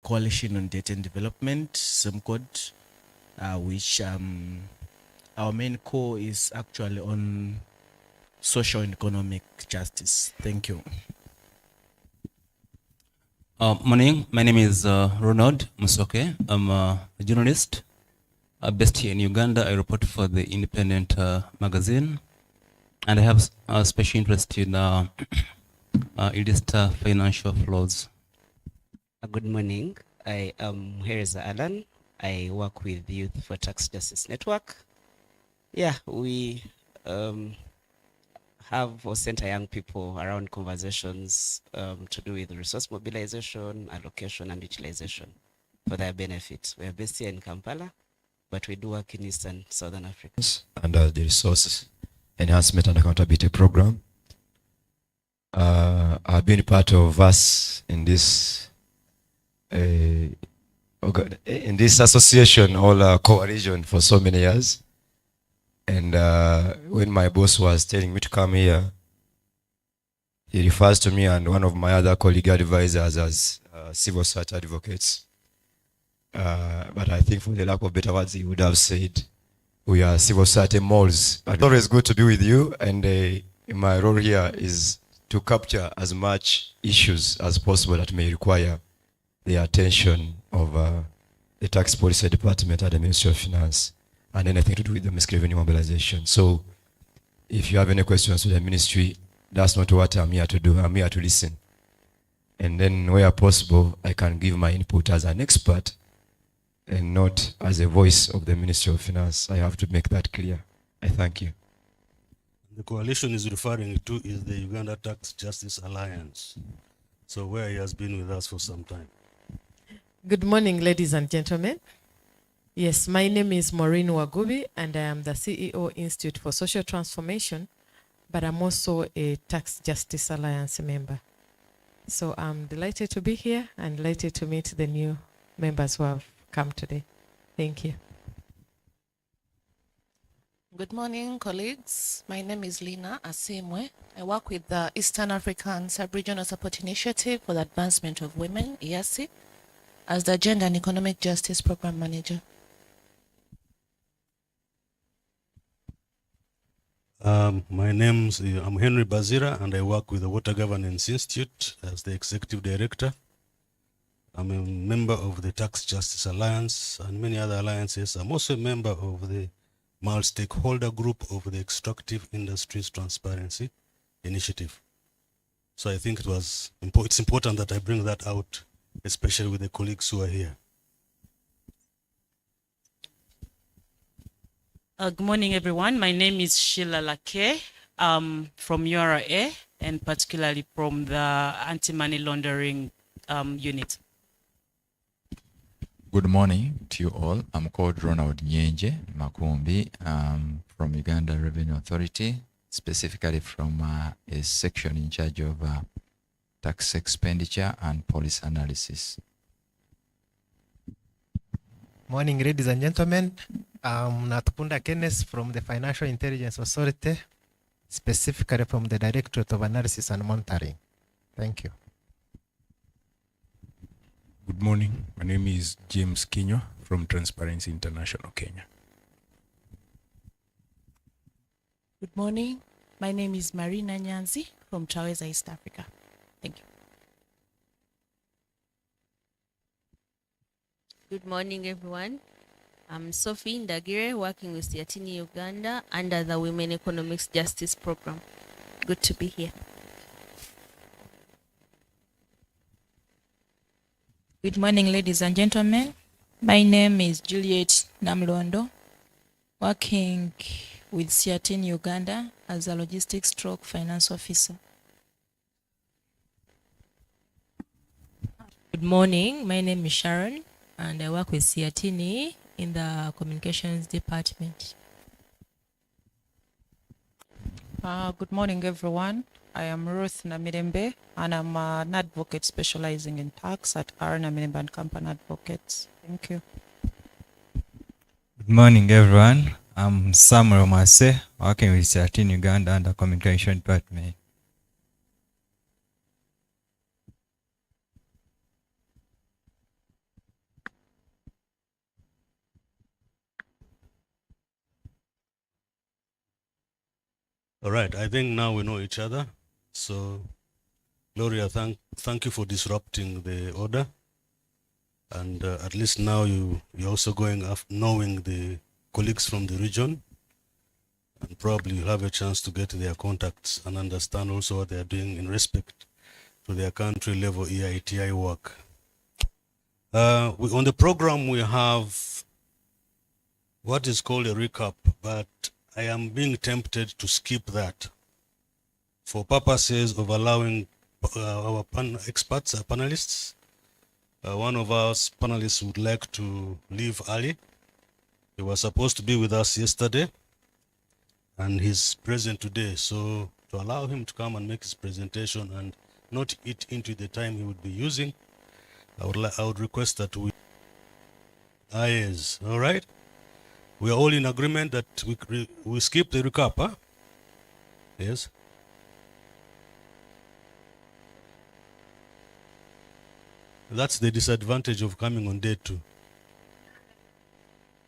Coalition on Data and Development, SIMCOD, which our main core is actually on social and economic justice. Thank you. Morning, my name is Ronald Musoke. I'm a journalist based here in Uganda. I report for the Independent magazine, and I have a special interest in illicit financial flows. Good morning. I am Hereza Alan. I work with Youth for Tax Justice Network. Yeah, we have or center young people around conversations to do with resource mobilization, allocation, and utilization for their benefit. We are based here in Kampala, but we do work in Eastern Southern Africa. Under the Resources Enhancement and Accountability Program. I've been part of us in this association or coalition for so many years. And when my boss was telling me to come here, he refers to me and one of my other colleague advisors as civil society advocates. But I think for the lack of better words, he would have said we are civil society moles. But it's always good to be with you, and my role here is to capture as much issues as possible that may require the attention of the Tax Policy Department at the Ministry of Finance and anything to do with domestic revenue mobilization. So if you have any questions to the ministry, that's not what I'm here to do. I'm here to listen. And then where possible, I can give my input as an expert and not as a voice of the Ministry of Finance. I have to make that clear. I thank you. The coalition is referring to is the Uganda Tax Justice Alliance. So where he has been with us for some time. Good morning, ladies and gentlemen. Yes, my name is Maureen Wagubi, and I am the CEO Institute for Social Transformation, but I'm also a Tax Justice Alliance member. So I'm delighted to be here and delighted to meet the new members who have come today. Thank you. Good morning, colleagues. My name is Lina Asimwe. I work with the Eastern African Sub-Regional Support Initiative for the Advancement of Women, ILLICIT, as the Gender and Economic Justice Program Manager. My name's I'm Henry Bazira, and I work with the Water Governance Institute as the Executive Director. I'm a member of the Tax Justice Alliance and many other alliances. I'm also a member of the multi-stakeholder group of the Extractive Industries Transparency Initiative. So I think it's important that I bring that out, especially with the colleagues who are here. Good morning, everyone. My name is Sheila Lake from URA, and particularly from the Anti-Money Laundering unit. Good morning to you all. I'm called Ronald Nyenje Makumbi from Uganda Revenue Authority, specifically from a section in charge of tax expenditure and policy analysis. Morning, ladies and gentlemen. I'm Natkunda Kenneth from the Financial Intelligence Authority, specifically from the Directorate of Analysis and Monitoring. Thank you. Good morning. My name is James Kinyo from Transparency International Kenya. Good morning. My name is Marina Nyanzi from Taweza, East Africa. Thank you. Good morning, everyone. I'm Sophie Ndagire, working with Siatini Uganda under the Women Economics Justice Program. Good to be here. Good morning, ladies and gentlemen. My name is Juliet Namlondo, working with Siatini Uganda as a logistics stroke finance officer. Good morning. My name is Sharon, and I work with Siatini in the communications department. Good morning, everyone. I am Ruth Namirembe, and I'm an advocate specializing in tax at R. Namirembe and Company Advocates. Thank you. Good morning, everyone. I'm Samuel Mase, working with Siatini Uganda under communication department. All right, I think now we know each other. So, Gloria, thank you for disrupting the order. And at least now you're also going knowing the colleagues from the region, and probably you'll have a chance to get their contacts and understand also what they are doing in respect to their country level EITI work. On the program we have what is called a recap, but I am being tempted to skip that for purposes of allowing our experts, our panelists. One of our panelists would like to leave early. He was supposed to be with us yesterday, and he's present today. So to allow him to come and make his presentation and not eat into the time he would be using, I would request that we. Yes, all right. We are all in agreement that we skip the recap, huh? Yes. That's the disadvantage of coming on day 2.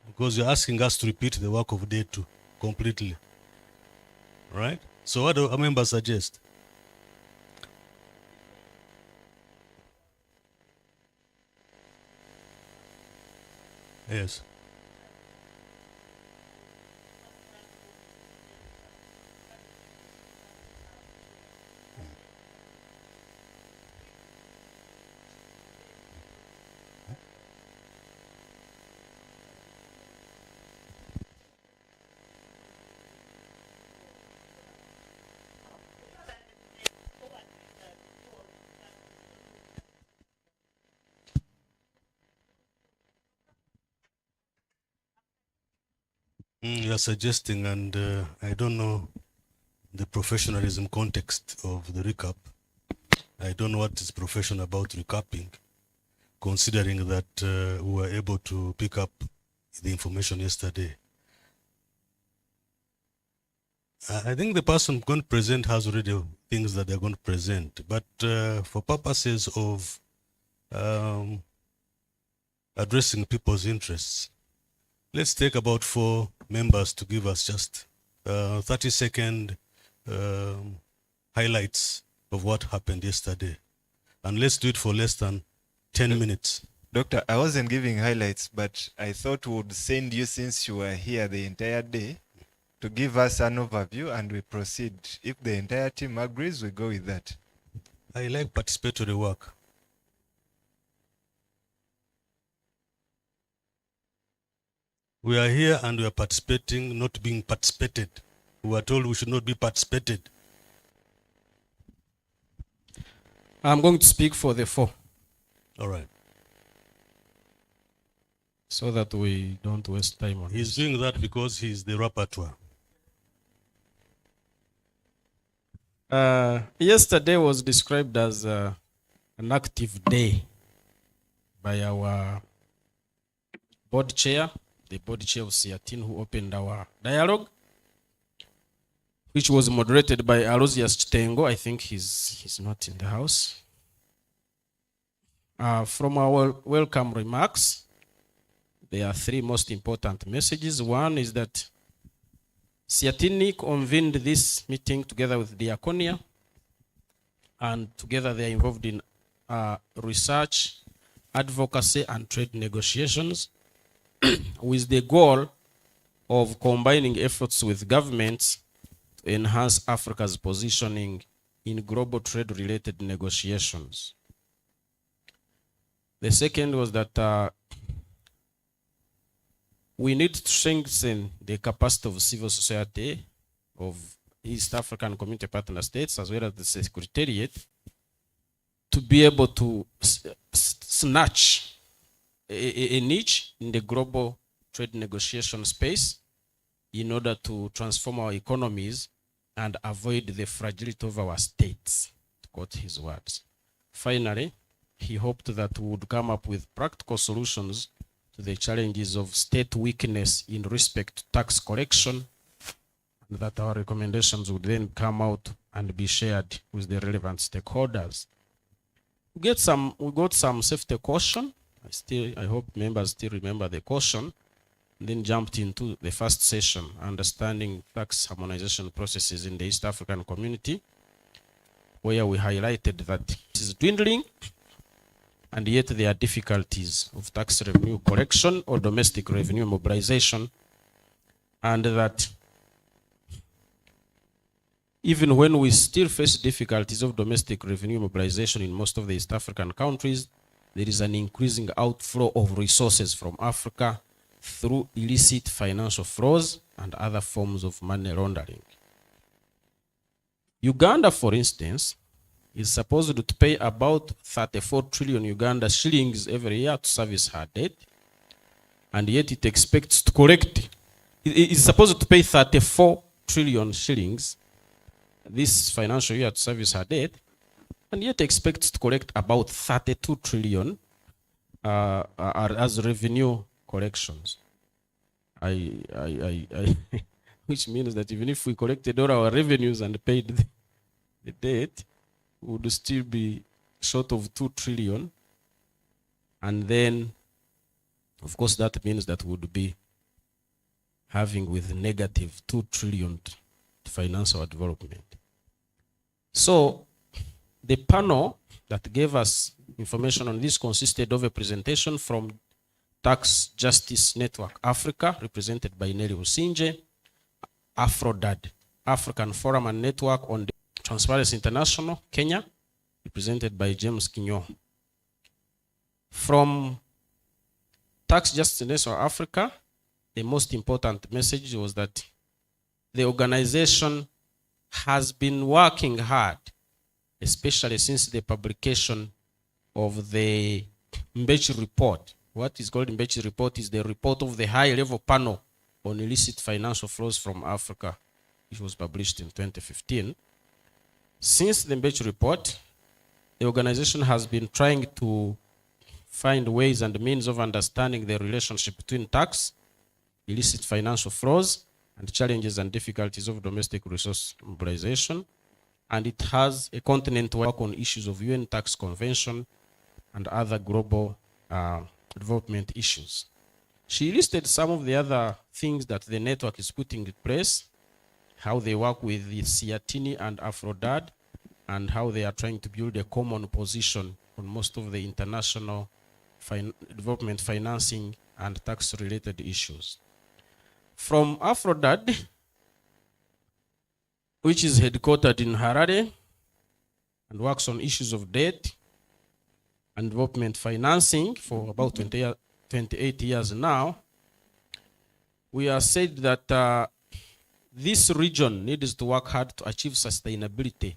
Because you're asking us to repeat the work of day 2 completely. Right? So what do our members suggest? Yes. You are suggesting, and I don't know the professionalism context of the recap. I don't know what is professional about recapping, considering that we were able to pick up the information yesterday. I think the person going to present has already things that they're going to present, but for purposes of addressing people's interests, let's take about 4 members to give us just 30-second highlights of what happened yesterday. And let's do it for less than 10 minutes. Doctor, I wasn't giving highlights, but I thought we would send you, since you were here the entire day, to give us an overview and we proceed. If the entire team agrees, we go with that. I like participatory work. We are here and we are participating, not being participated. We were told we should not be participated. I'm going to speak for the 4. All right. So that we don't waste time on He's doing that because he's the rapporteur. Yesterday was described as an active day by our board chair, the board chair of Siatin, who opened our dialogue, which was moderated by Aloysius Chitengo. I think he's not in the house. From our welcome remarks, there are 3 most important messages. One is that Siatini convened this meeting together with Diaconia, and together they are involved in research, advocacy, and trade negotiations with the goal of combining efforts with governments to enhance Africa's positioning in global trade-related negotiations. The second was that we need to strengthen the capacity of civil society of East African Community Partner States, as well as the Secretariat, to be able to snatch a niche in the global trade negotiation space in order to transform our economies and avoid the fragility of our states, to quote his words. Finally, he hoped that we would come up with practical solutions to the challenges of state weakness in respect to tax collection, and that our recommendations would then come out and be shared with the relevant stakeholders. We got some safety caution. I hope members still remember the caution. then jumped into the first session, understanding tax harmonization processes in the East African community, where we highlighted that it is dwindling, and yet there are difficulties of tax revenue collection or domestic revenue mobilization, and that even when we still face difficulties of domestic revenue mobilization in most of the East African countries, there is an increasing outflow of resources from Africa through illicit financial flows and other forms of money laundering. Uganda, for instance, is supposed to pay about 34 trillion Uganda shillings every year to service her debt, and yet it expects to collect, it is supposed to pay 34 trillion shillings this financial year to service her debt, and yet expects to collect about 32 trillion as revenue collections. Which means that even if we collected all our revenues and paid the debt, we would still be short of 2 trillion. And then, of course, that means that we would be having with negative 2 trillion to finance our development. So the panel that gave us information on this consisted of a presentation from Tax Justice Network Africa, represented by Nelly Usinje, AfroDad, African Forum and Network on Transparency International, Kenya, represented by James Kinyo. From Tax Justice Network Africa, the most important message was that the organization has been working hard, especially since the publication of the Mbechi report. What is called Mbechi report is the report of the high-level panel on illicit financial flows from Africa, which was published in 2015. Since the Mbechi report, the organization has been trying to find ways and means of understanding the relationship between tax, illicit financial flows, and challenges and difficulties of domestic resource mobilization. And it has a continent work on issues of UN Tax Convention and other global development issues. She listed some of the other things that the network is putting in place, how they work with the Siatini and AfroDad, and how they are trying to build a common position on most of the international development financing and tax-related issues. From AfroDad, which is headquartered in Harare and works on issues of debt and development financing for about 28 years now, we are said that this region needs to work hard to achieve sustainability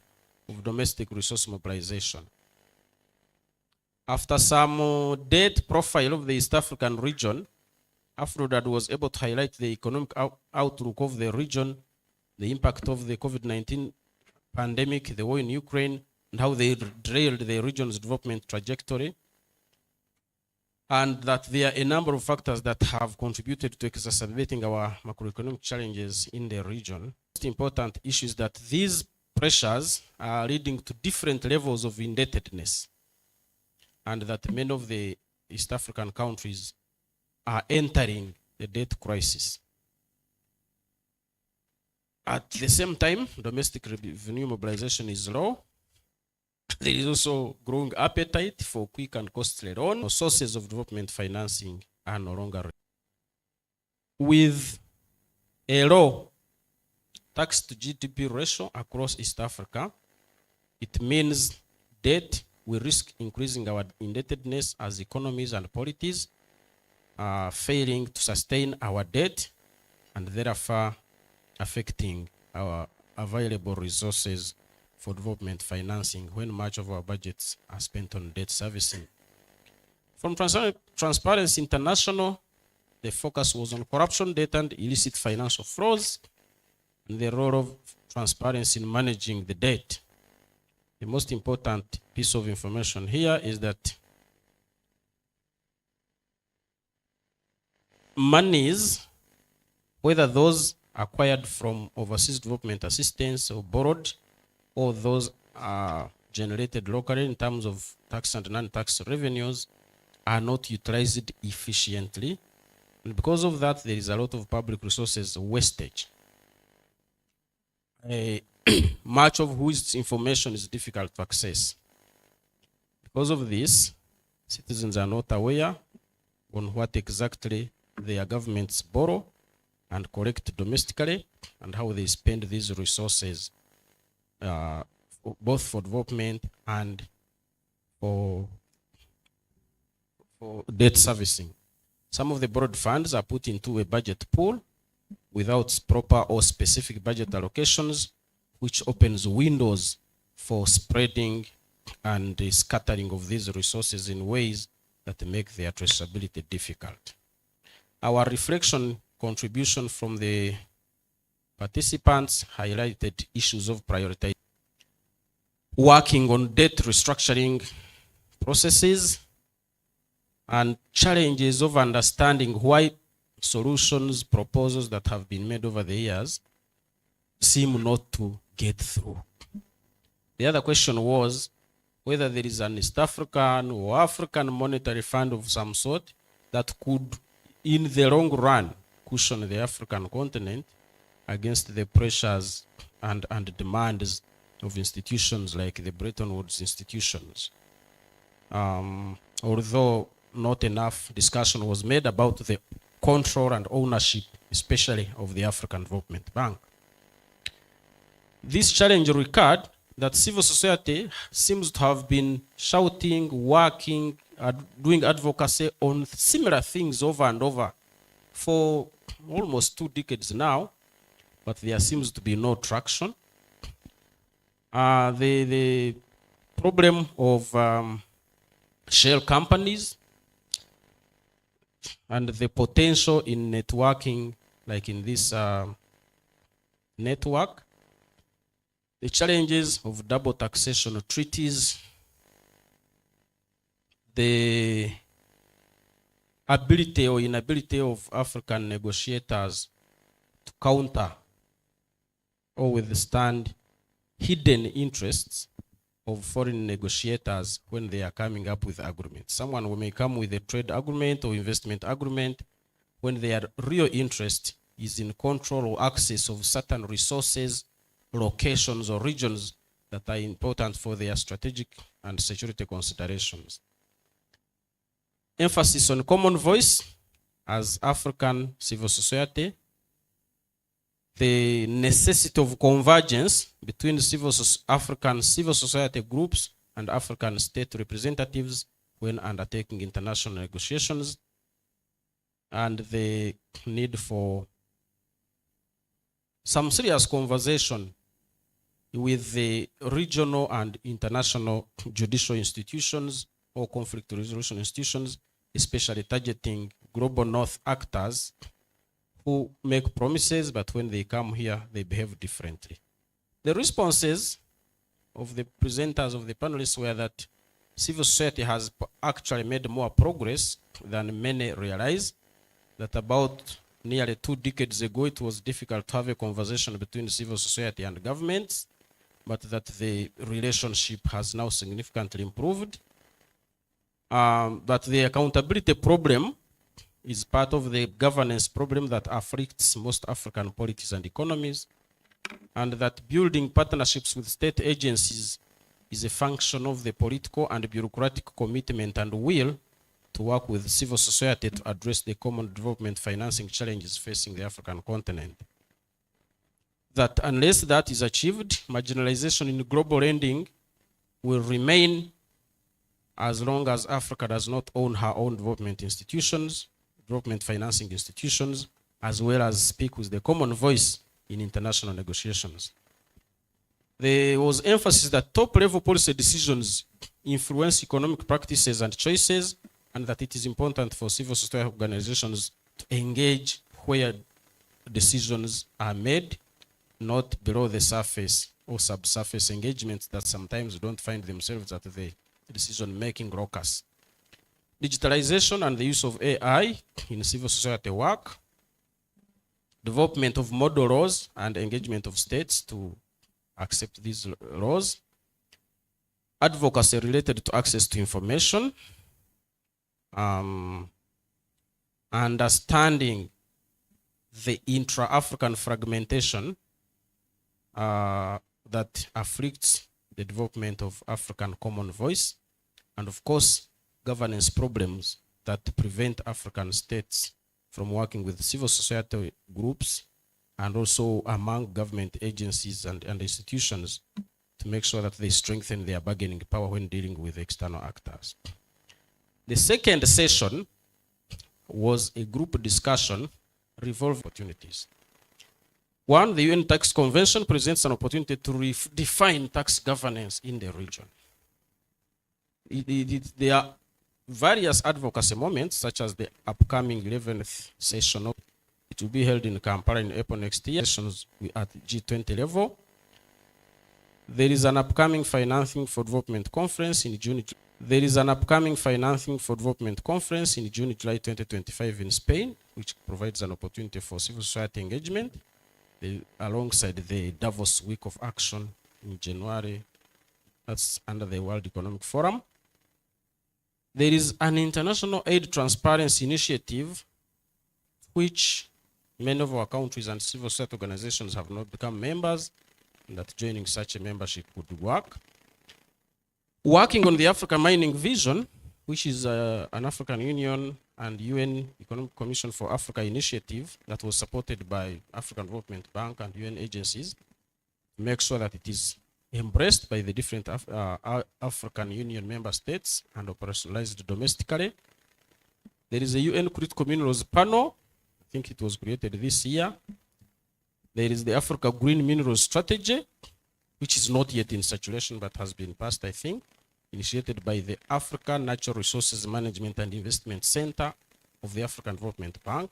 of domestic resource mobilization. After some debt profile of the East African region, AfroDad was able to highlight the economic outlook of the region, the impact of the COVID-19 pandemic, the war in Ukraine, and how they derailed the region's development trajectory, and that there are a number of factors that have contributed to exacerbating our macroeconomic challenges in the region. Most important issue is that these pressures are leading to different levels of indebtedness, and that many of the East African countries are entering the debt crisis. At the same time, domestic revenue mobilization is low. There is also growing appetite for quick and costly loan. Sources of development financing are no longer. With a low tax to GDP ratio across East Africa, it means debt will risk increasing our indebtedness as economies and polities are failing to sustain our debt, and therefore affecting our available resources for development financing when much of our budgets are spent on debt servicing. From Transparency International, the focus was on corruption, debt, and illicit financial flows, and the role of transparency in managing the debt. The most important piece of information here is that monies, whether those acquired from overseas development assistance or borrowed, or those are generated locally in terms of tax and non-tax revenues, are not utilized efficiently And because of that, there is a lot of public resources wastage. Much of whose information is difficult to access. Because of this, citizens are not aware on what exactly their governments borrow and collect domestically and how they spend these resources, both for development and for debt servicing. Some of the borrowed funds are put into a budget pool without proper or specific budget allocations, which opens windows for spreading and the scattering of these resources in ways that make their traceability difficult. Our reflection contribution from the participants highlighted issues of prioritization, working on debt restructuring processes, and challenges of understanding why solutions, proposals that have been made over the years seem not to get through. The other question was whether there is an East African or African monetary fund of some sort that could, in the long run, cushion the African continent against the pressures and demands of institutions like the Bretton Woods institutions. Although not enough discussion was made about the control and ownership, especially of the African Development Bank. This challenge required that civil society seems to have been shouting, working, doing advocacy on similar things over and over for almost 2 decades now, but there seems to be no traction. The problem of shell companies and the potential in networking, like in this network, the challenges of double taxation treaties, the ability or inability of African negotiators to counter or withstand hidden interests of foreign negotiators when they are coming up with agreements. Someone who may come with a trade agreement or investment agreement when their real interest is in control or access of certain resources, locations, or regions that are important for their strategic and security considerations. Emphasis on common voice as African civil society, the necessity of convergence between African civil society groups and African state representatives when undertaking international negotiations, and the need for some serious conversation with the regional and international judicial institutions or conflict resolution institutions, especially targeting global north actors who make promises, but when they come here, they behave differently. The responses of the presenters of the panelists were that civil society has actually made more progress than many realize, that about nearly 2 decades ago, it was difficult to have a conversation between civil society and governments, but that the relationship has now significantly improved. But the accountability problem is part of the governance problem that afflicts most African polities and economies, and that building partnerships with state agencies is a function of the political and bureaucratic commitment and will to work with civil society to address the common development financing challenges facing the African continent. That unless that is achieved, marginalization in global lending will remain as long as Africa does not own her own development institutions, development financing institutions, as well as speak with the common voice in international negotiations. There was emphasis that top-level policy decisions influence economic practices and choices, and that it is important for civil society organizations to engage where decisions are made, not below the surface or subsurface engagements that sometimes don't find themselves at the decision-making locus. Digitalization and the use of AI in civil society work, development of model laws and engagement of states to accept these laws, advocacy related to access to information, understanding the intra-African fragmentation that afflicts the development of African common voice, and of course, governance problems that prevent African states from working with civil society groups and also among government agencies and institutions to make sure that they strengthen their bargaining power when dealing with external actors. The second session was a group discussion revolving opportunities. One, the UN Tax Convention presents an opportunity to redefine tax governance in the region. There are various advocacy moments, such as the upcoming 11th session. It will be held in Kampala in April next year, sessions at G20 level. There is an upcoming Financing for Development Conference in June. There is an upcoming Financing for Development Conference in June, July 2025 in Spain, which provides an opportunity for civil society engagement, alongside the Davos Week of Action in January. That's under the World Economic Forum. There is an international aid transparency initiative, which many of our countries and civil society organizations have not become members, and that joining such a membership would work. Working on the Africa Mining Vision, which is an African Union and UN Economic Commission for Africa initiative that was supported by African Development Bank and UN agencies, to make sure that it is embraced by the different African Union member states and operationalized domestically. There is a UN Critical Minerals Panel. I think it was created this year. There is the Africa Green Minerals Strategy, which is not yet in circulation but has been passed, I think, initiated by the Africa Natural Resources Management and Investment Center of the African Development Bank.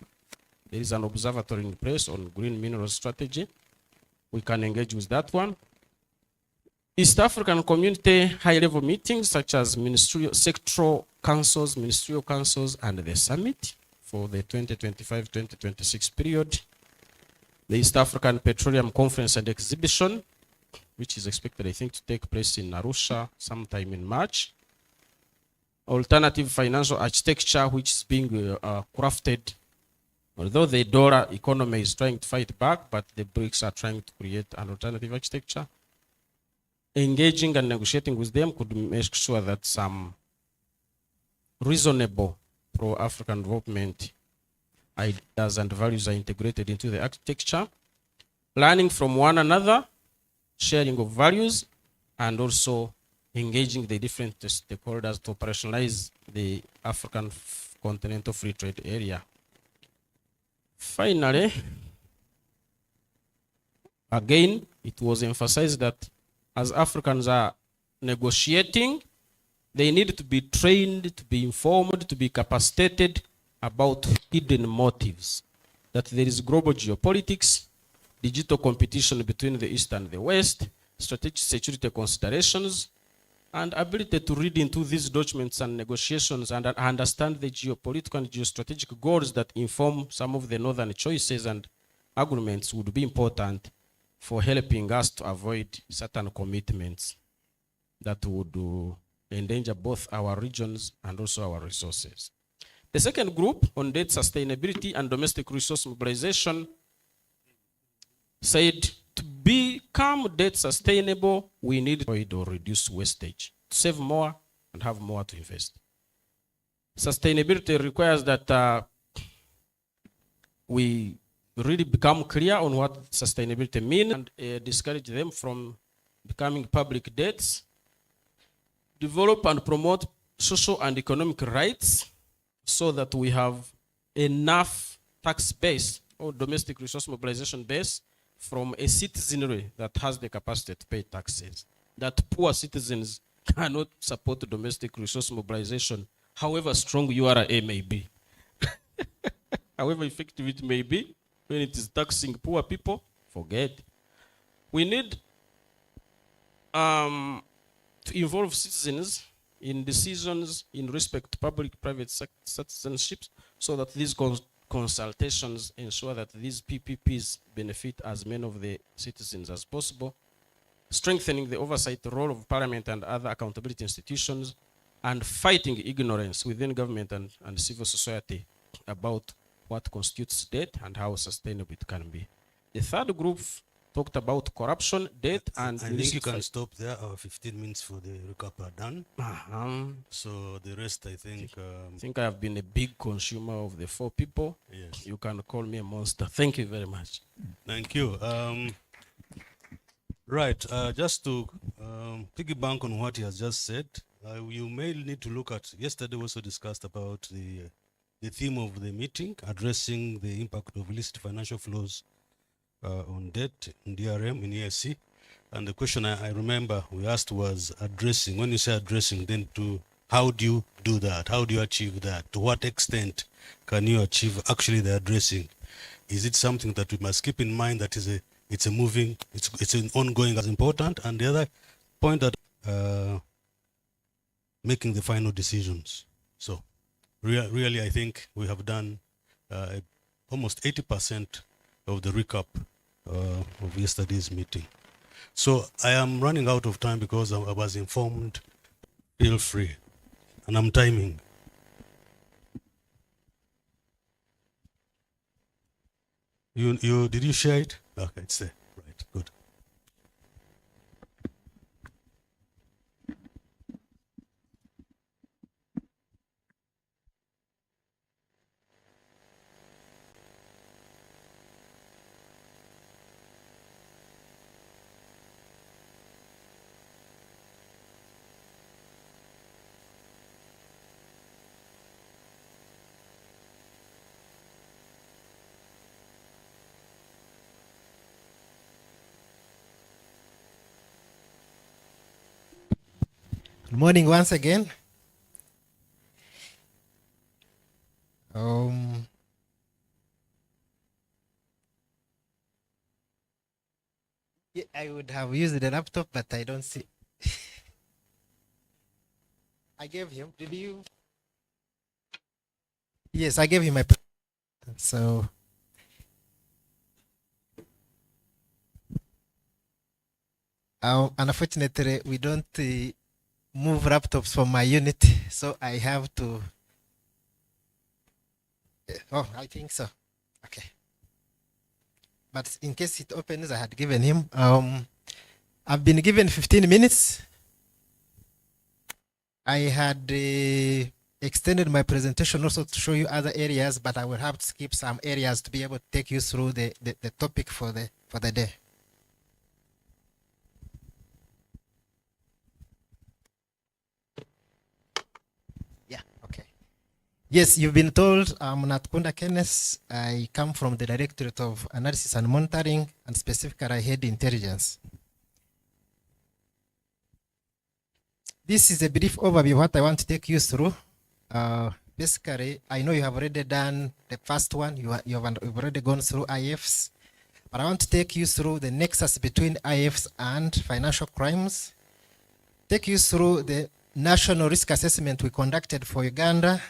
There is an observatory in place on green minerals strategy. We can engage with that one. East African community high-level meetings, such as ministerial sectoral councils, ministerial councils, and the summit for the 2025-2026 period. The East African Petroleum Conference and Exhibition, which is expected, I think, to take place in Arusha sometime in March. Alternative financial architecture, which is being crafted. Although the dollar economy is trying to fight back, but the BRICS are trying to create an alternative architecture. Engaging and negotiating with them could make sure that some reasonable pro-African development ideas and values are integrated into the architecture. Learning from one another, sharing of values, and also engaging the different stakeholders to operationalize the African continental free trade area. Finally, again, it was emphasized that as Africans are negotiating, they need to be trained, to be informed, to be capacitated about hidden motives. That there is global geopolitics, digital competition between the East and the West, strategic security considerations, and ability to read into these documents and negotiations and understand the geopolitical and geostrategic goals that inform some of the northern choices and agreements would be important for helping us to avoid certain commitments that would endanger both our regions and also our resources. The second group on debt sustainability and domestic resource mobilization said to become debt sustainable, we need to reduce wastage, to save more and have more to invest. Sustainability requires that we really become clear on what sustainability means and discourage them from becoming public debts. Develop and promote social and economic rights so that we have enough tax base or domestic resource mobilization base from a citizenry that has the capacity to pay taxes. That poor citizens cannot support domestic resource mobilization, however strong URA may be. However effective it may be, when it is taxing poor people, forget. We need to involve citizens in decisions in respect to public-private citizenships so that these consultations ensure that these PPPs benefit as many of the citizens as possible, strengthening the oversight role of Parliament and other accountability institutions, and fighting ignorance within government and civil society about what constitutes debt and how sustainable it can be. The third group talked about corruption, debt, and I think you illicit can fi- stop there. Our 15 minutes for the recap are done. So the rest, I think. I think I have been a big consumer of the 4 people. Yes. You can call me a monster. Thank you very much. Thank you. Right, just to piggyback on what he has just said, you may need to look at, yesterday we also discussed about the theme of the meeting, addressing the impact of illicit financial flows on debt in DRM, in ESC. And the question I remember we asked was addressing, when you say addressing, then to how do you do that? How do you achieve that? To what extent can you achieve actually the addressing? Is it something that we must keep in mind that it's an ongoing as important? And the other point that making the final decisions. So really, I think we have done almost 80% of the recap of yesterday's meeting. So I am running out of time because I was informed. Feel free, and I'm timing. You did you share it? Okay, it's there. Right, good. Good morning once again. Yeah, I would have used the laptop, but I don't see. I gave him. Did you? Yes, I gave him my. So. Unfortunately, we don't move laptops from my unit, so I have to. Oh, I think so. Okay. But in case it opens, I had given him. I've been given 15 minutes. I had extended my presentation also to show you other areas, but I will have to skip some areas to be able to take you through the topic for the day. Yes, you've been told I'm Natkunda Kenneth. I come from the Directorate of Analysis and Monitoring, and specifically I head intelligence. This is a brief overview of what I want to take you through. Basically, I know you have already done the first one. You've already gone through IFs. But I want to take you through the nexus between IFs and financial crimes. Take you through the national risk assessment we conducted for Uganda.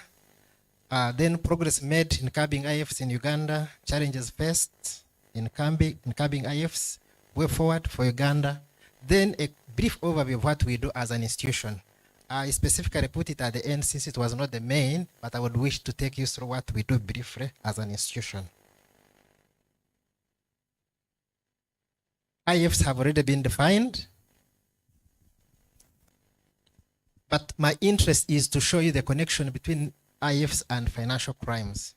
Then progress made in curbing IFs in Uganda, challenges faced in curbing IFs, way forward for Uganda. Then a brief overview of what we do as an institution. I specifically put it at the end since it was not the main, but I would wish to take you through what we do briefly as an institution. IFs have already been defined, but my interest is to show you the connection between IFs and financial crimes.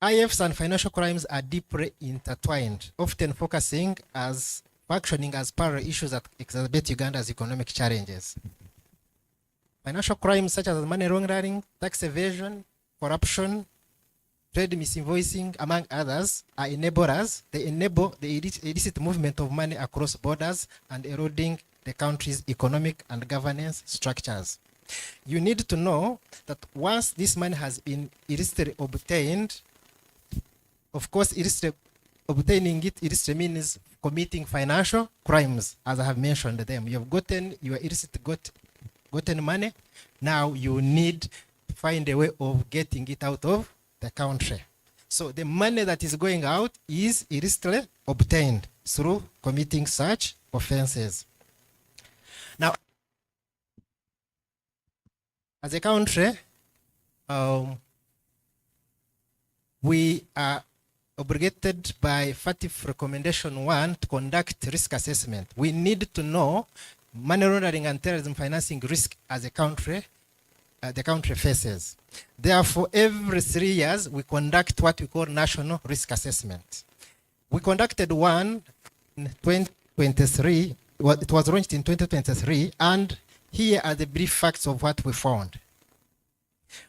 IFs and financial crimes are deeply intertwined, often functioning as parallel issues that exacerbate Uganda's economic challenges. Financial crimes such as money laundering, tax evasion, corruption, trade misinvoicing, among others, are enablers. They enable the illicit movement of money across borders and eroding the country's economic and governance structures. You need to know that once this money has been illicitly obtained, of course, obtaining it illicitly means committing financial crimes, as I have mentioned them. You have gotten your illicit gotten money. Now you need to find a way of getting it out of the country. So the money that is going out is illicitly obtained through committing such offenses. Now, as a country, we are obligated by FATF recommendation 1 to conduct risk assessment. We need to know money laundering and terrorism financing risk as a country, the country faces. Therefore, every 3 years, we conduct what we call national risk assessment. We conducted one in 2023. Well, it was launched in 2023, and here are the brief facts of what we found.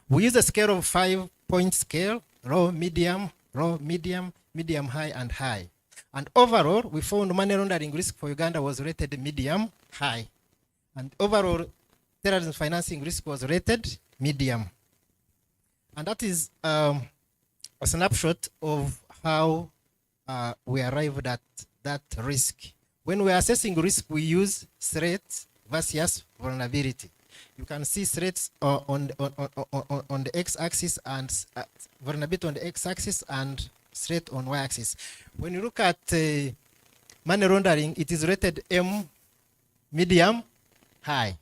We use a scale of 5-point scale: low, medium, high, and high. And overall, we found money laundering risk for Uganda was rated medium, high. And overall, terrorism financing risk was rated medium. And that is a snapshot of how we arrived at that risk. When we are assessing risk, we use threats versus vulnerability. You can see threats on the x-axis and vulnerability on the x-axis and threat on y-axis. When you look at money laundering, it is rated M, medium, high.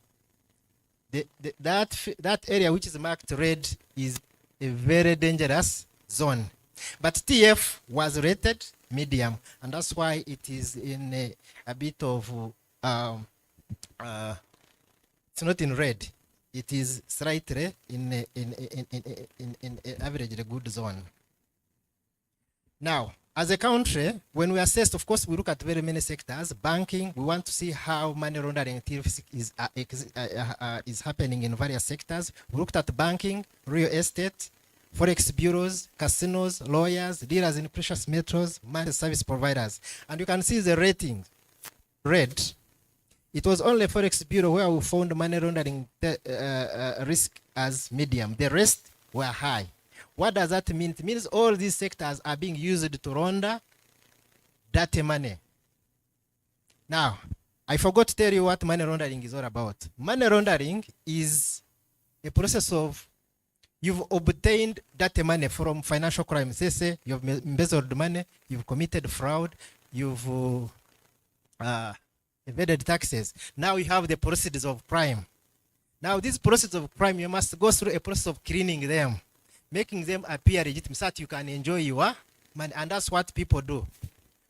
That area which is marked red is a very dangerous zone. But TF was rated medium, and that's why it is in a bit of, it's not in red. It is slightly in average, a good zone. Now, as a country, when we assess, of course, we look at very many sectors. Banking, we want to see how money laundering activity is happening in various sectors. We looked at banking, real estate, forex bureaus, casinos, lawyers, dealers in precious metals, money service providers. And you can see the rating, red. It was only forex bureau where we found money laundering risk as medium. The rest were high. What does that mean? It means all these sectors are being used to launder dirty money. Now, I forgot to tell you what money laundering is all about. Money laundering is a process of you've obtained dirty money from financial crimes. They say you've embezzled money, you've committed fraud, you've evaded taxes. Now you have the proceeds of crime. Now these proceeds of crime, you must go through a process of cleaning them, making them appear legitimate so that you can enjoy your money. And that's what people do.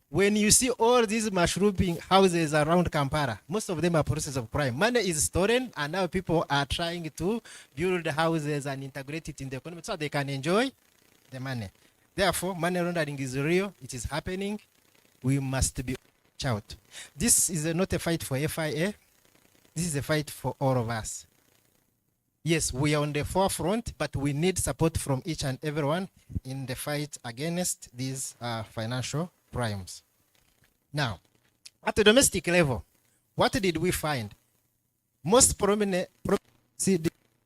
When you see all these mushrooming houses around Kampala, most of them are processes of crime. Money is stolen, and now people are trying to build houses and integrate it in the economy so they can enjoy the money. Therefore, money laundering is real. It is happening. We must be watch out. This is not a fight for FIA. This is a fight for all of us. Yes, we are on the forefront, but we need support from each and everyone in the fight against these financial crimes. Now, at the domestic level, what did we find? Most prominent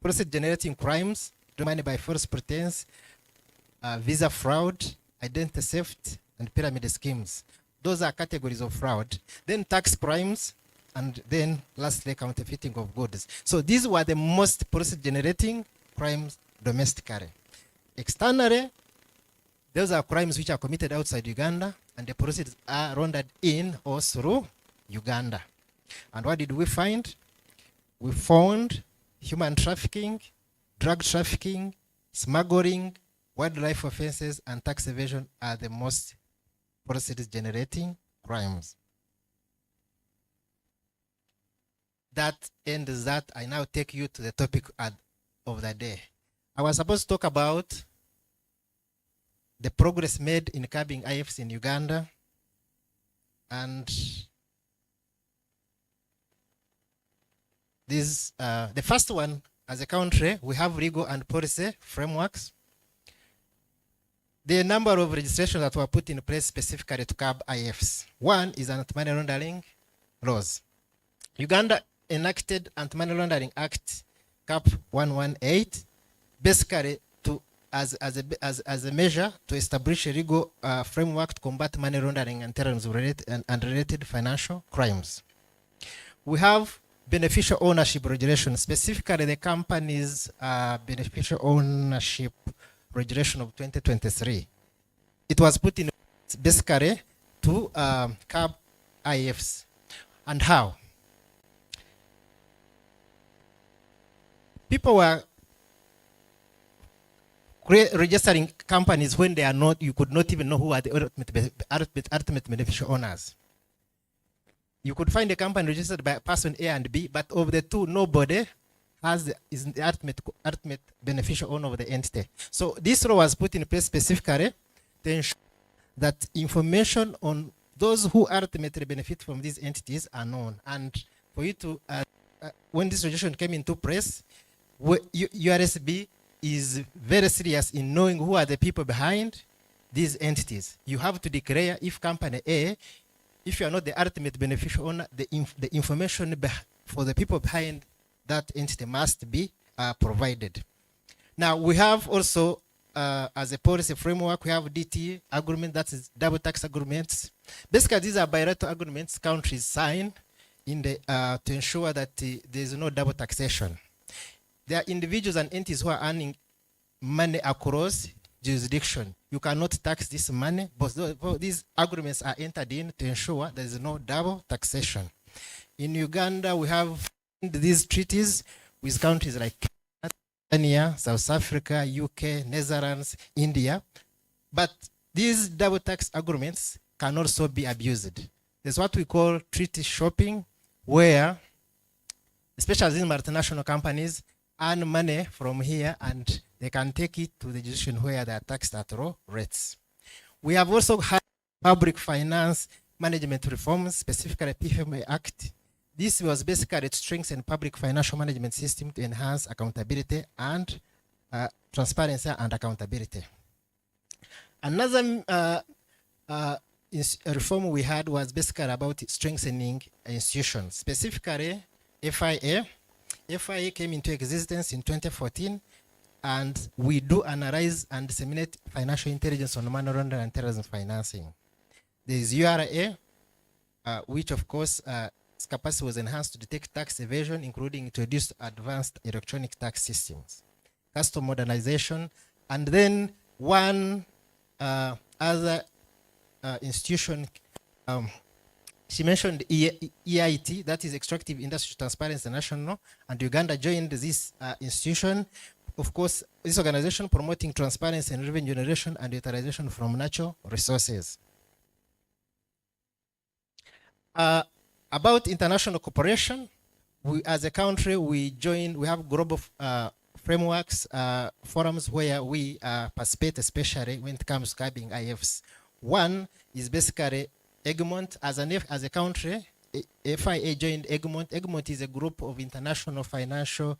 process generating crimes, money by false pretense, visa fraud, identity theft, and pyramid schemes. Those are categories of fraud. Then tax crimes, and then lastly, counterfeiting of goods. So these were the most process generating crimes domestically. Externally, those are crimes which are committed outside Uganda, and the proceeds are laundered in or through Uganda. And what did we find? We found human trafficking, drug trafficking, smuggling, wildlife offenses, and tax evasion are the most proceeds generating crimes. That ends that. I now take you to the topic of the day. I was supposed to talk about the progress made in curbing IFs in Uganda, and this the first one, as a country, we have legal and policy frameworks. The number of registrations that were put in place specifically to curb IFs. One is anti-money laundering laws. Uganda enacted Anti-Money Laundering Act Cap 118, basically to as a measure to establish a legal framework to combat money laundering and terrorism related financial crimes. We have beneficial ownership regulation, specifically the company's beneficial ownership regulation of 2023. It was put in basically to curb IFs. And how? People were registering companies when they are not, you could not even know who are the ultimate beneficial owners. You could find a company registered by person A and B, but of the two, nobody is the ultimate beneficial owner of the entity. So this law was put in place specifically to ensure that information on those who ultimately benefit from these entities are known. And for you to, when this regulation came into place, URSB is very serious in knowing who are the people behind these entities. You have to declare if company A, if you are not the ultimate beneficial owner, the information for the people behind that entity must be provided. Now we have also, as a policy framework, we have DT agreement, that is double tax agreements. Basically, these are bilateral agreements countries sign in the, to ensure that there is no double taxation. There are individuals and entities who are earning money across jurisdiction. You cannot tax this money, but these agreements are entered in to ensure there is no double taxation. In Uganda, we have these treaties with countries like Kenya, South Africa, UK, Netherlands, India. But these double tax agreements can also be abused. There's what we call treaty shopping, where, especially in multinational companies, earn money from here and they can take it to the jurisdiction where they are taxed at low rates. We have also had public finance management reforms, specifically PFMA Act. This was basically to strengthen public financial management system to enhance accountability and transparency and accountability. Another reform we had was basically about strengthening institutions, specifically FIA. FIA came into existence in 2014, and we do analyze and disseminate financial intelligence on money laundering and terrorism financing. There is URA, which of course its capacity was enhanced to detect tax evasion, including introduced advanced electronic tax systems, custom modernization, and then one other institution, she mentioned EIT, that is Extractive Industry Transparency International, and Uganda joined this institution. Of course, this organization promoting transparency and revenue generation and utilization from natural resources. About international cooperation, we, as a country, we have global frameworks, forums where we participate, especially when it comes to curbing IFs. One is basically Egmont. As a country, FIA joined Egmont. Egmont is a group of international financial,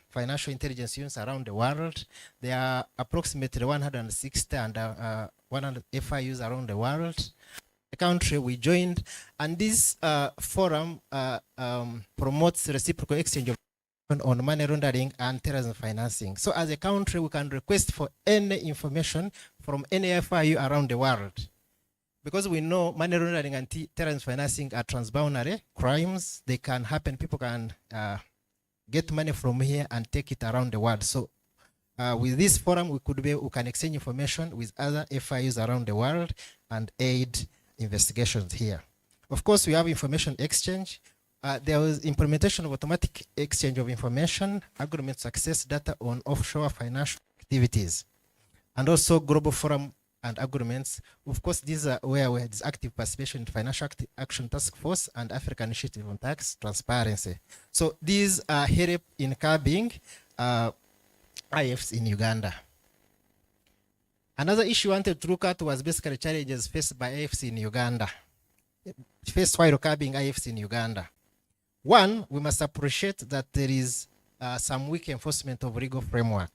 financial intelligence units around the world. There are approximately 160 and 100 FIUs around the world. The country we joined, and this forum promotes reciprocal exchange of on money laundering and terrorism financing. So as a country, we can request for any information from any FIU around the world. Because we know money laundering and terrorism financing are transboundary crimes. They can happen. People can get money from here and take it around the world. So with this forum, we can exchange information with other FIUs around the world and aid investigations here. Of course, we have information exchange. There was implementation of automatic exchange of information, agreements to access data on offshore financial activities, and also global forum and agreements. Of course, these are where we had this active participation in Financial Action Task Force and African Initiative on Tax Transparency. So these are help in curbing IFs in Uganda. Another issue I wanted to look at was basically challenges faced by IFs in Uganda, faced while curbing IFs in Uganda. One, we must appreciate that there is some weak enforcement of legal framework.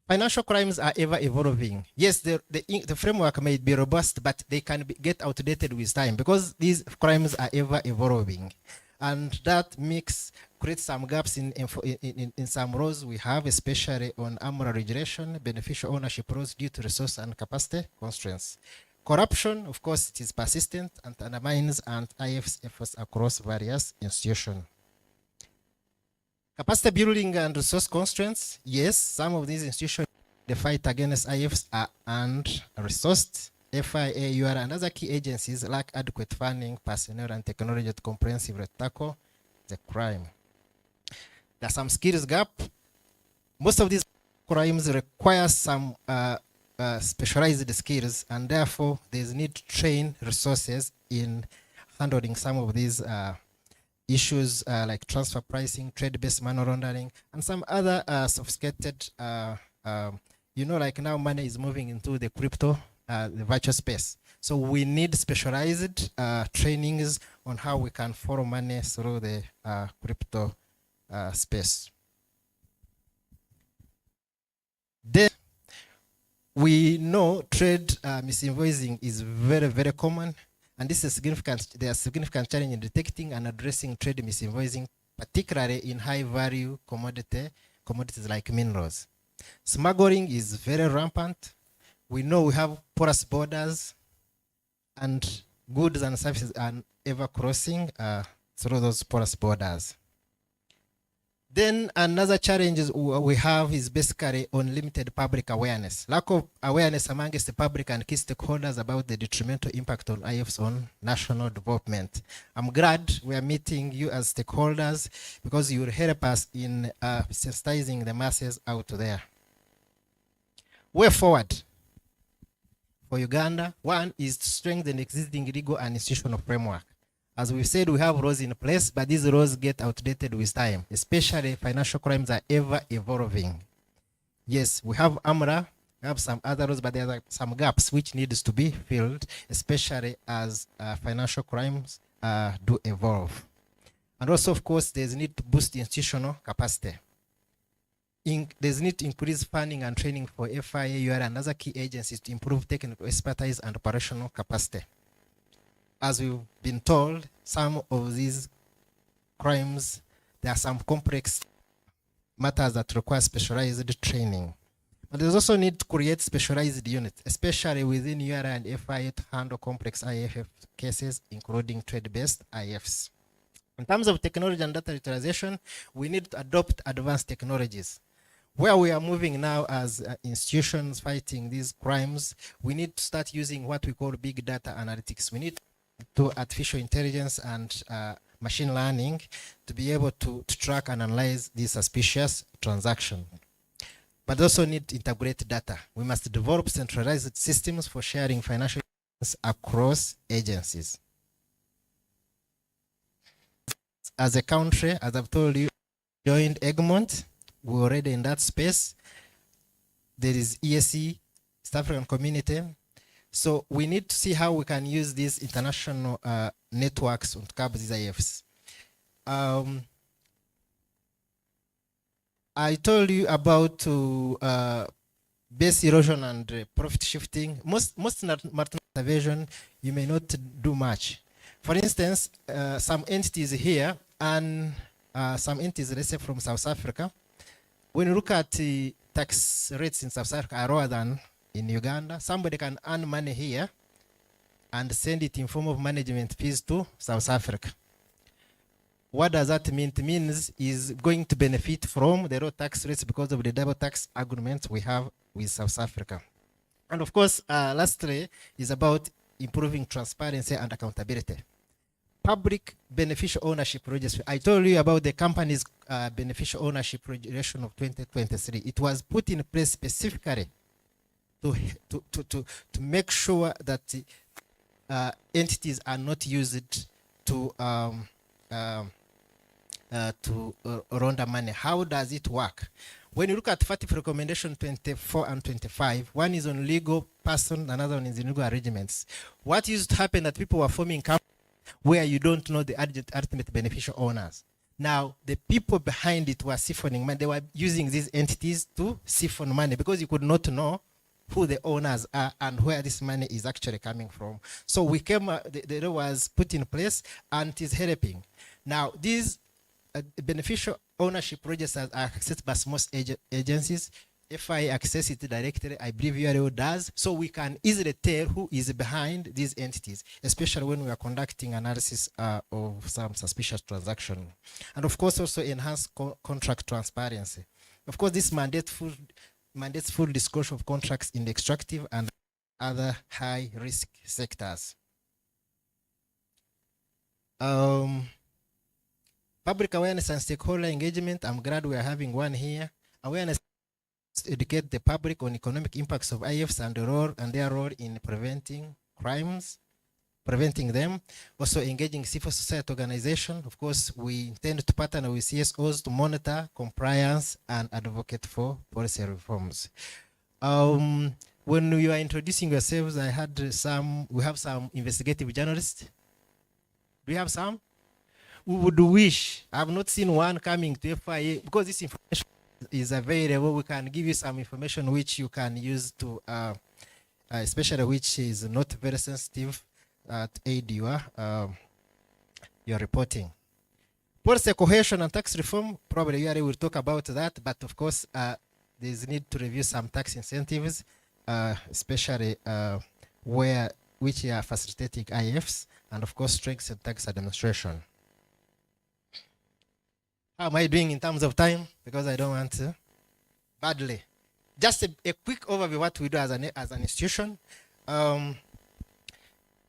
Financial crimes are ever evolving. Yes, the framework may be robust, but they can get outdated with time because these crimes are ever evolving. And that creates some gaps in some laws we have, especially on armor regulation, beneficial ownership laws due to resource and capacity constraints. Corruption, of course, it is persistent and undermines and IF's efforts across various institutions. Capacity building and resource constraints, yes, some of these institutions, the fight against IFs are under-resourced. FIA, UR, and other key agencies lack adequate funding, personnel, and technology to comprehensively tackle the crime. There's some skills gap. Most of these crimes require some specialized skills, and therefore there's need to train resources in handling some of these issues like transfer pricing, trade-based money laundering, and some other sophisticated, like now money is moving into the crypto, the virtual space. So we need specialized trainings on how we can follow money through the crypto space. Then we know trade misinvoicing is very, very common, and this is significant. There are significant challenges in detecting and addressing trade misinvoicing, particularly in high-value commodities like minerals. Smuggling is very rampant. We know we have porous borders, and goods and services are ever crossing through those porous borders. Then another challenge we have is basically unlimited public awareness. Lack of awareness amongst the public and key stakeholders about the detrimental impact on IFs on national development. I'm glad we are meeting you as stakeholders because you will help us in sensitizing the masses out there. Way forward for Uganda, one is to strengthen existing legal and institutional framework. As we said, we have laws in place, but these laws get outdated with time, especially financial crimes are ever evolving. Yes, we have AMRA, we have some other laws, but there are some gaps which needs to be filled, especially as financial crimes do evolve. And also, of course, there's need to boost institutional capacity. There's need to increase funding and training for FIA, UR, and other key agencies to improve technical expertise and operational capacity. As we've been told, some of these crimes, there are some complex matters that require specialized training. But there's also need to create specialized units, especially within UR and FIA to handle complex IFF cases, including trade-based IFs. In terms of technology and data utilization, we need to adopt advanced technologies. Where we are moving now as institutions fighting these crimes, we need to start using what we call big data analytics. We need to artificial intelligence and machine learning to be able to track and analyze these suspicious transactions. But also need to integrate data. We must develop centralized systems for sharing financial information across agencies. As a country, as I've told you, joined Egmont. We're already in that space. There is ESC, East African Community. So we need to see how we can use these international networks to curb these IFs. I told you about base erosion and profit shifting. Most multinational evasion, you may not do much. For instance, some entities here and some entities, let's say from South Africa, when you look at the tax rates in South Africa are lower than in Uganda, somebody can earn money here and send it in form of management fees to South Africa. What does that mean? It means is going to benefit from the low tax rates because of the double tax agreement we have with South Africa. And of course, lastly, is about improving transparency and accountability. Public beneficial ownership registry. I told you about the company's beneficial ownership regulation of 2023. It was put in place specifically to make sure that the, entities are not used to launder money. How does it work? When you look at FATF recommendation 24 and 25, one is on legal person, another one is in legal arrangements. What used to happen that people were forming companies where you don't know the ultimate beneficial owners. Now, the people behind it were siphoning money. They were using these entities to siphon money because you could not know who the owners are and where this money is actually coming from. So we came, the law was put in place and it is helping. Now, these beneficial ownership registers are accessed by most agencies. If I access it directly, I believe URL does. So we can easily tell who is behind these entities, especially when we are conducting analysis of some suspicious transaction. And of course, also enhance contract transparency. Of course, this mandates full disclosure of contracts in the extractive and other high-risk sectors. Public awareness and stakeholder engagement. I'm glad we are having one here. Awareness educate the public on economic impacts of IFs and their role in preventing crimes, preventing them. Also engaging civil society organization. Of course, we intend to partner with CSOs to monitor compliance and advocate for policy reforms. When you are introducing yourselves, we have some investigative journalists. Do you have some? We would wish, I have not seen one coming to FIA, because this information is available. We can give you some information which you can use to, especially which is not very sensitive, to aid your reporting. Policy cohesion and tax reform, probably you will talk about that, but of course, there's need to review some tax incentives, especially which are facilitating IFs, and of course, strengthen tax administration. How am I doing in terms of time? Because I don't want to badly. Just a quick overview of what we do as an institution.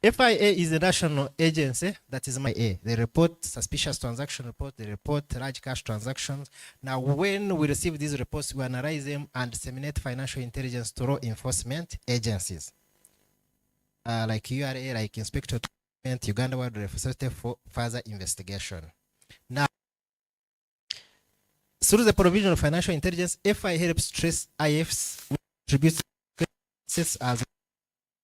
FIA is a national agency that is MIA. They report suspicious transaction report, they report large cash transactions. Now, when we receive these reports, we analyze them and disseminate financial intelligence to law enforcement agencies. Like URA, like Inspector Uganda Wildlife Facility for further investigation. Now, through the provision of financial intelligence, FIA helps trace IFs, which contributes as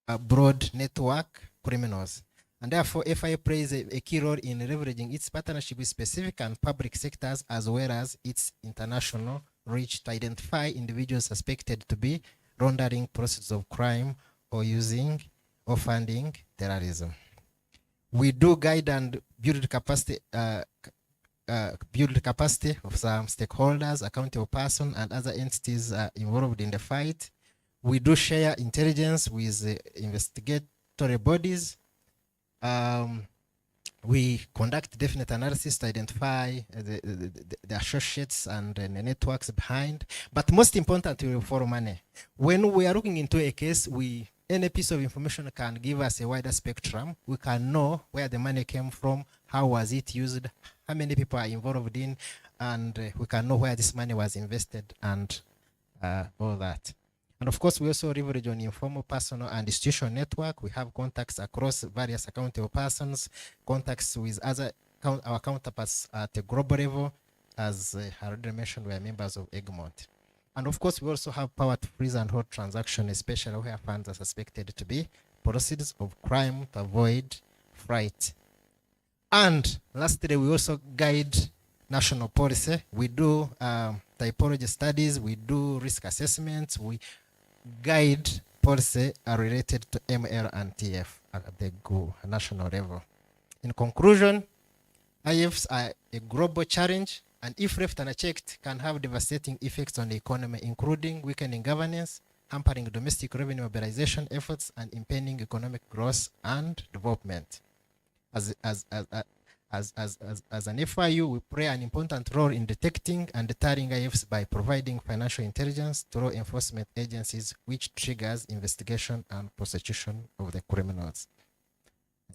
a broad network criminals. And therefore, FIA plays a key role in leveraging its partnership with specific and public sectors, as well as its international reach to identify individuals suspected to be laundering proceeds of crime or using or funding terrorism. We do guide and build capacity of some stakeholders, accountable persons, and other entities involved in the fight. We do share intelligence with investigatory bodies. We conduct definite analysis to identify the associates and the networks behind. But most importantly, we follow money. When we are looking into a case, any piece of information can give us a wider spectrum. We can know where the money came from, how was it used, how many people are involved in, and we can know where this money was invested and all that. And of course, we also leverage on informal, personal, and institutional network. We have contacts across various accountable persons, contacts with our counterparts at a global level. As I already mentioned, we are members of Egmont. And of course, we also have power to freeze and hold transactions, especially where funds are suspected to be proceeds of crime to avoid fright. And lastly, we also guide national policy. We do typology studies, we do risk assessments, we guide policy related to ML and TF at the national level. In conclusion, IFs are a global challenge, and if left unchecked, can have devastating effects on the economy, including weakening governance, hampering domestic revenue mobilization efforts, and impending economic growth and development. As an FIU, we play an important role in detecting and deterring IFs by providing financial intelligence to law enforcement agencies, which triggers investigation and prosecution of the criminals.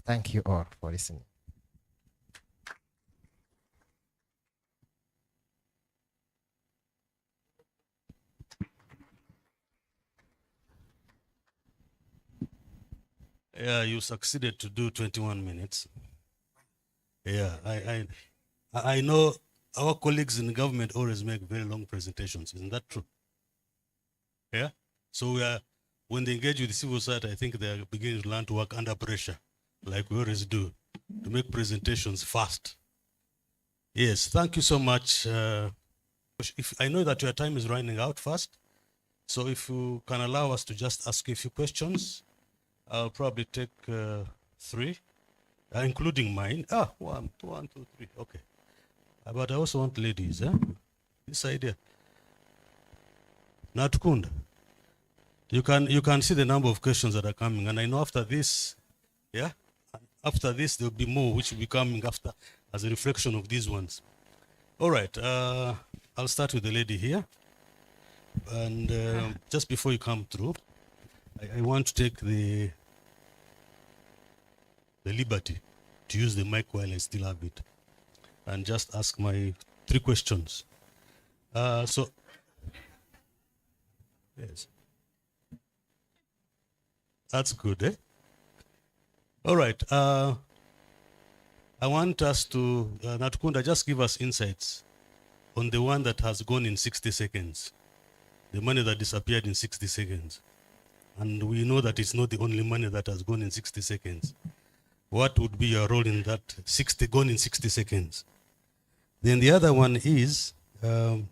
Thank you all for listening. Yeah, you succeeded to do 21 minutes. Yeah, I know our colleagues in government always make very long presentations. Isn't that true? Yeah. So when they engage with the civil society, I think they are beginning to learn to work under pressure, like we always do, to make presentations fast. Yes, thank you so much. If I know that your time is running out fast, so if you can allow us to just ask you a few questions, I'll probably take 3. Including mine. 1, 2, 3. Okay. But I also want ladies. This idea. Natukunda. You can see the number of questions that are coming, and I know after this, after this there will be more which will be coming after as a reflection of these ones. All right. I'll start with the lady here, and just before you come through, I want to take the liberty to use the mic while I still have it, and just ask my 3 questions. Yes. That's good, eh? All right. I want us to, Natkunda, just give us insights on the one that has gone in 60 seconds, the money that disappeared in 60 seconds. And we know that it's not the only money that has gone in 60 seconds. What would be your role in that 60 gone in 60 seconds? Then the other one is, tell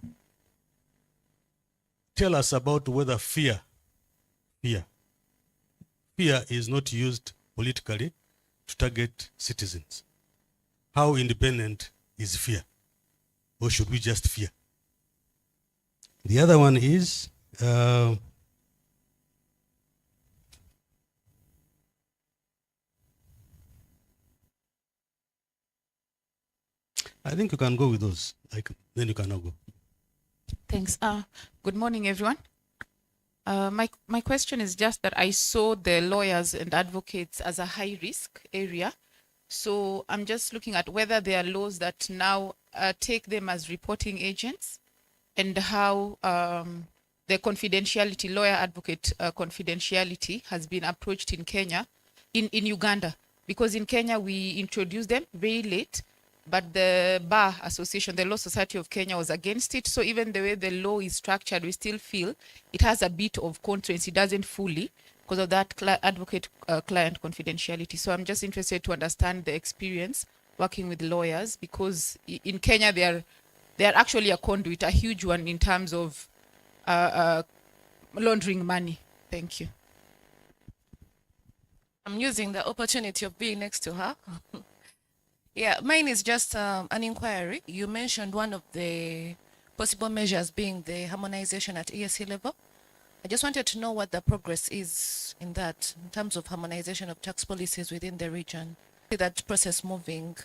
us about whether fear is not used politically to target citizens. How independent is fear? Or should we just fear? The other one is, I think you can go with those. Then you cannot go. Thanks. Good morning, everyone. My question is just that I saw the lawyers and advocates as a high risk area. So I'm just looking at whether there are laws that now take them as reporting agents and how the confidentiality, lawyer advocate confidentiality has been approached in Kenya, in Uganda. Because in Kenya, we introduced them very late, but the Bar Association, the Law Society of Kenya was against it. So even the way the law is structured, we still feel it has a bit of constraints. It doesn't fully, because of that advocate-client confidentiality. So I'm just interested to understand the experience working with lawyers, because in Kenya, they are actually a conduit, a huge one in terms of laundering money. Thank you. I'm using the opportunity of being next to her. Yeah, mine is just an inquiry. You mentioned one of the possible measures being the harmonization at ESC level. I just wanted to know what the progress is in that, in terms of harmonization of tax policies within the region. See that process moving.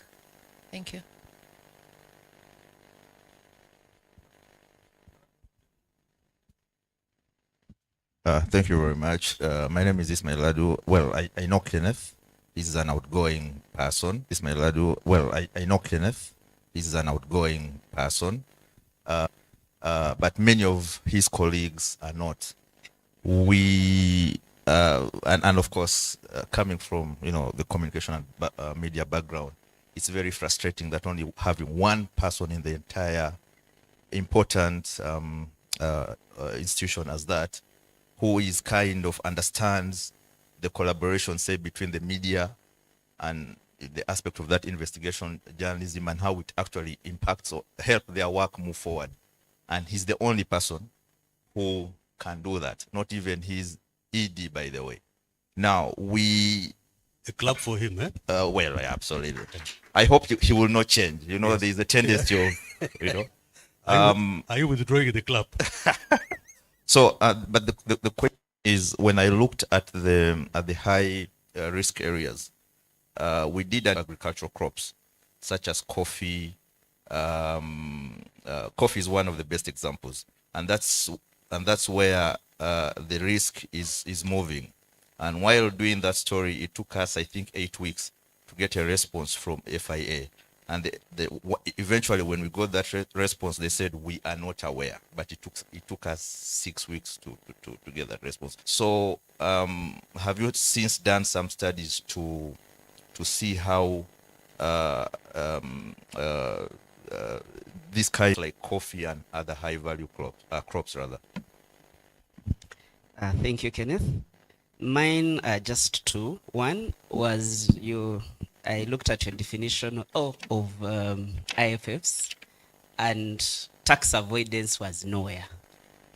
Thank you. Thank you very much. My name is Ismail Ladu. Well, I know Kenneth. He's an outgoing person. Ismail Ladu. Well, I know Kenneth. He's an outgoing person. But many of his colleagues are not. We, and of course, coming from, the communication and media background, it's very frustrating that only having one person in the entire important institution as that, who is kind of understands the collaboration, say, between the media and the aspect of that investigation journalism and how it actually impacts or help their work move forward. And he's the only person who can do that, not even his ED, by the way. Now, a clap for him, eh? Well, absolutely. I hope he will not change. Yes. There's a tendency of, Are you withdrawing the clap? So, but the question is, when I looked at the high risk areas, we did agricultural crops such as coffee. Coffee is one of the best examples, and that's where the risk is moving. And while doing that story, it took us, I think, 8 weeks to get a response from FIA. And eventually, when we got that response, they said we are not aware. But it took us 6 weeks to get that response. So, have you since done some studies to see how this kind like coffee and other high value crops rather? Thank you, Kenneth. Mine are just two. One was I looked at your definition of IFFs, and tax avoidance was nowhere.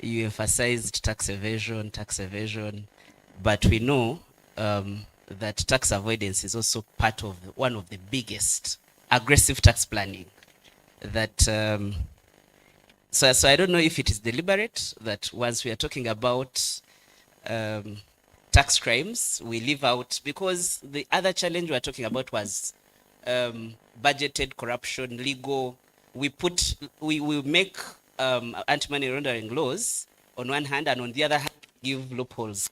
You emphasized tax evasion, but we know that tax avoidance is also part of one of the biggest aggressive tax planning. That so I don't know if it is deliberate that once we are talking about tax crimes, we leave out, because the other challenge we are talking about was budgeted corruption, legal. We make anti-money laundering laws on one hand, and on the other hand, give loopholes,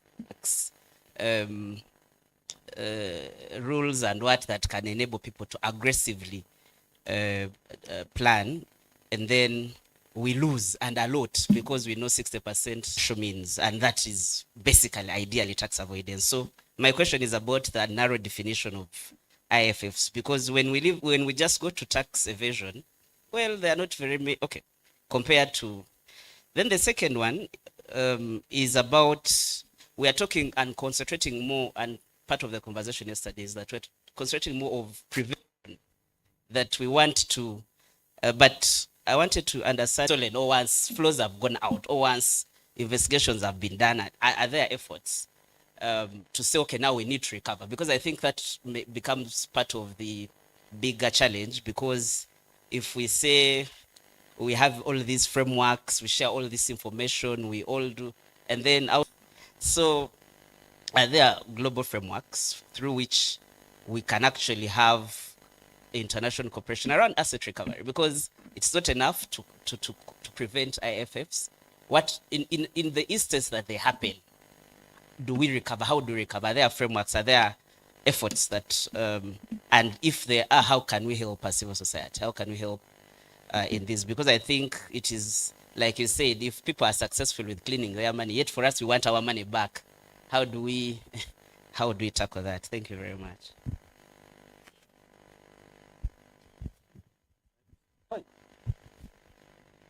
rules and what that can enable people to aggressively plan, and then we lose and a lot because we know 60% means, and that is basically ideally tax avoidance. So my question is about the narrow definition of IFFs, because when we just go to tax evasion, well, they are not very okay compared to. Then the second one is about, we are talking and concentrating more, and part of the conversation yesterday is that we're concentrating more of prevention, that we want to, but I wanted to understand, or once flows have gone out, or once investigations have been done, are there efforts to say, okay, now we need to recover? Because I think that becomes part of the bigger challenge, because if we say we have all these frameworks, we share all this information, we all do, and then so are there global frameworks through which we can actually have international cooperation around asset recovery? Because it's not enough to prevent IFFs. What in the instance that they happen, do we recover? How do we recover? Are there frameworks? Are there efforts that and if there are, how can we help as civil society? How can we help in this? Because I think it is, like you said, if people are successful with cleaning their money, yet for us we want our money back, how do we tackle that? Thank you very much.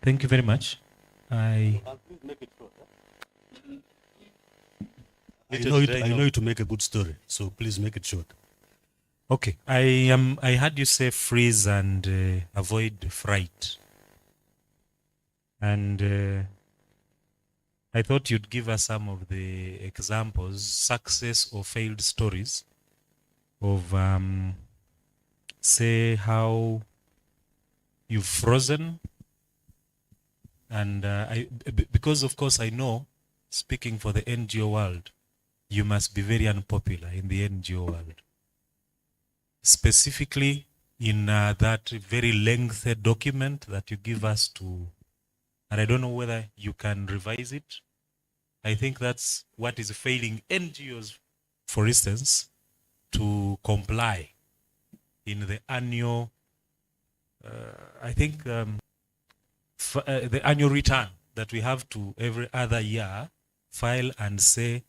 Thank you very much. I know you to make a good story, so please make it short. Okay, I heard you say freeze and avoid fright, and I thought you'd give us some of the examples, success or failed stories of say how you've frozen. And because of course I know, speaking for the NGO world, you must be very unpopular in the NGO world. Specifically in that very lengthy document that you give us to, and I don't know whether you can revise it. I think that's what is failing NGOs, for instance, to comply in the annual, I think, the annual return that we have to every other year file and say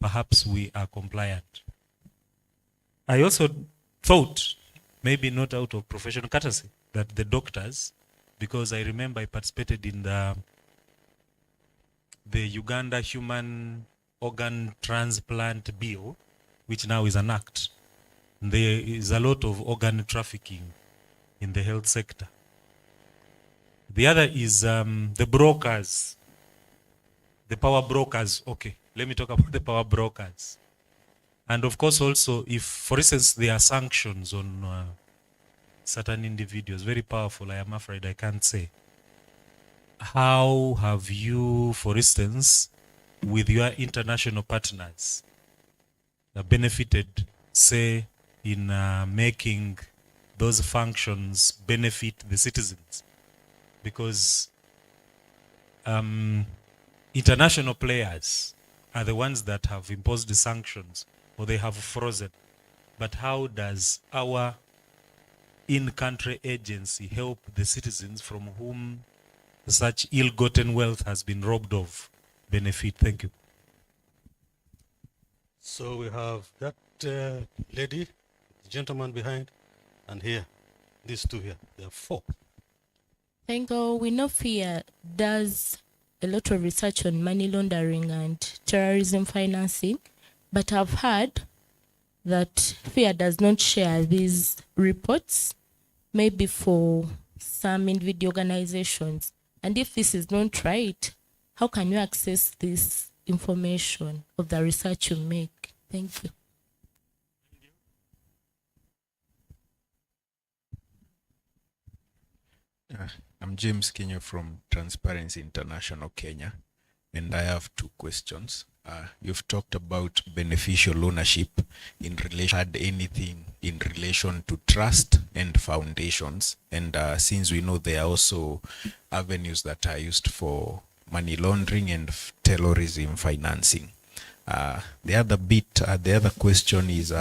perhaps we are compliant. I also thought, maybe not out of professional courtesy, that the doctors, because I remember I participated in the Uganda Human Organ Transplant Bill, which now is an act. There is a lot of organ trafficking in the health sector. The other is the brokers, the power brokers. Okay, let me talk about the power brokers. And of course also, if, for instance, there are sanctions on certain individuals, very powerful, I am afraid I can't say. How have you, for instance, with your international partners, benefited, say, in making those functions benefit the citizens? Because international players are the ones that have imposed the sanctions or they have frozen. But how does our in-country agency help the citizens from whom such ill-gotten wealth has been robbed of benefit? Thank you. So we have that lady, the gentleman behind, and here, these two here. There are four. Thank you. We know FIA does a lot of research on money laundering and terrorism financing, but I've heard that FIA does not share these reports, maybe for some individual organizations. And if this is not right, how can you access this information of the research you make? Thank you. I'm James Kenya from Transparency International Kenya, and I have two questions. You've talked about beneficial ownership in relation, had anything in relation to trust and foundations, and since we know there are also avenues that are used for money laundering and terrorism financing. The other question is,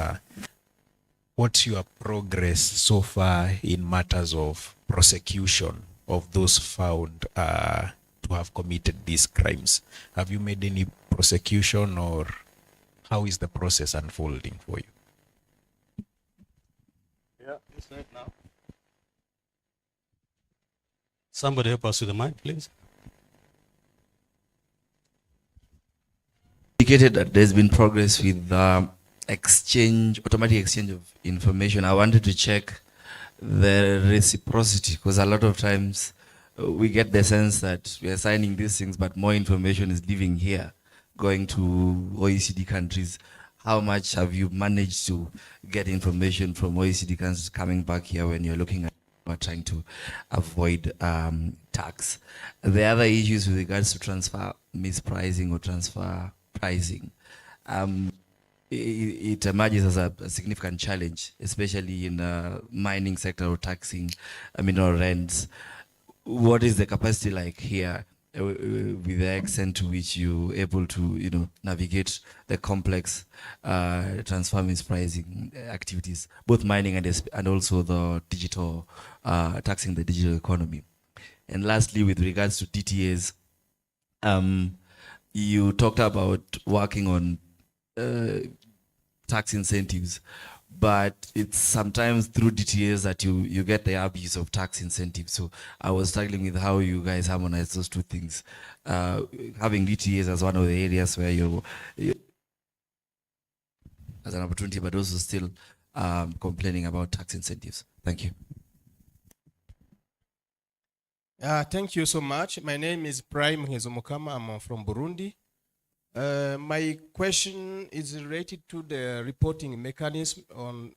what's your progress so far in matters of prosecution of those found to have committed these crimes? Have you made any prosecution, or how is the process unfolding for you? Yeah, it's right now. Somebody help us with the mic, please. Indicated that there's been progress with automatic exchange of information. I wanted to check the reciprocity, because a lot of times we get the sense that we are signing these things, but more information is living here, going to OECD countries. How much have you managed to get information from OECD countries coming back here when you're looking at trying to avoid tax? The other issues with regards to transfer mispricing or transfer pricing, it emerges as a significant challenge, especially in the mining sector or taxing mineral rents. What is the capacity like here with the extent to which you're able to, navigate the complex transfer mispricing activities, both mining and also the digital, taxing the digital economy? And lastly, with regards to DTAs, you talked about working on tax incentives, but it's sometimes through DTAs that you get the abuse of tax incentives. So I was struggling with how you guys harmonize those two things. Having DTAs as one of the areas where you as an opportunity, but also still complaining about tax incentives. Thank you. Thank you so much. My name is Prime Hezomokama. I'm from Burundi. My question is related to the reporting mechanism on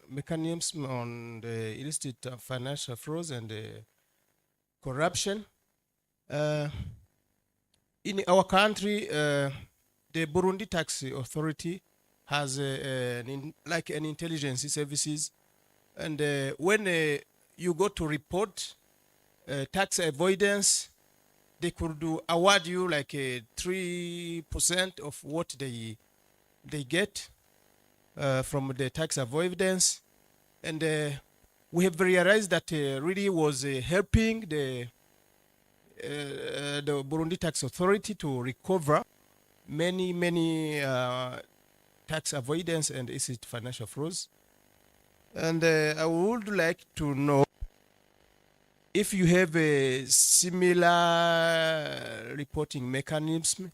the illicit financial frauds and corruption. In our country, the Burundi Tax Authority has an intelligence services, and when you go to report tax avoidance, they could award you like 3% of what they get from the tax avoidance, and we have realized that really was helping the Burundi Tax Authority to recover many tax avoidance and illicit financial frauds. And I would like to know if you have a similar reporting mechanism,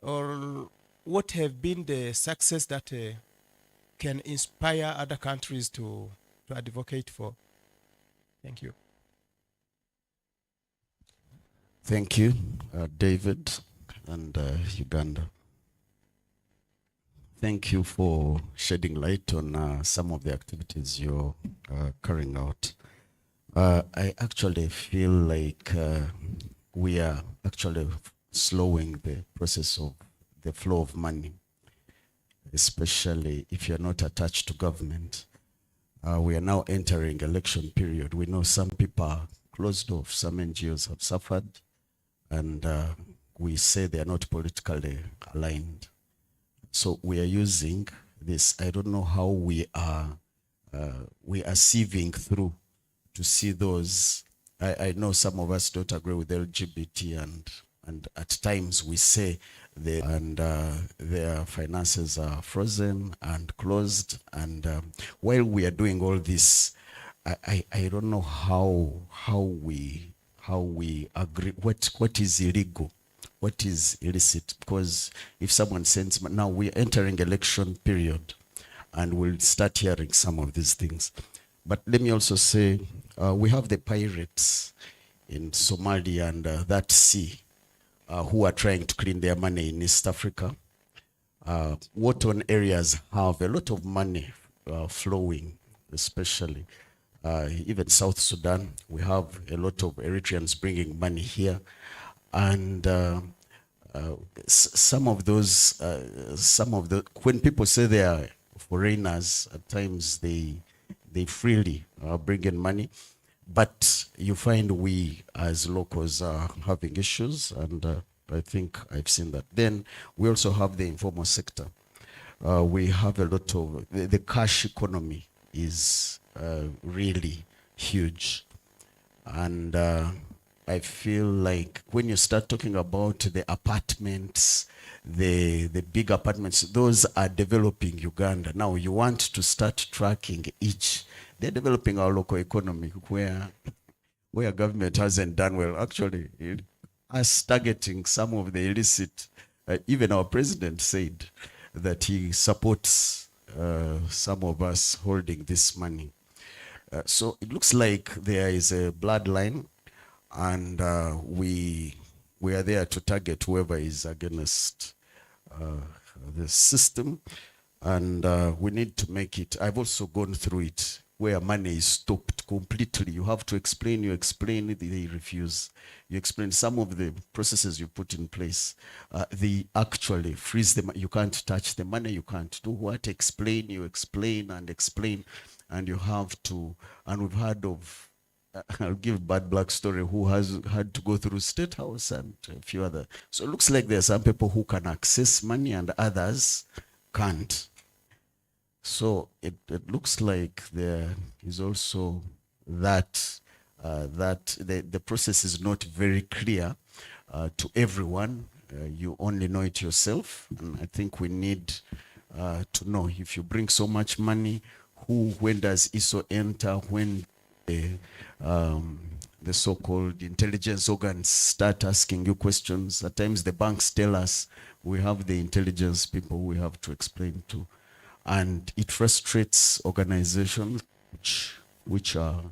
or what have been the success that can inspire other countries to advocate for. Thank you. Thank you, David and Uganda. Thank you for shedding light on some of the activities you're carrying out. I actually feel like we are actually slowing the process of the flow of money, especially if you're not attached to government. We are now entering election period. We know some people are closed off, some NGOs have suffered, and we say they are not politically aligned. So we are using this. I don't know how we are sieving through to see those. I know some of us don't agree with LGBT, and at times we say their finances are frozen and closed. And while we are doing all this, I don't know how we agree what is illegal, what is illicit. Because if someone sends, now we're entering election period, and we'll start hearing some of these things. But let me also say, we have the pirates in Somalia and that sea who are trying to clean their money in East Africa. War-torn areas have a lot of money flowing, especially even South Sudan. We have a lot of Eritreans bringing money here. And some of when people say they are foreigners, at times they freely bring in money, but you find we as locals are having issues, and I think I've seen that. Then we also have the informal sector. We have a lot of, the cash economy is really huge, and I feel like when you start talking about the apartments, the big apartments, those are developing Uganda. Now you want to start tracking each. They're developing our local economy where government hasn't done well. Actually, us targeting some of the illicit, even our president said that he supports some of us holding this money. So it looks like there is a bloodline, and we are there to target whoever is against the system, and we need to make it. I've also gone through it where money is stopped completely. You have to explain, you explain, they refuse. You explain some of the processes you put in place. They actually freeze them. You can't touch the money, you can't do what? Explain, you explain and explain, and you have to, and we've heard of, I'll give Bad Black story, who has had to go through State House and a few other. So it looks like there are some people who can access money and others can't. So it looks like there is also that the process is not very clear to everyone. You only know it yourself, and I think we need to know if you bring so much money, when does ISO enter, when the so-called intelligence organs start asking you questions. At times the banks tell us we have the intelligence people we have to explain to. And it frustrates organizations which are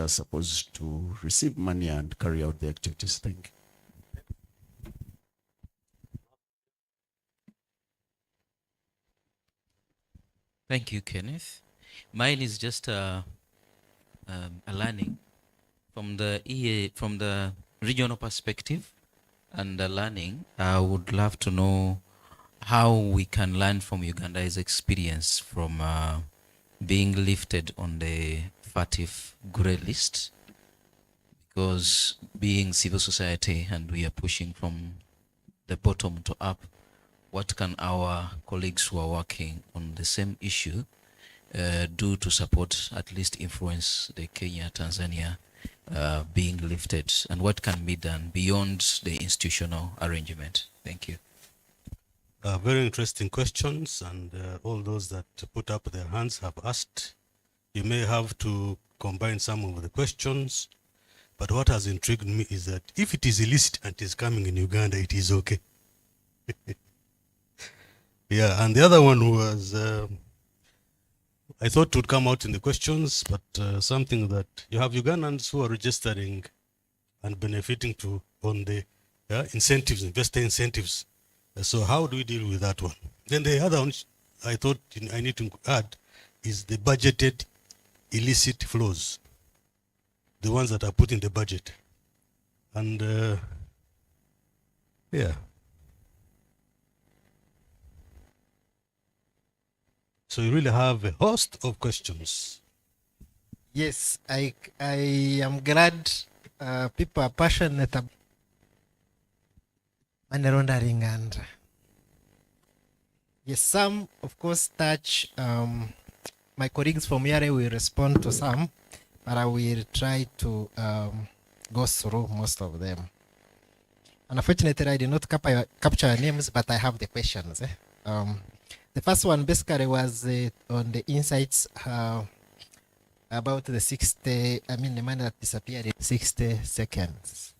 supposed to receive money and carry out the activities. Thank you. Thank you, Kenneth. Mine is just a learning from the regional perspective, and a learning. I would love to know how we can learn from Uganda's experience from being lifted on the FATF grey list, because being civil society and we are pushing from the bottom to up, what can our colleagues who are working on the same issue do to support, at least influence the Kenya, Tanzania being lifted, and what can be done beyond the institutional arrangement? Thank you. Very interesting questions, and all those that put up their hands have asked. You may have to combine some of the questions, but what has intrigued me is that if it is illicit and it is coming in Uganda, it is okay. Yeah, and the other one was, I thought would come out in the questions, but something that you have Ugandans who are registering and benefiting on the incentives, investor incentives. So how do we deal with that one? Then the other one I thought I need to add is the budgeted illicit flows, the ones that are put in the budget. And yeah. So you really have a host of questions. Yes, I am glad people are passionate about money laundering, and yes, some of course touch. My colleagues from here will respond to some, but I will try to go through most of them. Unfortunately, I did not capture names, but I have the questions. The first one basically was on the insights about the 60, the money that disappeared in 60 seconds.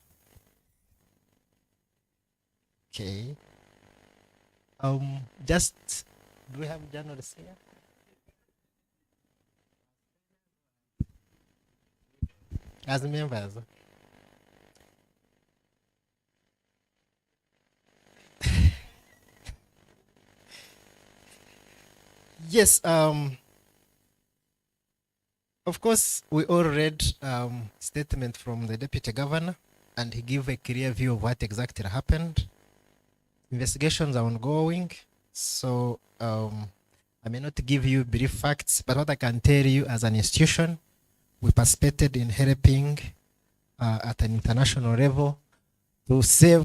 Okay. Just, do we have journalists here? As members. Yes, of course, we all read statement from the Deputy Governor, and he gave a clear view of what exactly happened. Investigations are ongoing, so I may not give you brief facts, but what I can tell you as an institution, we participated in helping at an international level to save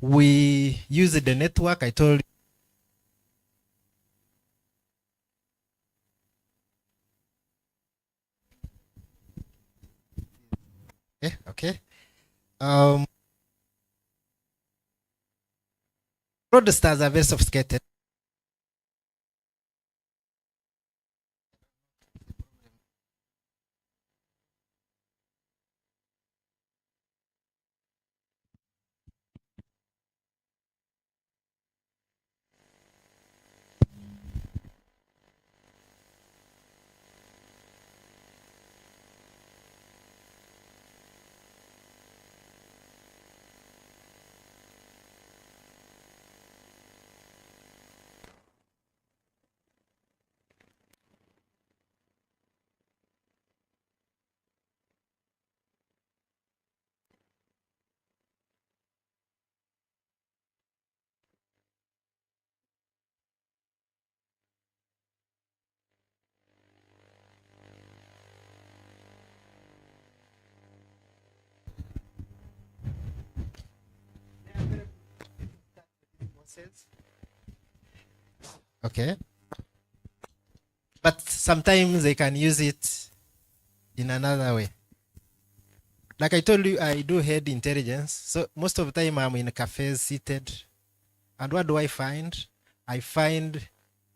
We use the network. I told you. Okay. Fraudsters are very sophisticated. Okay. But sometimes they can use it in another way. Like I told you, I do head intelligence. So most of the time I'm in cafes seated. And what do I find? I find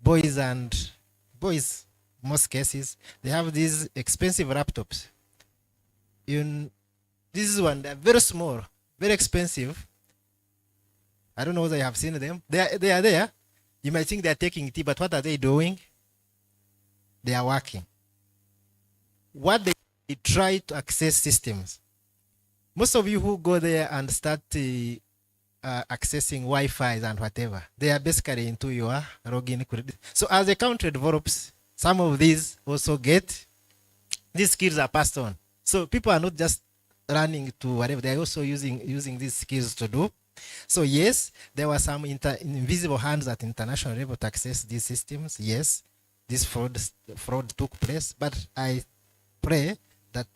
boys, most cases, they have these expensive laptops. This is one, they're very small, very expensive. I don't know whether you have seen them. They are there. You might think they're taking tea, but what are they doing? They are working. What they try to access systems. Most of you who go there and start accessing Wi-Fi and whatever, they are basically into your login. So as the country develops, some of these also these skills are passed on. So people are not just running to whatever, they are also using these skills to do. So yes, there were some invisible hands at international level to access these systems. Yes, this fraud took place, but I pray that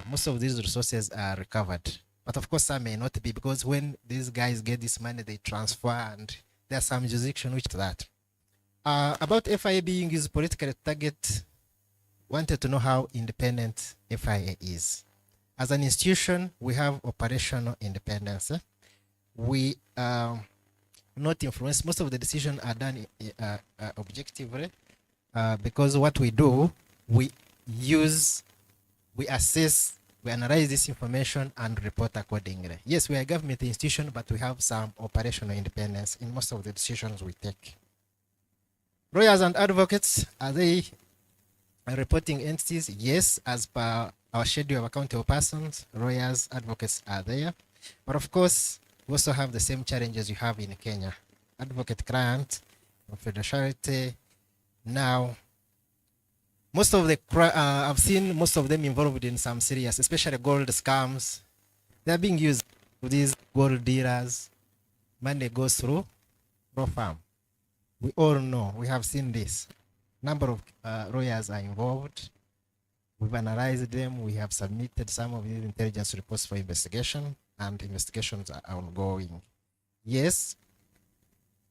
most of these resources are recovered. But of course, some may not be, because when these guys get this money, they transfer, and there's some jurisdiction which to that. About FIA being used politically to target, wanted to know how independent FIA is. As an institution, we have operational independence. We not influence. Most of the decisions are done objectively, because what we do, we assess, we analyze this information and report accordingly. Yes, we are a government institution, but we have some operational independence in most of the decisions we take. Lawyers and advocates, are they reporting entities? Yes, as per our schedule of accountable persons, lawyers, advocates are there. But of course, we also have the same challenges you have in Kenya. Advocate client, confidentiality. Now, most of the, I've seen most of them involved in some serious, especially gold scams. They're being used with these gold dealers. Money goes through law firm. We all know, we have seen this. Number of lawyers are involved. We've analyzed them. We have submitted some of these intelligence reports for investigation, and investigations are ongoing. Yes,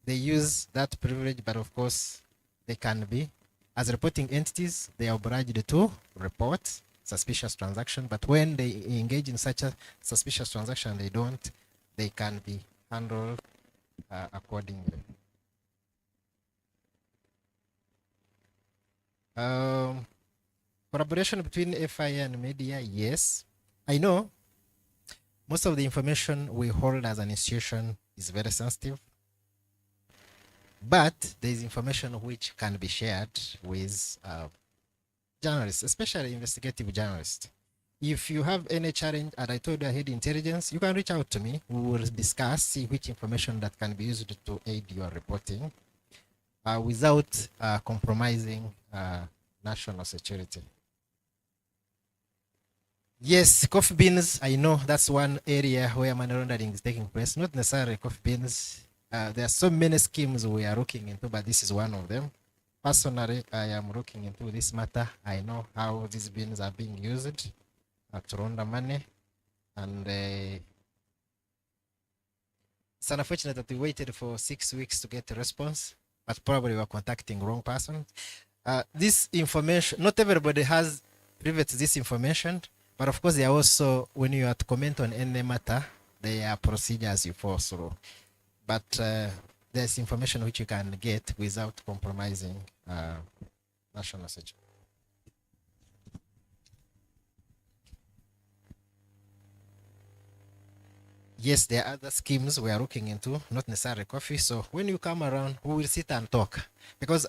they use that privilege, but of course, they can be. As reporting entities, they are obliged to report suspicious transaction, but when they engage in such a suspicious transaction, they can be handled accordingly. Collaboration between FIA and media, yes. I know most of the information we hold as an institution is very sensitive, but there is information which can be shared with journalists, especially investigative journalists. If you have any challenge, and I told you I had intelligence, you can reach out to me. We will discuss, see which information that can be used to aid your reporting without compromising national security. Yes, coffee beans, I know that's one area where money laundering is taking place. Not necessarily coffee beans. There are so many schemes we are looking into, but this is one of them. Personally, I am looking into this matter. I know how these beans are being used to launder money. And It's unfortunate that we waited for 6 weeks to get a response, but probably we were contacting wrong person. This information, not everybody has private to this information, but of course, there are also, when you are to comment on any matter, there are procedures you follow through. But there's information which you can get without compromising national security. Yes, there are other schemes we are looking into, not necessarily coffee. So when you come around, we will sit and talk. Because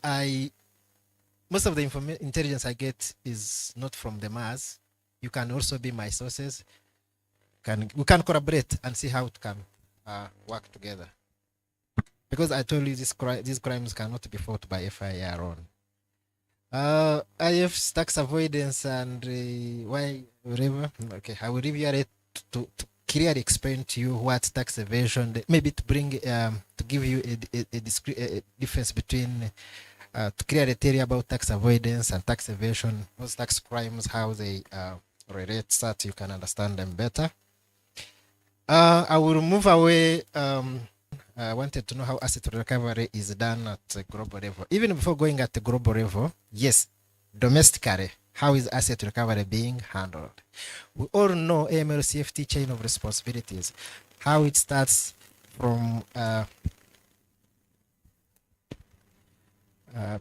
most of the intelligence I get is not from the mass. You can also be my sources. We can collaborate and see how it can work together. Because I told you these crimes cannot be fought by FIA alone. IF tax avoidance and why whatever. Okay, I will reiterate to clearly explain to you what tax evasion, maybe to bring to give you a difference between to clearly tell you about tax avoidance and tax evasion, those tax crimes, how they relate, so that you can understand them better. I will move away. I wanted to know how asset recovery is done at a global level. Even before going at the global level, yes, domestically, how is asset recovery being handled? We all know AML CFT chain of responsibilities, how it starts from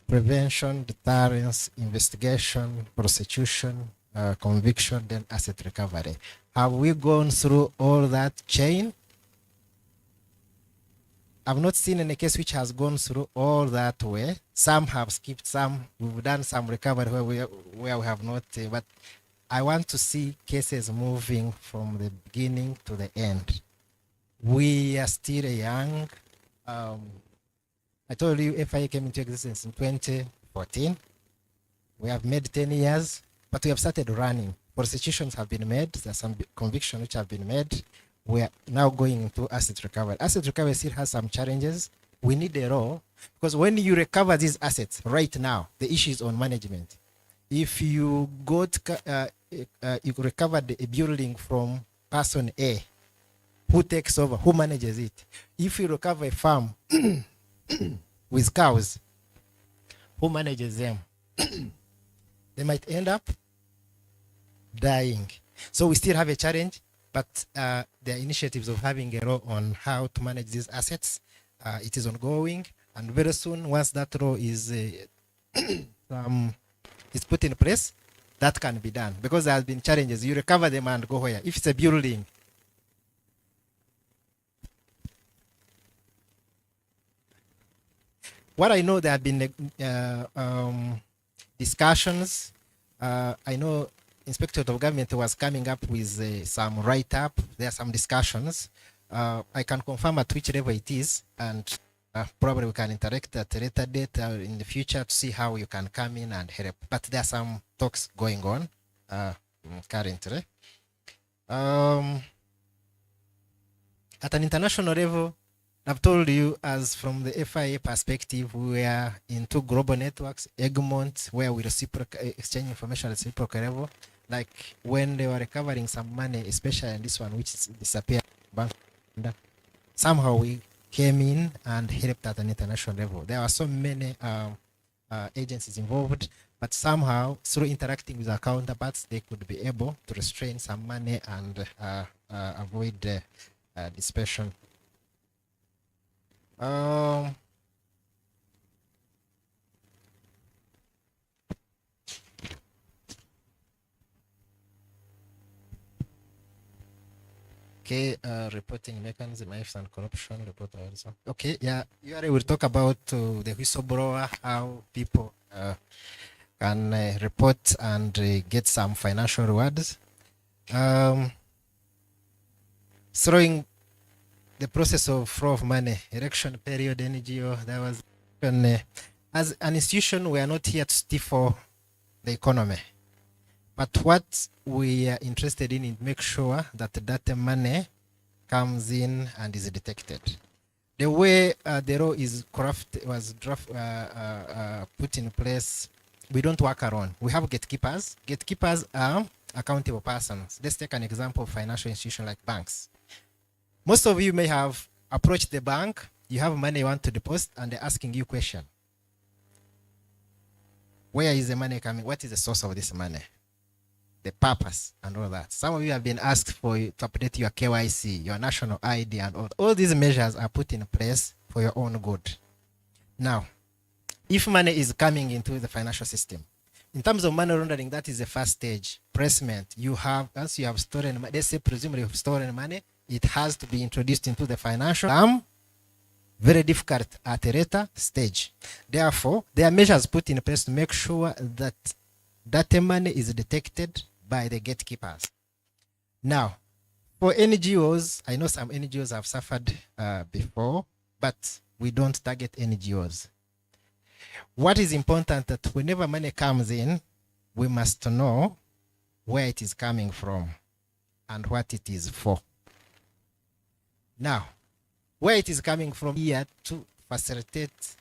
prevention, deterrence, investigation, prosecution, conviction, then asset recovery. Have we gone through all that chain? I've not seen any case which has gone through all that way. Some have skipped some. We've done some recovery where we have not, but I want to see cases moving from the beginning to the end. We are still young. I told you FIA came into existence in 2014. We have made 10 years, but we have started running. Prosecutions have been made. There's some convictions which have been made. We are now going into asset recovery. Asset recovery still has some challenges. We need a law, because when you recover these assets right now, the issue is on management. If you you recovered a building from person A, who takes over, who manages it? If you recover a farm with cows, who manages them? They might end up dying. So we still have a challenge, but there are initiatives of having a law on how to manage these assets. It is ongoing, and very soon, once that law is put in place, that can be done, because there have been challenges. You recover them and go where? If it's a building, what I know, there have been discussions. I know Inspector of Government was coming up with some write-up. There are some discussions. I can confirm at which level it is, and probably we can interact at a later date in the future to see how you can come in and help. But there are some talks going on currently. At an international level, I've told you, as from the FIA perspective, we are into global networks, Egmont, where we exchange information at reciprocal level. Like when they were recovering some money, especially in this one, which disappeared, somehow we came in and helped at an international level. There are so many agencies involved, but somehow through interacting with our counterparts, they could be able to restrain some money and avoid dispersion. Okay, reporting mechanism, ifs and corruption report also. Okay, yeah, you will talk about the whistleblower, how people can report and get some financial rewards. Throwing the process of flow of money, election period, NGO, there was, as an institution, we are not here to stifle the economy. But what we are interested in is make sure that that money comes in and is detected. The way the law is put in place, we don't work around. We have gatekeepers. Gatekeepers are accountable persons. Let's take an example of financial institution like banks. Most of you may have approach the bank, you have money you want to deposit, and they're asking you question. Where is the money coming? What is the source of this money? The purpose and all that. Some of you have been asked for to update your KYC, your national ID, and all these measures are put in place for your own good. Now, if money is coming into the financial system, in terms of money laundering, that is the first stage. Placement. You have, once you have stolen money, let's say presumably you have stolen money, it has to be introduced into the financial very difficult at a later stage. Therefore, there are measures put in place to make sure that that money is detected by the gatekeepers. Now, for NGOs, I know some NGOs have suffered before, but we don't target NGOs. What is important that whenever money comes in, we must know where it is coming from and what it is for. Now, where it is coming from here to facilitate.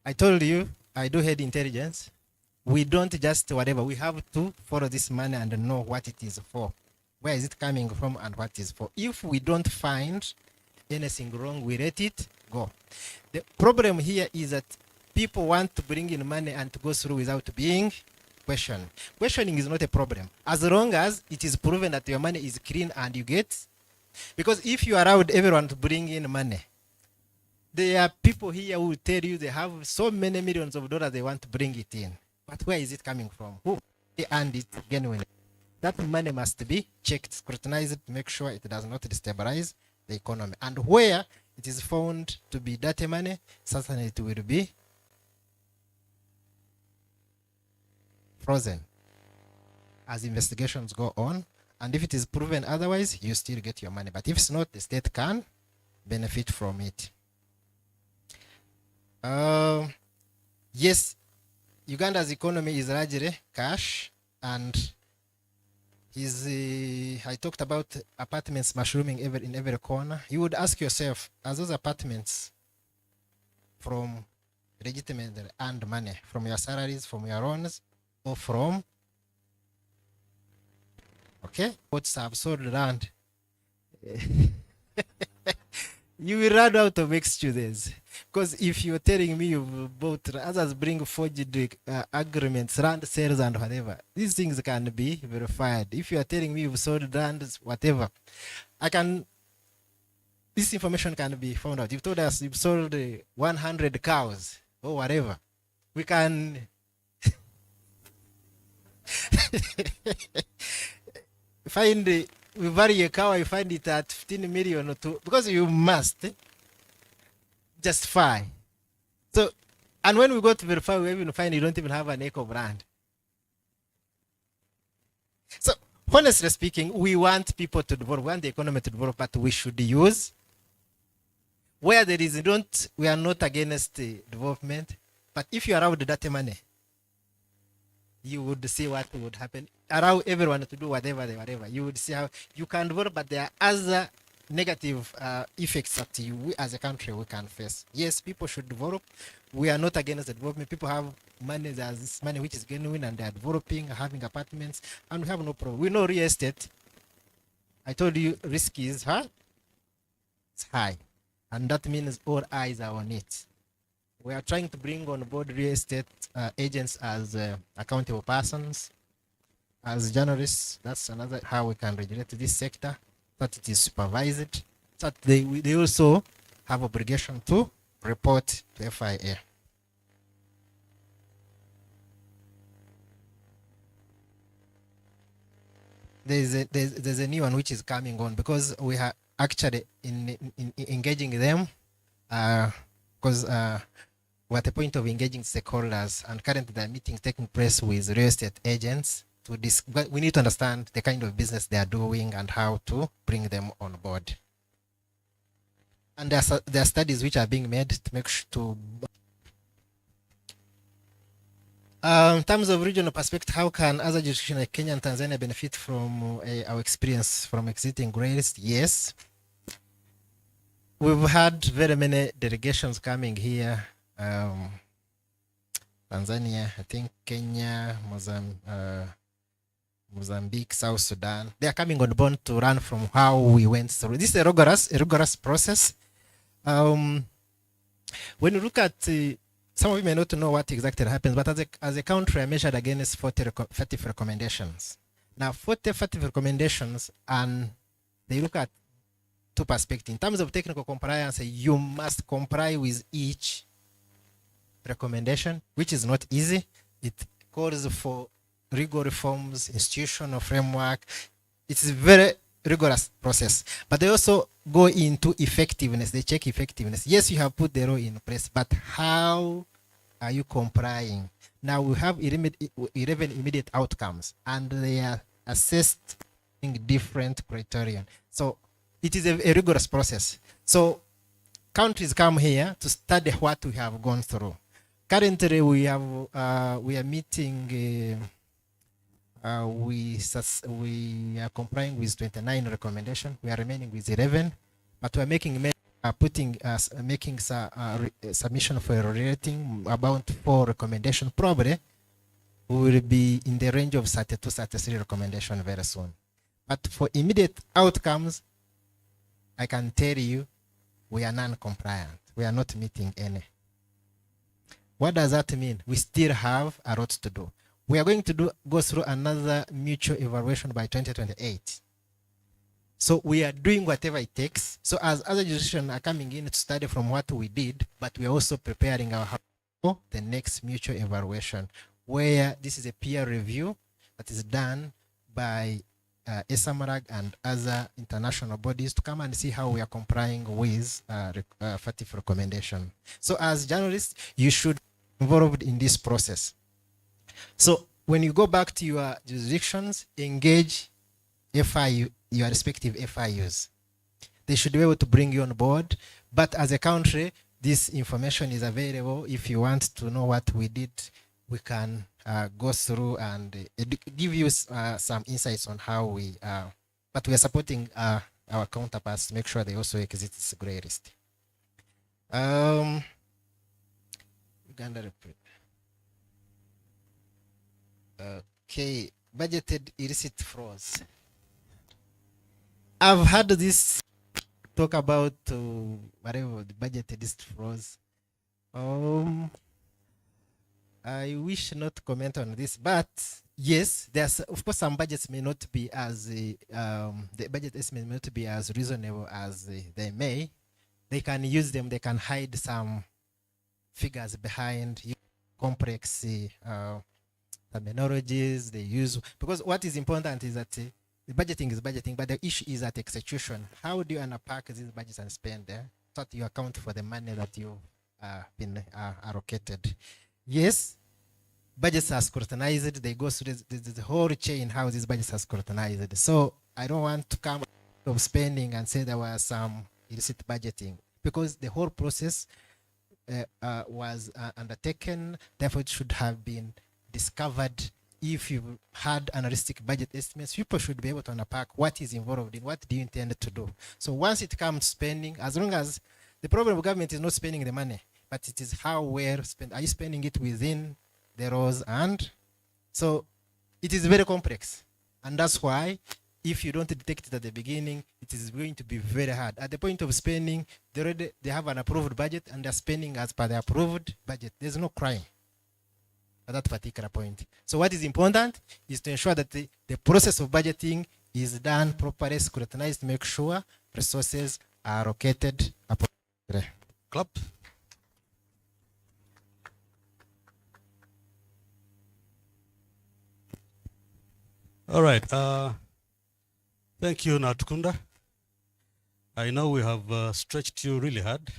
I told you, I do head intelligence. We don't just whatever, we have to follow this money and know what it is for. Where is it coming from and what it is for? If we don't find anything wrong, we let it go. The problem here is that people want to bring in money and to go through without being questioned. Questioning is not a problem, as long as it is proven that your money is clean and you get. Because if you allowed everyone to bring in money, there are people here who will tell you they have so many millions of dollars they want to bring it in. But where is it coming from? Who earned it genuinely? That money must be checked, scrutinized to make sure it does not destabilize the economy. And where it is found to be dirty money, certainly it will be frozen as investigations go on. And if it is proven otherwise, you still get your money. But if it's not, the state can benefit from it. Yes, Uganda's economy is largely cash, and I talked about apartments mushrooming in every corner. You would ask yourself, are those apartments from legitimately earned money, from your salaries, from your loans, or from, okay, what's have sold land? You will run out of excuses. Because if you're telling me you've bought, others bring forged agreements, land sales and whatever, these things can be verified. If you are telling me you've sold land, whatever, this information can be found out. You've told us you've sold 100 cows or whatever. We can find, we vary a cow, you find it at 15 million or 2, because you must justify. So, and when we go to verify, we even find you don't even have an acre of land. So, honestly speaking, we want people to develop, we want the economy to develop, but we should use where there is, we are not against development, but if you allow the dirty money, you would see what would happen. Allow everyone to do whatever. You would see how you can develop, but there are other negative effects that we as a country we can face. Yes, people should develop. We are not against the development. People have money, there's money which is genuine, and they are developing, having apartments, and we have no problem. We know real estate. I told you risk is high. It's high. And that means all eyes are on it. We are trying to bring on board real estate agents as accountable persons, as journalists. That's another how we can regulate this sector, that it is supervised, that they also have obligation to report to FIA. There's a new one which is coming on, because we are actually in engaging them, because we're at the point of engaging stakeholders, and currently there are meetings taking place with real estate agents to but we need to understand the kind of business they are doing and how to bring them on board. And there are studies which are being made to make sure in terms of regional perspective, how can other jurisdictions like Kenya and Tanzania benefit from our experience from exiting grey list? Yes. We've had very many delegations coming here. Tanzania, I think Kenya, Mozambique, South Sudan. They are coming on board to learn from how we went through. This is a rigorous process. When you look at, some of you may not know what exactly happens, but as a country, I measured against 40 recommendations. Now, 40 recommendations, and they look at two perspectives. In terms of technical compliance, you must comply with each recommendation, which is not easy. It calls for legal reforms, institutional framework. It's a very rigorous process. But they also go into effectiveness. They check effectiveness. Yes, you have put the law in place, but how are you complying? Now we have 11 immediate outcomes, and they are assessed in different criteria. So it is a rigorous process. So countries come here to study what we have gone through. Currently, we are meeting. We are complying with 29 recommendations. We are remaining with 11, but we are making submission for a rating about 4 recommendations. Probably we will be in the range of 32, 33 recommendations very soon. But for immediate outcomes, I can tell you we are non-compliant. We are not meeting any. What does that mean? We still have a lot to do. We are going to go through another mutual evaluation by 2028. So we are doing whatever it takes. So as other jurisdictions are coming in to study from what we did, but we are also preparing our for the next mutual evaluation, where this is a peer review that is done by SMRAG and other international bodies to come and see how we are complying with FATF recommendation. So as journalists, you should be involved in this process. So when you go back to your jurisdictions, engage FIU, your respective FIUs. They should be able to bring you on board. But as a country, this information is available. If you want to know what we did, we can go through and give you some insights on how we, but we are supporting our counterparts to make sure they also exit this gray list. Uganda. Okay, budgeted illicit frauds. I've had this talk about whatever the budgeted illicit frauds. I wish not to comment on this, but yes, there's of course some budgets may not be as the budget estimate may not be as reasonable as they may. They can use them. They can hide some figures behind complex terminologies they use, because what is important is that the budgeting is budgeting, but the issue is at execution. How do you unpack these budgets and spend there so that you account for the money that you've been allocated? Yes, budgets are scrutinized. They go through the whole chain how these budgets are scrutinized. So I don't want to come of spending and say there was some illicit budgeting, because the whole process was undertaken. Therefore, it should have been discovered. If you had unrealistic budget estimates, people should be able to unpack what is involved in what do you intend to do. So once it comes to spending, as long as the problem of government is not spending the money, but it is how well spent. Are you spending it within the laws? And so it is very complex. And that's why if you don't detect it at the beginning, it is going to be very hard. At the point of spending, they have an approved budget and they're spending as per the approved budget. There's no crime at that particular point. So what is important is to ensure that the process of budgeting is done properly, scrutinized, to make sure resources are allocated appropriately. Clap. All right. Thank you, Natkunda. I know we have stretched you really hard,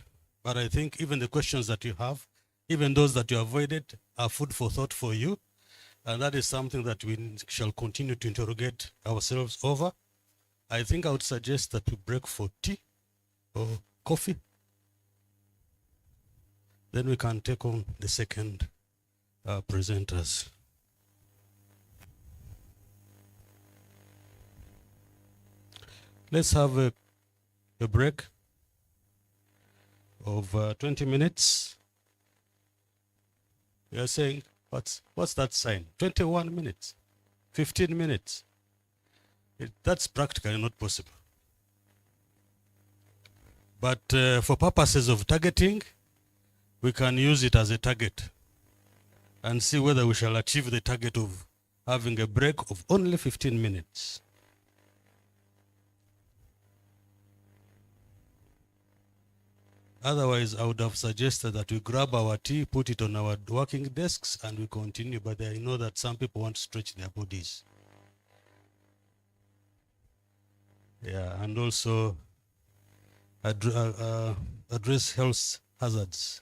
but I think even the questions that you have, even those that you avoided, are food for thought for you. And that is something that we shall continue to interrogate ourselves over. I think I would suggest that we break for tea or coffee. Then we can take on the second presenters. Let's have a break of 20 minutes. We are saying, what's that sign? 21 minutes. 15 minutes. That's practically not possible. But for purposes of targeting, we can use it as a target and see whether we shall achieve the target of having a break of only 15 minutes. Otherwise, I would have suggested that we grab our tea, put it on our working desks, and we continue. But I know that some people want to stretch their bodies. Yeah, and also address health hazards.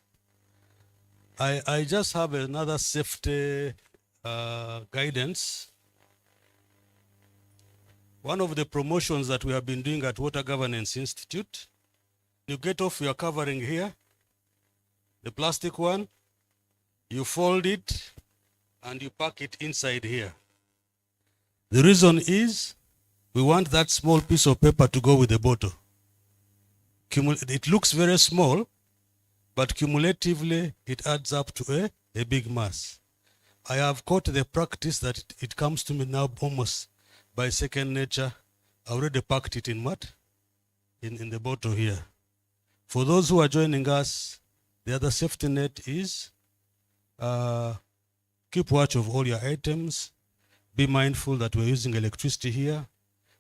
I just have another safety guidance. One of the promotions that we have been doing at Water Governance Institute, you get off your covering here, the plastic one, you fold it and you pack it inside here. The reason is we want that small piece of paper to go with the bottle. It looks very small, but cumulatively it adds up to a big mass. I have caught the practice that it comes to me now almost by second nature. I already packed it in what? In the bottle here. For those who are joining us, the other safety net is keep watch of all your items. Be mindful that we're using electricity here.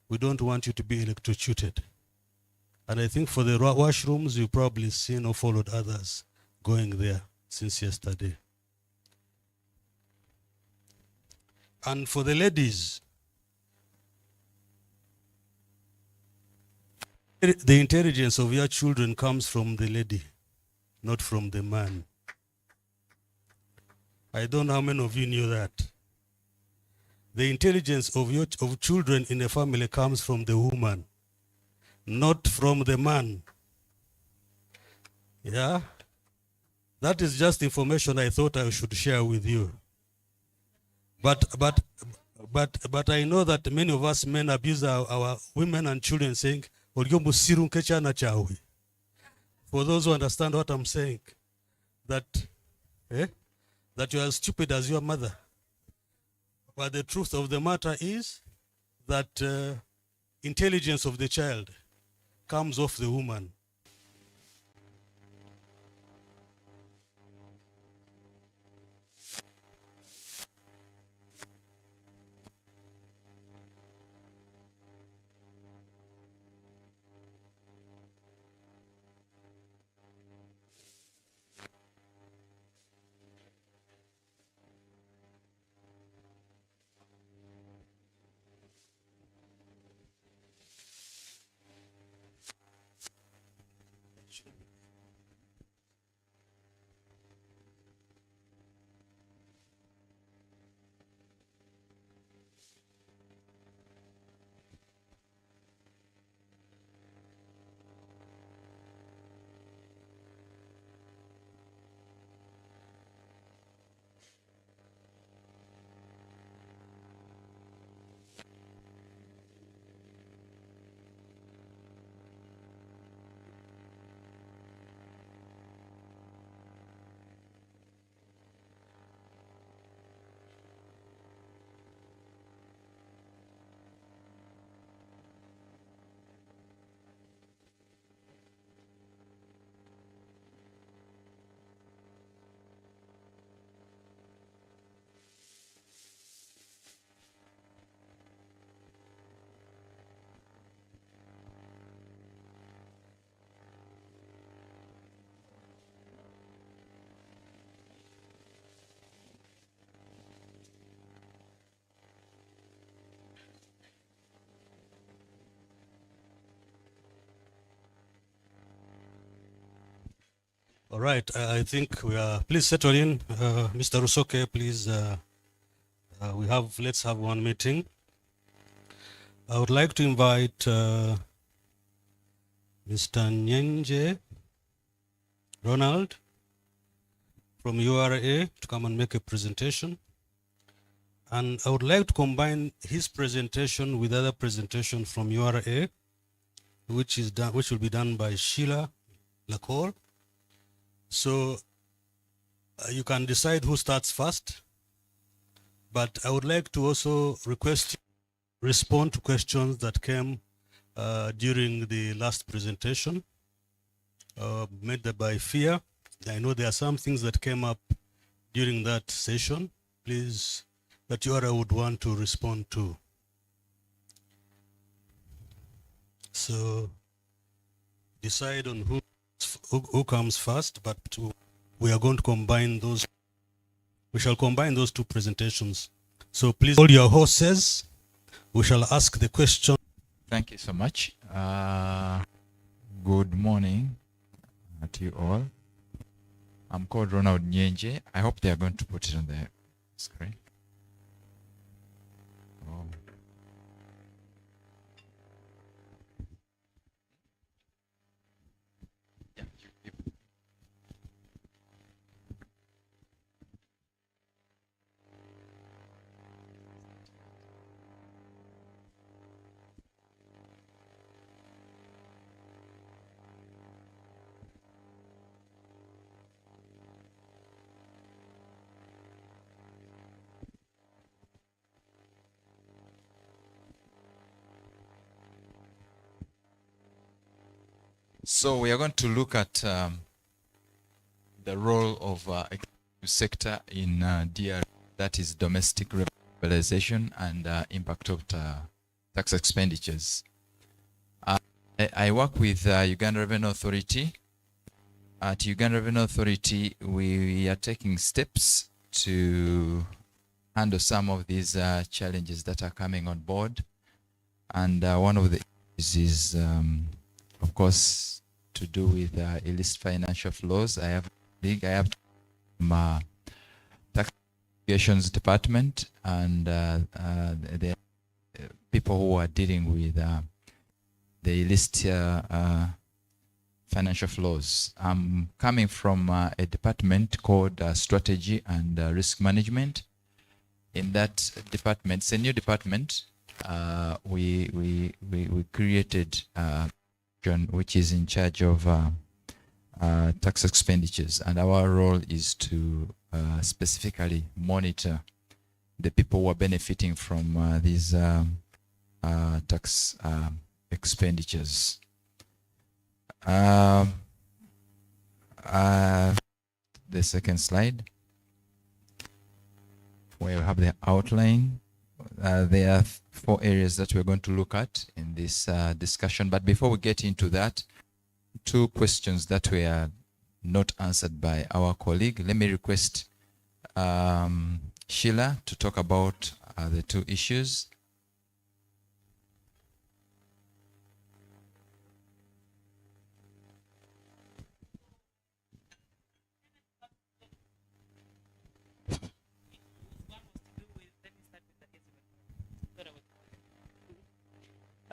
We don't want you to be electrocuted. And I think for the washrooms, you've probably seen or followed others going there since yesterday. And for the ladies, the intelligence of your children comes from the lady, not from the man. I don't know how many of you knew that. The intelligence of children in a family comes from the woman, not from the man. Yeah? That is just information I thought I should share with you. But I know that many of us men abuse our women and children, saying, for those who understand what I'm saying, that you are as stupid as your mother. But the truth of the matter is that intelligence of the child comes off the woman. All right, I think we are, please settle in. Mr. Rusoke, please, let's have one meeting. I would like to invite Mr. Nyenje Ronald from URA to come and make a presentation. And I would like to combine his presentation with other presentation from URA, which will be done by Sheila Lacour. So you can decide who starts first. But I would like to also request you respond to questions that came during the last presentation made by FIA. I know there are some things that came up during that session, please, that you would want to respond to. So decide on who comes first, but we are going to combine those. We shall combine those two presentations. So please hold your horses. We shall ask the question. Thank you so much. Good morning to you all. I'm called Ronald Nyenje. I hope they are going to put it on the screen. Oh. So we are going to look at the role of sector in DR, that is domestic mobilization and impact of tax expenditures. I work with Uganda Revenue Authority. At Uganda Revenue Authority, we are taking steps to handle some of these challenges that are coming on board. And one of the issues is, of course, to do with illicit financial flows. I have my tax investigations department and the people who are dealing with the illicit financial flows. I'm coming from a department called Strategy and Risk Management. In that department, it's a new department. We created which is in charge of tax expenditures, and our role is to specifically monitor the people who are benefiting from these tax expenditures. The second slide, where we have the outline. There are 4 areas that we're going to look at in this discussion. But before we get into that, 2 questions that were not answered by our colleague. Let me request Sheila to talk about the 2 issues.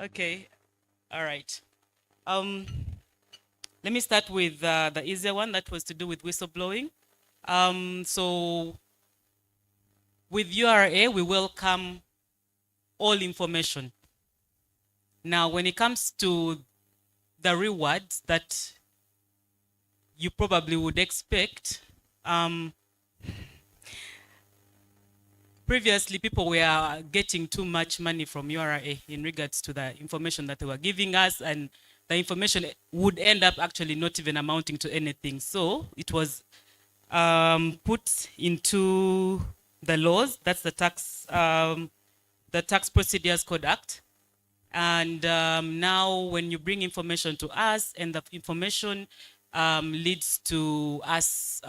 Okay, all right. Let me start with the easier one that was to do with whistleblowing. So with URA, we welcome all information. Now, when it comes to the rewards that you probably would expect, previously, people were getting too much money from URA in regards to the information that they were giving us, and the information would end up actually not even amounting to anything. So it was put into the laws. That's the Tax Procedures Code Act. And now when you bring information to us and the information leads to us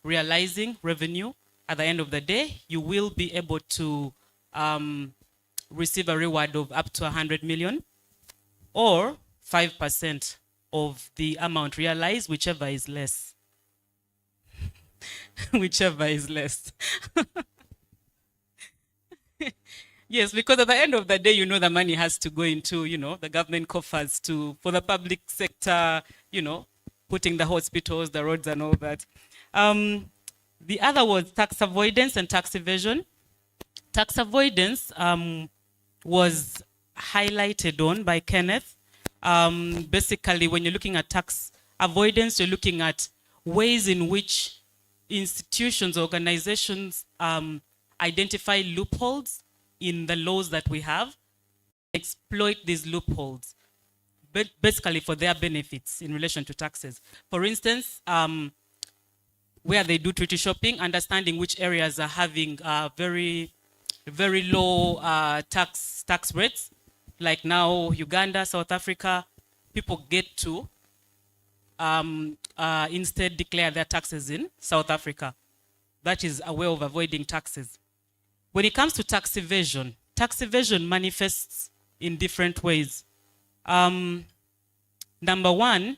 realizing revenue, at the end of the day, you will be able to receive a reward of up to 100 million or 5% of the amount realized, whichever is less. Whichever is less. Yes, because at the end of the day, the money has to go into, the government coffers for the public sector, putting the hospitals, the roads and all that. The other was tax avoidance and tax evasion. Tax avoidance was highlighted on by Kenneth. Basically, when you're looking at tax avoidance, you're looking at ways in which institutions, organizations identify loopholes in the laws that we have, exploit these loopholes, but basically for their benefits in relation to taxes. For instance, where they do treaty shopping, understanding which areas are having very low tax rates, like now Uganda, South Africa, people get to instead declare their taxes in South Africa. That is a way of avoiding taxes. When it comes to tax evasion manifests in different ways. Number one,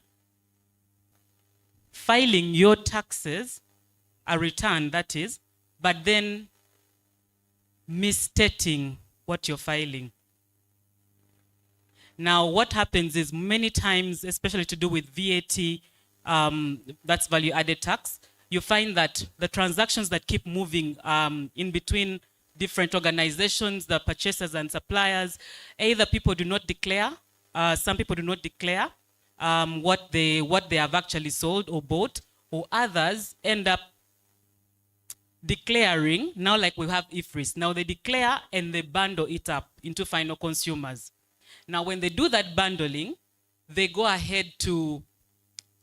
filing your taxes, a return that is, but then misstating what you're filing. Now, what happens is many times, especially to do with VAT, that's value added tax, you find that the transactions that keep moving in between different organizations, the purchasers and suppliers, either people do not declare, some people do not declare what they have actually sold or bought, or others end up declaring, now like we have IFRIS, now they declare and they bundle it up into final consumers. Now when they do that bundling, they go ahead to,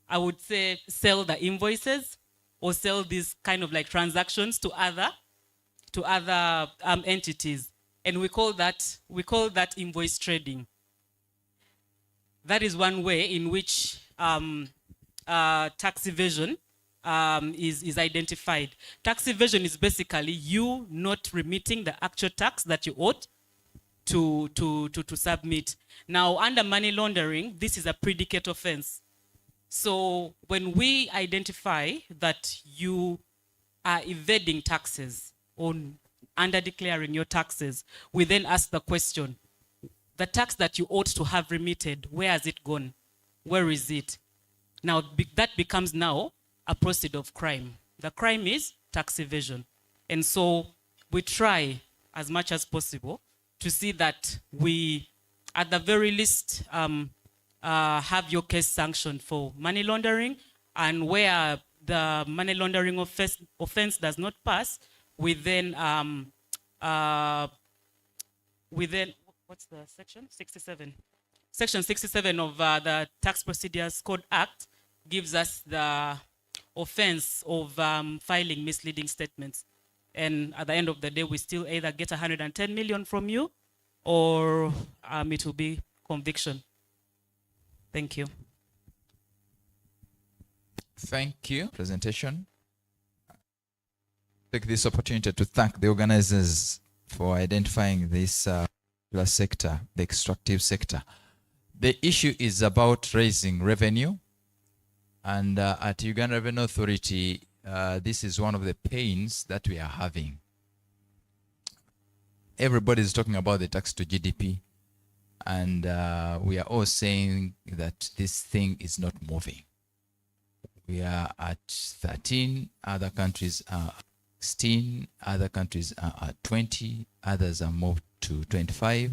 I would say, sell the invoices or sell these kind of like transactions to other entities. And we call that invoice trading. That is one way in which tax evasion is identified. Tax evasion is basically you not remitting the actual tax that you ought to submit. Now, under money laundering, this is a predicate offense. So when we identify that you are evading taxes or under declaring your taxes, we then ask the question, the tax that you ought to have remitted, where has it gone? Where is it? Now, that becomes now a proceed of crime. The crime is tax evasion. And so we try as much as possible to see that we, at the very least, have your case sanctioned for money laundering, and where the money laundering offense does not pass, we then, what's the section? 67. Section 67 of the Tax Procedures Code Act gives us the offense of filing misleading statements. And at the end of the day, we still either get 110 million from you, or it will be conviction. Thank you. Thank you. Presentation. Take this opportunity to thank the organizers for identifying this sector, the extractive sector. The issue is about raising revenue, and at Uganda Revenue Authority, this is one of the pains that we are having. Everybody is talking about the tax to GDP, and we are all saying that this thing is not moving. We are at 13, other countries are 16, other countries are at 20, others are moved to 25,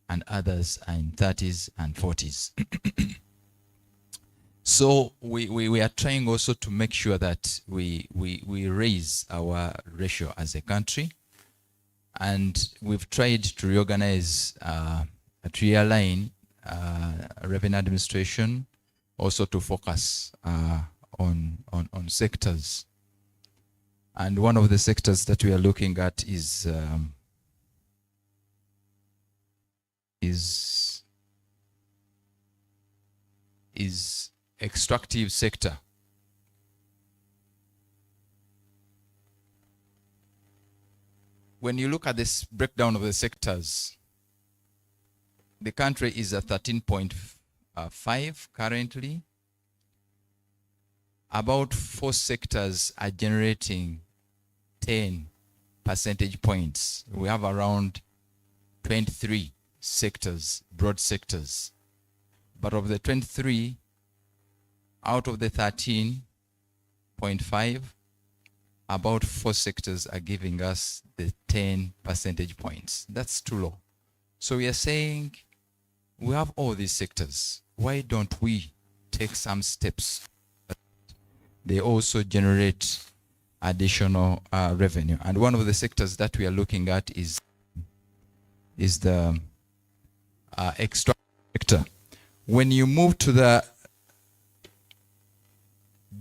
and others are in 30s and 40s. So we are trying also to make sure that we raise our ratio as a country, and we've tried to reorganize, to realign revenue administration, also to focus on sectors. And one of the sectors that we are looking at is extractive sector. When you look at this breakdown of the sectors, the country is at 13.5 currently. About 4 sectors are generating 10 percentage points. We have around 23 sectors, broad sectors. But of the 23, out of the 13.5, about 4 sectors are giving us the 10 percentage points. That's too low. So we are saying we have all these sectors. Why don't we take some steps? They also generate additional revenue. And one of the sectors that we are looking at is the extra sector. When you move to the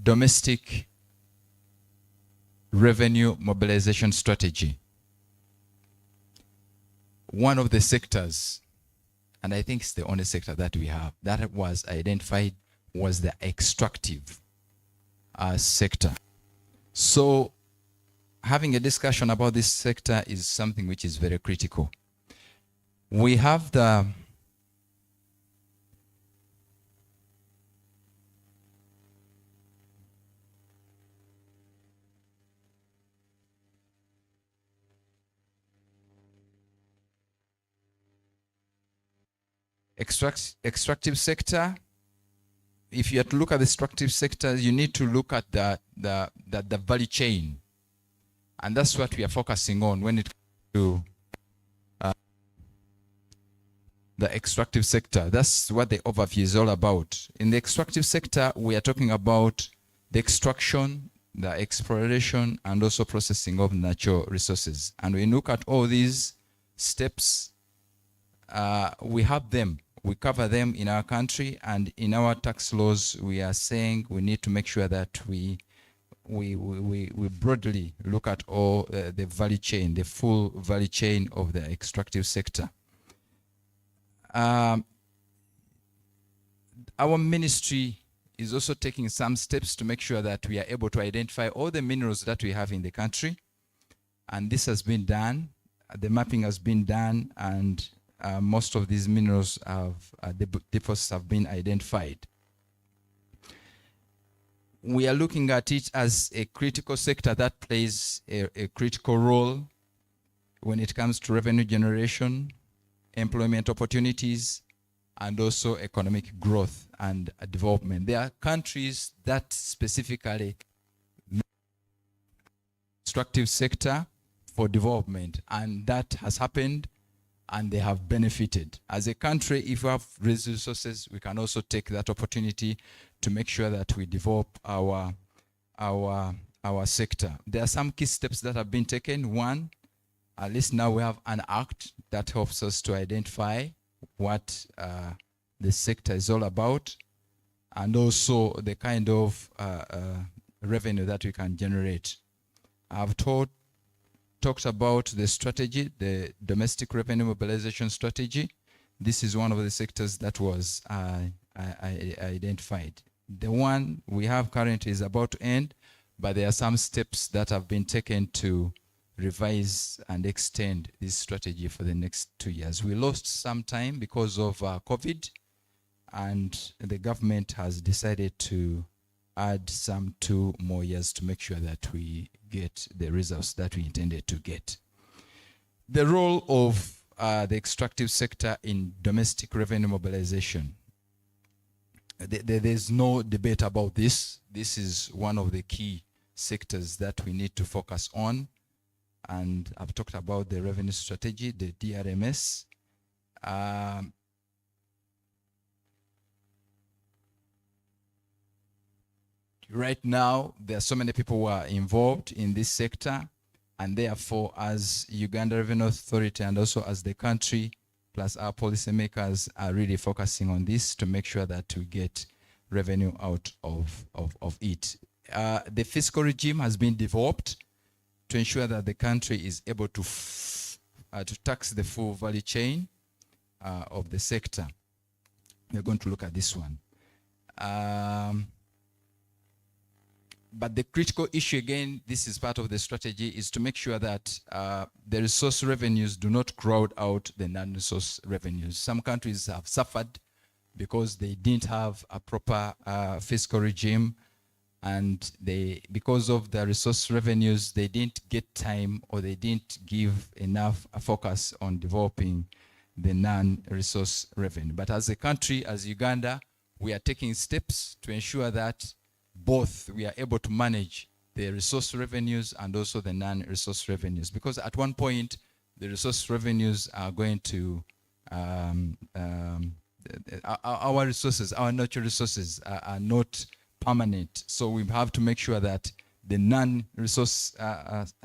domestic revenue mobilization strategy, one of the sectors, and I think it's the only sector that we have that was identified, was the extractive sector. So having a discussion about this sector is something which is very critical. We have the extractive sector. If you have to look at the extractive sector, you need to look at the value chain, and that's what we are focusing on when it comes to the extractive sector. That's what the overview is all about. In the extractive sector, we are talking about the extraction, the exploration, and also processing of natural resources. And we look at all these steps. We have them. We cover them in our country, and in our tax laws, we are saying we need to make sure that we broadly look at all the value chain, the full value chain of the extractive sector. Our ministry is also taking some steps to make sure that we are able to identify all the minerals that we have in the country, and this has been done. The mapping has been done, and most of these minerals have deposits have been identified. We are looking at it as a critical sector that plays a critical role when it comes to revenue generation, employment opportunities, and also economic growth and development. There are countries that specifically extractive sector for development, and that has happened, and they have benefited. As a country, if we have resources, we can also take that opportunity to make sure that we develop our sector. There are some key steps that have been taken. One, at least now we have an act that helps us to identify what the sector is all about, and also the kind of revenue that we can generate. I've talked about the strategy, the domestic revenue mobilization strategy. This is one of the sectors that was identified. The one we have currently is about to end, but there are some steps that have been taken to revise and extend this strategy for the next 2 years. We lost some time because of COVID, and the government has decided to add some 2 more years to make sure that we get the results that we intended to get. The role of the extractive sector in domestic revenue mobilization. There's no debate about this. This is one of the key sectors that we need to focus on. And I've talked about the revenue strategy, the DRMS. Right now, there are so many people who are involved in this sector, and therefore, as Uganda Revenue Authority and also as the country, plus our policymakers are really focusing on this to make sure that we get revenue out of it. The fiscal regime has been developed to ensure that the country is able to tax the full value chain of the sector. We're going to look at this one. But the critical issue, again, this is part of the strategy, is to make sure that the resource revenues do not crowd out the non-resource revenues. Some countries have suffered because they didn't have a proper fiscal regime, and because of the resource revenues, they didn't get time, or they didn't give enough focus on developing the non-resource revenue. But as a country, as Uganda, we are taking steps to ensure that both we are able to manage the resource revenues and also the non-resource revenues, because at one point the resource revenues are going to our resources, our natural resources are not permanent, so we have to make sure that the non-resource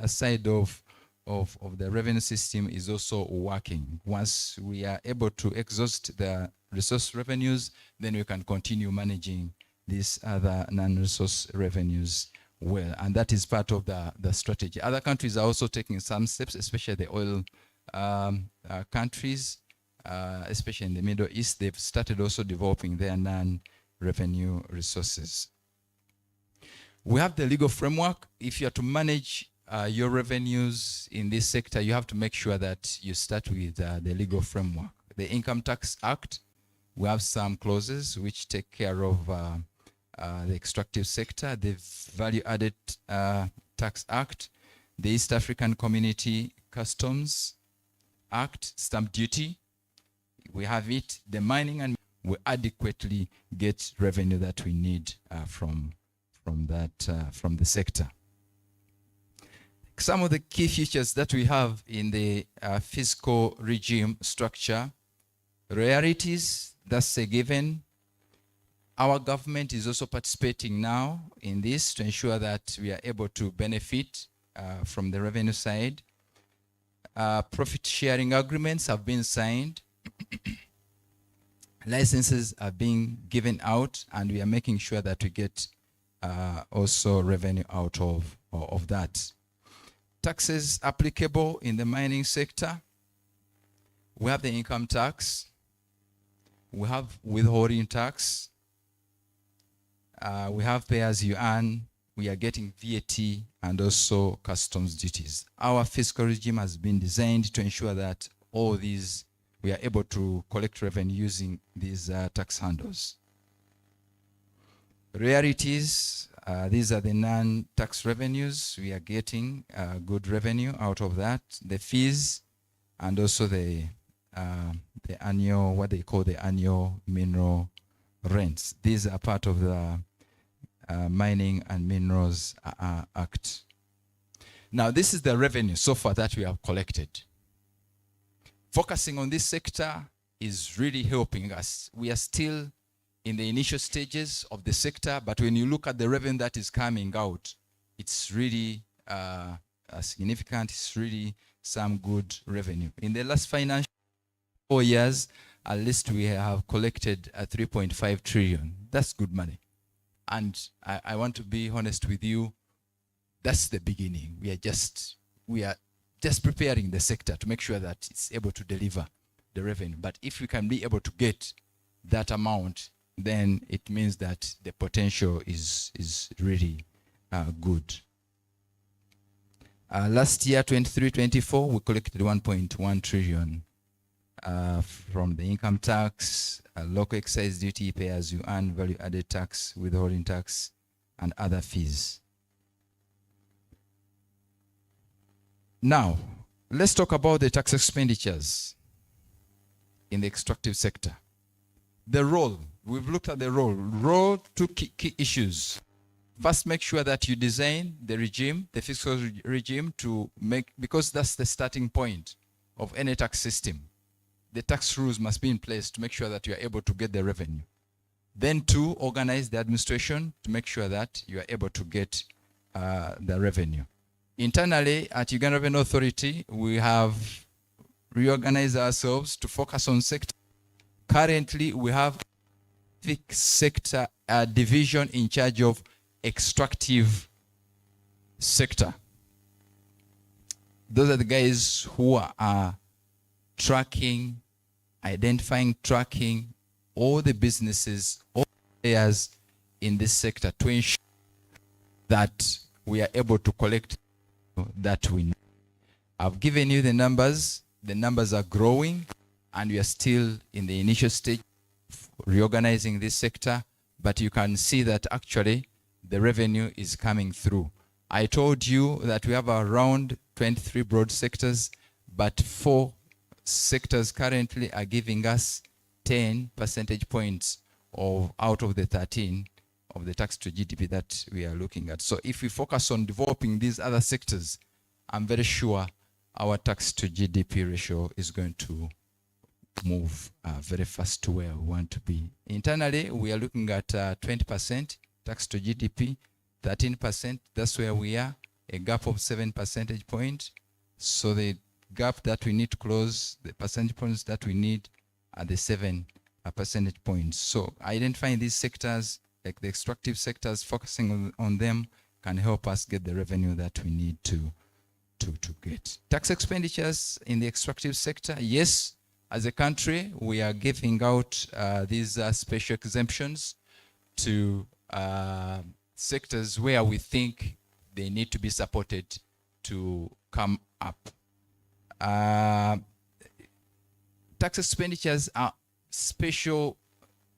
side of the revenue system is also working. Once we are able to exhaust the resource revenues, then we can continue managing these other non-resource revenues well, and that is part of the strategy. Other countries are also taking some steps, especially the oil countries, especially in the Middle East. They've started also developing their non-revenue resources. We have the legal framework. If you are to manage your revenues in this sector, you have to make sure that you start with the legal framework. The Income Tax Act, we have some clauses which take care of the extractive sector, the Value Added Tax Act, the East African Community Customs Act, stamp duty. We have it, the mining, and we adequately get revenue that we need from the sector. Some of the key features that we have in the fiscal regime structure, realities, that's a given. Our government is also participating now in this to ensure that we are able to benefit from the revenue side. Profit sharing agreements have been signed. Licenses are being given out, and we are making sure that we get also revenue out of that. Taxes applicable in the mining sector. We have the income tax. We have withholding tax. We have pay as you earn. We are getting VAT and also customs duties. Our fiscal regime has been designed to ensure that all these, we are able to collect revenue using these tax handles. Realities, these are the non-tax revenues. We are getting good revenue out of that. The fees and also the annual, what they call the annual mineral rents. These are part of the Mining and Minerals Act. Now, this is the revenue so far that we have collected. Focusing on this sector is really helping us. We are still in the initial stages of the sector, but when you look at the revenue that is coming out, it's really significant. It's really some good revenue. In the last financial 4 years, at least we have collected 3.5 trillion. That's good money. And I want to be honest with you, that's the beginning. We are just preparing the sector to make sure that it's able to deliver the revenue. But if we can be able to get that amount, then it means that the potential is really good. Last year, 23-24, we collected 1.1 trillion from the income tax, local excise duty, pay as you earn, value added tax, withholding tax, and other fees. Now, let's talk about the tax expenditures in the extractive sector. The role, we've looked at the role, two key issues. First, make sure that you design the regime, the fiscal regime, to make, because that's the starting point of any tax system. The tax rules must be in place to make sure that you are able to get the revenue. Then two, organize the administration to make sure that you are able to get the revenue. Internally at Uganda Revenue Authority, we have reorganized ourselves to focus on sector. Currently, we have a sector division in charge of extractive sector. Those are the guys who are tracking, identifying, tracking all the businesses, all the players in this sector to ensure that we are able to collect that we need. I've given you the numbers. The numbers are growing, and we are still in the initial stage of reorganizing this sector, but you can see that actually the revenue is coming through. I told you that we have around 23 broad sectors, but 4 sectors currently are giving us 10 percentage points out of the 13 of the tax to GDP that we are looking at. So if we focus on developing these other sectors, I'm very sure our tax to GDP ratio is going to move very fast to where we want to be. Internally, we are looking at 20% tax to GDP, 13%. That's where we are, a gap of 7 percentage points. So the gap that we need to close, the percentage points that we need are the 7 percentage points. So identifying these sectors, like the extractive sectors, focusing on them can help us get the revenue that we need to get. Tax expenditures in the extractive sector, yes, as a country, we are giving out these special exemptions to sectors where we think they need to be supported to come up. Tax expenditures are special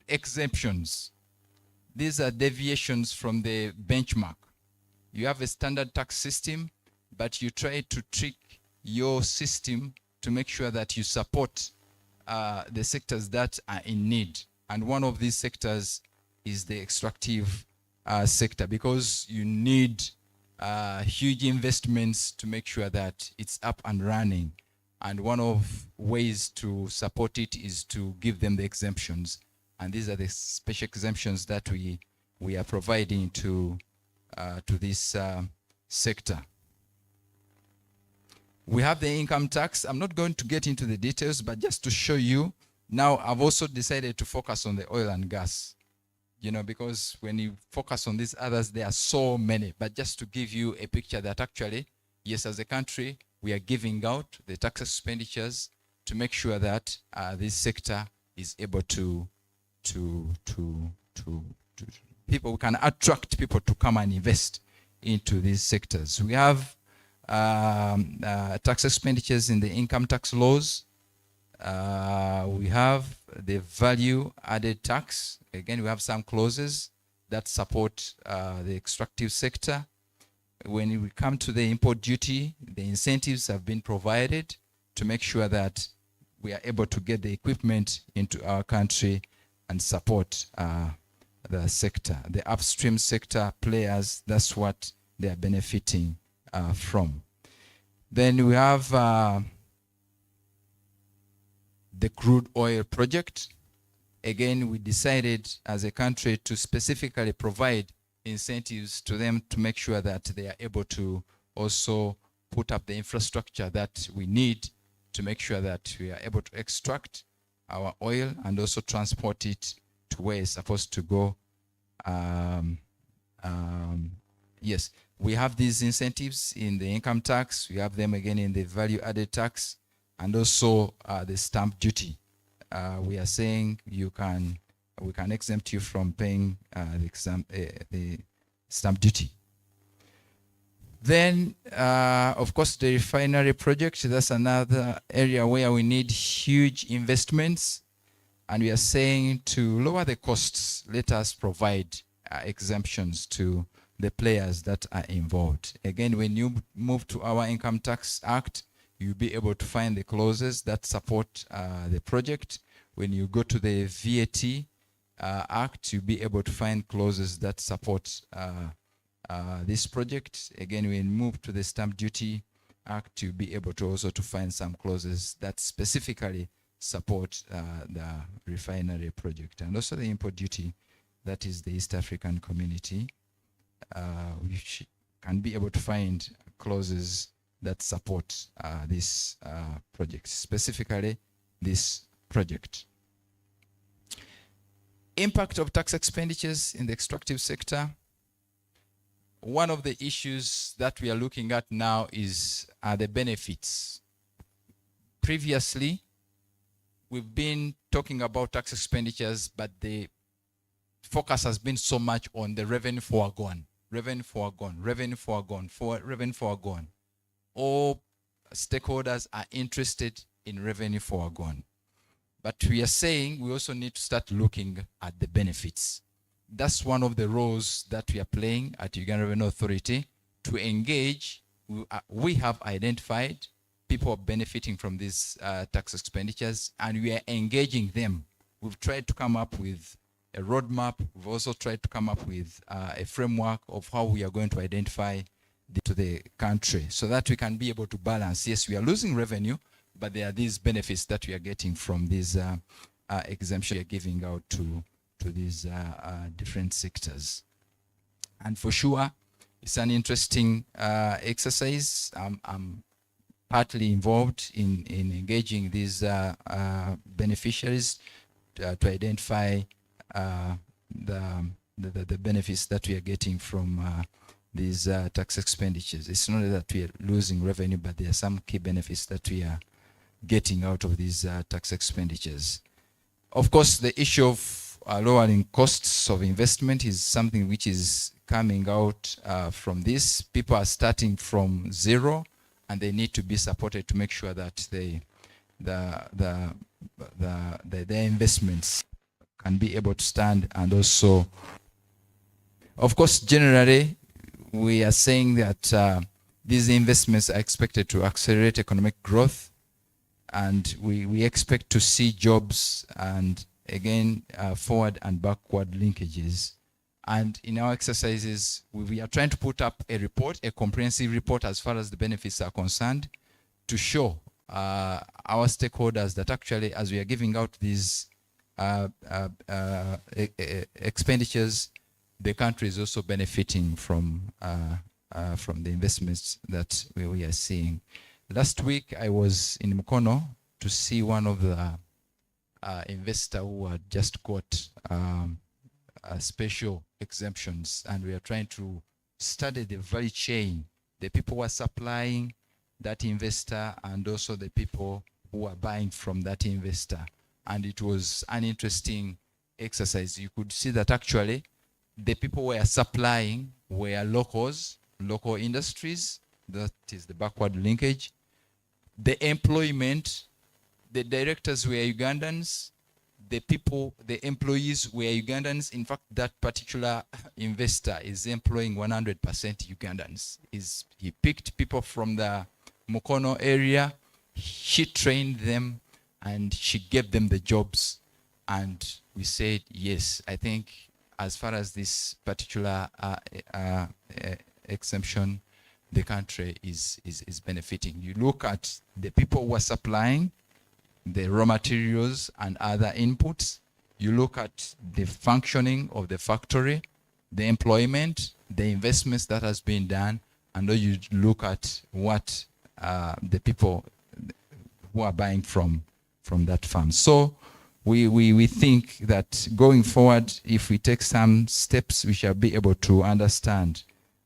exemptions. These are deviations from the benchmark. You have a standard tax system, but you try to trick your system to make sure that you support the sectors that are in need. And one of these sectors is the extractive sector, because you need huge investments to make sure that it's up and running. And one of ways to support it is to give them the exemptions. And these are the special exemptions that we are providing to this sector. We have the income tax. I'm not going to get into the details, but just to show you, now I've also decided to focus on the oil and gas, you know, because when you focus on these others, there are so many. But just to give you a picture that actually, yes, as a country, we are giving out the tax expenditures to make sure that this sector is able to people, we can attract people to come and invest into these sectors. We have tax expenditures in the income tax laws. We have the value added tax. Again, we have some clauses that support the extractive sector. When we come to the import duty, the incentives have been provided to make sure that we are able to get the equipment into our country and support the sector. The upstream sector players, that's what they are benefiting from. Then we have the crude oil project. Again, we decided as a country to specifically provide incentives to them to make sure that they are able to also put up the infrastructure that we need to make sure that we are able to extract our oil and also transport it to where it's supposed to go. Yes, we have these incentives in the income tax. We have them again in the value added tax and also the stamp duty. We are saying we can exempt you from paying the stamp duty. Then, of course, the refinery project, that's another area where we need huge investments. And we are saying to lower the costs, let us provide exemptions to the players that are involved. Again, when you move to our Income Tax Act, you'll be able to find the clauses that support the project. When you go to the VAT Act, you'll be able to find clauses that support this project. Again, when you move to the Stamp Duty Act, you'll be able to also to find some clauses that specifically support the refinery project. And also the import duty, that is the East African community, which can be able to find clauses that support this project, specifically this project. Impact of tax expenditures in the extractive sector. One of the issues that we are looking at now is the benefits. Previously, we've been talking about tax expenditures, but the focus has been so much on the revenue foregone, revenue foregone, revenue foregone, revenue foregone. All stakeholders are interested in revenue foregone. But we are saying we also need to start looking at the benefits. That's one of the roles that we are playing at Uganda Revenue Authority to engage. We have identified people benefiting from these tax expenditures, and we are engaging them. We've tried to come up with a roadmap. We've also tried to come up with a framework of how we are going to identify to the country so that we can be able to balance. Yes, we are losing revenue, but there are these benefits that we are getting from these exemptions we are giving out to these different sectors. And for sure, it's an interesting exercise. I'm partly involved in engaging these beneficiaries to identify the benefits that we are getting from these tax expenditures. It's not that we are losing revenue, but there are some key benefits that we are getting out of these tax expenditures. Of course, the issue of lowering costs of investment is something which is coming out from this. People are starting from zero, and they need to be supported to make sure that their investments can be able to stand. And also, of course, generally, we are saying that these investments are expected to accelerate economic growth, and we expect to see jobs and, again, forward and backward linkages. And in our exercises, we are trying to put up a report, a comprehensive report as far as the benefits are concerned, to show our stakeholders that actually, as we are giving out these expenditures, the country is also benefiting from the investments that we are seeing. Last week, I was in Mukono to see one of the investor who had just got special exemptions, and we are trying to study the value chain, the people who are supplying that investor and also the people who are buying from that investor. And it was an interesting exercise. You could see that actually the people who were supplying were locals, local industries, that is the backward linkage. The employment, the directors were Ugandans, the employees were Ugandans. In fact, that particular investor is employing 100% Ugandans. He picked people from the Mukono area, she trained them, and she gave them the jobs. And we said, yes, I think as far as this particular exemption, the country is benefiting. You look at the people who are supplying the raw materials and other inputs. You look at the functioning of the factory, the employment, the investments that has been done, and then you look at what the people who are buying from that farm. So we think that going forward, if we take some steps, we shall be able to understand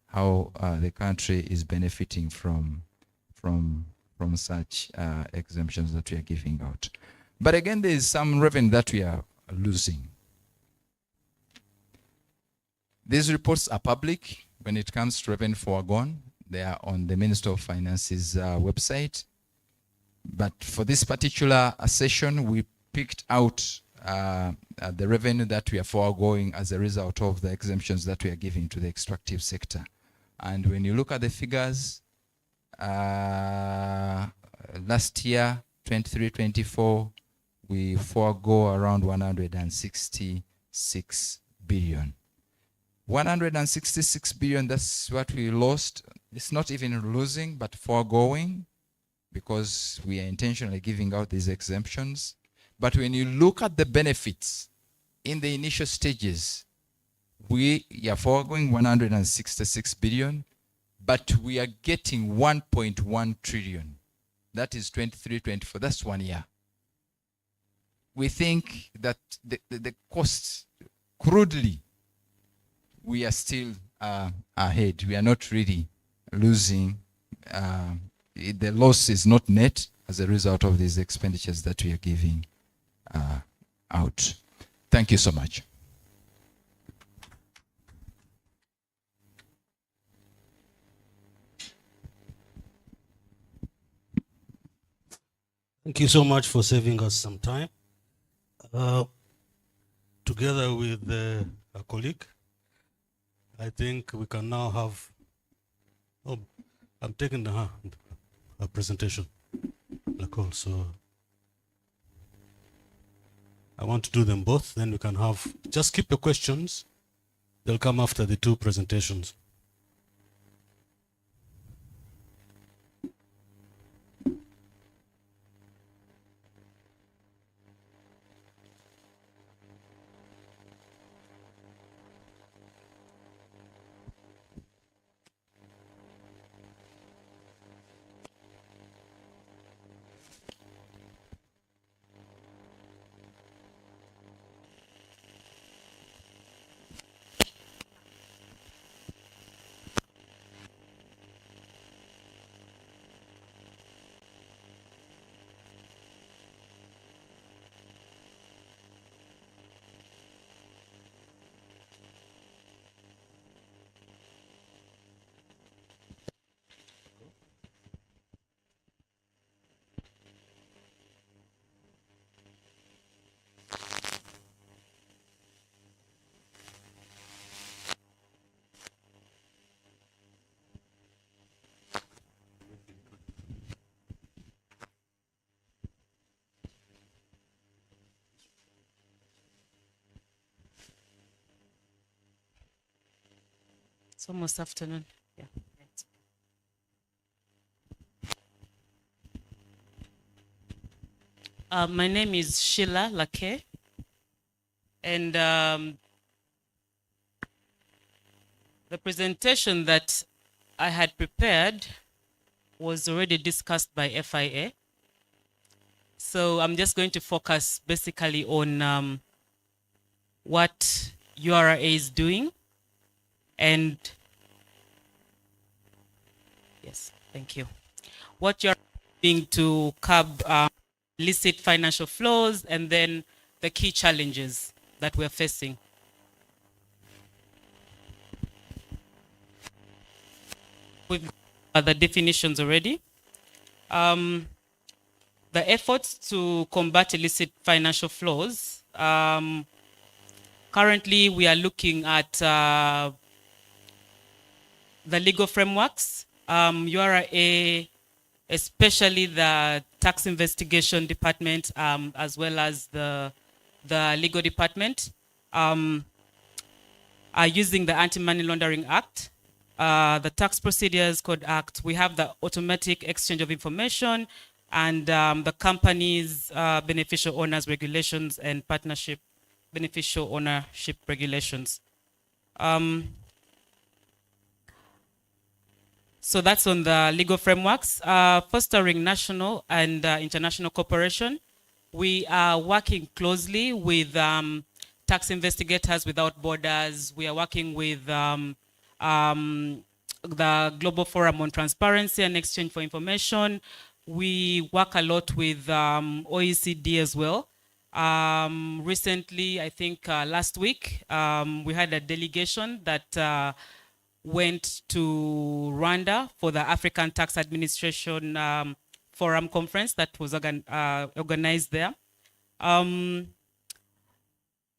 how the country is benefiting from such exemptions that we are giving out. But again, there is some revenue that we are losing. These reports are public when it comes to revenue foregone. They are on the Minister of Finance's website. But for this particular session, we picked out the revenue that we are foregoing as a result of the exemptions that we are giving to the extractive sector. And when you look at the figures, last year, 23-24, we forego around 166 billion. 166 billion, that's what we lost. It's not even losing, but foregoing, because we are intentionally giving out these exemptions. But when you look at the benefits in the initial stages, we are foregoing 166 billion, but we are getting 1.1 trillion. That is 23-24. That's 1 year. We think that the costs, crudely, we are still ahead. We are not really losing. The loss is not net as a result of these expenditures that we are giving out. Thank you so much. Thank you so much for saving us some time. Together with a colleague, I think we can now have, I'm taking a presentation, Nicole, so I want to do them both, then we can have, just keep your questions, they'll come after the two presentations. It's almost afternoon. Yeah. My name is Sheila Lake, and the presentation that I had prepared was already discussed by FIA. So I'm just going to focus basically on what URA is doing, and yes, thank you. What you're doing to curb illicit financial flows, and then the key challenges that we're facing. We've got the definitions already. The efforts to combat illicit financial flows. Currently, we are looking at the legal frameworks. URA, especially the tax investigation department, as well as the legal department, are using the Anti-Money Laundering Act, the Tax Procedures Code Act. We have the Automatic Exchange of Information, and the Companies Beneficial Owners Regulations and Partnership Beneficial Ownership Regulations. So that's on the legal frameworks. Fostering national and international cooperation. We are working closely with Tax Investigators Without Borders. We are working with the Global Forum on Transparency and Exchange for Information. We work a lot with OECD as well. Recently, I think last week, we had a delegation that went to Rwanda for the African Tax Administration Forum Conference that was organized there.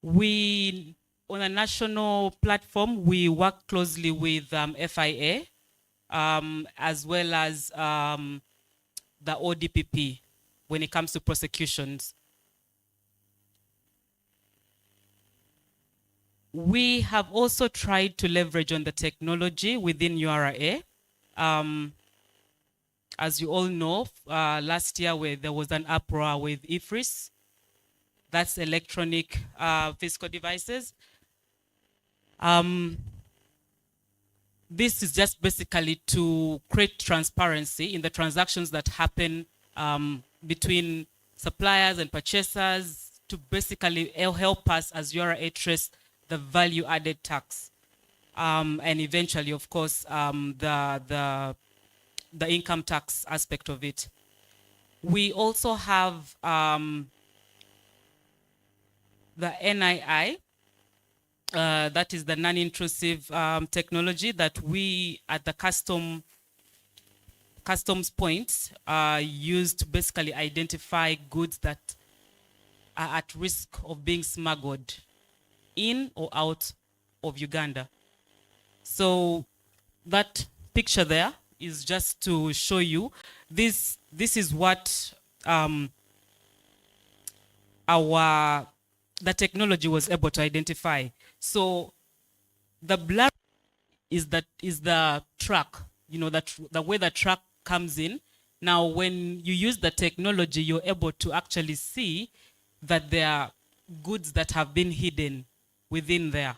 We, on a national platform, we work closely with FIA, as well as the ODPP when it comes to prosecutions. We have also tried to leverage on the technology within URA. As you all know, last year where there was an uproar with IFRIS, that's electronic fiscal devices. This is just basically to create transparency in the transactions that happen between suppliers and purchasers, to basically help us as URA trace the value-added tax, and eventually, of course, the income tax aspect of it. We also have the NII, that is the non-intrusive technology that we at the customs points use to basically identify goods that are at risk of being smuggled in or out of Uganda. So that picture there is just to show you this is what the technology was able to identify. So the blur is the truck, you know, the way the truck comes in. Now when you use the technology, you're able to actually see that there are goods that have been hidden within there.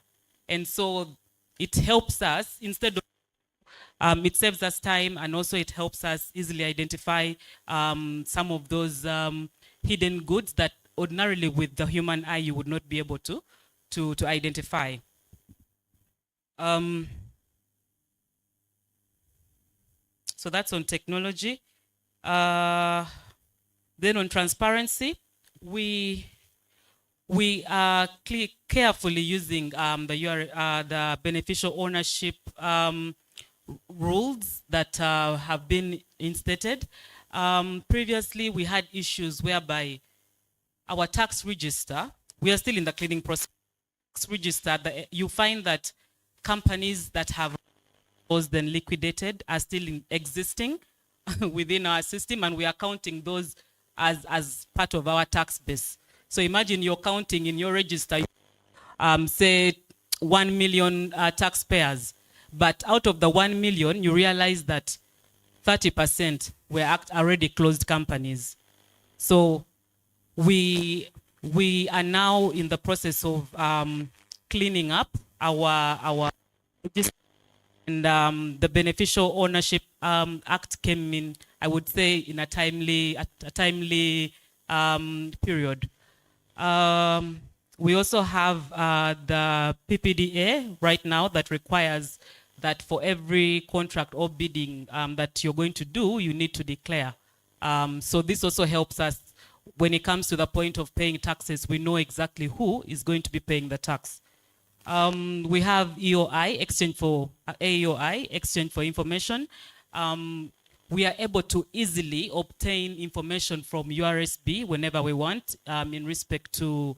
And so it helps us, instead of it saves us time, and also it helps us easily identify some of those hidden goods that ordinarily with the human eye you would not be able to identify. So that's on technology. Then on transparency, we are carefully using the beneficial ownership rules that have been instated. Previously, we had issues whereby our tax register, we are still in the cleaning process, tax register, you find that companies that have closed and liquidated are still existing within our system, and we are counting those as part of our tax base. So imagine you're counting in your register, say 1 million taxpayers, But out of the 1 million, you realize that 30% were already closed companies. So we are now in the process of cleaning up our and the Beneficial Ownership Act came in, I would say, in a timely period. We also have the PPDA right now that requires that for every contract or bidding that you're going to do, you need to declare. So this also helps us when it comes to the point of paying taxes. We know exactly who is going to be paying the tax. We have EOI, exchange for AEOI, exchange for information. We are able to easily obtain information from URSB whenever we want in respect to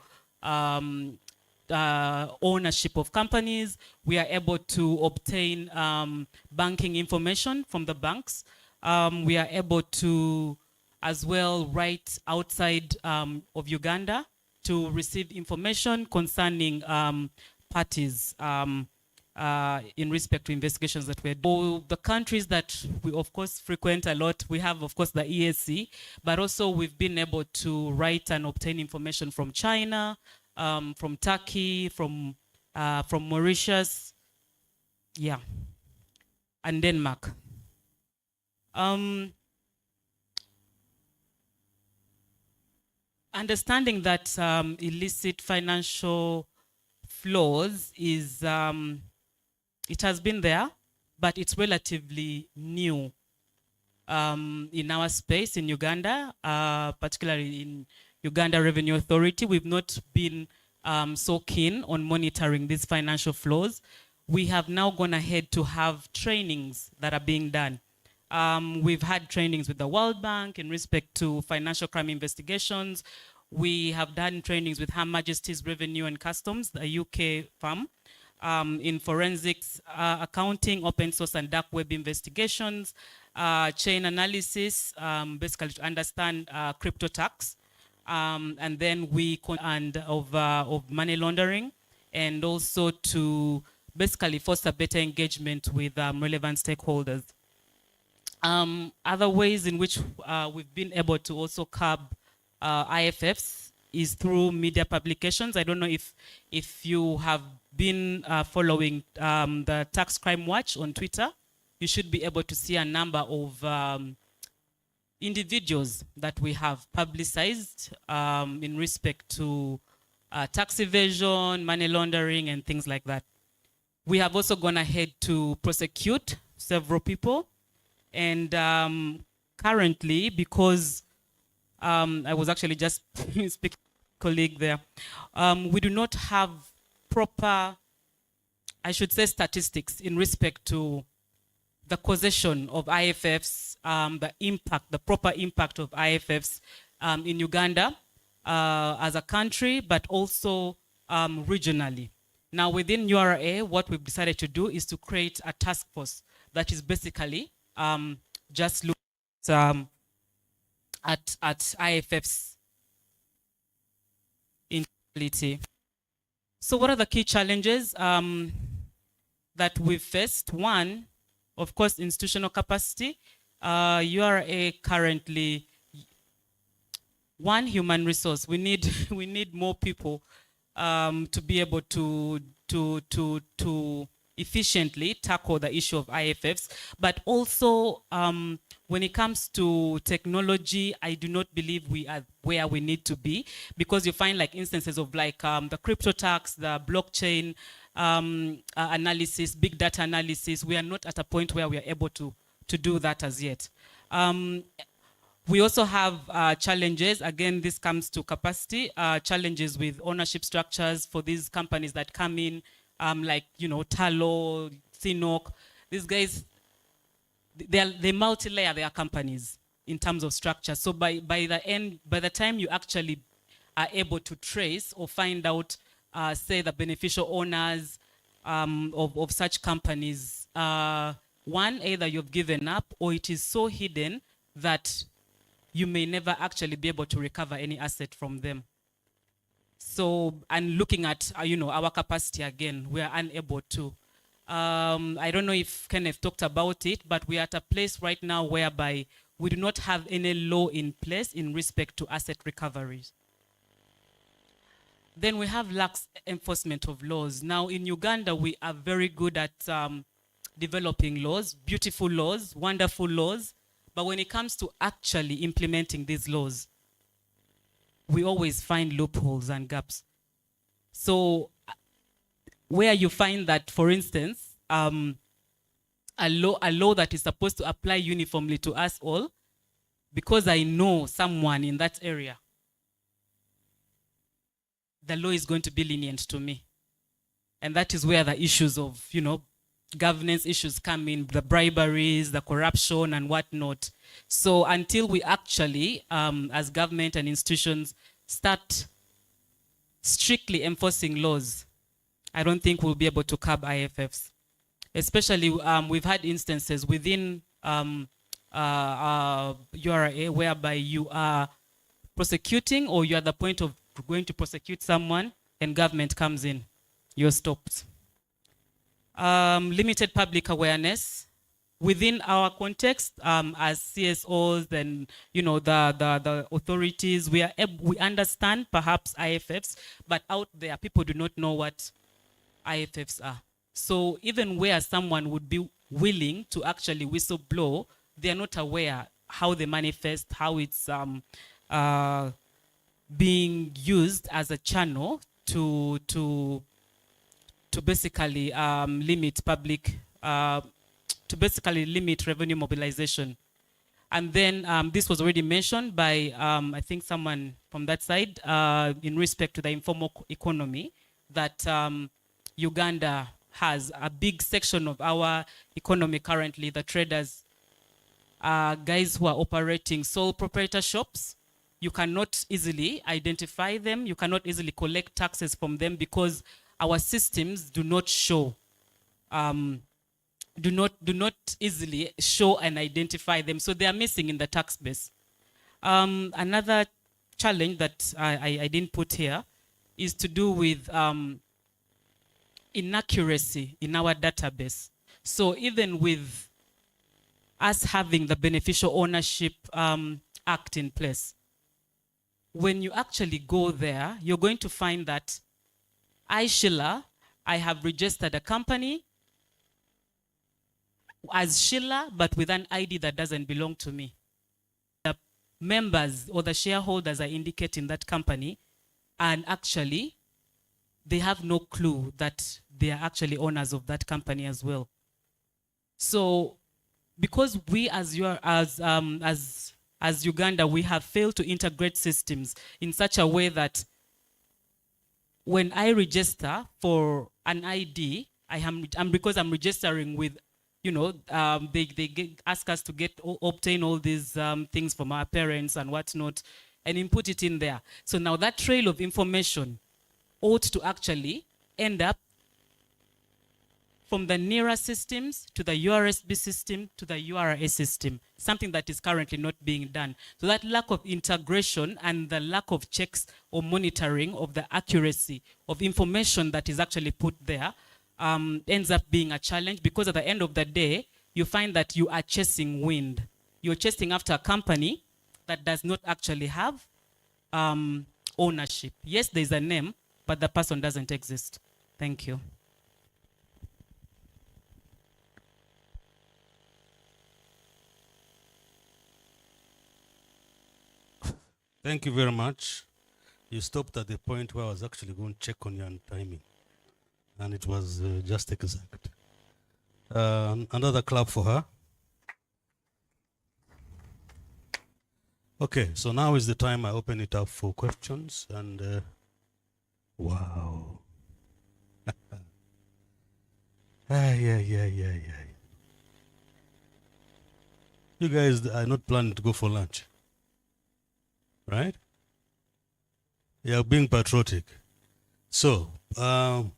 ownership of companies. We are able to obtain banking information from the banks. We are able to as well write outside of Uganda to receive information concerning parties in respect to investigations that we're doing. The countries that we of course frequent a lot, we have of course the EAC, but also we've been able to write and obtain information from China, from Turkey, from Mauritius, yeah, and Denmark. Understanding that illicit financial flows is, it has been there, but it's relatively new in our space in Uganda, particularly in Uganda Revenue Authority. We've not been so keen on monitoring these financial flows. We have now gone ahead to have trainings that are being done. We've had trainings with the World Bank in respect to financial crime investigations. We have done trainings with Her Majesty's Revenue and Customs, the UK firm, in forensics, accounting, open source and dark web investigations, chain analysis, basically to understand crypto tax, and then of money laundering, and also to basically foster better engagement with relevant stakeholders. Other ways in which we've been able to also curb IFFs is through media publications. I don't know if you have been following the Tax Crime Watch on Twitter. You should be able to see a number of individuals that we have publicized in respect to tax evasion, money laundering, and things like that. We have also gone ahead to prosecute several people. And currently, because I was actually just speaking to a colleague there, we do not have proper, I should say, statistics in respect to the causation of IFFs, the proper impact of IFFs in Uganda as a country, but also regionally. Now, within URA, what we've decided to do is to create a task force that is basically just look at IFF's integrity. So what are the key challenges that we've faced? One, of course, institutional capacity. URA currently, one, human resource. We need more people to be able to efficiently tackle the issue of IFFs, but also when it comes to technology, I do not believe we are where we need to be, because you find like instances of like the crypto tax, the blockchain analysis, big data analysis. We are not at a point where we are able to do that as yet. We also have challenges. Again, this comes to capacity, challenges with ownership structures for these companies that come in, like, you know, Talo, Sinok. These guys, they multi-layer their companies in terms of structure. So by the time you actually are able to trace or find out, say, the beneficial owners of such companies, one, either you've given up or it is so hidden that you may never actually be able to recover any asset from them. So, and looking at, you know, our capacity again, we are unable to. I don't know if Kenneth talked about it, but we are at a place right now whereby we do not have any law in place in respect to asset recoveries. Then we have lax enforcement of laws. Now in Uganda, we are very good at developing laws, beautiful laws, wonderful laws. But when it comes to actually implementing these laws, we always find loopholes and gaps. So where you find that, for instance, a law that is supposed to apply uniformly to us all, because I know someone in that area, the law is going to be lenient to me. And that is where the issues of, governance issues come in, the briberies, the corruption and whatnot. So until we actually, as government and institutions, start strictly enforcing laws, I don't think we'll be able to curb IFFs. Especially, we've had instances within URA whereby you are prosecuting, or you're at the point of going to prosecute someone and government comes in, you're stopped. Limited public awareness. Within our context, as CSOs and the authorities, we understand perhaps IFFs, but out there people do not know what IFFs are. So even where someone would be willing to actually whistleblow, they are not aware how they manifest, how it's being used as a channel to basically limit public, to basically limit revenue mobilization. And then this was already mentioned by, I think, someone from that side, in respect to the informal economy, that Uganda has a big section of our economy currently, the traders, guys who are operating sole proprietor shops. You cannot easily identify them. You cannot easily collect taxes from them because our systems do not show, do not easily show and identify them. So they are missing in the tax base. Another challenge that I didn't put here is to do with inaccuracy in our database. So even with us having the Beneficial Ownership Act in place, when you actually go there, you're going to find that Sheila, I have registered a company as Sheila, but with an ID that doesn't belong to me. The members or the shareholders are indicating that company, and actually they have no clue that they are actually owners of that company as well. So because we as Uganda, we have failed to integrate systems in such a way that when I register for an ID, because I'm registering with, they ask us to obtain all these things from our parents and whatnot, and input it in there. So now that trail of information ought to actually end up from the NERA systems to the URSB system to the URA system, something that is currently not being done. So that lack of integration and the lack of checks or monitoring of the accuracy of information that is actually put there ends up being a challenge, because at the end of the day, you find that you are chasing wind. You're chasing after a company that does not actually have ownership. Yes, there's a name, but the person doesn't exist. Thank you. Thank you very much. You stopped at the point where I was actually going to check on your timing, and it was just exact. Another clap for her. Okay, so now is the time I open it up for questions, and wow. Yeah. You guys are not planning to go for lunch, right? You're being patriotic. So, know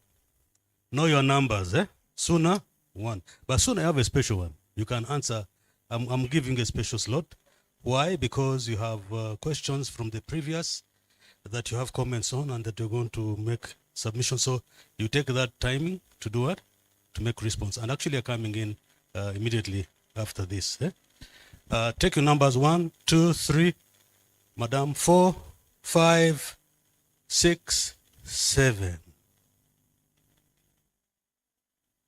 your numbers, eh? Sooner, one. But sooner, I have a special one. You can answer. I'm giving a special slot. Why? Because you have questions from the previous that you have comments on and that you're going to make submissions. So you take that timing to do what? to make response, and actually are coming in immediately after this. Take your numbers 1, 2, 3, Madam, 4, 5, 6, 7,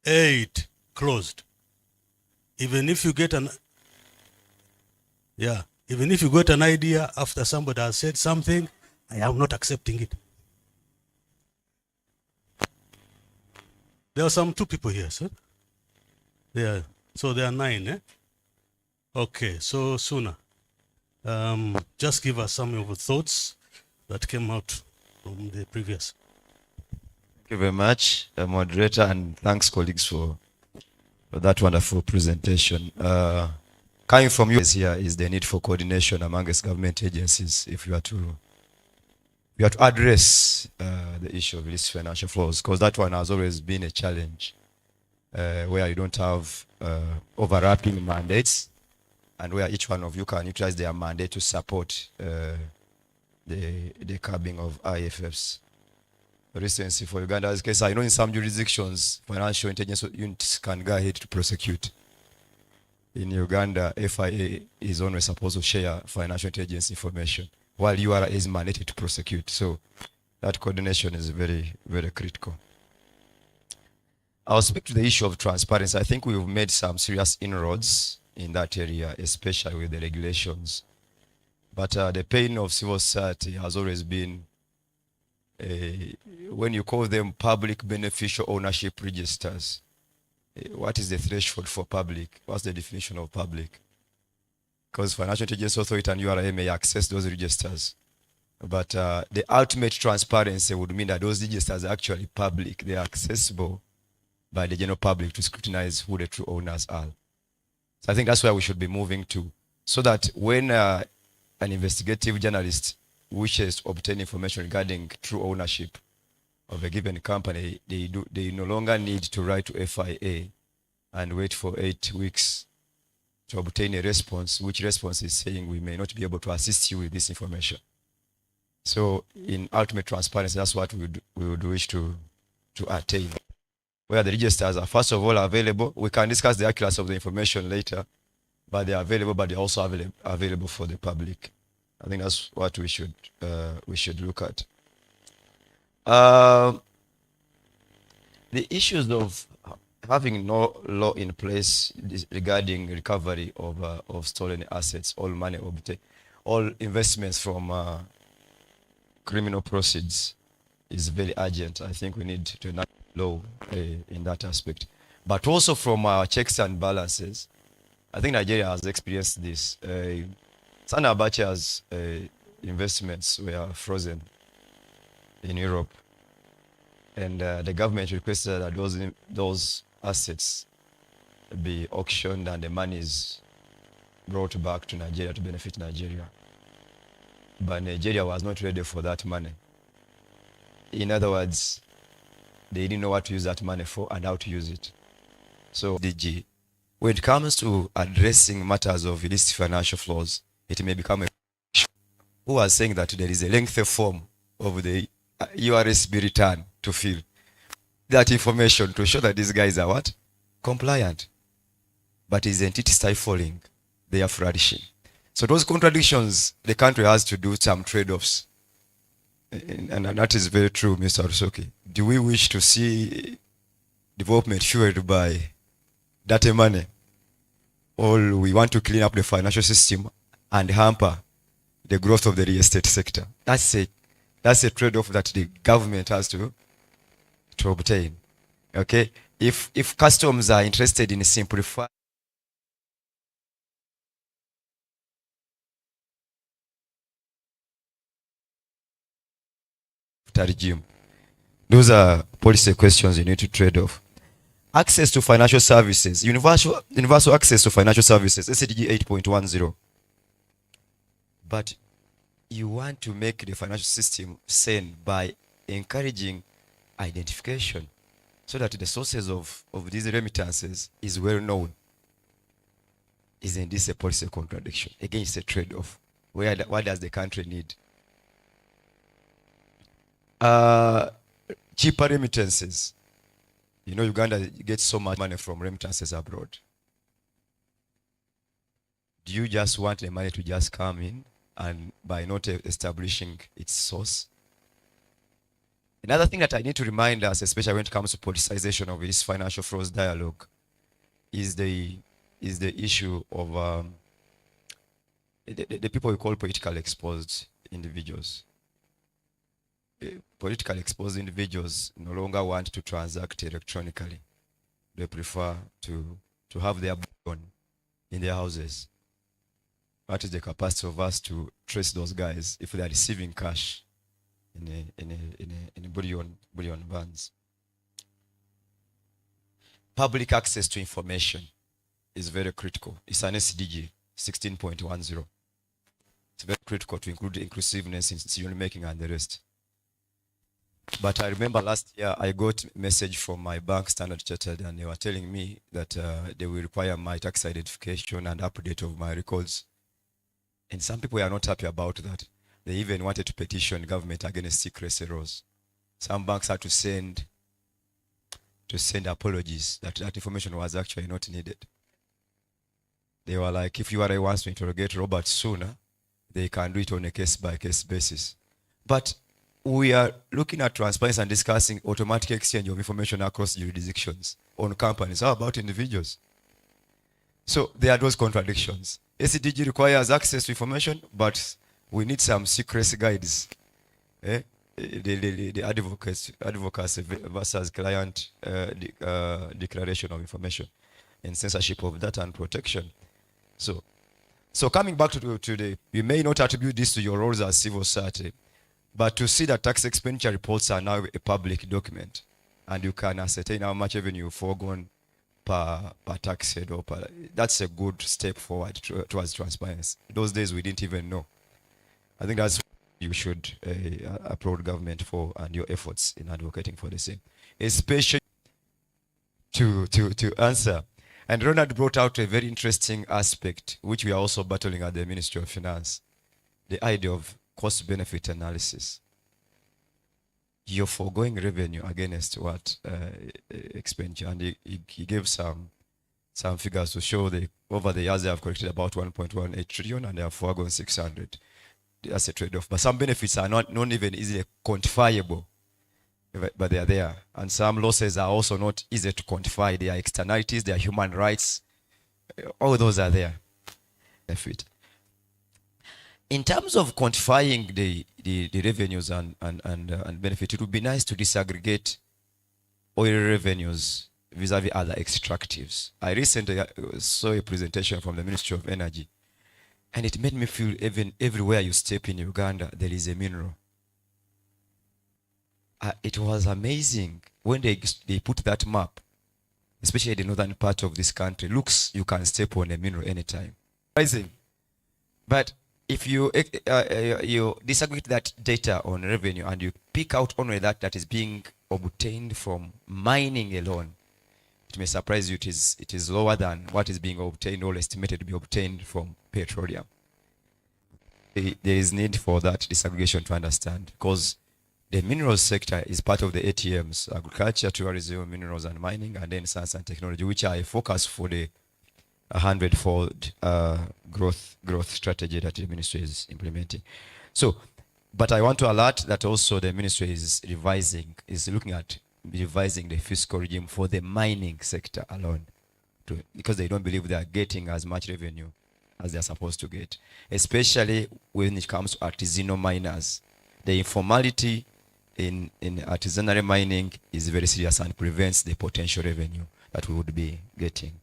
8. Closed. Even if you get an idea after somebody has said something, I am not accepting it. There are some 2 people here, sir. So there are 9, Okay, so Suna, just give us some of the thoughts that came out from the previous. Thank you very much, moderator, and thanks, colleagues, for that wonderful presentation. Coming from you here is the need for coordination amongst government agencies if you are to address the issue of illicit financial flows, because that one has always been a challenge where you don't have overlapping mandates and where each one of you can utilize their mandate to support the curbing of IFFs. For instance, for Uganda's case, I know in some jurisdictions, financial intelligence units can go ahead to prosecute. In Uganda, FIA is only supposed to share financial intelligence information, while URA is mandated to prosecute. So that coordination is very, very critical. I'll speak to the issue of transparency. I think we've made some serious inroads in that area, especially with the regulations. But the pain of civil society has always been when you call them public beneficial ownership registers. What is the threshold for public? What's the definition of public? Because Financial Intelligence Authority and URA may access those registers. But the ultimate transparency would mean that those registers are actually public. They are accessible by the general public to scrutinize who the true owners are. So I think that's where we should be moving to, so that when an investigative journalist wishes to obtain information regarding true ownership of a given company, they no longer need to write to FIA and wait for 8 weeks to obtain a response, which response is saying we may not be able to assist you with this information. So in ultimate transparency, that's what we would wish to attain. Where the registers are first of all available, we can discuss the accuracy of the information later, but they are available, but they're also available for the public. I think that's what we should look at. The issues of having no law in place regarding recovery of stolen assets, all money obtained, all investments from criminal proceeds is very urgent. I think we need to enact law in that aspect. But also from our checks and balances, I think Nigeria has experienced this. Sana Abacha's investments were frozen in Europe, and the government requested that those assets be auctioned and the money is brought back to Nigeria to benefit Nigeria. But Nigeria was not ready for that money. In other words, they didn't know what to use that money for and how to use it. So DG, when it comes to addressing matters of illicit financial flows, it may become a issue. Who was saying that there is a lengthy form of the URSB return to fill that information to show that these guys are what? Compliant. But isn't it stifling their flourishing? So those contradictions, the country has to do some trade-offs. And that is very true, Mr. Rusoki. Do we wish to see development fueled by dirty money? Or we want to clean up the financial system and hamper the growth of the real estate sector? That's a trade-off that the government has to obtain. Okay? If customs are interested in simplifying regime, those are policy questions you need to trade off. Access to financial services, universal access to financial services, SDG 8.10. But you want to make the financial system sane by encouraging identification so that the sources of these remittances is well known. Isn't this a policy contradiction? Again, it's a trade-off. What does the country need? Cheaper remittances. You know, Uganda gets so much money from remittances abroad. Do you just want the money to just come in and by not establishing its source? Another thing that I need to remind us, especially when it comes to politicization of this financial flows dialogue, is the issue of the people we call politically exposed individuals. Politically exposed individuals no longer want to transact electronically. They prefer to have their bullion in their houses. What is the capacity of us to trace those guys if they are receiving cash in bullion vans? Public access to information is very critical. It's an SDG 16.10. It's very critical to include inclusiveness in decision making and the rest. But I remember last year I got a message from my bank, Standard Chartered, and they were telling me that they will require my tax identification and update of my records. And some people are not happy about that. They even wanted to petition government against secrecy laws. Some banks had to send apologies that information was actually not needed. They were like, if URA wants to interrogate Robert sooner, they can do it on a case-by-case basis. But we are looking at transparency and discussing automatic exchange of information across jurisdictions on companies. How about individuals? So there are those contradictions. SDG requires access to information, but we need some secrecy guides. The advocacy versus client declaration of information and censorship of data and protection. So coming back to the, you may not attribute this to your roles as civil society, but to see that tax expenditure reports are now a public document, and you can ascertain how much revenue foregone per tax head, or that's a good step forward towards transparency. Those days we didn't even know. I think that's what you should applaud government for and your efforts in advocating for the same, especially to answer. And Ronald brought out a very interesting aspect, which we are also battling at the Ministry of Finance, the idea of cost-benefit analysis. You're foregoing revenue against what expenditure, and he gave some figures to show over the years they have collected about 1.18 trillion and they have foregone 600. That's a trade-off. But some benefits are not even easily quantifiable, but they are there. And some losses are also not easy to quantify. They are externalities, they are human rights. All those are there. Benefit. In terms of quantifying the revenues and benefit, it would be nice to disaggregate oil revenues vis-a-vis other extractives. I recently saw a presentation from the Ministry of Energy, and it made me feel even everywhere you step in Uganda, there is a mineral. It was amazing when they put that map, especially the northern part of this country. Looks, you can step on a mineral anytime. Amazing. But if you disaggregate that data on revenue and you pick out only that is being obtained from mining alone, it may surprise you. It is lower than what is being obtained or estimated to be obtained from petroleum. There is need for that disaggregation to understand, because the minerals sector is part of the ATMs, agriculture, tourism, minerals and mining, and then science and technology, which are a focus for the 100-fold growth strategy that the ministry is implementing. So, but I want to alert that also the ministry is looking at revising the fiscal regime for the mining sector alone, because they don't believe they are getting as much revenue as they are supposed to get, especially when it comes to artisanal miners. The informality in artisanal mining is very serious and prevents the potential revenue that we would be getting.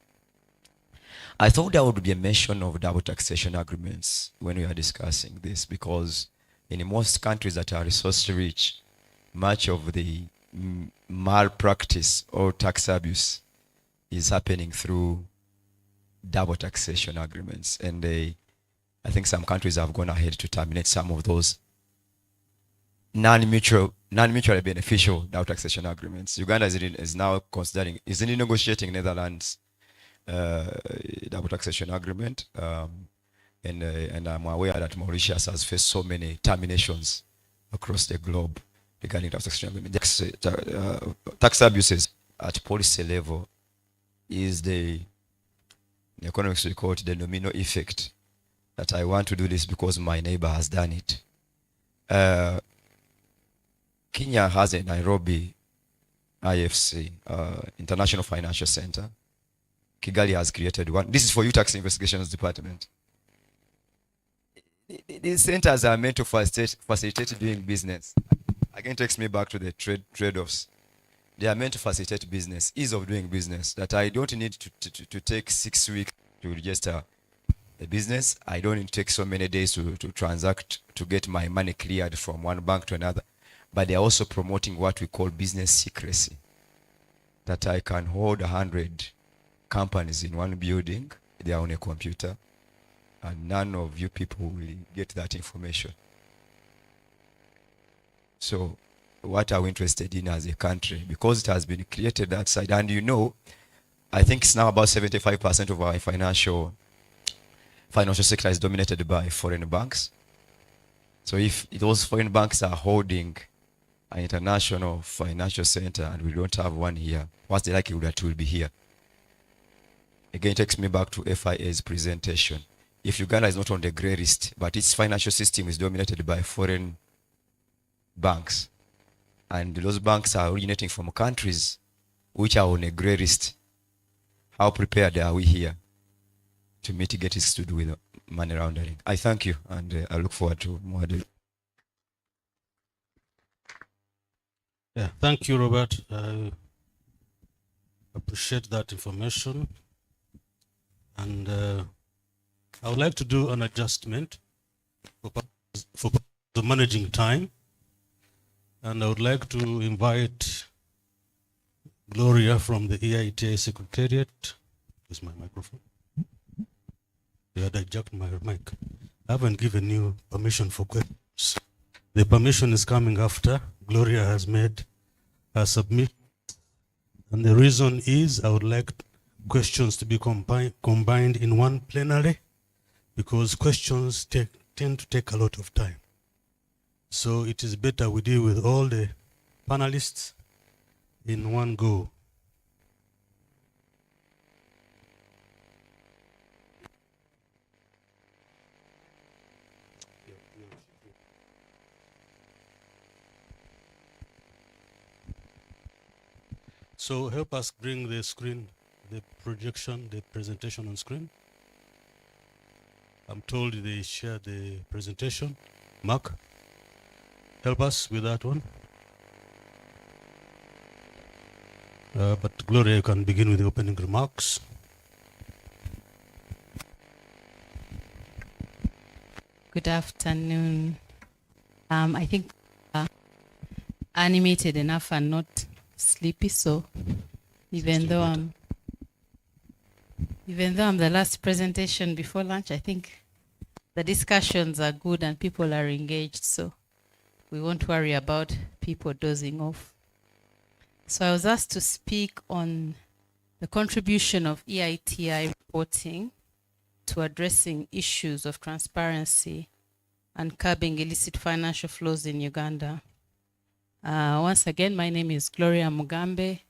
I thought there would be a mention of double taxation agreements when we are discussing this, because in most countries that are resource rich, much of the malpractice or tax abuse is happening through double taxation agreements. And I think some countries have gone ahead to terminate some of those non-mutually beneficial double taxation agreements. Uganda is now negotiating Netherlands double taxation agreement, and I'm aware that Mauritius has faced so many terminations across the globe regarding tax taxation agreement, tax abuses. at policy level is in economics we call it the domino effect, that I want to do this because my neighbor has done it. Kenya has a Nairobi IFC, International Financial Center. Kigali has created one. This is for you, Tax Investigations Department. These centers are meant to facilitate doing business. Again, takes me back to the trade-offs. They are meant to facilitate business, ease of doing business, that I don't need to take 6 weeks to register a business. I don't need to take so many days to transact, to get my money cleared from one bank to another. But they are also promoting what we call business secrecy, that I can hold 100 companies in one building, they are on a computer, and none of you people will get that information. So what are we interested in as a country? Because it has been created that side, and you know, I think it's now about 75% of our financial sector is dominated by foreign banks. So if those foreign banks are holding an international financial center and we don't have one here, what's the likelihood that we'll be here? Again, it takes me back to FIA's presentation. If Uganda is not on the grey list, but its financial system is dominated by foreign banks, and those banks are originating from countries which are on a grey list, how prepared are we here to mitigate this to do with money laundering? I thank you, and I look forward to more. Yeah, thank you, Robert. I appreciate that information. And I would like to do an adjustment for the managing time. And I would like to invite Gloria from the EITA Secretariat. Where's my microphone? You had hijacked my mic. I haven't given you permission for questions. The permission is coming after Gloria has made her submission. And the reason is I would like questions to be combined in one plenary, because questions tend to take a lot of time. So it is better we deal with all the panelists in one go. So help us bring the screen, the projection, the presentation on screen. I'm told they share the presentation. Mark, help us with that one. But Gloria, you can begin with the opening remarks. Good afternoon. I think animated enough and not sleepy, so even though I'm the last presentation before lunch, I think the discussions are good and people are engaged, so we won't worry about people dozing off. So I was asked to speak on the contribution of EITI reporting to addressing issues of transparency and curbing illicit financial flows in Uganda. Once again, my name is Gloria Mugambe.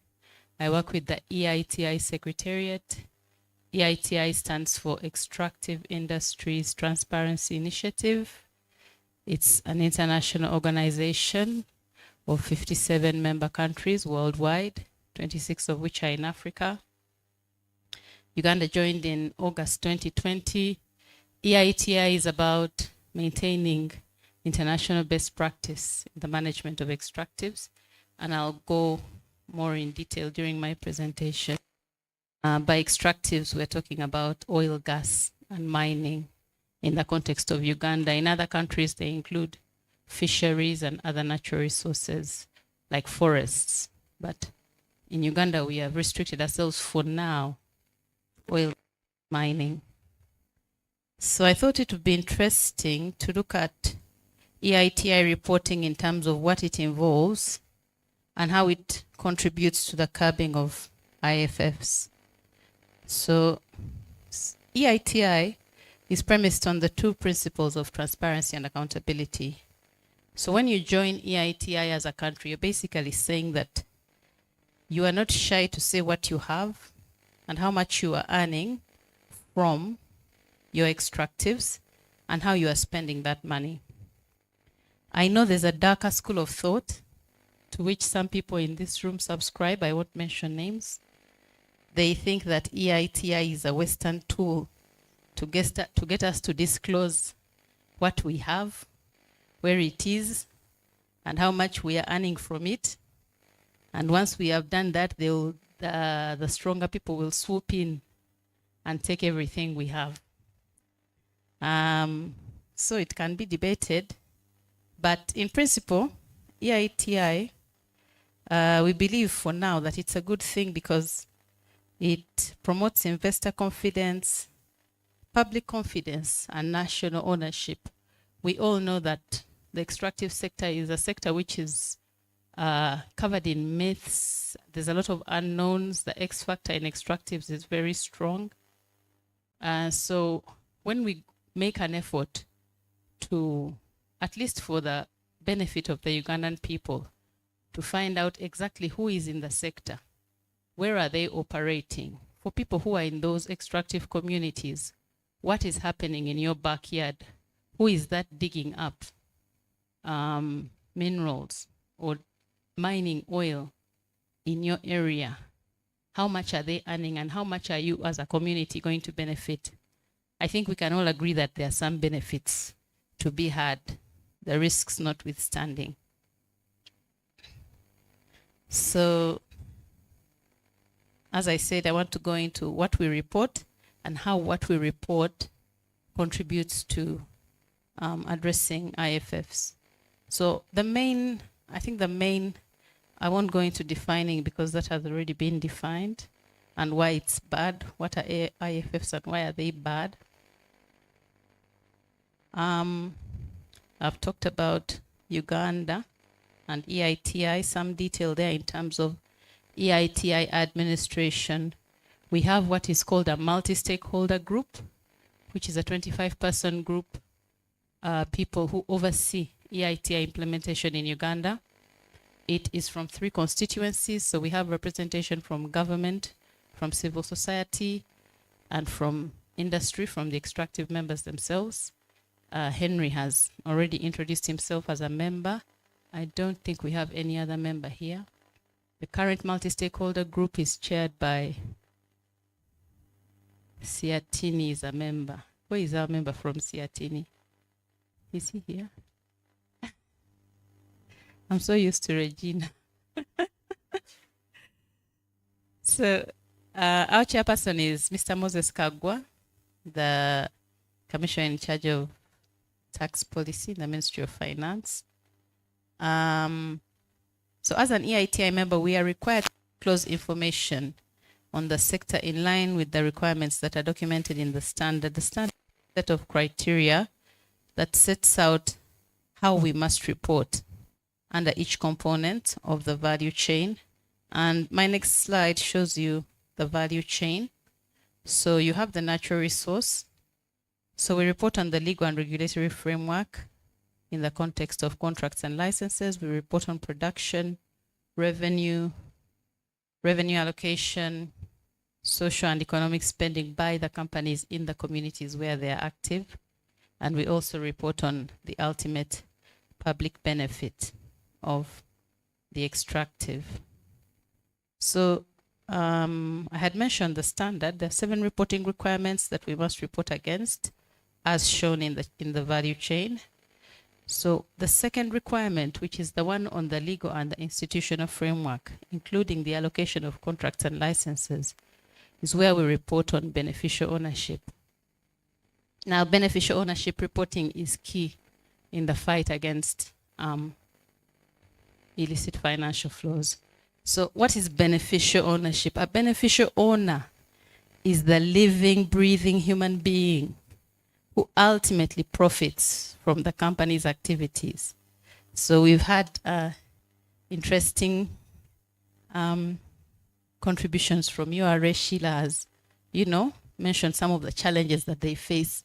I work with the EITI Secretariat. EITI stands for Extractive Industries Transparency Initiative. It's an international organization of 57 member countries worldwide, 26 of which are in Africa. Uganda joined in August 2020. EITI is about maintaining international best practice in the management of extractives, and I'll go more in detail during my presentation. By extractives, we're talking about oil, gas, and mining in the context of Uganda. In other countries, they include fisheries and other natural resources like forests. But in Uganda, we have restricted ourselves for now, oil mining. So I thought it would be interesting to look at EITI reporting in terms of what it involves and how it contributes to the curbing of IFFs. So EITI is premised on the two principles of transparency and accountability. So when you join EITI as a country, you're basically saying that you are not shy to say what you have and how much you are earning from your extractives and how you are spending that money. I know there's a darker school of thought to which some people in this room subscribe. I won't mention names. They think that EITI is a Western tool to get us to disclose what we have, where it is, and how much we are earning from it. And once we have done that, the stronger people will swoop in and take everything we have. So it can be debated, but in principle, EITI, we believe for now that it's a good thing because it promotes investor confidence, public confidence, and national ownership. We all know that the extractive sector is a sector which is covered in myths. There's a lot of unknowns. The X factor in extractives is very strong. So when we make an effort to, at least for the benefit of the Ugandan people, to find out exactly who is in the sector, where are they operating, for people who are in those extractive communities, what is happening in your backyard, who is that digging up minerals or mining oil in your area, how much are they earning and how much are you as a community going to benefit? I think we can all agree that there are some benefits to be had, the risks notwithstanding. So, as I said, I want to go into what we report and how what we report contributes to addressing IFFs. So I won't go into defining because that has already been defined and why it's bad, what are IFFs and why are they bad. I've talked about Uganda and EITI, some detail there in terms of EITI administration. We have what is called a multi-stakeholder group, which is a 25-person group, people who oversee EITI implementation in Uganda. It is from 3 constituencies, so we have representation from government, from civil society, and from industry, from the extractive members themselves. Henry has already introduced himself as a member. I don't think we have any other member here. The current multi-stakeholder group is chaired by Siatini is a member. Where is our member from Siatini? Is he here? I'm so used to Regina. So our chairperson is Mr. Moses Kagwa, the commissioner in charge of tax policy in the Ministry of Finance. So as an EITI member, we are required to disclose information on the sector in line with the requirements that are documented in the standard. The standard set of criteria that sets out how we must report under each component of the value chain. And my next slide shows you the value chain. So you have the natural resource. So we report on the legal and regulatory framework in the context of contracts and licenses. We report on production, revenue allocation, social and economic spending by the companies in the communities where they are active. And we also report on the ultimate public benefit of the extractive. So I had mentioned the standard. There are 7 reporting requirements that we must report against as shown in the value chain. So the second requirement, which is the one on the legal and the institutional framework, including the allocation of contracts and licenses, is where we report on beneficial ownership. Now, beneficial ownership reporting is key in the fight against illicit financial flows. So what is beneficial ownership? A beneficial owner is the living, breathing human being who ultimately profits from the company's activities. So we've had interesting contributions from URA. Sheila has, mentioned some of the challenges that they face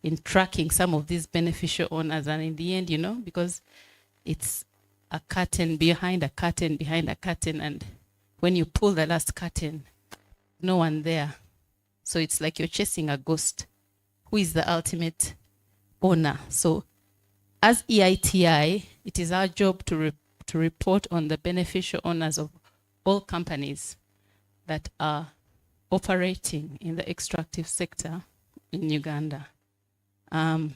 in tracking some of these beneficial owners. And in the end, because it's a curtain behind a curtain behind a curtain, and when you pull the last curtain, no one there. So it's like you're chasing a ghost. Who is the ultimate owner? So as EITI, it is our job to report on the beneficial owners of all companies that are operating in the extractive sector in Uganda. I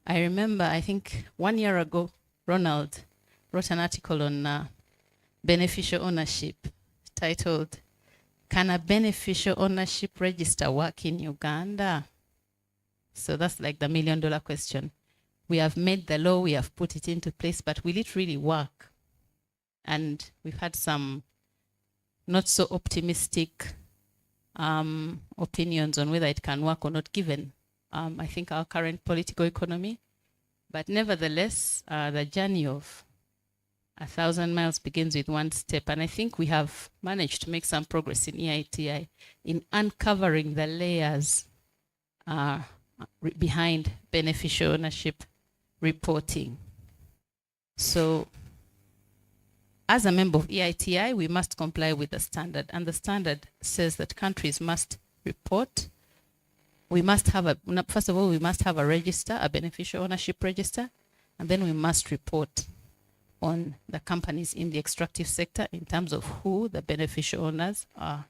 remember, I think 1 year ago, Ronald wrote an article on beneficial ownership titled, "Can a beneficial ownership register work in Uganda?" So that's like the $1 million question. We have made the law, we have put it into place, but will it really work? And we've had some not so optimistic opinions on whether it can work or not, given I think our current political economy. But nevertheless, the journey of 1,000 miles begins with one step. And I think we have managed to make some progress in EITI in uncovering the layers behind beneficial ownership reporting. So as a member of EITI, we must comply with the standard. And the standard says that countries must report. We must have first of all, we must have a register, a beneficial ownership register, and then we must report on the companies in the extractive sector in terms of who the beneficial owners are.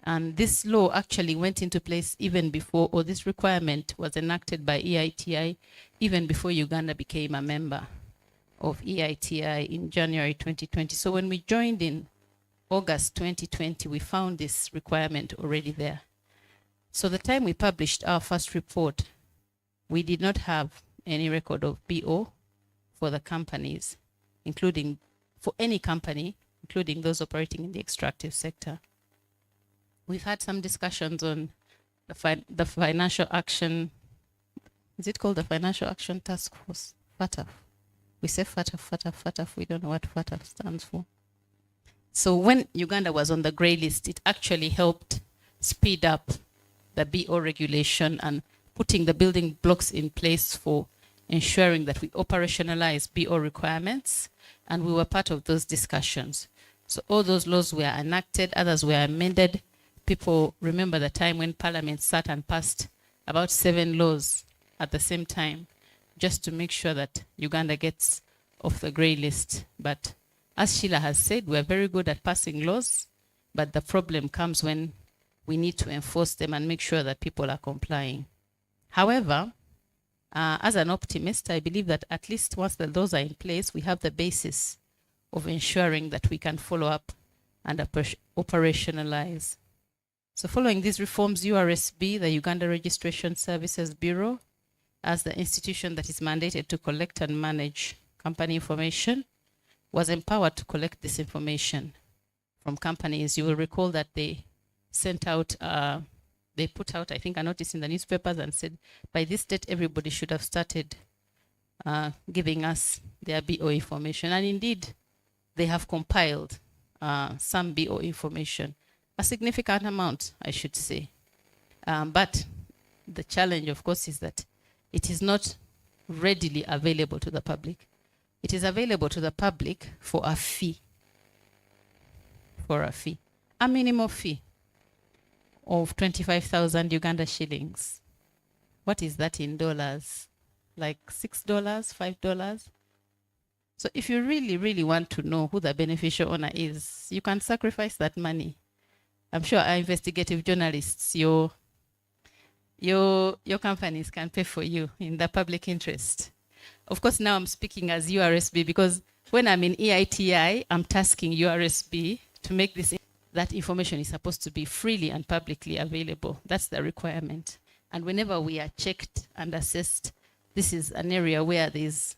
And this law actually went into place even before, or this requirement was enacted by EITI even before Uganda became a member of EITI in January 2020. So when we joined in August 2020, we found this requirement already there. So the time we published our first report, we did not have any record of BO for the companies, including for any company, including those operating in the extractive sector. We've had some discussions on the financial action. Is it called the Financial Action Task Force? FATF. We say FATF. We don't know what FATF stands for. So when Uganda was on the grey list, it actually helped speed up the BO regulation and putting the building blocks in place for ensuring that we operationalize BO requirements. And we were part of those discussions. So all those laws were enacted, others were amended. People remember the time when Parliament sat and passed about 7 laws at the same time, just to make sure that Uganda gets off the grey list. But as Sheila has said, we're very good at passing laws, but the problem comes when we need to enforce them and make sure that people are complying. However, as an optimist, I believe that at least once the laws are in place, we have the basis of ensuring that we can follow up and operationalize. So following these reforms, URSB, the Uganda Registration Services Bureau, as the institution that is mandated to collect and manage company information, was empowered to collect this information from companies. You will recall that they sent out, they put out, I think, a notice in the newspapers and said, by this date, everybody should have started giving us their BO information. And indeed, they have compiled some BO information, a significant amount, I should say. But the challenge, of course, is that it is not readily available to the public. It is available to the public for a fee. For a fee. A minimum fee of 25,000 Uganda shillings. What is that in dollars? Like $6, $5? So if you really, really want to know who the beneficial owner is, you can sacrifice that money. I'm sure our investigative journalists, your companies can pay for you in the public interest. Of course, now I'm speaking as URSB because when I'm in EITI, I'm tasking URSB to make this, that information is supposed to be freely and publicly available. That's the requirement. And whenever we are checked and assessed, this is an area where there's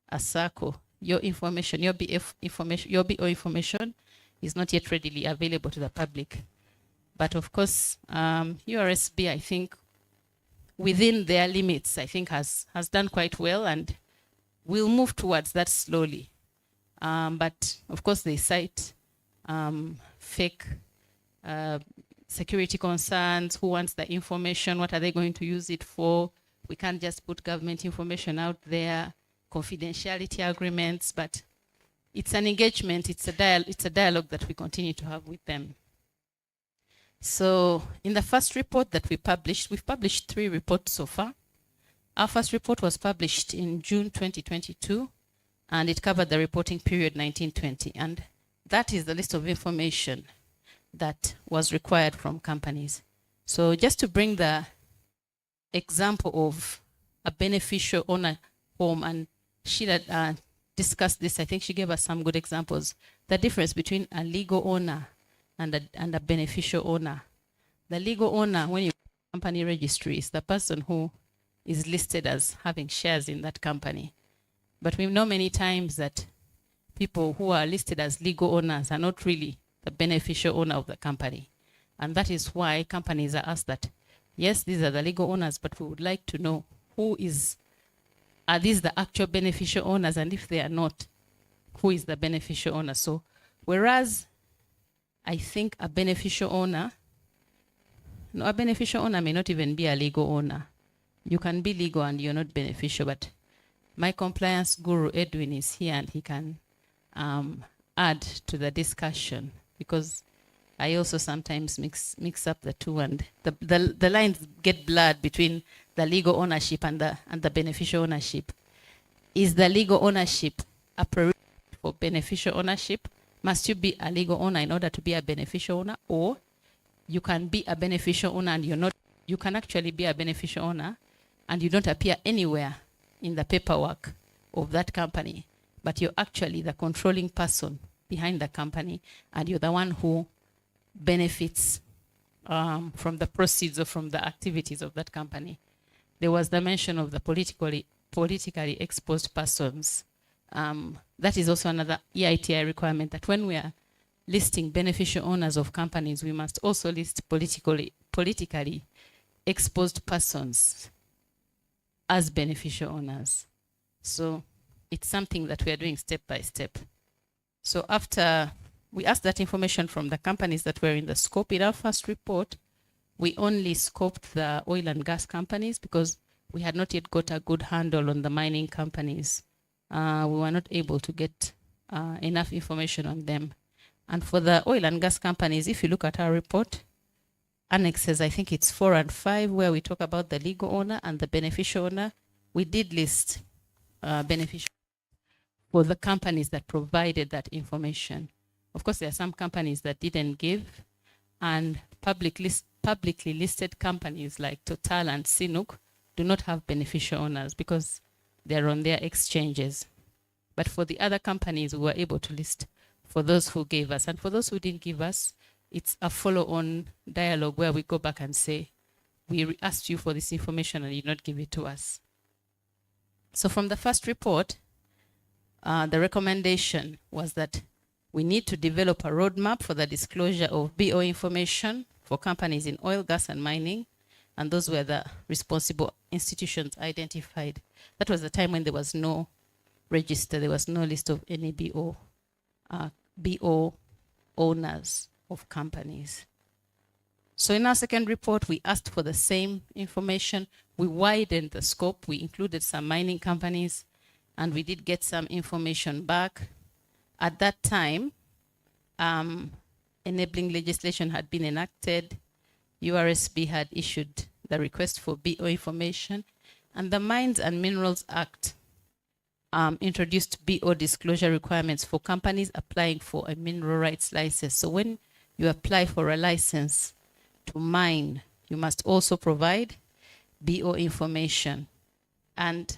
a circle. Your information, your BO information is not yet readily available to the public. But of course, URSB, I think, within their limits, I think has done quite well, and we'll move towards that slowly. But of course, they cite fake security concerns. Who wants the information? What are they going to use it for? We can't just put government information out there, confidentiality agreements. But it's an engagement, it's a dialogue that we continue to have with them. So in the first report that we published, we've published 3 reports so far. Our first report was published in June 2022, and it covered the reporting period 1920. And that is the list of information that was required from companies. So just to bring the example of a beneficial owner home, and Sheila discussed this, I think she gave us some good examples. The difference between a legal owner and a beneficial owner. The legal owner, when you company registry, is the person who is listed as having shares in that company. But we know many times that people who are listed as legal owners are not really the beneficial owner of the company. And that is why companies are asked that, yes, these are the legal owners, but we would like to know are these the actual beneficial owners? And if they are not, who is the beneficial owner? So whereas I think a beneficial owner may not even be a legal owner. You can be legal and you're not beneficial, but my compliance guru, Edwin, is here and he can add to the discussion, because I also sometimes mix up the two, and the lines get blurred between the legal ownership and the beneficial ownership. Is the legal ownership a prerequisite for beneficial ownership? Must you be a legal owner in order to be a beneficial owner? Or you can be a beneficial owner and you can actually be a beneficial owner and you don't appear anywhere in the paperwork of that company, but you're actually the controlling person behind the company, and you're the one who benefits from the proceeds or from the activities of that company. There was the mention of the politically exposed persons. That is also another EITI requirement, that when we are listing beneficial owners of companies, we must also list politically exposed persons as beneficial owners. So it's something that we are doing step by step. So after we asked that information from the companies that were in the scope in our first report, we only scoped the oil and gas companies because we had not yet got a good handle on the mining companies. We were not able to get enough information on them. And for the oil and gas companies, if you look at our report, annexes, I think it's 4 and 5, where we talk about the legal owner and the beneficial owner. We did list beneficial for the companies that provided that information. Of course, there are some companies that didn't give, and publicly listed companies like Total and Sinuk do not have beneficial owners because they're on their exchanges. But for the other companies, we were able to list for those who gave us. And for those who didn't give us, it's a follow-on dialogue where we go back and say, we asked you for this information and you did not give it to us. So from the first report, the recommendation was that we need to develop a roadmap for the disclosure of BO information for companies in oil, gas, and mining. And those were the responsible institutions identified. That was the time when there was no register, there was no list of any BO owners of companies. So in our second report, we asked for the same information. We widened the scope. We included some mining companies, and we did get some information back. At that time, enabling legislation had been enacted. URSB had issued the request for BO information, and the Mines and Minerals Act introduced BO disclosure requirements for companies applying for a mineral rights license. So when you apply for a license to mine, you must also provide BO information. And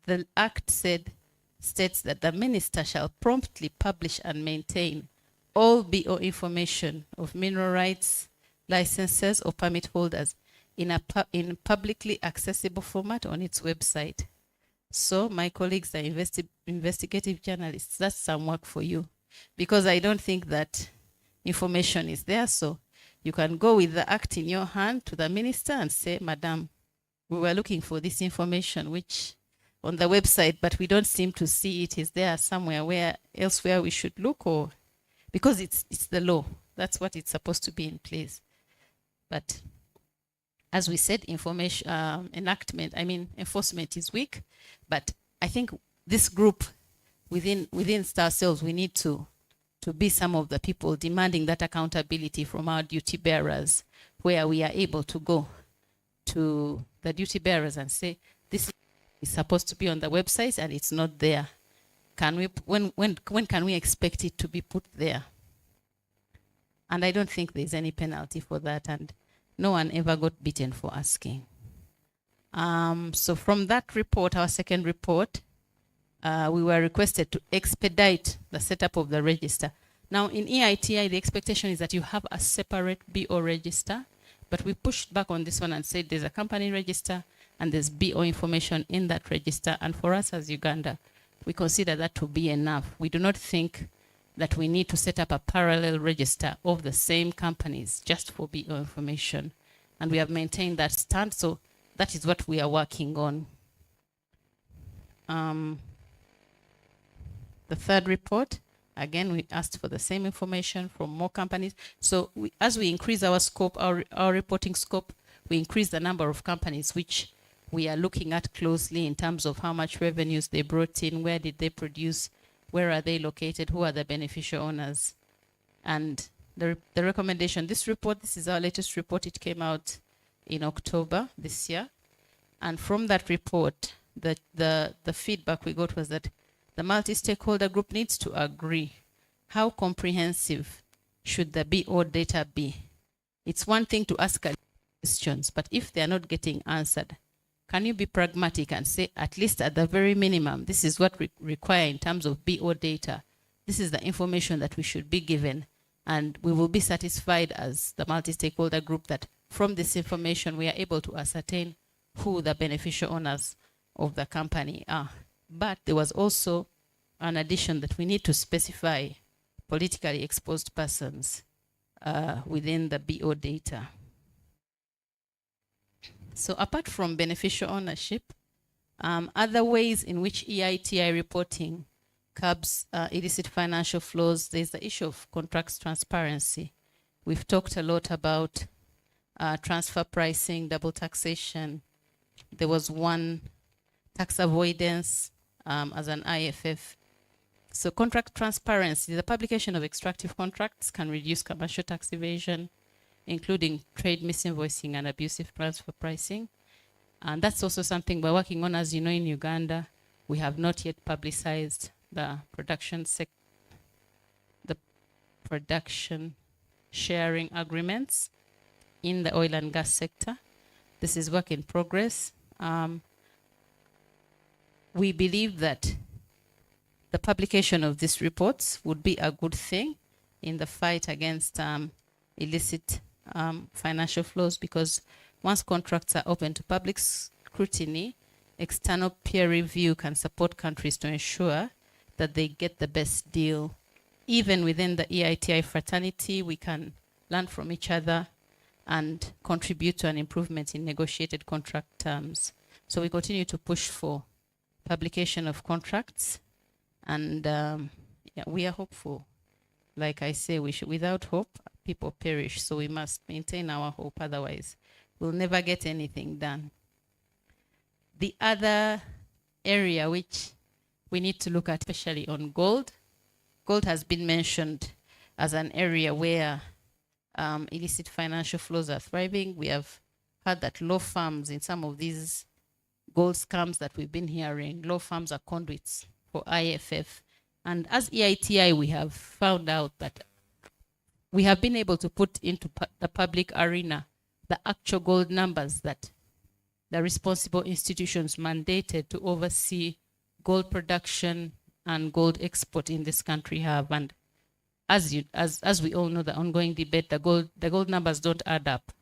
the Act states that the minister shall promptly publish and maintain all BO information of mineral rights licenses or permit holders in publicly accessible format on its website. So my colleagues are investigative journalists. That's some work for you, because I don't think that information is there. So you can go with the act in your hand to the minister and say, Madam, we were looking for this information, which on the website, but we don't seem to see it. Is there somewhere elsewhere we should look? Or because it's the law, that's what it's supposed to be in place. But as we said, enforcement is weak. But I think this group within ourselves, we need to be some of the people demanding that accountability from our duty bearers, where we are able to go to the duty bearers and say, this is supposed to be on the website and it's not there. Can we, when can we expect it to be put there? And I don't think there's any penalty for that, and no one ever got beaten for asking. So from that report, our second report, we were requested to expedite the setup of the register. Now in EITI, the expectation is that you have a separate BO register, but we pushed back on this one and said there's a company register and there's BO information in that register. And for us as Uganda, we consider that to be enough. We do not think that we need to set up a parallel register of the same companies just for BO information. And we have maintained that stand, so that is what we are working on. The third report, again, we asked for the same information from more companies. So as we increase our scope, our reporting scope, we increase the number of companies which we are looking at closely in terms of how much revenues they brought in, where did they produce, where are they located, who are the beneficial owners. And the recommendation, this report, this is our latest report, it came out in October this year. And from that report, the feedback we got was that the multi-stakeholder group needs to agree how comprehensive should the BO data be. It's one thing to ask questions, but if they are not getting answered, can you be pragmatic and say, at least at the very minimum, this is what we require in terms of BO data. This is the information that we should be given. And we will be satisfied as the multi-stakeholder group that from this information, we are able to ascertain who the beneficial owners of the company are. But there was also an addition that we need to specify politically exposed persons within the BO data. So apart from beneficial ownership, other ways in which EITI reporting curbs illicit financial flows, there's the issue of contracts transparency. We've talked a lot about transfer pricing, double taxation. There was one, tax avoidance as an IFF. So contract transparency, the publication of extractive contracts can reduce commercial tax evasion, including trade misinvoicing and abusive transfer pricing. And that's also something we're working on. As you know, in Uganda, we have not yet publicized the production sharing agreements in the oil and gas sector. This is work in progress. We believe that the publication of these reports would be a good thing in the fight against illicit financial flows, because once contracts are open to public scrutiny, external peer review can support countries to ensure that they get the best deal. Even within the EITI fraternity, we can learn from each other and contribute to an improvement in negotiated contract terms. So we continue to push for publication of contracts, and yeah, we are hopeful. Like I say, without hope, people perish. So we must maintain our hope, otherwise we'll never get anything done. The other area which we need to look at, especially on gold, gold has been mentioned as an area where illicit financial flows are thriving. We have heard that law firms in some of these gold scams that we've been hearing, law firms are conduits for IFF. And as EITI, we have found out that we have been able to put into the public arena the actual gold numbers that the responsible institutions mandated to oversee gold production and gold export in this country have. And as we all know, the ongoing debate, the gold numbers don't add up.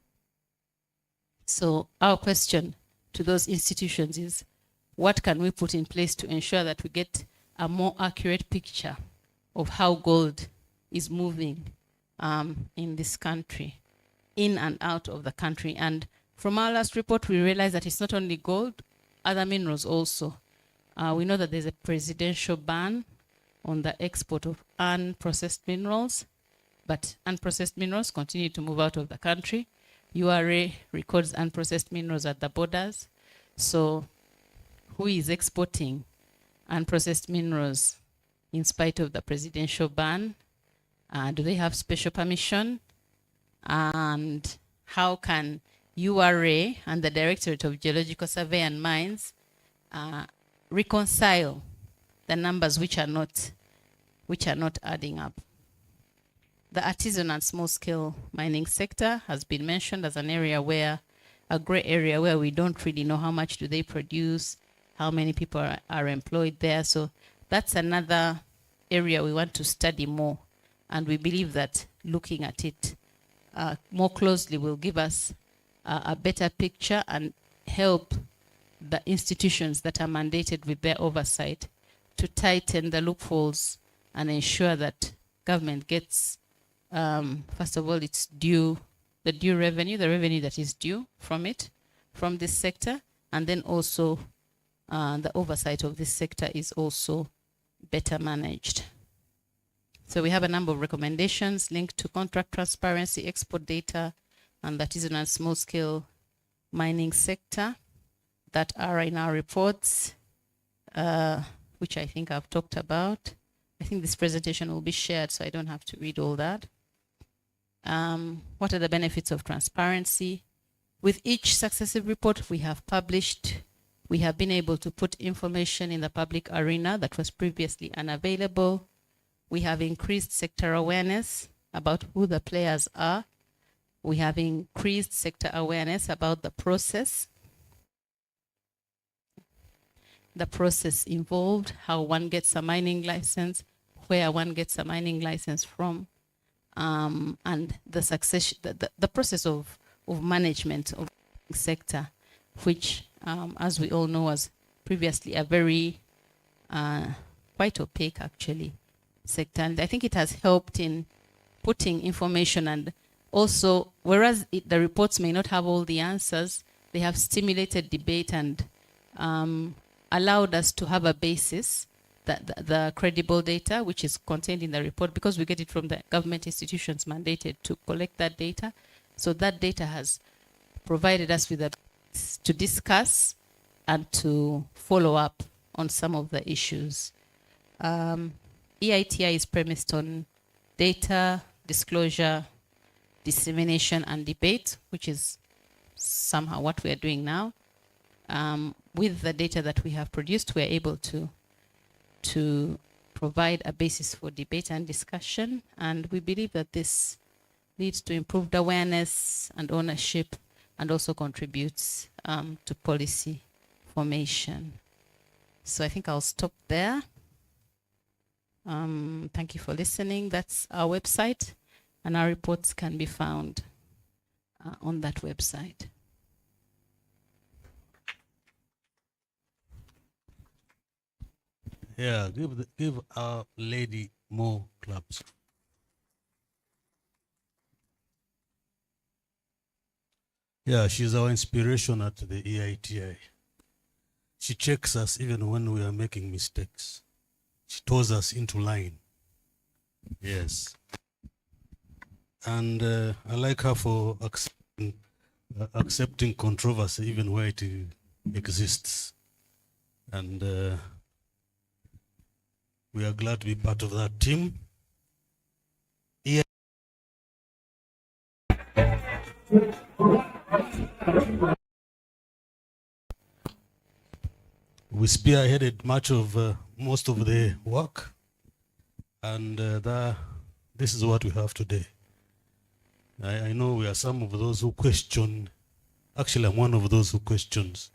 So our question to those institutions is, what can we put in place to ensure that we get a more accurate picture of how gold is moving in this country, in and out of the country? And from our last report, we realized that it's not only gold, other minerals also. We know that there's a presidential ban on the export of unprocessed minerals, but unprocessed minerals continue to move out of the country. URA records unprocessed minerals at the borders. So who is exporting unprocessed minerals in spite of the presidential ban? Do they have special permission? And how can URA and the Directorate of Geological Survey and Mines reconcile the numbers which are not adding up? The artisan and small-scale mining sector has been mentioned as an area where, a gray area where we don't really know how much do they produce, how many people are employed there. So that's another area we want to study more. And we believe that looking at it more closely will give us a better picture and help the institutions that are mandated with their oversight to tighten the loopholes and ensure that government gets, first of all, its due, the due revenue, the revenue that is due from it, from this sector, and then also the oversight of this sector is also better managed. So we have a number of recommendations linked to contract transparency, export data, and the artisanal and small-scale mining sector that are in our reports, which I think I've talked about. I think this presentation will be shared, so I don't have to read all that. What are the benefits of transparency? With each successive report we have published, we have been able to put information in the public arena that was previously unavailable. We have increased sector awareness about who the players are. We have increased sector awareness about the process involved, how one gets a mining license, where one gets a mining license from, and the success, the process of management of the sector, which, as we all know, was previously a very quite opaque, actually, sector. And I think it has helped in putting information, and also, whereas the reports may not have all the answers, they have stimulated debate and allowed us to have a basis, the credible data, which is contained in the report, because we get it from the government institutions mandated to collect that data. So that data has provided us with a basis to discuss and to follow up on some of the issues. EITI is premised on data, disclosure, dissemination, and debate, which is somehow what we are doing now. With the data that we have produced, we are able to provide a basis for debate and discussion, and we believe that this leads to improved awareness and ownership, and also contributes to policy formation. So I think I'll stop there. Thank you for listening. That's our website, and our reports can be found on that website. Yeah, give our lady more claps. Yeah, she's our inspiration at the EITI. She checks us even when we are making mistakes. She toes us into line. Yes. And I like her for accepting controversy even where it exists. And we are glad to be part of that team. We spearheaded most of the work, and this is what we have today. I know we are some of those who question, actually I'm one of those who questions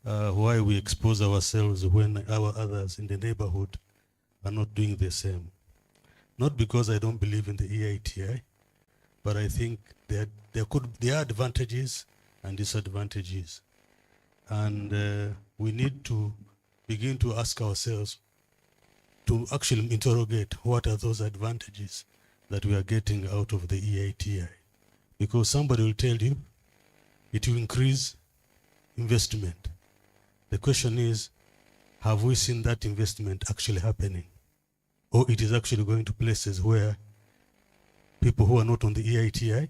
why we expose ourselves when our others in the neighborhood are not doing the same. Not because I don't believe in the EITI, but I think there are advantages and disadvantages. And we need to begin to ask ourselves to actually interrogate what are those advantages that we are getting out of the EITI. Because somebody will tell you it will increase investment. The question is, have we seen that investment actually happening? Or it is actually going to places where people who are not on the EITI,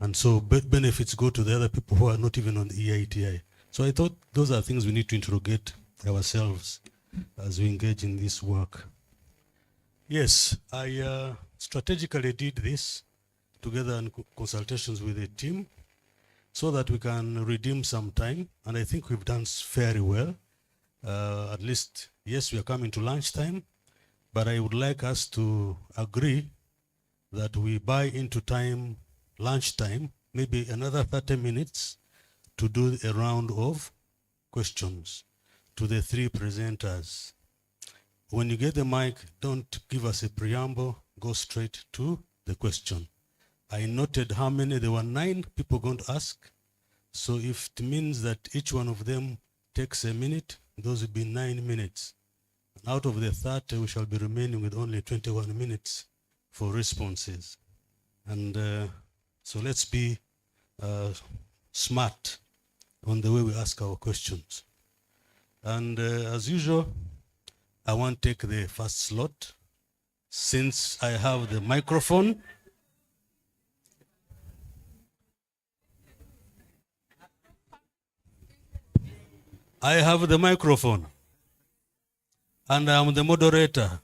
and so benefits go to the other people who are not even on the EITI. So I thought those are things we need to interrogate ourselves as we engage in this work. Yes, I strategically did this together in consultations with the team so that we can redeem some time. And I think we've done fairly well. At least, yes, we are coming to lunchtime, but I would like us to agree that we buy into time, lunchtime, maybe another 30 minutes to do a round of questions to the three presenters. When you get the mic, don't give us a preamble, go straight to the question. I noted how many, there were 9 people going to ask. So if it means that each one of them takes a minute, those would be 9 minutes. And out of the 30, we shall be remaining with only 21 minutes for responses. And so let's be smart on the way we ask our questions. And as usual, I want to take the first slot. Since I have the microphone, I have the microphone, and I'm the moderator.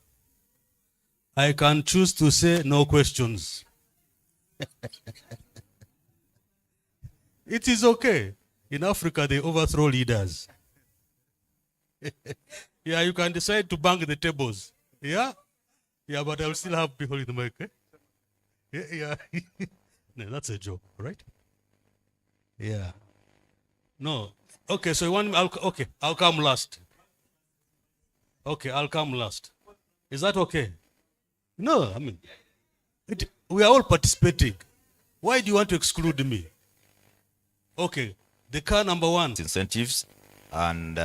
I can choose to say no questions. It is okay. In Africa, they overthrow leaders. Yeah, you can decide to bang the tables. Yeah? Yeah, but I'll still have people in the mic. Eh? Yeah, yeah. No, that's a joke, right? Yeah. No. Okay, so you want me, okay, I'll come last. Okay, I'll come last. Is that okay? No, I mean, we are all participating. Why do you want to exclude me? Okay, the car number 1. Incentives and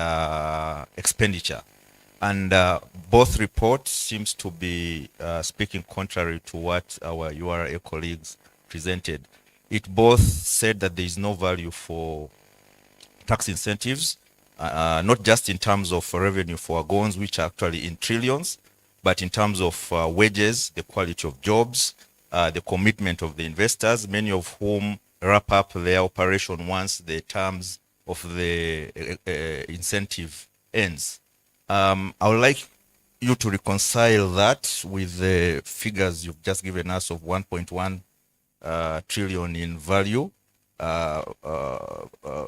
expenditure. And both reports seems to be speaking contrary to what our URA colleagues presented. It both said that there is no value for tax incentives, not just in terms of revenue for foregons, which are actually in trillions, but in terms of wages, the quality of jobs, the commitment of the investors, many of whom wrap up their operation once the terms of the incentive ends. I would like you to reconcile that with the figures you've just given us of 1.1 trillion in value,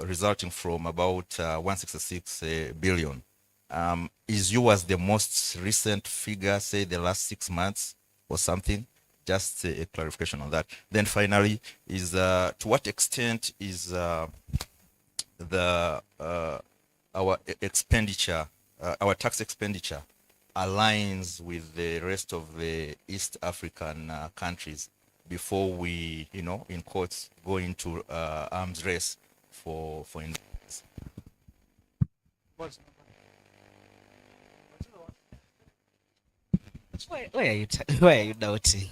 resulting from about 166 billion. Is yours the most recent figure, say the last 6 months or something? Just a clarification on that. Then finally, is to what extent is our expenditure, our tax expenditure, aligns with the rest of the East African countries before we, you know, in quotes, go into arms race for investments? Why are you doubting?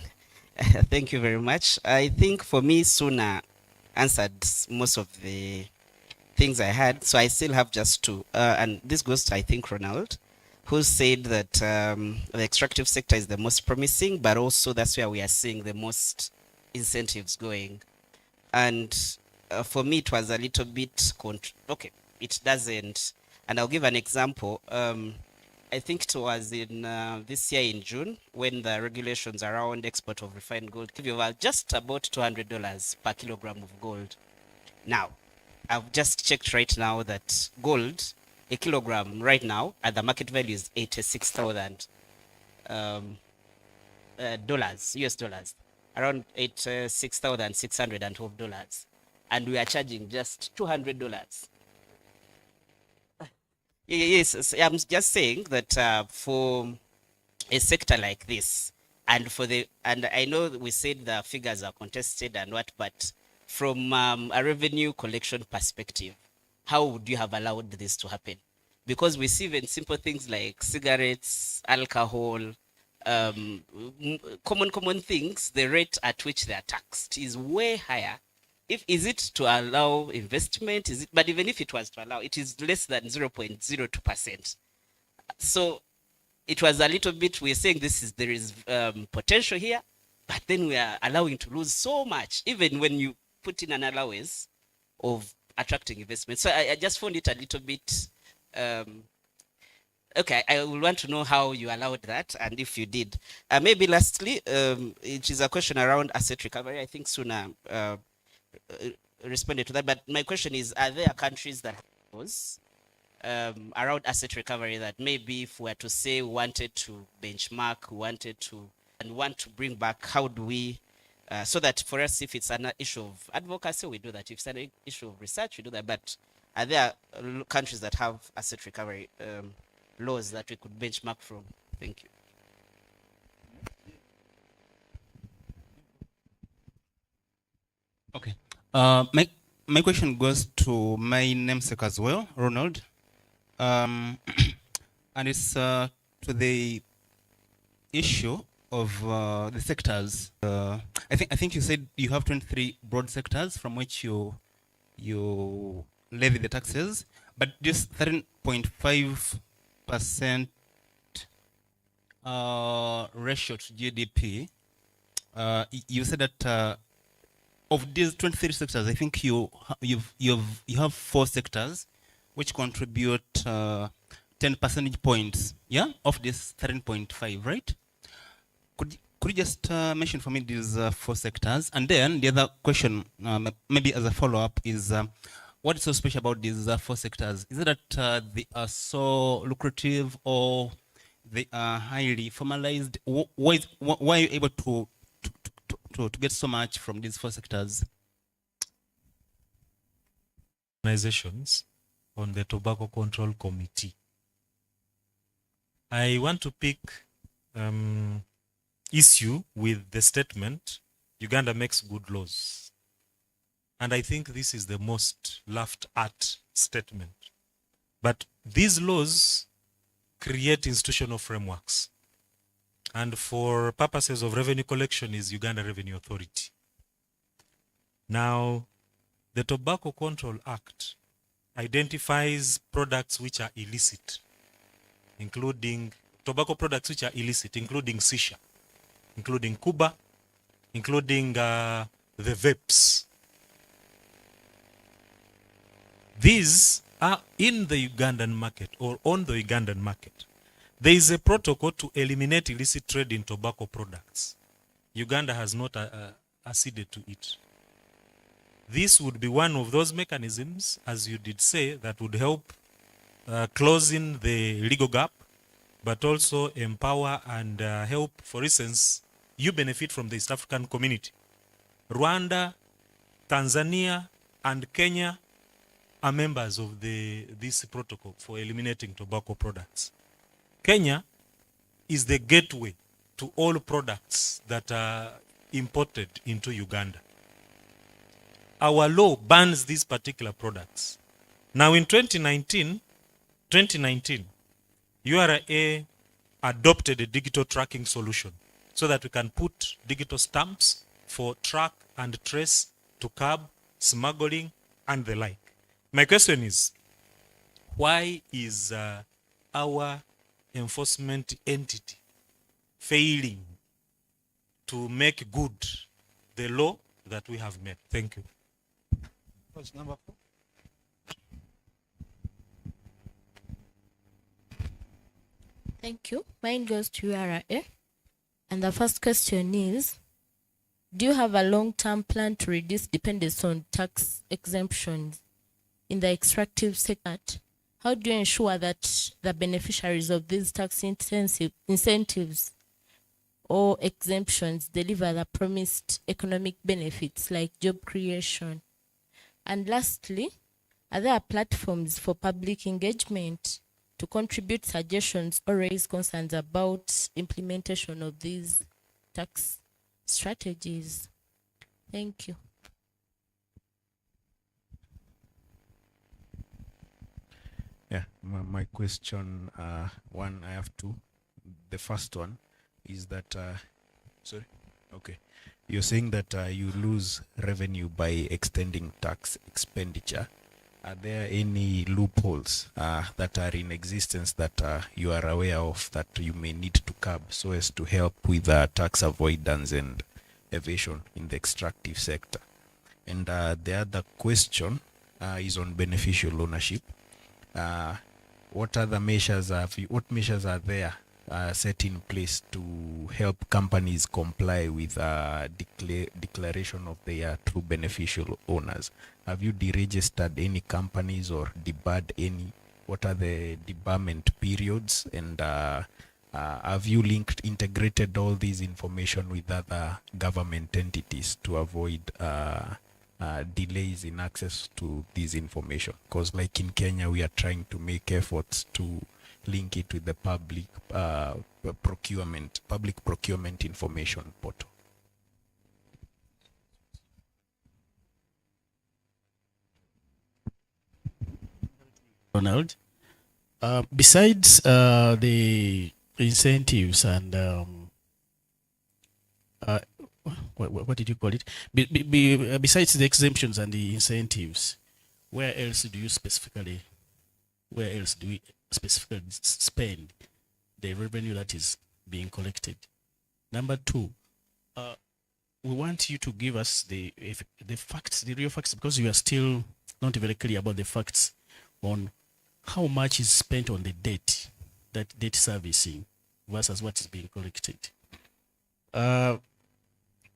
Thank you very much. I think for me, Suna answered most of the things I had, so I still have just 2. And this goes to, I think, Ronald, who said that the extractive sector is the most promising, but also that's where we are seeing the most incentives going. And for me, it was a little bit, okay, it doesn't. And I'll give an example. I think it was in this year in June when the regulations around export of refined gold give you just about $200 per kilogram of gold. Now, I've just checked right now that gold, a kilogram right now at the market value is $86,000 US dollars, around $86,612, and we are charging just $200. Yes, I'm just saying that for a sector like this, and I know we said the figures are contested and what, but from a revenue collection perspective, how would you have allowed this to happen? Because we see even simple things like cigarettes, alcohol, common things, the rate at which they are taxed is way higher. Is it to allow investment? But even if it was to allow, it is less than 0.02%. So it was a little bit, we're saying there is potential here, but then we are allowing to lose so much, even when you put in an allowance of attracting investment. So I just found it a little bit Okay, I will want to know how you allowed that and if you did. Maybe lastly, it is a question around asset recovery. I think Suna responded to that, but my question is, are there countries that was around asset recovery that maybe if we were to say we wanted to benchmark, and want to bring back, how do we, so that for us, if it's an issue of advocacy, we do that. If it's an issue of research, we do that. But are there countries that have asset recovery laws that we could benchmark from? Thank you. Okay. My question goes to my namesake as well, Ronald. And it's to the issue of the sectors. I think you said you have 23 broad sectors from which you levy the taxes, but this 13.5% ratio to GDP. You said that of these 23 sectors, I think you have 4 sectors which contribute 10 percentage points, yeah, of this 13.5, right? Could you just mention for me these 4 sectors? And then the other question, maybe as a follow-up, is what is so special about these 4 sectors? Is it that they are so lucrative, or they are highly formalized? Why are you able to get so much from these 4 sectors? Organizations on the Tobacco Control Committee. I want to pick issue with the statement, Uganda makes good laws. And I think this is the most laughed at statement. But these laws create institutional frameworks. And for purposes of revenue collection is Uganda Revenue Authority. Now, the Tobacco Control Act identifies products which are illicit, including tobacco products which are illicit, including shisha, including Cuba, including the vapes. These are in the Ugandan market or on the Ugandan market. There is a protocol to eliminate illicit trade in tobacco products. Uganda has not acceded to it. This would be one of those mechanisms, as you did say, that would help closing the legal gap, but also empower and help. For instance, you benefit from the East African community. Rwanda, Tanzania, and Kenya are members of this protocol for eliminating tobacco products. Kenya is the gateway to all products that are imported into Uganda. Our law bans these particular products. Now in 2019, URA adopted a digital tracking solution so that we can put digital stamps for track and trace to curb smuggling and the like. My question is, why is our enforcement entity failing to make good the law that we have made? Thank you. Question number 4. Thank you. Mine goes to URA. And the first question is, do you have a long-term plan to reduce dependence on tax exemptions in the extractive sector? How do you ensure that the beneficiaries of these tax incentives or exemptions deliver the promised economic benefits like job creation? And lastly, are there platforms for public engagement to contribute suggestions or raise concerns about implementation of these tax strategies? Thank you. Yeah, my question, one, I have two. The first one is that, sorry, okay. You're saying that you lose revenue by extending tax expenditure. Are there any loopholes that are in existence that you are aware of that you may need to curb so as to help with tax avoidance and evasion in the extractive sector? And the other question is on beneficial ownership. what other measures what measures are there set in place to help companies comply with declaration of their true beneficial owners? Have you deregistered any companies or debarred any? What are the debarment periods? And have you integrated all these information with other government entities to avoid delays in access to this information? Because like in Kenya, we are trying to make efforts to link it with the public procurement information portal. Ronald, besides the incentives and what did you call it? Besides the exemptions and the incentives, where else do we specifically spend the revenue that is being collected? Number two, we want you to give us the facts, the real facts, because you are still not very clear about the facts on how much is spent on the debt, that debt servicing versus what is being collected.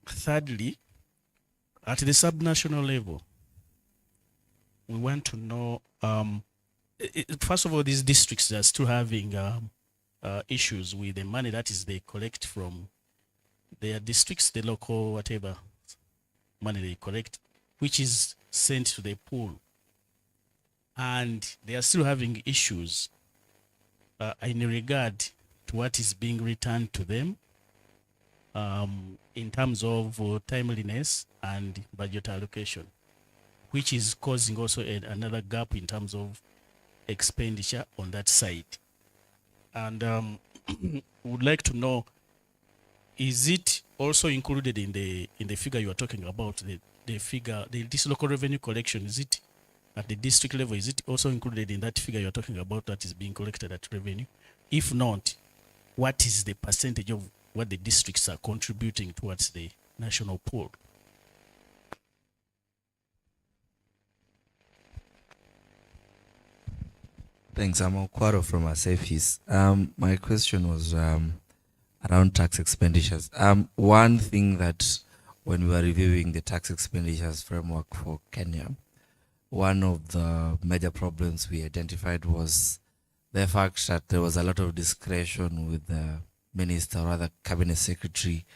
Thirdly, at the subnational level, we want to know, first of all, these districts are still having issues with the money that is they collect from their districts, the local whatever money they collect, which is sent to the pool. And they are still having issues in regard to what is being returned to them in terms of timeliness and budget allocation, which is causing also another gap in terms of expenditure on that side. And would like to know, is it also included in the figure you are talking about, the figure, this local revenue collection, is it at the district level, is it also included in that figure you're talking about that is being collected at revenue? If not, what is the percentage of what the districts are contributing towards the national pool? Thanks. I'm Okwaro from Asefis. My question was around tax expenditures. One thing that when we were reviewing the tax expenditures framework for Kenya, one of the major problems we identified was the fact that there was a lot of discretion with the minister or other cabinet secretary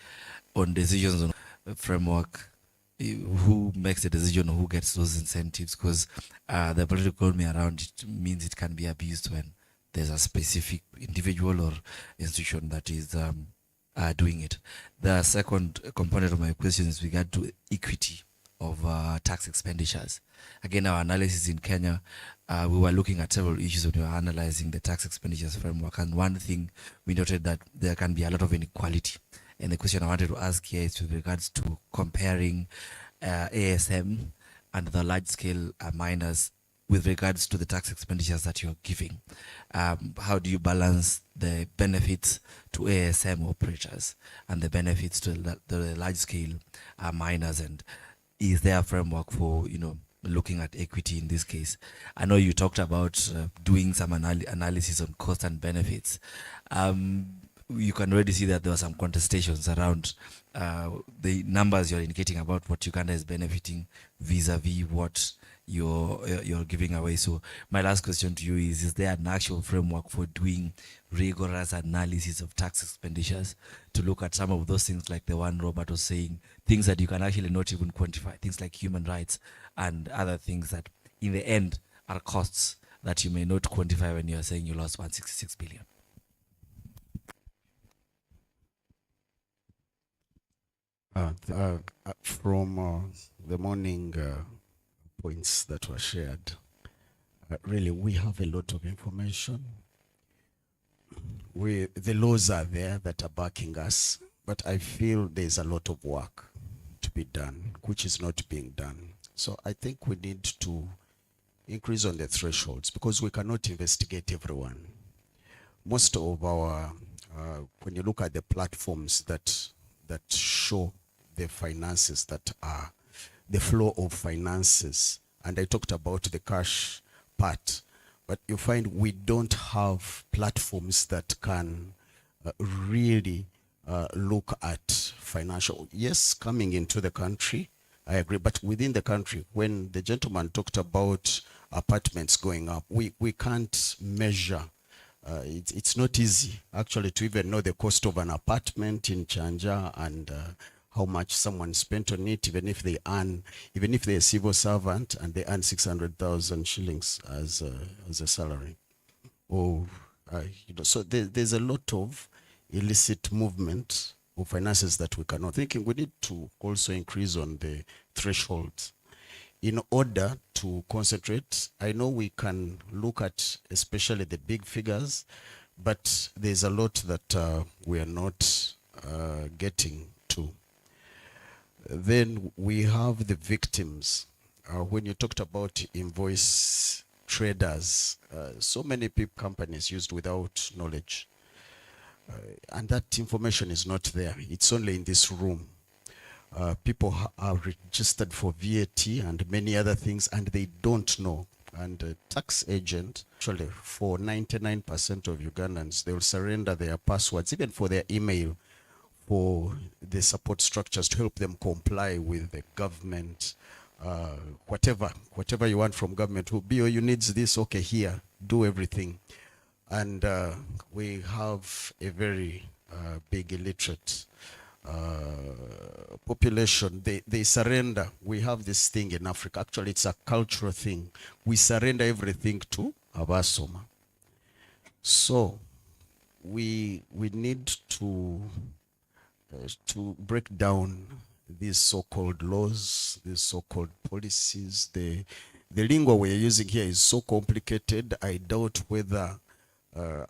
on decisions on the framework, who makes the decision or who gets those incentives, because the political economy around it means it can be abused when there's a specific individual or institution that is doing it. The second component of my question is regard to equity of tax expenditures. Again, our analysis in Kenya, we were looking at several issues when we were analyzing the tax expenditures framework, and one thing we noted that there can be a lot of inequality. And the question I wanted to ask here is with regards to comparing ASM and the large-scale miners with regards to the tax expenditures that you're giving. How do you balance the benefits to ASM operators and the benefits to the large-scale miners? And is there a framework for, you know, looking at equity in this case? I know you talked about doing some analysis on cost and benefits. You can already see that there were some contestations around the numbers you're indicating about what Uganda is benefiting vis-a-vis what you're giving away. So my last question to you is there an actual framework for doing rigorous analysis of tax expenditures to look at some of those things like the one Robert was saying, things that you can actually not even quantify, things like human rights and other things that in the end are costs that you may not quantify when you're saying you lost 166 billion? From the morning points that were shared, really we have a lot of information. The laws are there that are backing us, but I feel there's a lot of work to be done, which is not being done. So I think we need to increase on the thresholds, because we cannot investigate everyone. Most of our, when you look at the platforms that show the finances that are the flow of finances, and I talked about the cash part, but you find we don't have platforms that can really look at financial. Yes, coming into the country, I agree, but within the country, when the gentleman talked about apartments going up, we can't measure. It's not easy actually to even know the cost of an apartment in Chanja and how much someone spent on it, even if they're a civil servant and they earn 600,000 shillings as a salary. Or, so there's a lot of illicit movement of finances that we cannot. Thinking we need to also increase on the thresholds in order to concentrate. I know we can look at especially the big figures, but there's a lot that we are not getting to. Then we have the victims. When you talked about invoice traders, so many companies used without knowledge. And that information is not there. It's only in this room. People are registered for VAT and many other things, and they don't know. And a tax agent, actually, for 99% of Ugandans, they will surrender their passwords, even for their email, for the support structures to help them comply with the government. Whatever you want from government, who BOU needs this, okay, here, do everything. And we have a very big illiterate population. They surrender. We have this thing in Africa. Actually, it's a cultural thing. We surrender everything to Abasoma. So we need to break down these so-called laws, these so-called policies. The lingo we're using here is so complicated. I doubt whether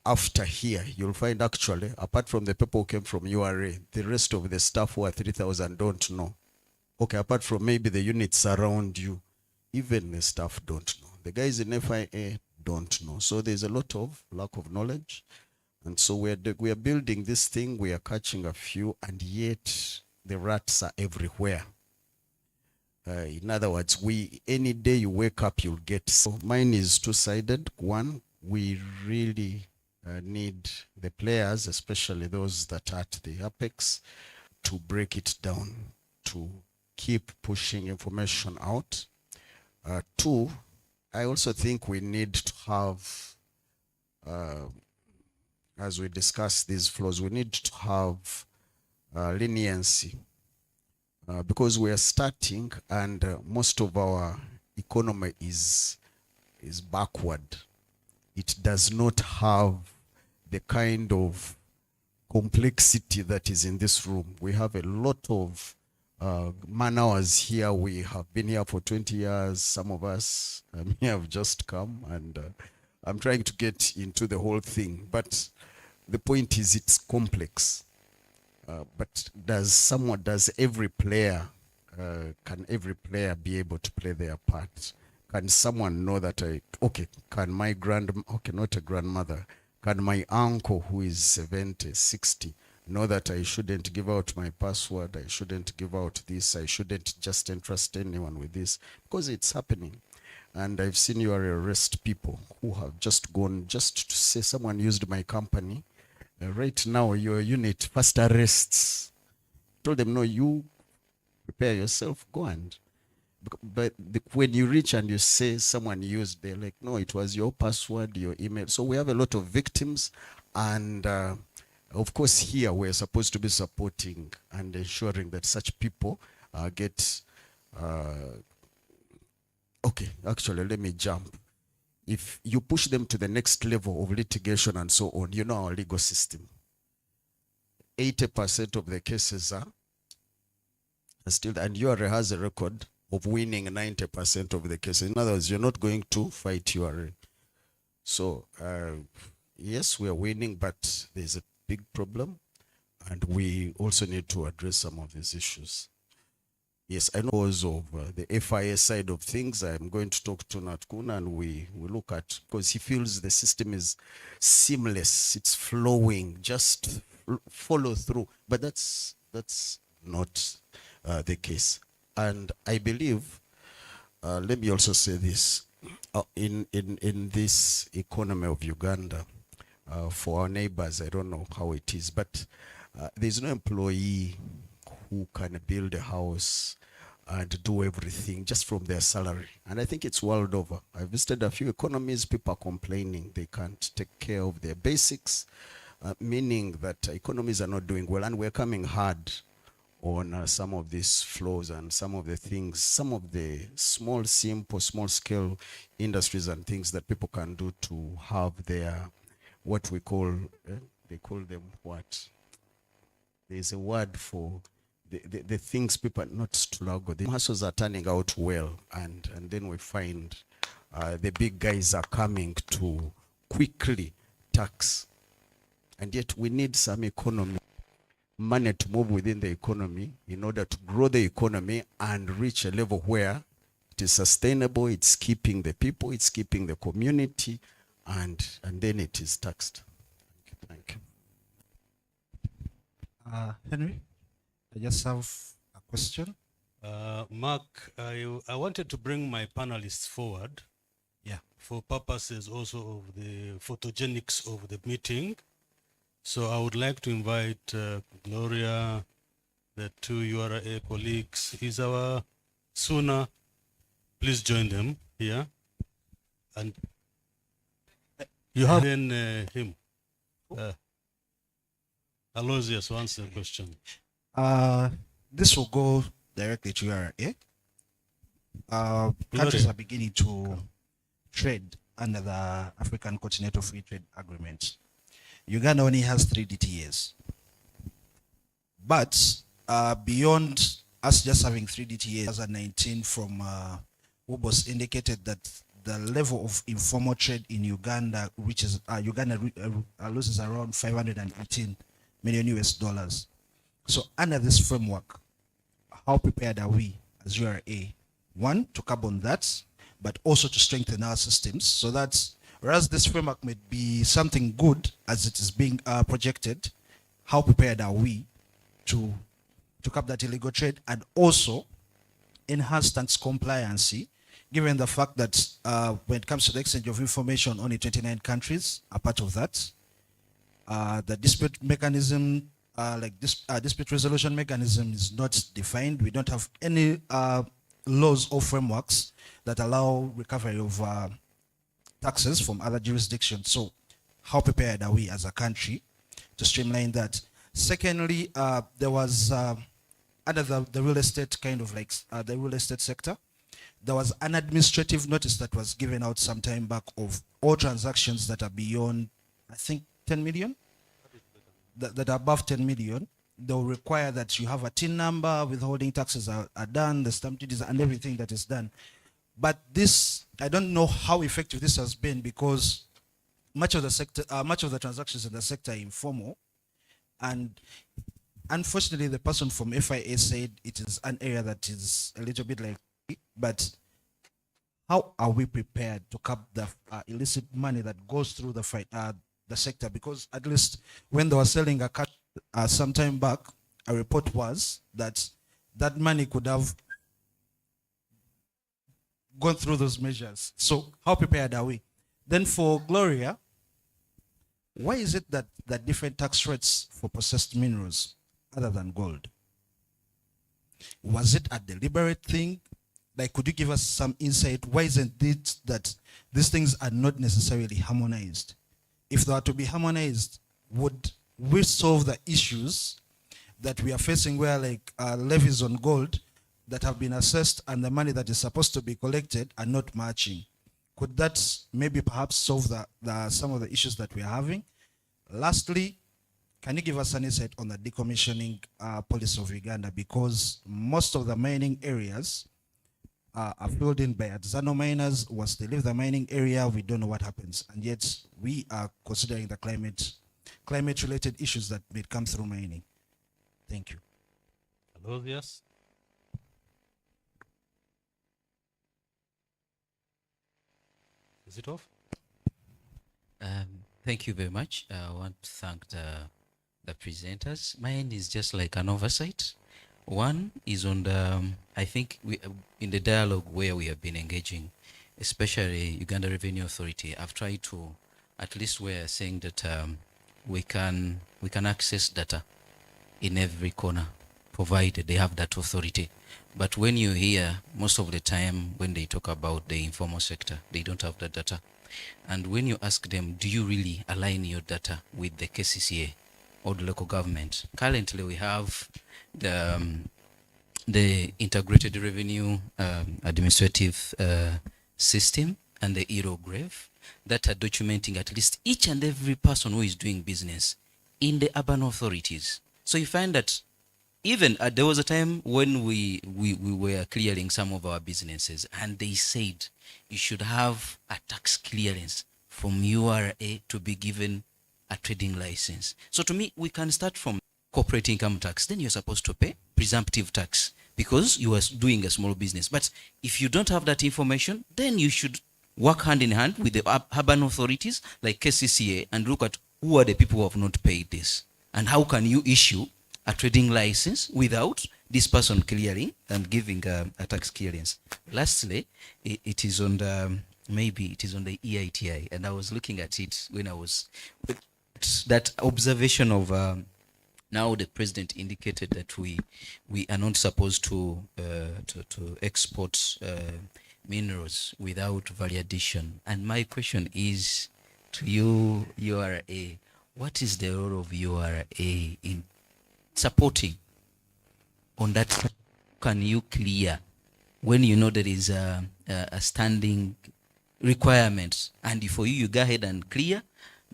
after here, you'll find actually, apart from the people who came from URA, the rest of the staff who are 3,000 don't know. Okay, apart from maybe the units around you, even the staff don't know. The guys in FIA don't know. So there's a lot of lack of knowledge. And so we are building this thing, we are catching a few, and yet the rats are everywhere. In other words, any day you wake up, you'll get. So mine is two-sided. One, we really need the players, especially those that are at the apex, to break it down, to keep pushing information out. Two, I also think we need to have, as we discuss these flows, we need to have leniency because we are starting and most of our economy is backward. It does not have the kind of complexity that is in this room. We have a lot of man hours here. We have been here for 20 years. Some of us have just come, and I'm trying to get into the whole thing. But the point is, it's complex. But does every player, can every player be able to play their part? Can someone know that can my not a grandmother, can my uncle who is 70, 60 know that I shouldn't give out my password, I shouldn't give out this, I shouldn't just entrust anyone with this, because it's happening. And I've seen you arrest people who have just gone just to say someone used my company. Right now, your unit first arrests. Told them, no, you prepare yourself, go and. But when you reach and you say someone used, they're like, no, it was your password, your email. So we have a lot of victims. And of course, here we're supposed to be supporting and ensuring that such people get... okay, actually, let me jump. If you push them to the next level of litigation and so on, you know our legal system. 80% of the cases are still, and URA has a record of winning 90% of the cases. In other words, you're not going to fight URA. So, yes, we are winning, but there's a big problem, and we also need to address some of these issues. Yes, I know because of the FIA side of things, I'm going to talk to Natkuna and we look at, because he feels the system is seamless, it's flowing, just follow through. But that's not the case. And I believe, let me also say this, in this economy of Uganda, for our neighbors, I don't know how it is, but there's no employee who can build a house and do everything just from their salary. And I think it's world over. I visited a few economies, people are complaining they can't take care of their basics, meaning that economies are not doing well, and we're coming hard on some of these flows and some of the things, some of the small, simple, small scale industries and things that people can do to have their, what we call, they call them what? There's a word for the things people are not struggle. The hustles are turning out well, and then we find the big guys are coming to quickly tax. And yet we need some economy, money to move within the economy in order to grow the economy and reach a level where it is sustainable, it's keeping the people, it's keeping the community, and then it is taxed. Thank you. Henry, I just have a question. Mark, I wanted to bring my panelists forward, for purposes also of the photogenics of the meeting. So I would like to invite Gloria, the two URA colleagues. Is our Suna? Please join them here. And you have then him. Aloysius to answer the question. This will go directly to URA. Countries are beginning to trade under the African Continental Free Trade Agreement. Uganda only has 3 DTAs. But beyond us just having 3 DTAs, 2019 from UBOS indicated that the level of informal trade in Uganda reaches, Uganda loses around 518 million US dollars. So under this framework, how prepared are we as URA? One, to curb on that, but also to strengthen our systems so that whereas this framework may be something good as it is being projected, how prepared are we to curb that illegal trade and also enhance tax compliancy, given the fact that when it comes to the exchange of information, only 29 countries are part of that. The dispute mechanism, dispute resolution mechanism is not defined. We don't have any laws or frameworks that allow recovery of taxes from other jurisdictions. So how prepared are we as a country to streamline that? Secondly, there was under the real estate kind of like the real estate sector, there was an administrative notice that was given out some time back of all transactions that are beyond, I think, 10 million, that are above 10 million. They'll require that you have a TIN number, withholding taxes are done, the stamp duties and everything that is done. But this, I don't know how effective this has been because much of the sector, much of the transactions in the sector are informal. And unfortunately, the person from FIA said it is an area that is a little bit like, but how are we prepared to curb the illicit money that goes through the sector? Because at least when they were selling a car some time back, a report was that that money could have gone through those measures. So how prepared are we? Then for Gloria, why is it that the different tax rates for processed minerals other than gold? Was it a deliberate thing? Like, could you give us some insight? Why isn't it that these things are not necessarily harmonized? If they are to be harmonized, would we solve the issues that we are facing where like levies on gold that have been assessed and the money that is supposed to be collected are not matching? Could that maybe perhaps solve some of the issues that we are having? Lastly, can you give us an insight on the decommissioning policy of Uganda? Because most of the mining areas are filled in by artisanal miners. Once they leave the mining area, we don't know what happens. And yet we are considering the climate-related issues that may come through mining. Thank you. Aloysius. Is it off? Thank you very much. I want to thank the presenters. Mine is just like an oversight. One is on the, I think we in the dialogue where we have been engaging especially Uganda Revenue Authority, have tried to, at least we're saying that we can access data in every corner, provided they have that authority. But when you hear most of the time when they talk about the informal sector, they don't have that data. And when you ask them, do you really align your data with the KCCA or the local government? Currently, we have the integrated revenue administrative system and the grave that are documenting at least each and every person who is doing business in the urban authorities. So you find that even there was a time when we were clearing some of our businesses, and they said you should have a tax clearance from URA to be given a trading license. So to me, we can start from corporate income tax. Then you're supposed to pay presumptive tax because you are doing a small business. But if you don't have that information, then you should work hand in hand with the urban authorities like KCCA and look at who are the people who have not paid this, and how can you issue a trading license without this person clearing and giving a tax clearance. Lastly, it is on the, maybe it is on the EITI, and I was looking at it when I was with that observation of now the president indicated that we are not supposed to export minerals without value addition. And my question is to you, URA, what is the role of URA in supporting on that? Can you clear when you know there is a standing requirement, and for you go ahead and clear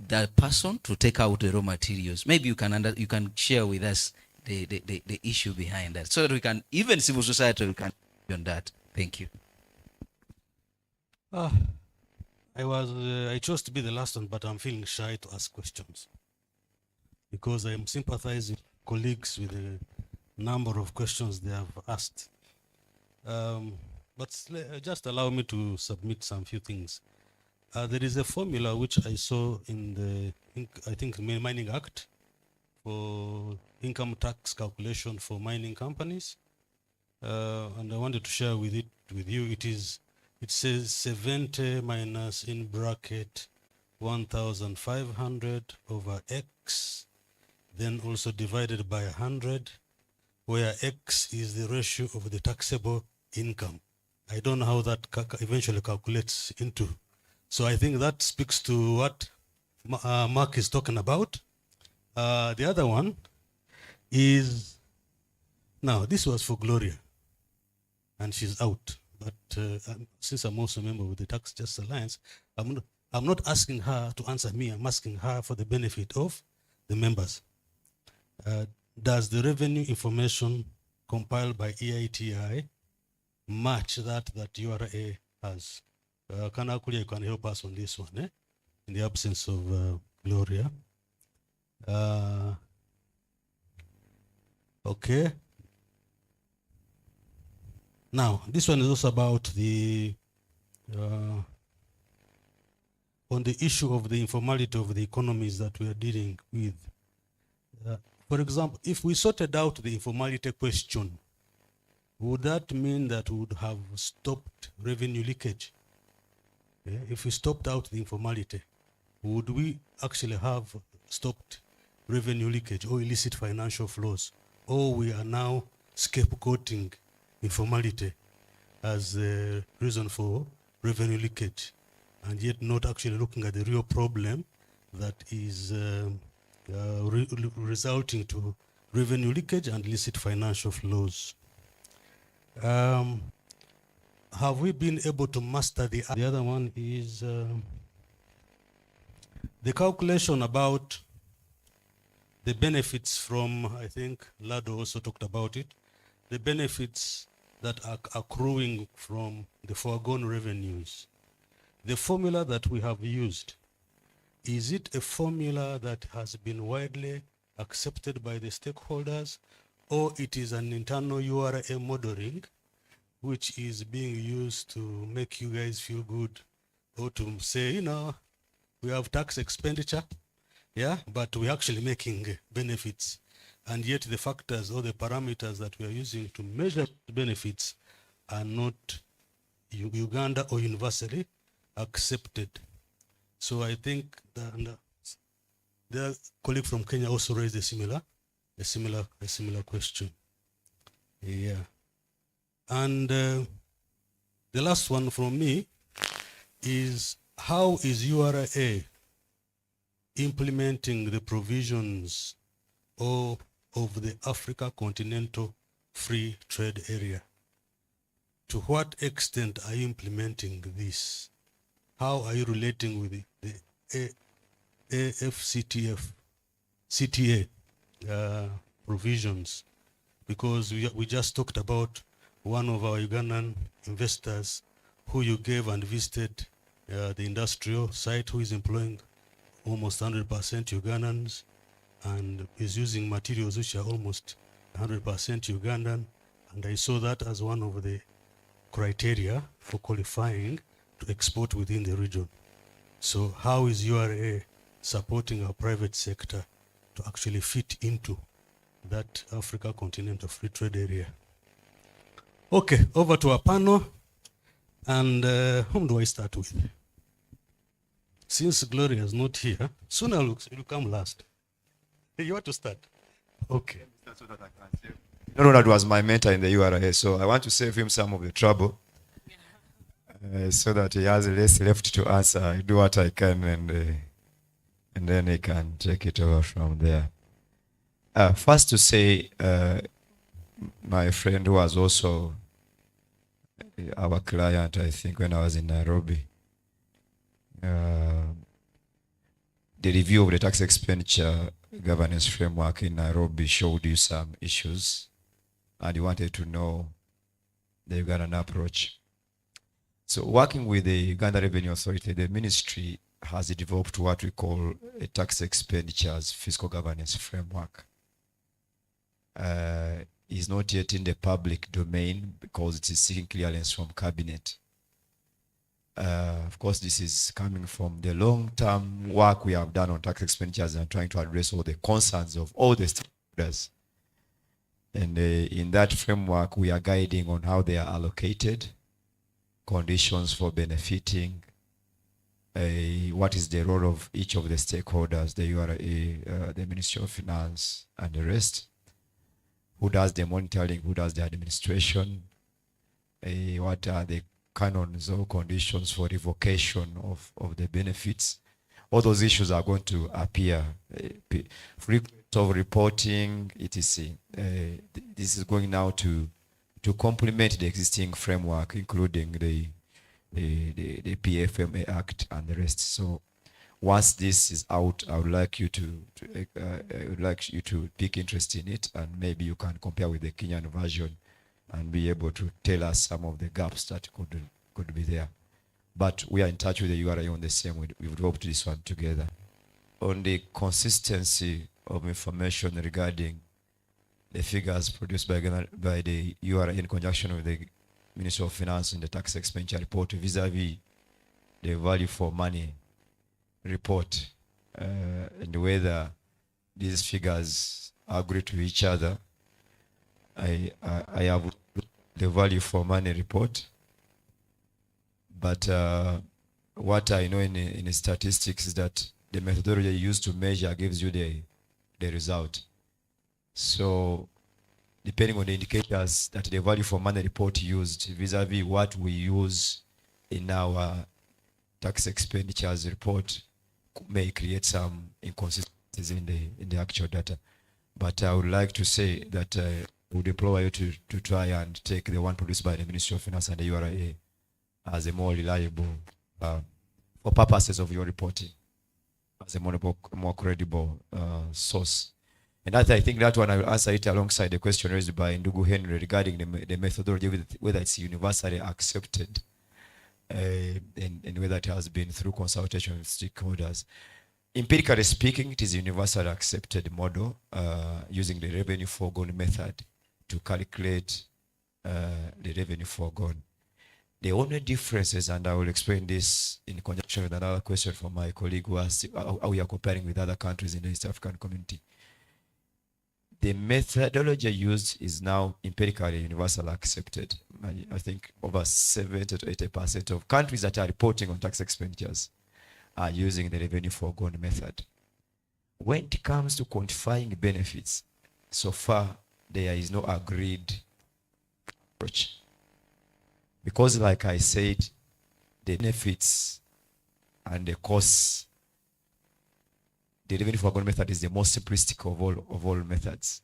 that person to take out the raw materials? Maybe you can share with us the issue behind that, so that we can, even civil society, we can on that. Thank you. I chose to be the last one, but I'm feeling shy to ask questions because I am sympathizing colleagues with the number of questions they have asked. But just allow me to submit some few things. There is a formula which I saw in the, I think, Mining Act for income tax calculation for mining companies. And I wanted to share with you. It says 70 minus in bracket 1,500 over X, then also divided by 100, where X is the ratio of the taxable income. I don't know how that eventually calculates into. So I think that speaks to what Mark is talking about. The other one is, now this was for Gloria, and she's out. But since I'm also a member of the Tax Justice Alliance, I'm not asking her to answer me. I'm asking her for the benefit of the members. Does the revenue information compiled by EITI match that URA has? Kanakulia, you can help us on this one, in the absence of Gloria. Okay. Now, this one is also about the, on the issue of the informality of the economies that we are dealing with. For example, if we sorted out the informality question, would that mean that we would have stopped revenue leakage? Yeah, if we stopped out the informality, would we actually have stopped revenue leakage or illicit financial flows? Or we are now scapegoating informality as a reason for revenue leakage, and yet not actually looking at the real problem that is resulting to revenue leakage and illicit financial flows. Have we been able to master the other one is the calculation about the benefits from, I think Lado also talked about it, the benefits that are accruing from the foregone revenues. The formula that we have used, is it a formula that has been widely accepted by the stakeholders, or it is an internal URA modeling which is being used to make you guys feel good, or to say, you know, we have tax expenditure, yeah, but we're actually making benefits. And yet the factors or the parameters that we are using to measure benefits are not Uganda or universally accepted. So I think the colleague from Kenya also raised a similar question. Yeah. And the last one from me is, how is URA implementing the provisions of the Africa Continental Free Trade Area? To what extent are you implementing this? How are you relating with the CTA provisions? Because we just talked about one of our Ugandan investors who you gave and visited the industrial site, who is employing almost 100% Ugandans and is using materials which are almost 100% Ugandan. And I saw that as one of the criteria for qualifying to export within the region. So how is URA supporting our private sector to actually fit into that Africa Continental Free Trade Area? Okay, over to our panel. And whom do I start with? Since Gloria is not here, Suna will come last. You want to start? Okay. No, that was my mentor in the URA, so I want to save him some of the trouble, so that he has less left to answer. I do what I can, and then he can take it over from there. First to say, my friend who was also our client, I think, when I was in Nairobi, the review of the tax expenditure governance framework in Nairobi showed you some issues, and you wanted to know the Ugandan approach. So working with the Uganda Revenue Authority, the ministry has developed what we call a tax expenditures fiscal governance framework. Is not yet in the public domain because it is seeking clearance from cabinet. Of course, this is coming from the long-term work we have done on tax expenditures and trying to address all the concerns of all the stakeholders. And in that framework, we are guiding on how they are allocated, conditions for benefiting, what is the role of each of the stakeholders, the URA, the Ministry of Finance, and the rest. Who does the monitoring, who does the administration, what are the canons or conditions for revocation of the benefits. All those issues are going to appear. Frequency of reporting, etc. This is going now to complement the existing framework, including the PFMA Act and the rest. So once this is out, I would like you to take interest in it, and maybe you can compare with the Kenyan version and be able to tell us some of the gaps that could be there. But we are in touch with the URA on the same. We've developed this one together. On the consistency of information regarding the figures produced by the URA in conjunction with the Ministry of Finance in the tax expenditure report vis-a-vis the value for money report, and whether these figures agree to each other. I have the value for money report, but what I know in statistics is that the methodology used to measure gives you the result. So depending on the indicators that the value for money report used vis-a-vis what we use in our tax expenditures report may create some inconsistencies in the actual data. But I would like to say that we would implore you to try and take the one produced by the Ministry of Finance and the URA as a more reliable, for purposes of your reporting, as a more credible source. And I think that one I will answer it alongside the question raised by Ndugu Henry regarding the methodology, whether it's universally accepted, and whether it has been through consultation with stakeholders. Empirically speaking, it is a universally accepted model using the revenue foregone method to calculate the revenue foregone. The only differences, and I will explain this in conjunction with another question from my colleague who asked how we are comparing with other countries in the East African community. the methodology used is now empirically universally accepted. I think over 70 to 80% of countries that are reporting on tax expenditures are using the revenue foregone method. When it comes to quantifying benefits, so far there is no agreed approach. Because like I said, the benefits and the costs, the revenue foregone method is the most simplistic of all methods.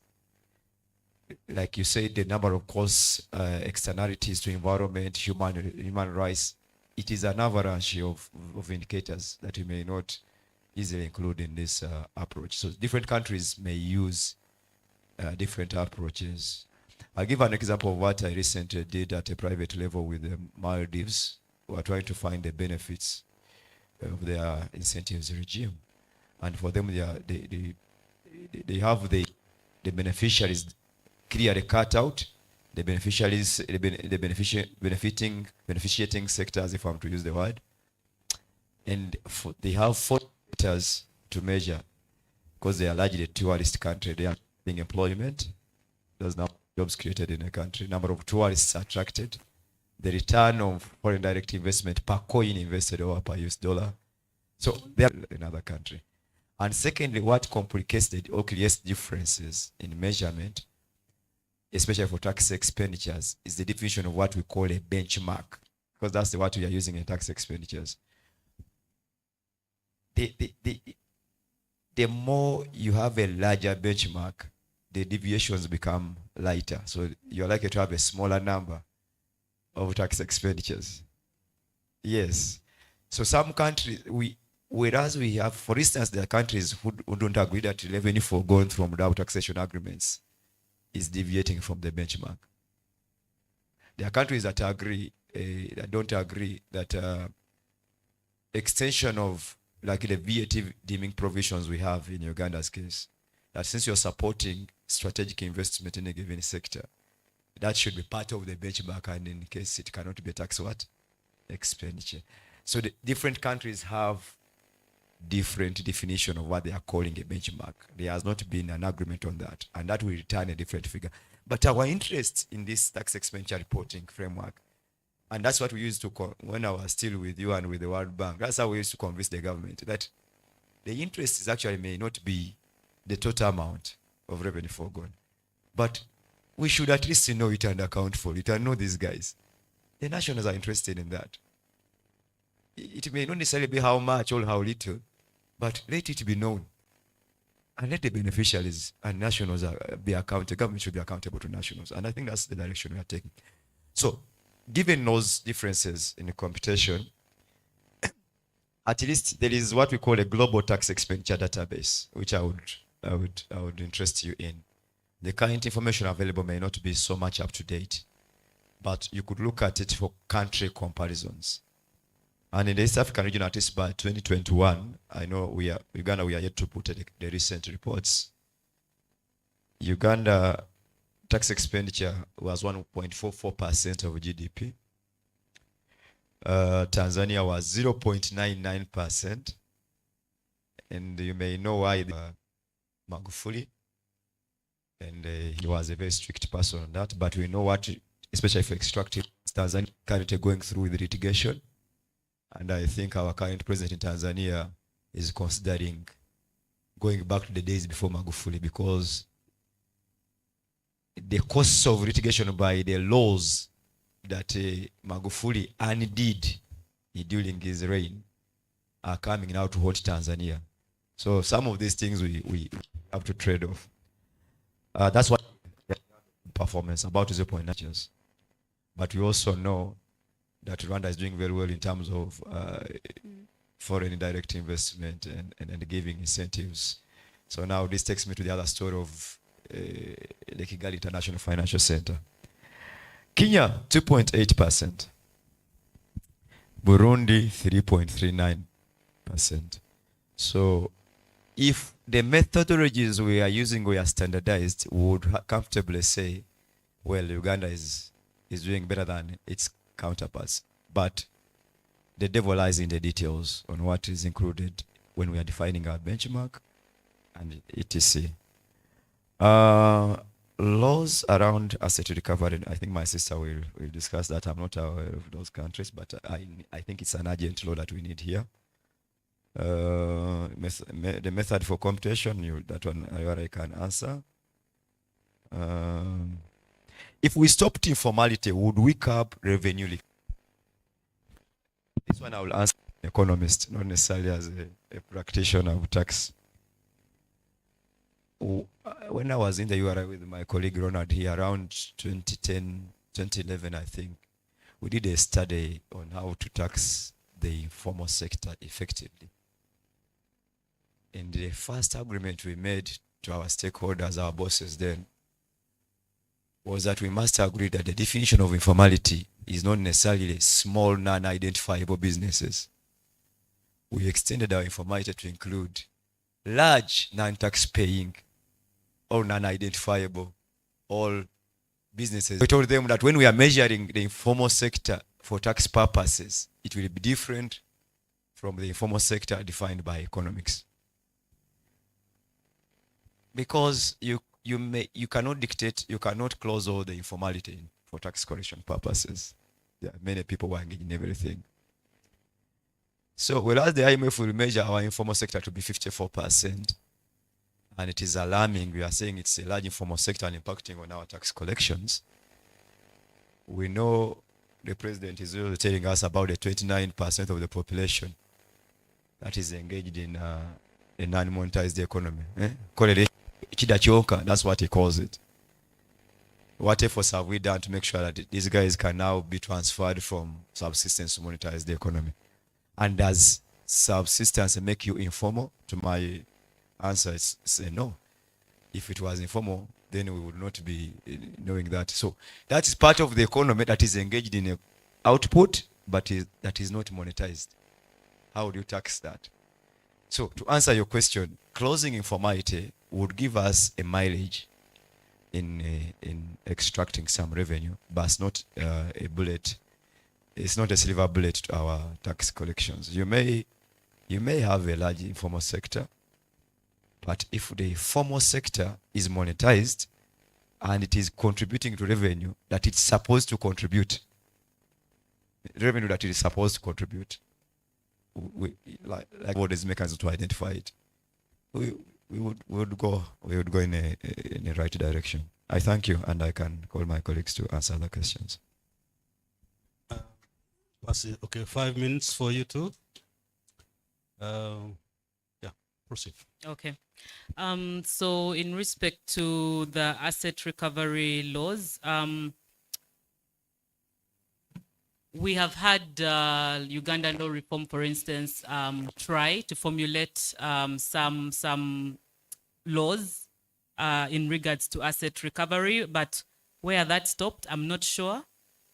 Like you said, the number of costs, externalities to environment, human rights, it is an avalanche of indicators that we may not easily include in this approach. So different countries may use different approaches. I'll give an example of what I recently did at a private level with the Maldives, who are trying to find the benefits of their incentives regime. And for them, they have the beneficiaries clearly cut out, the beneficiaries, beneficiating sectors, if I'm to use the word. And they have 4 sectors to measure, because they are largely a tourist country. They are having employment. There's now jobs created in a country, number of tourists attracted, the return of foreign direct investment per coin invested or per US dollar. So they are in another country. And secondly, what complicates or creates differences in measurement, especially for tax expenditures, is the definition of what we call a benchmark, because that's what we are using in tax expenditures. The more you have a larger benchmark, the deviations become lighter. So you're likely to have a smaller number of tax expenditures. Yes. So some countries, whereas we have, for instance, there are countries who don't agree that revenue foregone from without taxation agreements is deviating from the benchmark. There are countries that agree, that don't agree that extension of like the VAT deeming provisions we have in Uganda's case, that since you're supporting strategic investment in a given sector, that should be part of the benchmark, and in case it cannot be a tax expenditure. So the different countries have different definition of what they are calling a benchmark. There has not been an agreement on that, and that will return a different figure. But our interest in this tax expenditure reporting framework, and that's what we used to when I was still with you and with the World Bank, that's how we used to convince the government that the interest is actually may not be the total amount of revenue foregone, but we should at least know it and account for it and know these guys. The nationals are interested in that. It may not necessarily be how much or how little, but let it be known. And let the beneficiaries and nationals be accountable. Government should be accountable to nationals. And I think that's the direction we are taking. So, given those differences in the computation, at least there is what we call a global tax expenditure database, which I would interest you in. The current information available may not be so much up to date, but you could look at it for country comparisons. And in the East African region, at least by 2021, I know Uganda, we are yet to put the recent reports. Uganda tax expenditure was 1.44% of GDP. Tanzania was 0.99%. And you may know why Magufuli, and he was a very strict person on that, but we know what, especially for extractive, Tanzania currently going through with litigation. And I think our current president in Tanzania is considering going back to the days before Magufuli, because the costs of litigation by the laws that Magufuli undid during his reign are coming now to haunt Tanzania. So some of these things we have to trade off. That's what performance, about 0.9. But we also know that Rwanda is doing very well in terms of foreign direct investment and giving incentives. So now this takes me to the other story of the Kigali International Financial Center. Kenya, 2.8%. Burundi, 3.39%. So if the methodologies we are using were standardized, we would comfortably say, well, Uganda is doing better than its counterparts. But the devil lies in the details on what is included when we are defining our benchmark and etc. Laws around asset recovery, I think my sister will discuss that. I'm not aware of those countries, but I think it's an urgent law that we need here. The method for computation, that one I can answer. If we stopped informality, would we curb revenue leak? This one I will answer as an economist, not necessarily as a practitioner of tax. When I was in the URI with my colleague Ronald here around 2010, 2011, I think, we did a study on how to tax the informal sector effectively. And the first agreement we made to our stakeholders, our bosses then, was that we must agree that the definition of informality is not necessarily small, non-identifiable businesses. We extended our informality to include large, non-tax paying, or non-identifiable, all businesses. We told them that when we are measuring the informal sector for tax purposes, it will be different from the informal sector defined by economics. Because you cannot dictate, you cannot close all the informality for tax collection purposes. There are many people who are engaged in everything. So whereas the IMF will measure our informal sector to be 54%, and it is alarming, we are saying it's a large informal sector and impacting on our tax collections. We know the president is really telling us about the 29% of the population that is engaged in a non-monetized economy. That's what he calls it. What efforts have we done to make sure that these guys can now be transferred from subsistence to monetized economy? And does subsistence make you informal? To my answer is say no. If it was informal, then we would not be knowing that. So that is part of the economy that is engaged in a output, but that is not monetized. How do you tax that? So to answer your question, closing informality would give us a mileage in extracting some revenue, but it's not a bullet. It's not a silver bullet to our tax collections. You may have a large informal sector, but if the formal sector is monetized and it is contributing to revenue that it's supposed to contribute, revenue that it is supposed to contribute, like what is mechanism to identify it, we would go in a right direction. I thank you, and I can call my colleagues to answer the questions. Okay, 5 minutes for you too. Yeah, proceed. Okay. So in respect to the asset recovery laws, we have had Ugandan law reform, for instance, try to formulate some laws in regards to asset recovery, but where that stopped, I'm not sure.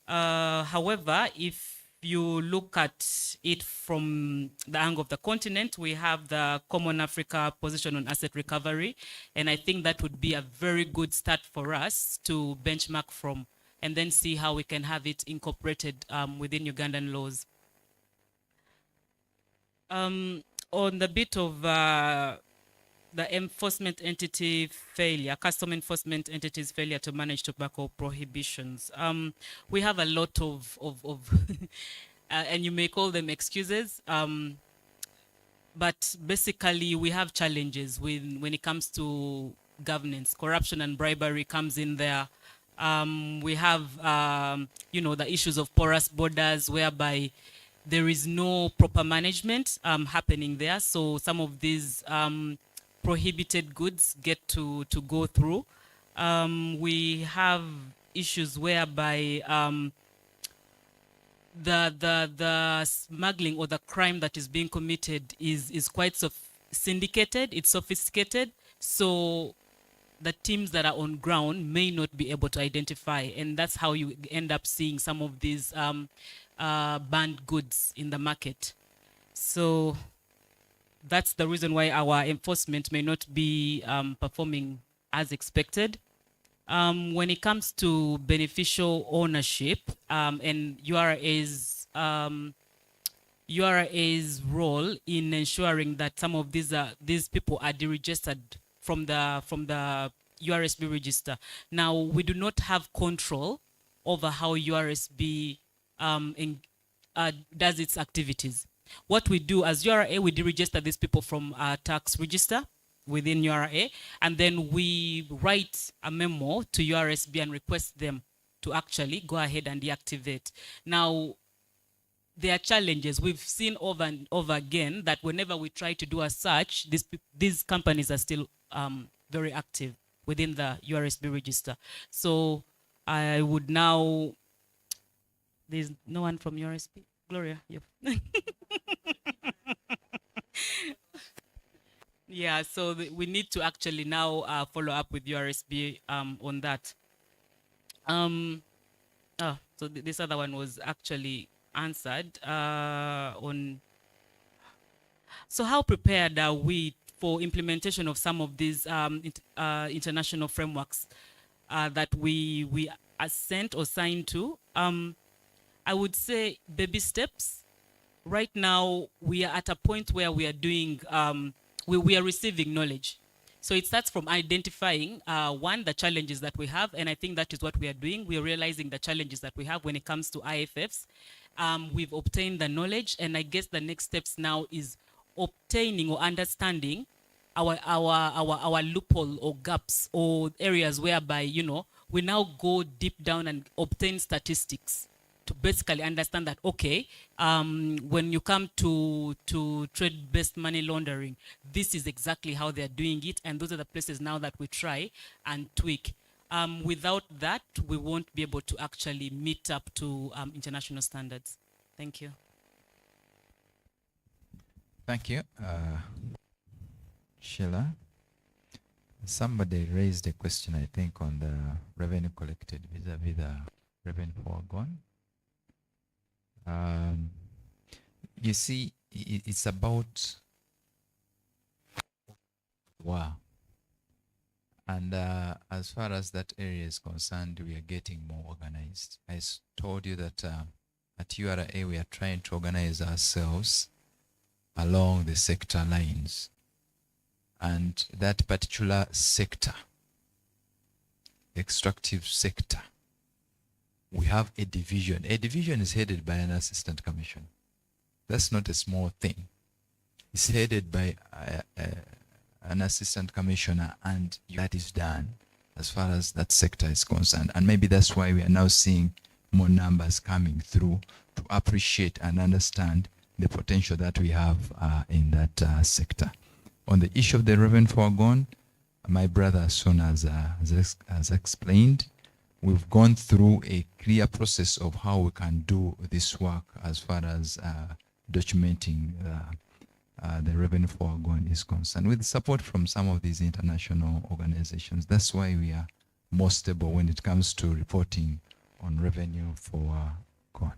However, if you look at it from the angle of the continent, we have the Common Africa position on asset recovery, and I think that would be a very good start for us to benchmark from, and then see how we can have it incorporated within Ugandan laws. On the bit of the enforcement entity failure, custom enforcement entities failure to manage tobacco prohibitions, we have a lot of and you may call them excuses, but basically we have challenges when it comes to governance. Corruption and bribery comes in there. We have, the issues of porous borders, whereby there is no proper management happening there. So some of these prohibited goods get to go through. We have issues whereby the smuggling or the crime that is being committed is quite syndicated, it's sophisticated. So the teams that are on ground may not be able to identify, and that's how you end up seeing some of these banned goods in the market. So that's the reason why our enforcement may not be performing as expected. When it comes to beneficial ownership and URA's role in ensuring that some of these people are deregistered from the URSB register. Now, we do not have control over how URSB does its activities. What we do as URA, we deregister these people from our tax register within URA, and then we write a memo to URSB and request them to actually go ahead and deactivate. Now, there are challenges. We've seen over and over again that whenever we try to do a search, these companies are still very active within the URSB register. So I would now, there's no one from URSB. Gloria, yep. Yeah, so we need to actually now follow up with URSB on that. So this other one was actually answered on. So how prepared are we for implementation of some of these international frameworks that we are sent or signed to? I would say baby steps. Right now, we are at a point where we are doing, we are receiving knowledge. So it starts from identifying, one, the challenges that we have, and I think that is what we are doing. We are realizing the challenges that we have when it comes to IFFs. We've obtained the knowledge, and I guess the next steps now is obtaining or understanding our loophole or gaps or areas whereby, you know, we now go deep down and obtain statistics to basically understand that, okay, when you come to trade-based money laundering, this is exactly how they're doing it, and those are the places now that we try and tweak. Without that, we won't be able to actually meet up to international standards. Thank you. Thank you. Sheila, somebody raised a question, I think, on the revenue collected vis-a-vis the revenue foregone. You see, it's about wow. And as far as that area is concerned, we are getting more organized. I told you that at URA, we are trying to organize ourselves along the sector lines. And that particular sector, extractive sector, we have a division. A division is headed by an assistant commissioner. That's not a small thing. It's headed by an assistant commissioner, and that is done as far as that sector is concerned. And maybe that's why we are now seeing more numbers coming through to appreciate and understand the potential that we have in that sector. On the issue of the revenue foregone, my brother, as soon as explained, we've gone through a clear process of how we can do this work as far as documenting the revenue foregone is concerned, with support from some of these international organizations. That's why we are more stable when it comes to reporting on revenue foregone.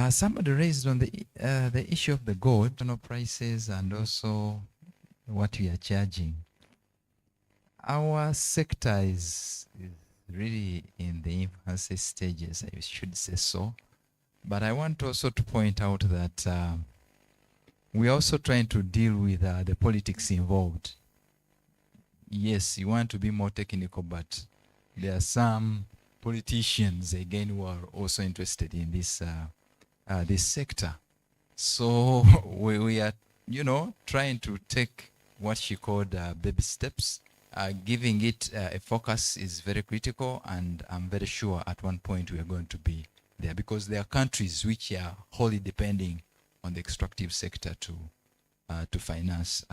Somebody raised on the issue of the gold, prices, and also what we are charging. Our sector is really in the infancy stages, I should say so. But I want also to point out that we're also trying to deal with the politics involved. Yes, you want to be more technical, but there are some politicians, again, who are also interested in this this sector. So we are, you know, trying to take what she called baby steps. Giving it a focus is very critical, and I'm very sure at one point we are going to be there, because there are countries which are wholly depending on the extractive sector to finance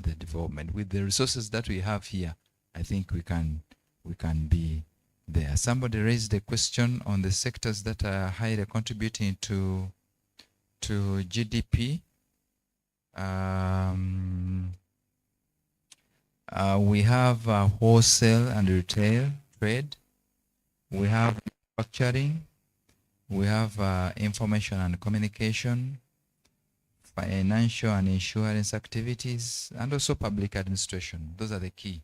the development. With the resources that we have here, I think we can be there. Somebody raised a question on the sectors that are highly contributing to GDP. We have wholesale and retail trade. We have manufacturing. We have information and communication, financial and insurance activities, and also public administration. Those are the key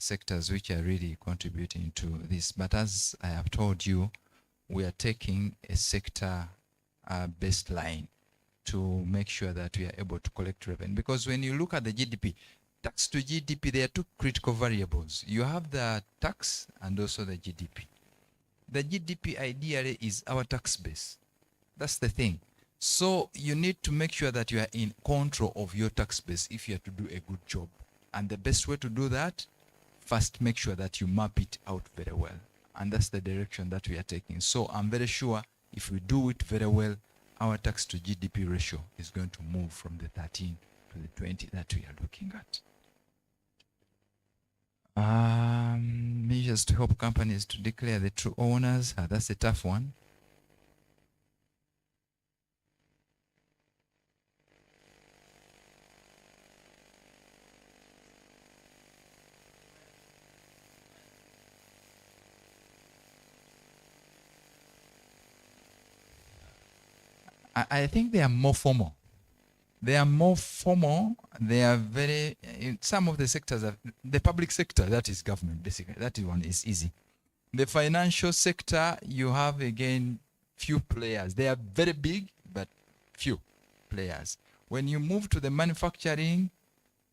sectors which are really contributing to this. But as I have told you, we are taking a sector baseline to make sure that we are able to collect revenue. Because when you look at the GDP, tax to GDP, there are two critical variables. You have the tax and also the GDP. The GDP ideally is our tax base. That's the thing. So you need to make sure that you are in control of your tax base if you are to do a good job. And the best way to do that, first make sure that you map it out very well. And that's the direction that we are taking. So I'm very sure if we do it very well, our tax to GDP ratio is going to move from the 13 to the 20 that we are looking at. Measures to help companies to declare the true owners. That's a tough one. I think they are more formal. They are more formal. They are very, in some of the sectors, the public sector, that is government, basically. That one is easy. The financial sector, you have, again, few players. They are very big, but few players. When you move to the manufacturing,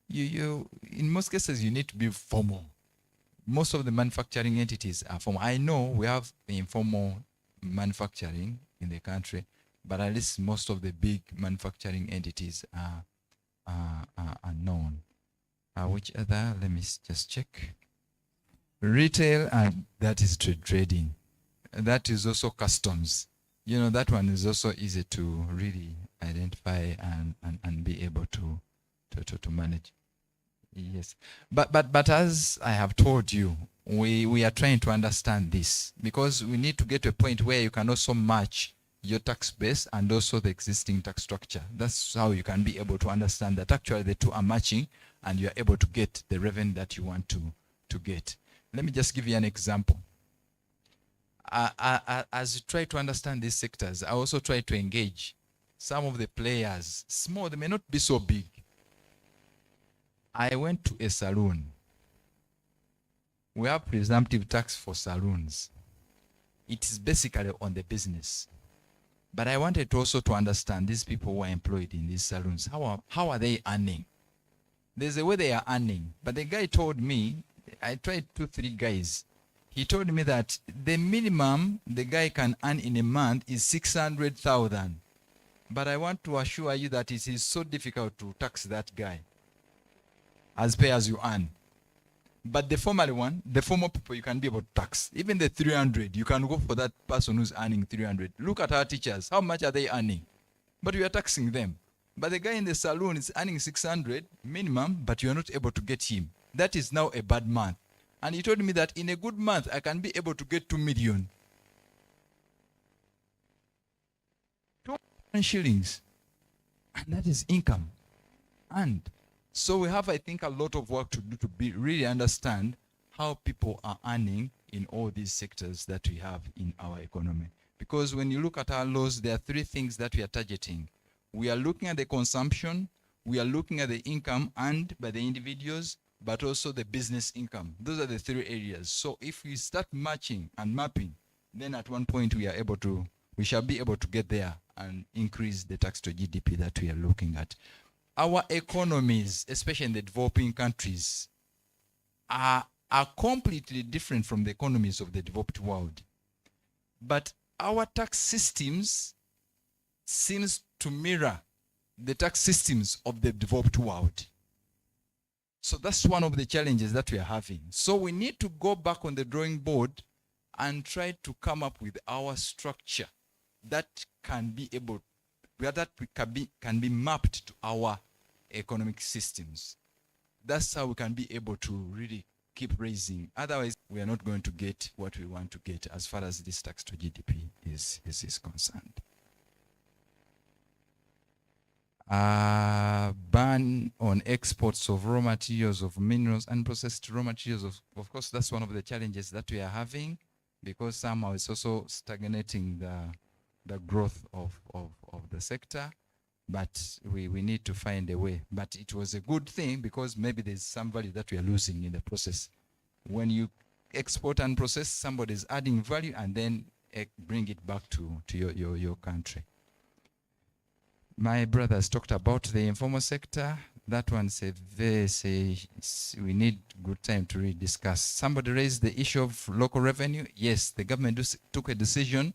you in most cases, you need to be formal. Most of the manufacturing entities are formal. I know we have informal manufacturing in the country, but at least most of the big manufacturing entities are known. Which other? Let me just check. Retail, and that is trading. That is also customs. You know, that one is also easy to really identify and be able to manage. Yes, but as I have told you, we are trying to understand this, because we need to get to a point where you can also match your tax base and also the existing tax structure. That's how you can be able to understand that actually the two are matching and you are able to get the revenue that you want to get. Let me just give you an example. As you try to understand these sectors, I also try to engage some of the players. Small, they may not be so big. I went to a saloon. We have presumptive tax for saloons. It is basically on the business. But I wanted also to understand these people who are employed in these saloons. How are they earning? There's a way they are earning. But the guy told me, I tried 2-3 guys. He told me that the minimum the guy can earn in a month is 600,000. But I want to assure you that it is so difficult to tax that guy as pay as you earn. But the formal one, the formal people, you can be able to tax. Even the 300, you can go for that person who's earning 300. Look at our teachers. How much are they earning? But we are taxing them. But the guy in the saloon is earning 600 minimum, but you are not able to get him. That is now a bad month. And he told me that in a good month, I can be able to get 2 million. 2 million shillings. And that is income. And so we have, I think, a lot of work to do to really understand how people are earning in all these sectors that we have in our economy. Because when you look at our laws, there are 3 things that we are targeting. We are looking at the consumption, we are looking at the income earned by the individuals, but also the business income. Those are the 3 areas. So if we start matching and mapping, then at one point we shall be able to get there and increase the tax to GDP that we are looking at. Our economies, especially in the developing countries, are completely different from the economies of the developed world. But our tax systems seems to mirror the tax systems of the developed world. So that's one of the challenges that we are having. So we need to go back on the drawing board and try to come up with our structure that can be able, that can be mapped to our economic systems. That's how we can be able to really keep raising. Otherwise, we are not going to get what we want to get as far as this tax to GDP is concerned. Ban on exports of raw materials, of minerals, unprocessed raw materials. Of course, that's one of the challenges that we are having, because somehow it's also stagnating the growth of the sector. But we need to find a way. But it was a good thing, because maybe there's some value that we are losing in the process. When you export and process, somebody is adding value and then bring it back to your country. My brothers talked about the informal sector. that one's a very, we need good time to really discuss. Somebody raised the issue of local revenue. Yes, the government took a decision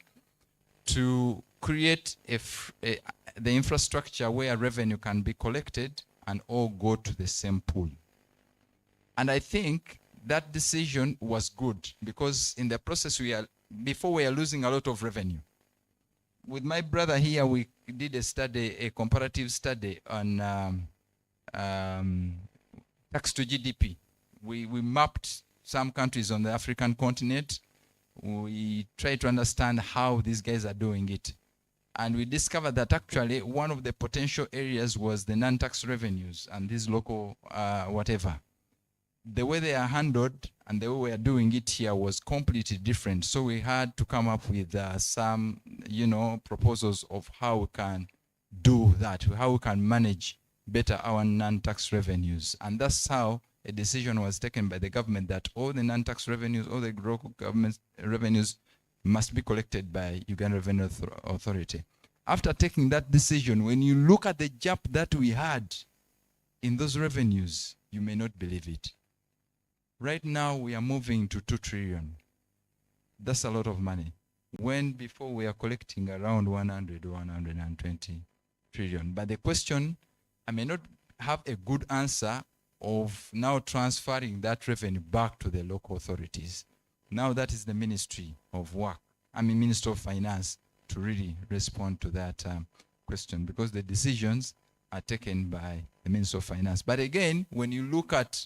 to create the infrastructure where revenue can be collected and all go to the same pool. And I think that decision was good because in the process before we are losing a lot of revenue. With my brother here, we did a comparative study on tax to GDP. We mapped some countries on the African continent. We tried to understand how these guys are doing it. And we discovered that actually one of the potential areas was the non-tax revenues and these local whatever. The way they are handled and the way we are doing it here was completely different. So we had to come up with some, proposals of how we can do that, how we can manage better our non-tax revenues. And that's how a decision was taken by the government that all the non-tax revenues, all the local government revenues must be collected by Uganda Revenue Authority. After taking that decision, when you look at the gap that we had in those revenues, you may not believe it. Right now, we are moving to 2 trillion. That's a lot of money. When before we are collecting around 100 or 120 trillion. But the question, I may not have a good answer of now transferring that revenue back to the local authorities. Now that is the Ministry of Work, Minister of Finance, to really respond to that question because the decisions are taken by the Minister of Finance. But again, when you look at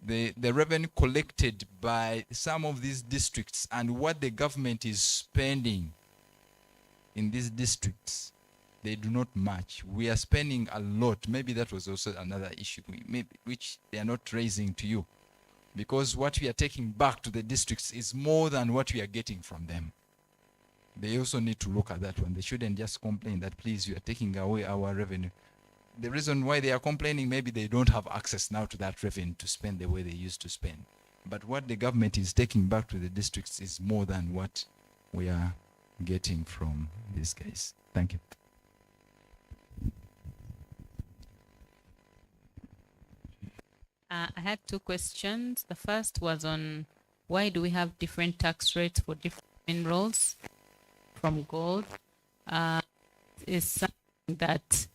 the revenue collected by some of these districts and what the government is spending in these districts, they do not match. We are spending a lot. Maybe that was also another issue which they are not raising to you, because what we are taking back to the districts is more than what we are getting from them. They also need to look at that one. They shouldn't just complain that, please, you are taking away our revenue. The reason why they are complaining, maybe they don't have access now to that revenue to spend the way they used to spend. But what the government is taking back to the districts is more than what we are getting from these guys. Thank you. I had 2 questions. The first was on why do we have different tax rates for different minerals from gold? Is something that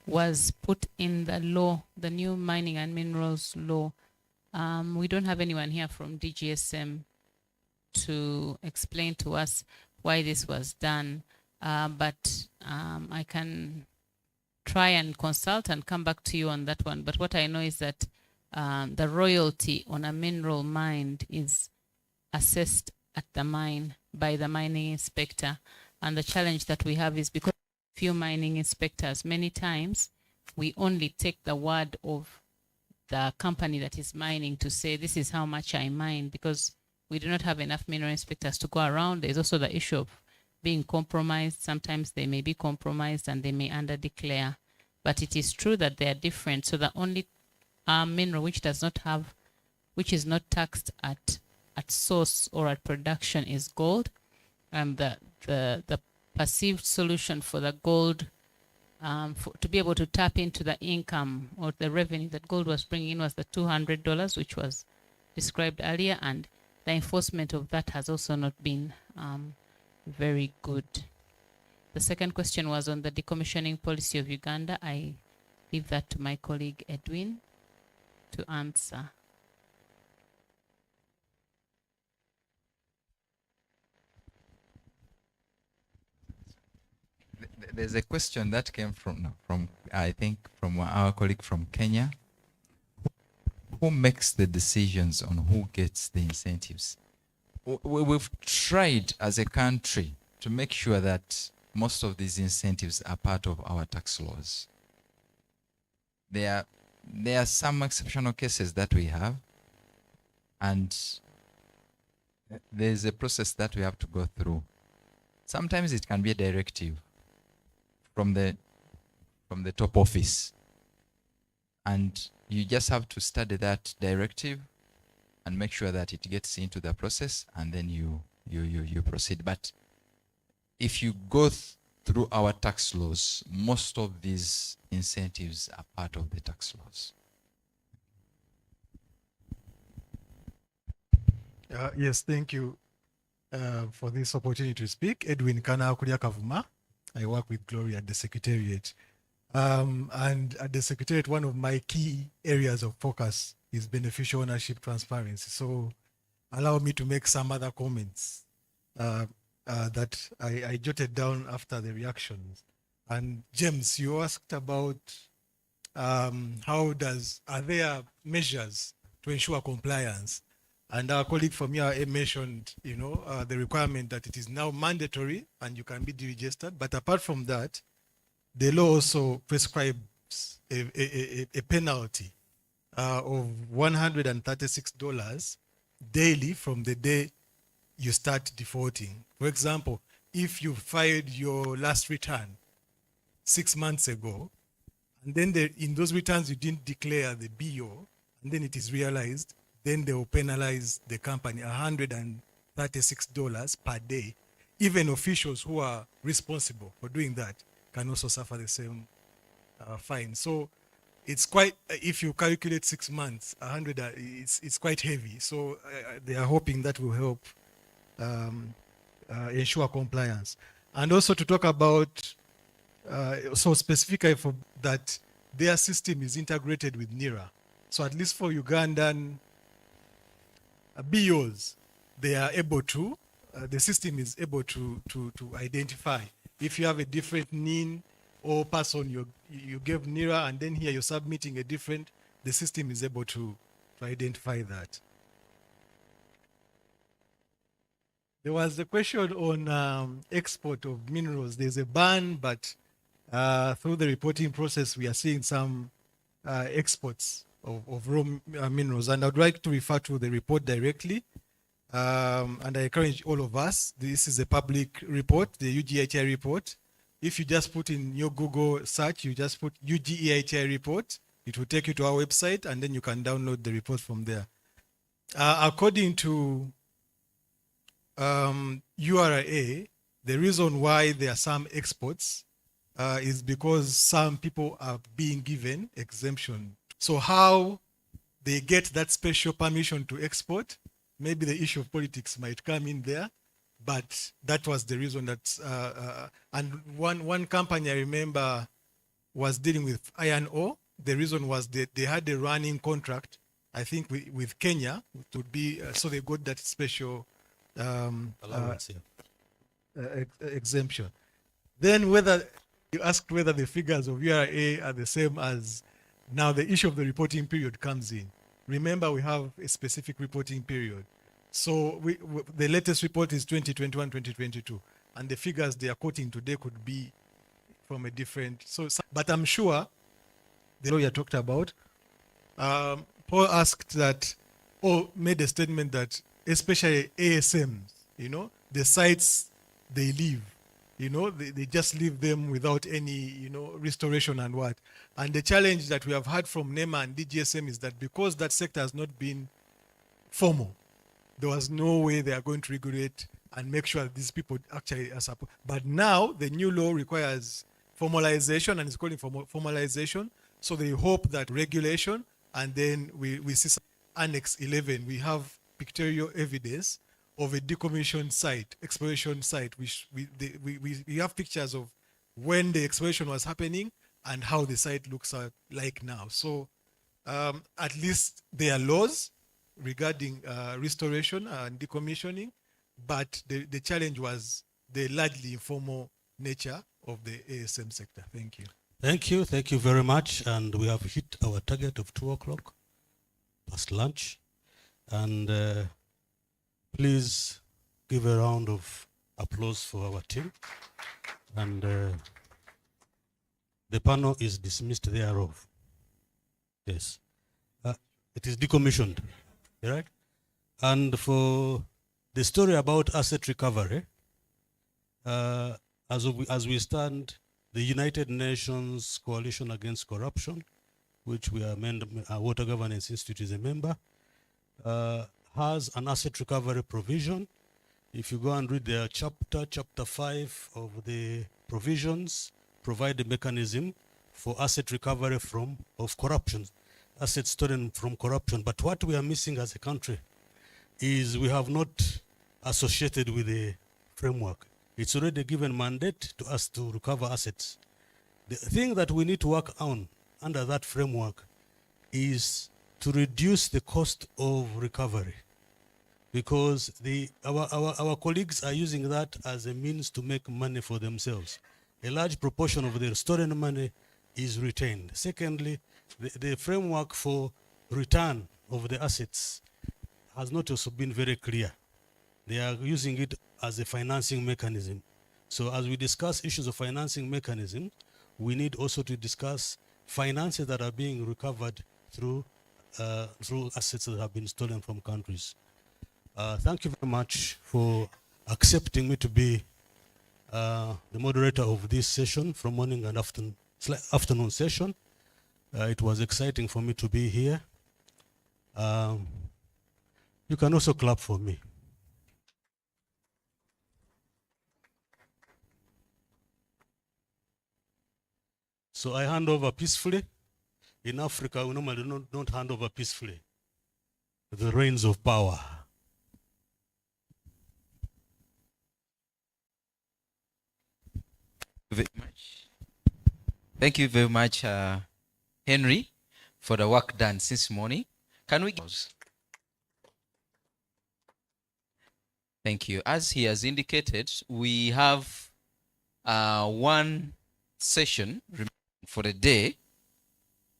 was put in the law, the new mining and minerals law. We don't have anyone here from DGSM to explain to us why this was done, but I can try and consult and come back to you on that one. But what I know is that the royalty on a mineral mine is assessed at the mine by the mining inspector. And the challenge that we have is because few mining inspectors, many times we only take the word of the company that is mining to say this is how much I mine, because we do not have enough mineral inspectors to go around. There's also the issue of being compromised. Sometimes they may be compromised and they may under-declare. But it is true that they are different. So the only mineral which does not have, which is not taxed at source or at production is gold. And the perceived solution for the gold, to be able to tap into the income or the revenue that gold was bringing in was the $200, which was described earlier, and the enforcement of that has also not been very good. The second question was on the decommissioning policy of Uganda. I leave that to my colleague Edwin to answer. There's a question that came from I think from our colleague from Kenya. Who makes the decisions on who gets the incentives? We've tried as a country to make sure that most of these incentives are part of our tax laws. There are some exceptional cases that we have, and there's a process that we have to go through. Sometimes it can be a directive from the top office, and you just have to study that directive and make sure that it gets into the process, and then you proceed. But if you go through our tax laws, most of these incentives are part of the tax laws. Yes, thank you for this opportunity to speak. Edwin Kana Kuria Kavuma. I work with Gloria at the Secretariat. And at the Secretariat, one of my key areas of focus is beneficial ownership transparency. So allow me to make some other comments that I jotted down after the reactions. And James, you asked about are there measures to ensure compliance? And our colleague from here mentioned, the requirement that it is now mandatory and you can be deregistered. But apart from that, the law also prescribes a penalty of $136 daily from the day you start defaulting. For example, if you filed your last return 6 months ago, and then in those returns you didn't declare the BO, and then it is realized, then they will penalize the company $136 per day. Even officials who are responsible for doing that can also suffer the same fine. So it's quite, if you calculate 6 months, 100, it's quite heavy. So they are hoping that will help ensure compliance. And also to talk about, so specifically for that, their system is integrated with NIRA. So at least for Ugandan BOs, they are able to, the system is able to identify if you have a different NIN or person you gave NIRA and then here you're submitting a different, the system is able to identify that. There was a question on export of minerals. There's a ban, but through the reporting process, we are seeing some exports of raw minerals. And I'd like to refer to the report directly. And I encourage all of us, this is a public report, the UGEITI report. If you just put in your Google search, you just put UGEITI report, it will take you to our website and then you can download the report from there. According to URA, the reason why there are some exports is because some people are being given exemption. So how they get that special permission to export, maybe the issue of politics might come in there, but that was the reason that, and one company I remember was dealing with iron ore. The reason was that they had a running contract, I think with Kenya, to be, so they got that special exemption. Then whether, you asked whether the figures of URA are the same as, now the issue of the reporting period comes in. Remember, we have a specific reporting period. So the latest report is 2021, 2022. And the figures they are quoting today could be from a different, but I'm sure the lawyer talked about, Paul asked that, or made a statement that, especially ASMs, the sites they leave, they just leave them without any, restoration and what. And the challenge that we have had from NEMA and DGSM is that because that sector has not been formal, there was no way they are going to regulate and make sure that these people actually are supported. But now the new law requires formalization and it's calling for formalization. So they hope that regulation, and then we see Annex 11, we have pictorial evidence of a decommissioned site, exploration site, which we have pictures of when the exploration was happening and how the site looks like now. So at least there are laws regarding restoration and decommissioning, but the challenge was the largely informal nature of the ASM sector. Thank you. Thank you very much. And we have hit our target of 2 o'clock past lunch. And please give a round of applause for our team. And the panel is dismissed thereof. Yes. It is decommissioned, right? And for the story about asset recovery, as we stand, the United Nations Coalition Against Corruption, which we are Water Governance Institute is a member, has an asset recovery provision. If you go and read the chapter 5 of the provisions provide a mechanism for asset recovery of corruption, assets stolen from corruption. But what we are missing as a country is we have not associated with the framework. It's already given mandate to us to recover assets. The thing that we need to work on under that framework is to reduce the cost of recovery, because our colleagues are using that as a means to make money for themselves. A large proportion of their stolen money is retained. Secondly, the framework for return of the assets has not also been very clear. They are using it as a financing mechanism. So as we discuss issues of financing mechanism, we need also to discuss finances that are being recovered through assets that have been stolen from countries. Thank you very much for accepting me to be the moderator of this session from morning and afternoon session. It was exciting for me to be here. You can also clap for me. So I hand over peacefully. In Africa, we normally don't hand over peacefully. The reins of power. Thank you very much, Henry, for the work done since morning. Can we? Thank you. As he has indicated, we have one session for the day,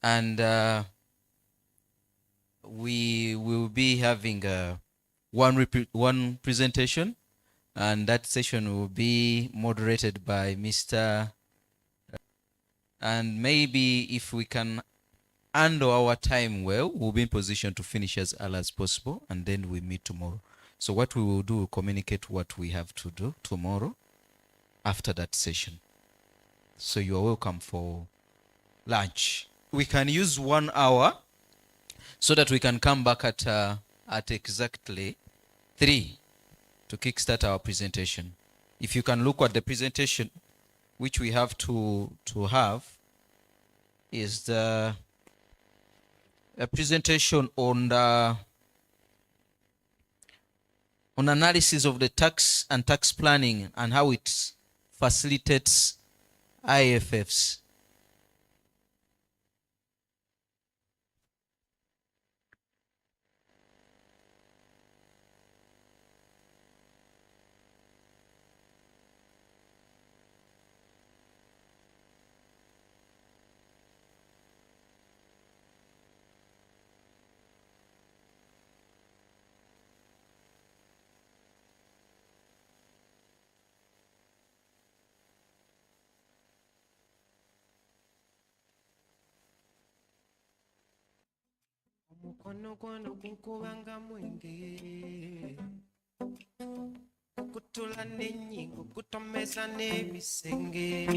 and we will be having one presentation, and that session will be moderated by Mr. And maybe if we can handle our time well, we'll be in position to finish as early as possible, and then we meet tomorrow. So what we will do, we'll communicate what we have to do tomorrow after that session. So you are welcome for lunch. We can use 1 hour so that we can come back at exactly 3 to kickstart our presentation. If you can look at the presentation, which we have to have, is a presentation on analysis of the tax and tax planning and how it facilitates IFFs. Mukono gwono gunkubanga mwenge gutula n'ennyingo gutomeza n'ebisenge.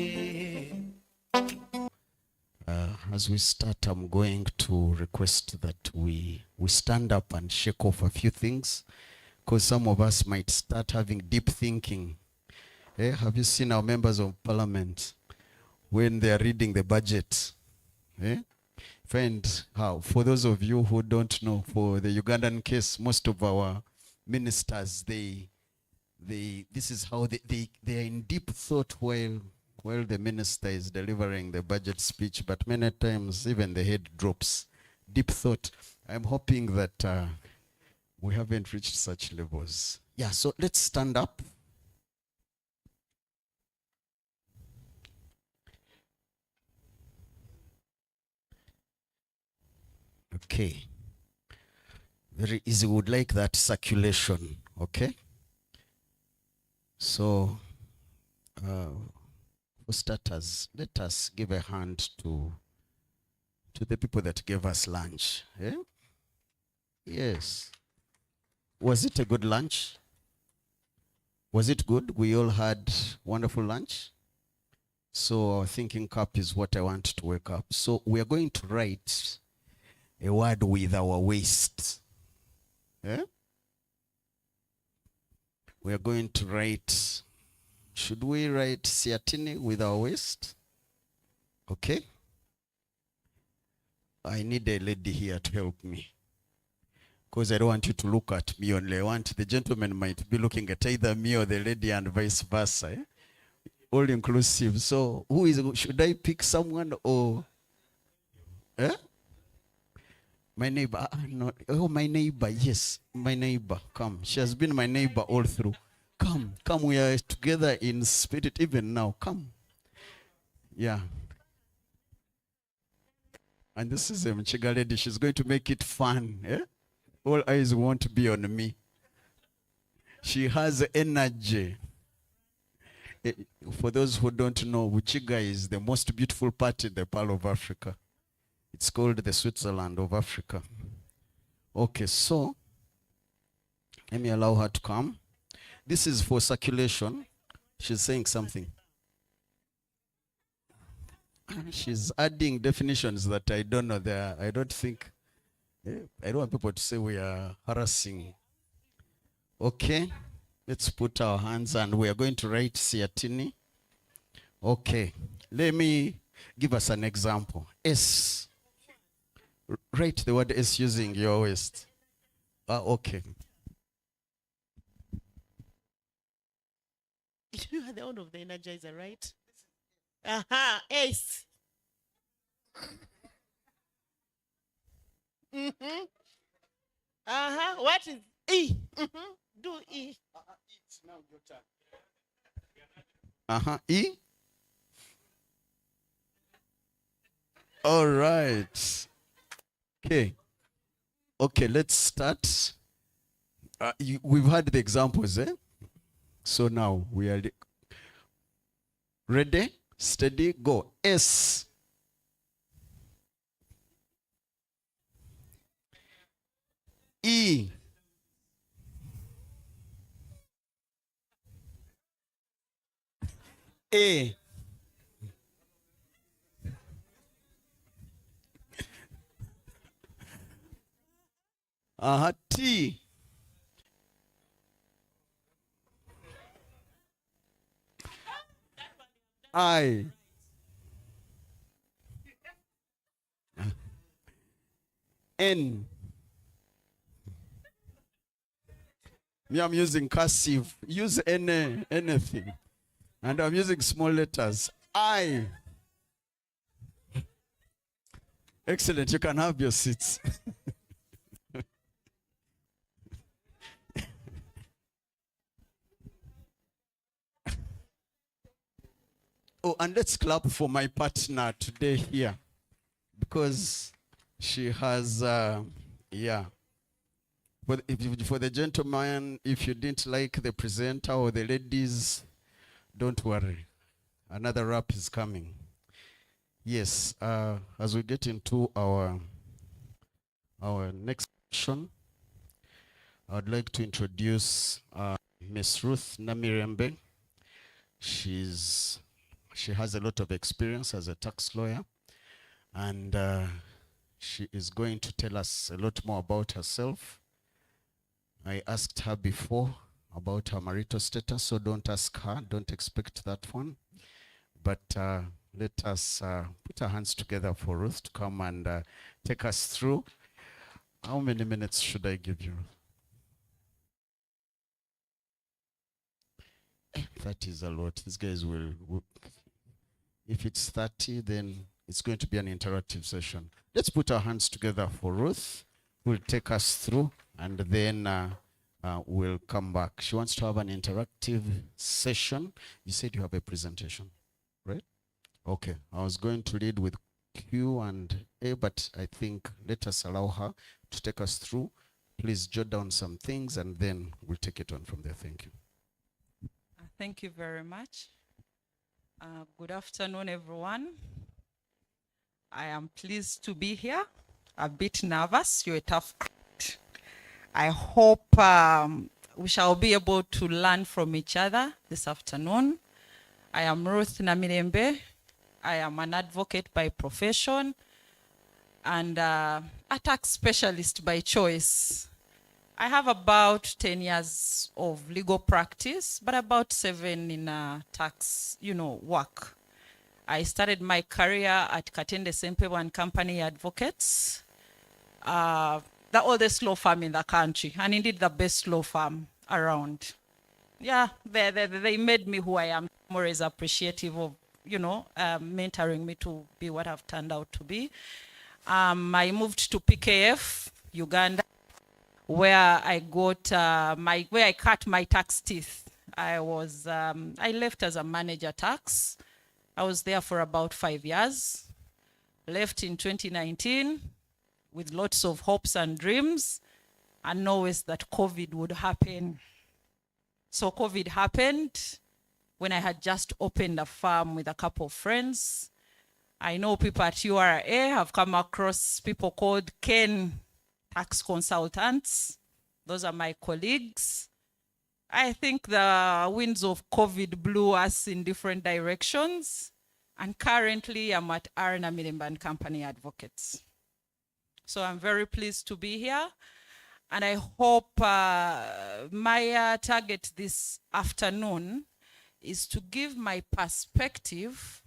As we start, I'm going to request that we stand up and shake off a few things, because some of us might start having deep thinking. Have you seen our members of parliament when they are reading the budget? Find how, for those of you who don't know, for the Ugandan case, most of our ministers, this is how they are in deep thought while the minister is delivering the budget speech, but many times even the head drops. Deep thought. I'm hoping that we haven't reached such levels. Yeah, so let's stand up. Okay. Very easy. We would like that circulation. Okay. So, for starters, let us give a hand to the people that gave us lunch. Yes. Was it a good lunch? Was it good? We all had wonderful lunch. So our thinking cap is what I want to wake up. So we are going to write a word with our waist. We are going to write Should we write Siatini with our waist? Okay. I need a lady here to help me. Because I don't want you to look at me only. I want the gentleman might be looking at either me or the lady and vice versa. Eh? All inclusive. So who is, should I pick someone or? Eh? My neighbor. Not, oh, my neighbor. Yes, my neighbor. Come. She has been my neighbor all through. Come. We are together in spirit even now. Come. Yeah. And this is a Mchiga lady. She's going to make it fun. Eh? All eyes won't be on me. She has energy. For those who don't know, Uchiga is the most beautiful part in the Pearl of Africa. It's called the Switzerland of Africa. Okay, so let me allow her to come. This is for circulation. She's saying something. She's adding definitions that I don't know there. I don't think, I don't want people to say we are harassing. Okay, let's put our hands and we are going to write Siatini. Okay, let me give us an example. S. Write the word S using your waist. Okay. You are the owner of the Energizer, right? Aha, S. What is E? Do E. It's now your turn. E. All right. Okay, let's start. We've had the examples, eh? So now we are ready, steady, go. S. E. A. T. I. N. Me, I'm using cursive. Use anything. And I'm using small letters. I. Excellent. You can have your seats. Oh, and let's clap for my partner today here. Because she has, yeah. But for the gentleman, if you didn't like the presenter or the ladies, don't worry. Another rap is coming. Yes, as we get into our next section, I would like to introduce Miss Ruth Namirembe. She has a lot of experience as a tax lawyer, and she is going to tell us a lot more about herself. I asked her before about her marital status, so don't ask her, don't expect that one. But let us put our hands together for Ruth to come and take us through. How many minutes should I give you? That is a lot. These guys will, if it's 30, then it's going to be an interactive session. Let's put our hands together for Ruth, who will take us through, and then we'll come back. She wants to have an interactive session. You said you have a presentation, right? Okay, I was going to lead with Q and A, but I think let us allow her to take us through. Please jot down some things, and then we'll take it on from there. Thank you. Thank you very much. Good afternoon, everyone. I am pleased to be here. A bit nervous. You're a tough crowd. I hope we shall be able to learn from each other this afternoon. I am Ruth Namirembe. I am an advocate by profession and a tax specialist by choice. I have about 10 years of legal practice, but about 7 in tax, work. I started my career at Katende Sempewa and Company Advocates, the oldest law firm in the country, and indeed the best law firm around. Yeah, they made me who I am. More is appreciative of, mentoring me to be what I've turned out to be. I moved to PKF, Uganda, where I got where I cut my tax teeth. I left as a manager tax. I was there for about 5 years. Left in 2019 with lots of hopes and dreams, and always that COVID would happen. So COVID happened when I had just opened a farm with a couple of friends. I know people at URA have come across people called Ken tax consultants. Those are my colleagues. I think the winds of COVID blew us in different directions. And currently I'm at Arna Milimban Company Advocates. So I'm very pleased to be here. And I hope my target this afternoon is to give my perspective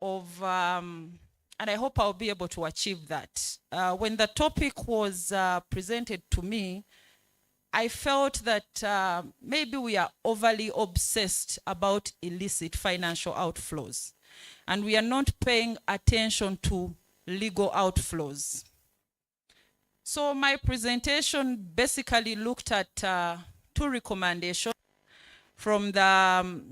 of, and I hope I'll be able to achieve that. When the topic was presented to me, I felt that maybe we are overly obsessed about illicit financial outflows, and we are not paying attention to legal outflows. So my presentation basically looked at 2 recommendations from the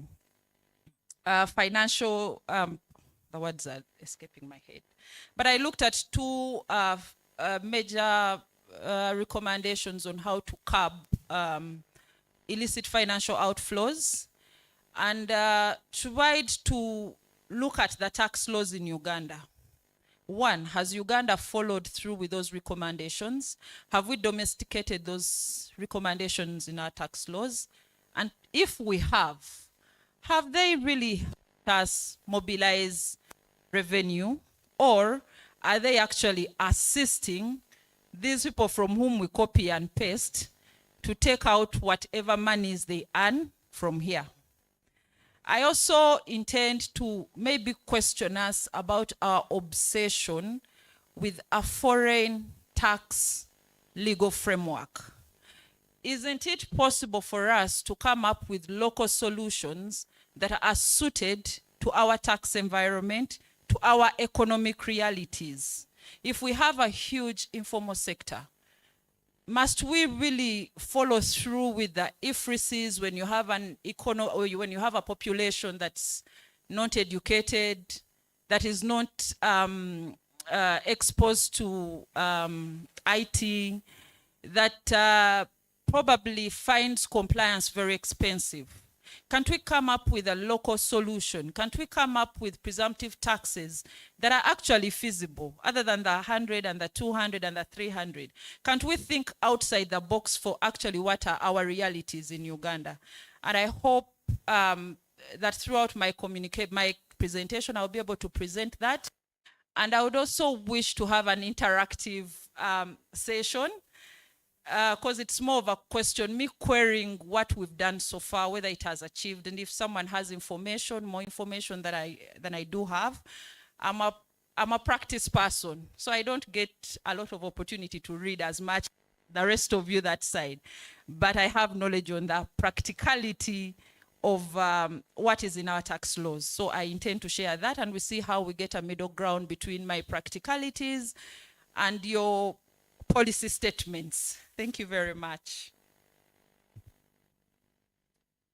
financial, the words are escaping my head. But I looked at 2 major recommendations on how to curb illicit financial outflows, and tried to look at the tax laws in Uganda. 1, has Uganda followed through with those recommendations? Have we domesticated those recommendations in our tax laws? And if we have they really helped us mobilize revenue, or are they actually assisting these people from whom we copy and paste to take out whatever monies they earn from here? I also intend to maybe question us about our obsession with a foreign tax legal framework. Isn't it possible for us to come up with local solutions that are suited to our tax environment, to our economic realities? If we have a huge informal sector, must we really follow through with the IFRICs when you have an or when you have a population that's not educated, that is not exposed to IT, that probably finds compliance very expensive? Can't we come up with a local solution? Can't we come up with presumptive taxes that are actually feasible, other than the 100 and the 200 and the 300? Can't we think outside the box for actually what are our realities in Uganda? And I hope that throughout my presentation, I'll be able to present that. And I would also wish to have an interactive session, because it's more of a question, me querying what we've done so far, whether it has achieved, and if someone has information, more information than I do have. I'm a practice person, so I don't get a lot of opportunity to read as much the rest of you that side, but I have knowledge on the practicality of what is in our tax laws. So I intend to share that, and we see how we get a middle ground between my practicalities and your policy statements. Thank you very much.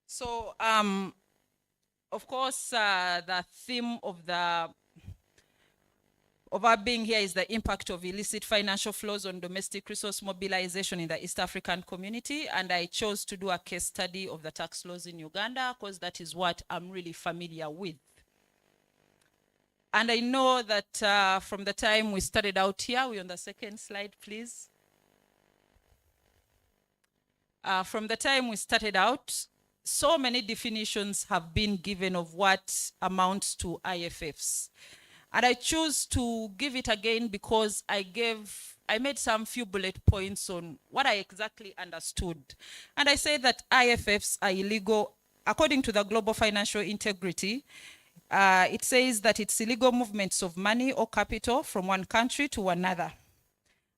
So, of course, the theme of our being here is the impact of illicit financial flows on domestic resource mobilization in the East African community. And I chose to do a case study of the tax laws in Uganda, because that is what I'm really familiar with. And I know that from the time we started out here, we're on the second slide, please. From the time we started out, so many definitions have been given of what amounts to IFFs. And I choose to give it again because I made some few bullet points on what I exactly understood. And I say that IFFs are illegal according to the Global Financial Integrity. It says that it's illegal movements of money or capital from one country to another.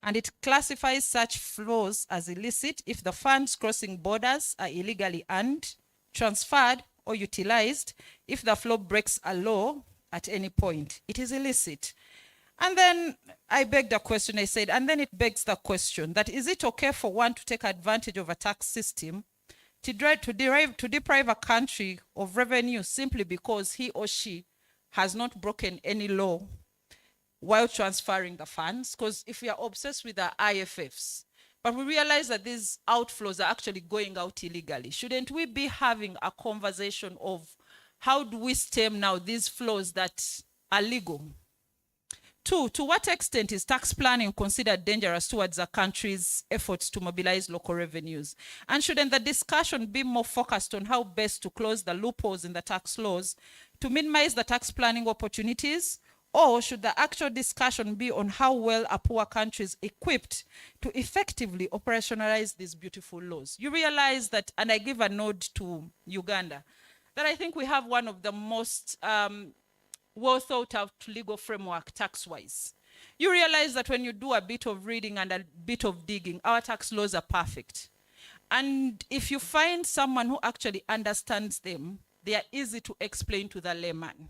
And it classifies such flows as illicit if the funds crossing borders are illegally earned, transferred, or utilized. If the flow breaks a law at any point, it is illicit. And then I begged a question, I said, and then it begs the question that is it okay for one to take advantage of a tax system to deprive a country of revenue simply because he or she has not broken any law while transferring the funds? Because if we are obsessed with the IFFs, but we realize that these outflows are actually going out illegally, shouldn't we be having a conversation of how do we stem now these flows that are legal? Two, to what extent is tax planning considered dangerous towards a country's efforts to mobilize local revenues? And shouldn't the discussion be more focused on how best to close the loopholes in the tax laws to minimize the tax planning opportunities? Or should the actual discussion be on how well a poor country is equipped to effectively operationalize these beautiful laws? You realize that, and I give a nod to Uganda, that I think we have one of the most well thought out legal framework tax-wise. You realize that when you do a bit of reading and a bit of digging, our tax laws are perfect. And if you find someone who actually understands them, they are easy to explain to the layman.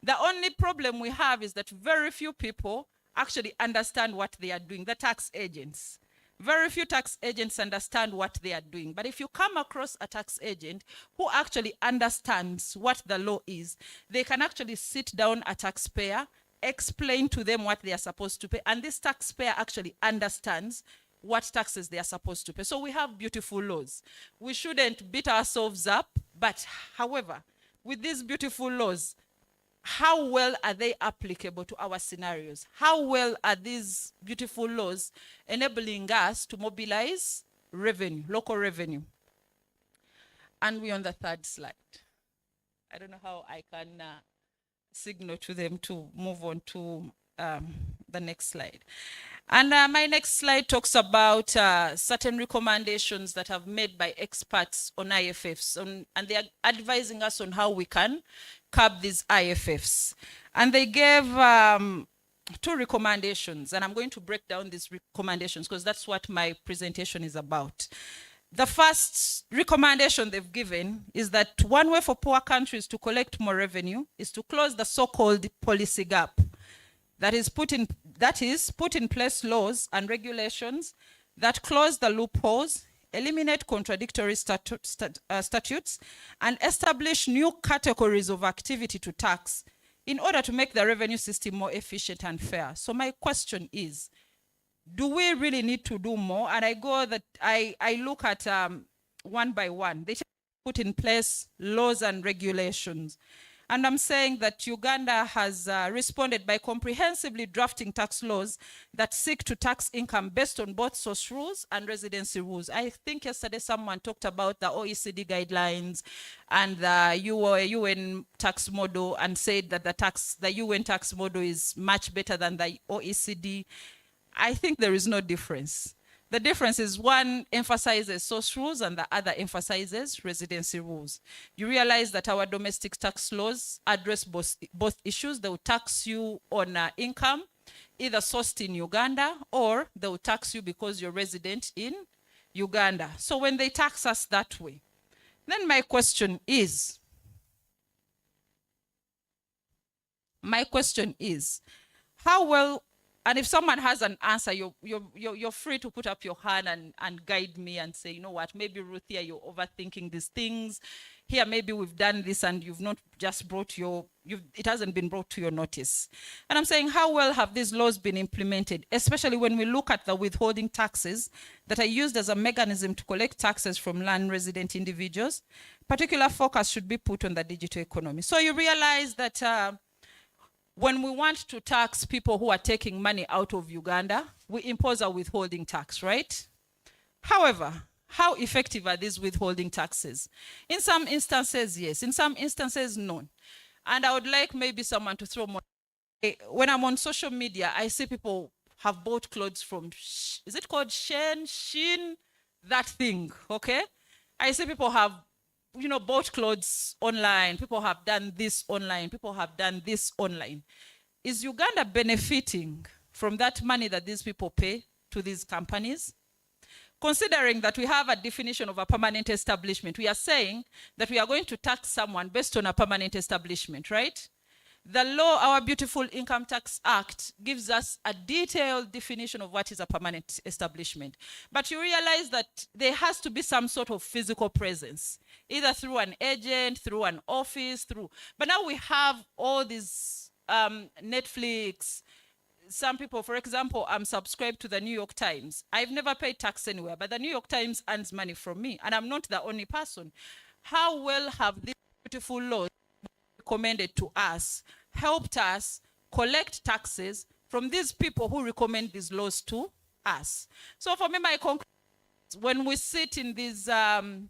The only problem we have is that very few people actually understand what they are doing, the tax agents. Very few tax agents understand what they are doing. But if you come across a tax agent who actually understands what the law is, they can actually sit down a taxpayer, explain to them what they are supposed to pay, and this taxpayer actually understands what taxes they are supposed to pay. So we have beautiful laws. We shouldn't beat ourselves up, but however, with these beautiful laws, how well are they applicable to our scenarios? How well are these beautiful laws enabling us to mobilize revenue, local revenue? And we're on the third slide. I don't know how I can signal to them to move on to the next slide. And my next slide talks about certain recommendations that have made by experts on IFFs, and they are advising us on how we can curb these IFFs. And they gave two recommendations, and I'm going to break down these recommendations because that's what my presentation is about. The first recommendation they've given is that one way for poor countries to collect more revenue is to close the so-called policy gap. That is put in place laws and regulations that close the loopholes, eliminate contradictory statutes, and establish new categories of activity to tax in order to make the revenue system more efficient and fair. So my question is, do we really need to do more? And I look at one by one. They put in place laws and regulations. And I'm saying that Uganda has responded by comprehensively drafting tax laws that seek to tax income based on both source rules and residency rules. I think yesterday someone talked about the OECD guidelines and the UN tax model and said that the UN tax model is much better than the OECD. I think there is no difference. The difference is one emphasizes source rules and the other emphasizes residency rules. You realize that our domestic tax laws address both issues. They will tax you on income, either sourced in Uganda, or they will tax you because you're resident in Uganda. So when they tax us that way, then my question is, how well, and if someone has an answer, you're free to put up your hand and guide me and say, you know what, maybe Ruth, here you're overthinking these things. Here, maybe we've done this and you've not just it hasn't been brought to your notice. And I'm saying, how well have these laws been implemented, especially when we look at the withholding taxes that are used as a mechanism to collect taxes from non-resident individuals? Particular focus should be put on the digital economy. So you realize that when we want to tax people who are taking money out of Uganda, we impose a withholding tax, right? However, how effective are these withholding taxes? In some instances, yes. In some instances, no. And I would like maybe someone to throw more when I'm on social media, I see people have bought clothes from, is it called Shein? That thing, okay? I see people have, bought clothes online. People have done this online. People have done this online. Is Uganda benefiting from that money that these people pay to these companies? Considering that we have a definition of a permanent establishment, we are saying that we are going to tax someone based on a permanent establishment, right? The law, our beautiful Income Tax Act, gives us a detailed definition of what is a permanent establishment. But you realize that there has to be some sort of physical presence, either through an agent, through an office, but now we have all these Netflix. Some people, for example, I'm subscribed to the New York Times. I've never paid tax anywhere, but the New York Times earns money from me, and I'm not the only person. How well have these beautiful laws recommended to us helped us collect taxes from these people who recommend these laws to us? So for me, my conclusion, when we sit in these and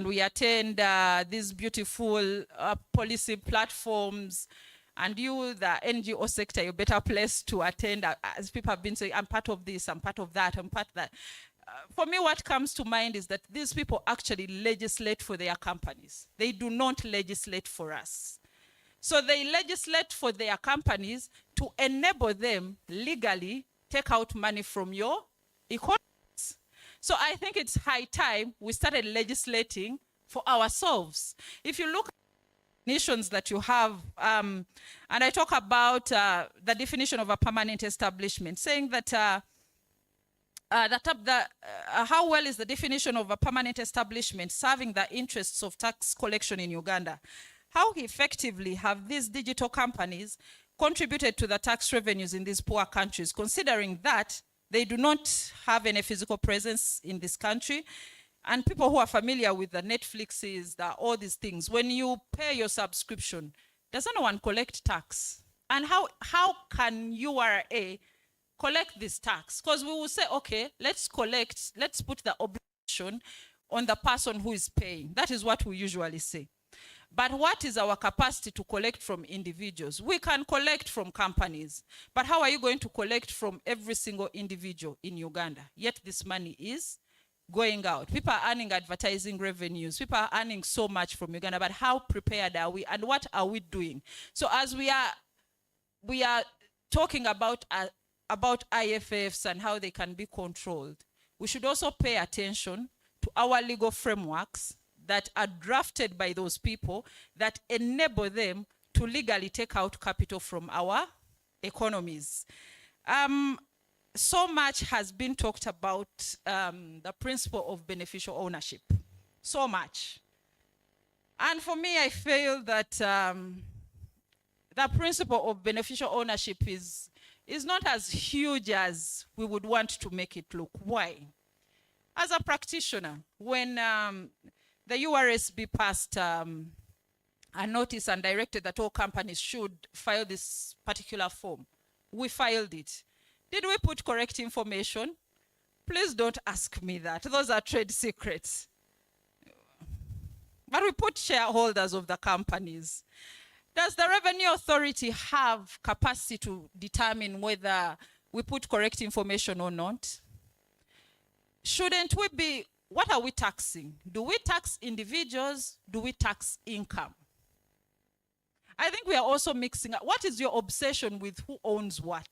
we attend these beautiful policy platforms, and you, the NGO sector, you're better placed to attend. As people have been saying, I'm part of this, I'm part of that, I'm part of that. For me, what comes to mind is that these people actually legislate for their companies. They do not legislate for us. So they legislate for their companies to enable them legally take out money from your economies. So I think it's high time we started legislating for ourselves. If you look definitions that you have, and I talk about the definition of a permanent establishment, saying that how well is the definition of a permanent establishment serving the interests of tax collection in Uganda? How effectively have these digital companies contributed to the tax revenues in these poor countries, considering that they do not have any physical presence in this country? And people who are familiar with the Netflixes, all these things, when you pay your subscription, does anyone collect tax? And how can URA collect this tax? Because we will say, okay, let's put the obligation on the person who is paying. That is what we usually say. But what is our capacity to collect from individuals? We can collect from companies, but how are you going to collect from every single individual in Uganda? Yet this money is going out. People are earning advertising revenues. People are earning so much from Uganda, but how prepared are we and what are we doing? So as we are talking about IFFs and how they can be controlled, we should also pay attention to our legal frameworks that are drafted by those people that enable them to legally take out capital from our economies. So much has been talked about the principle of beneficial ownership. So much. And for me, I feel that the principle of beneficial ownership is not as huge as we would want to make it look. Why? As a practitioner, when the URSB passed a notice and directed that all companies should file this particular form, we filed it. Did we put correct information? Please don't ask me that. Those are trade secrets. But we put shareholders of the companies. Does the Revenue Authority have capacity to determine whether we put correct information or not? Shouldn't we be, what are we taxing? Do we tax individuals? Do we tax income? I think we are also mixing up. What is your obsession with who owns what?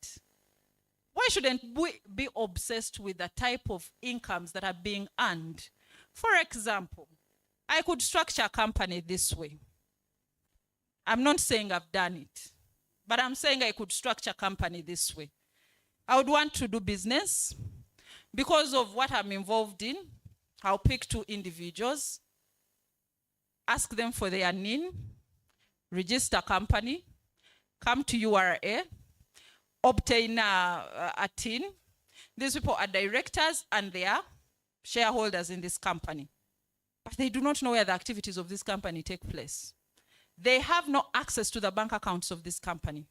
Why shouldn't we be obsessed with the type of incomes that are being earned? For example, I could structure a company this way. I'm not saying I've done it, but I'm saying I could structure a company this way. I would want to do business. Because of what I'm involved in, I'll pick 2 individuals, ask them for their NIN, register a company, come to URA, obtain a TIN. These people are directors and they are shareholders in this company. But they do not know where the activities of this company take place. They have no access to the bank accounts of this company.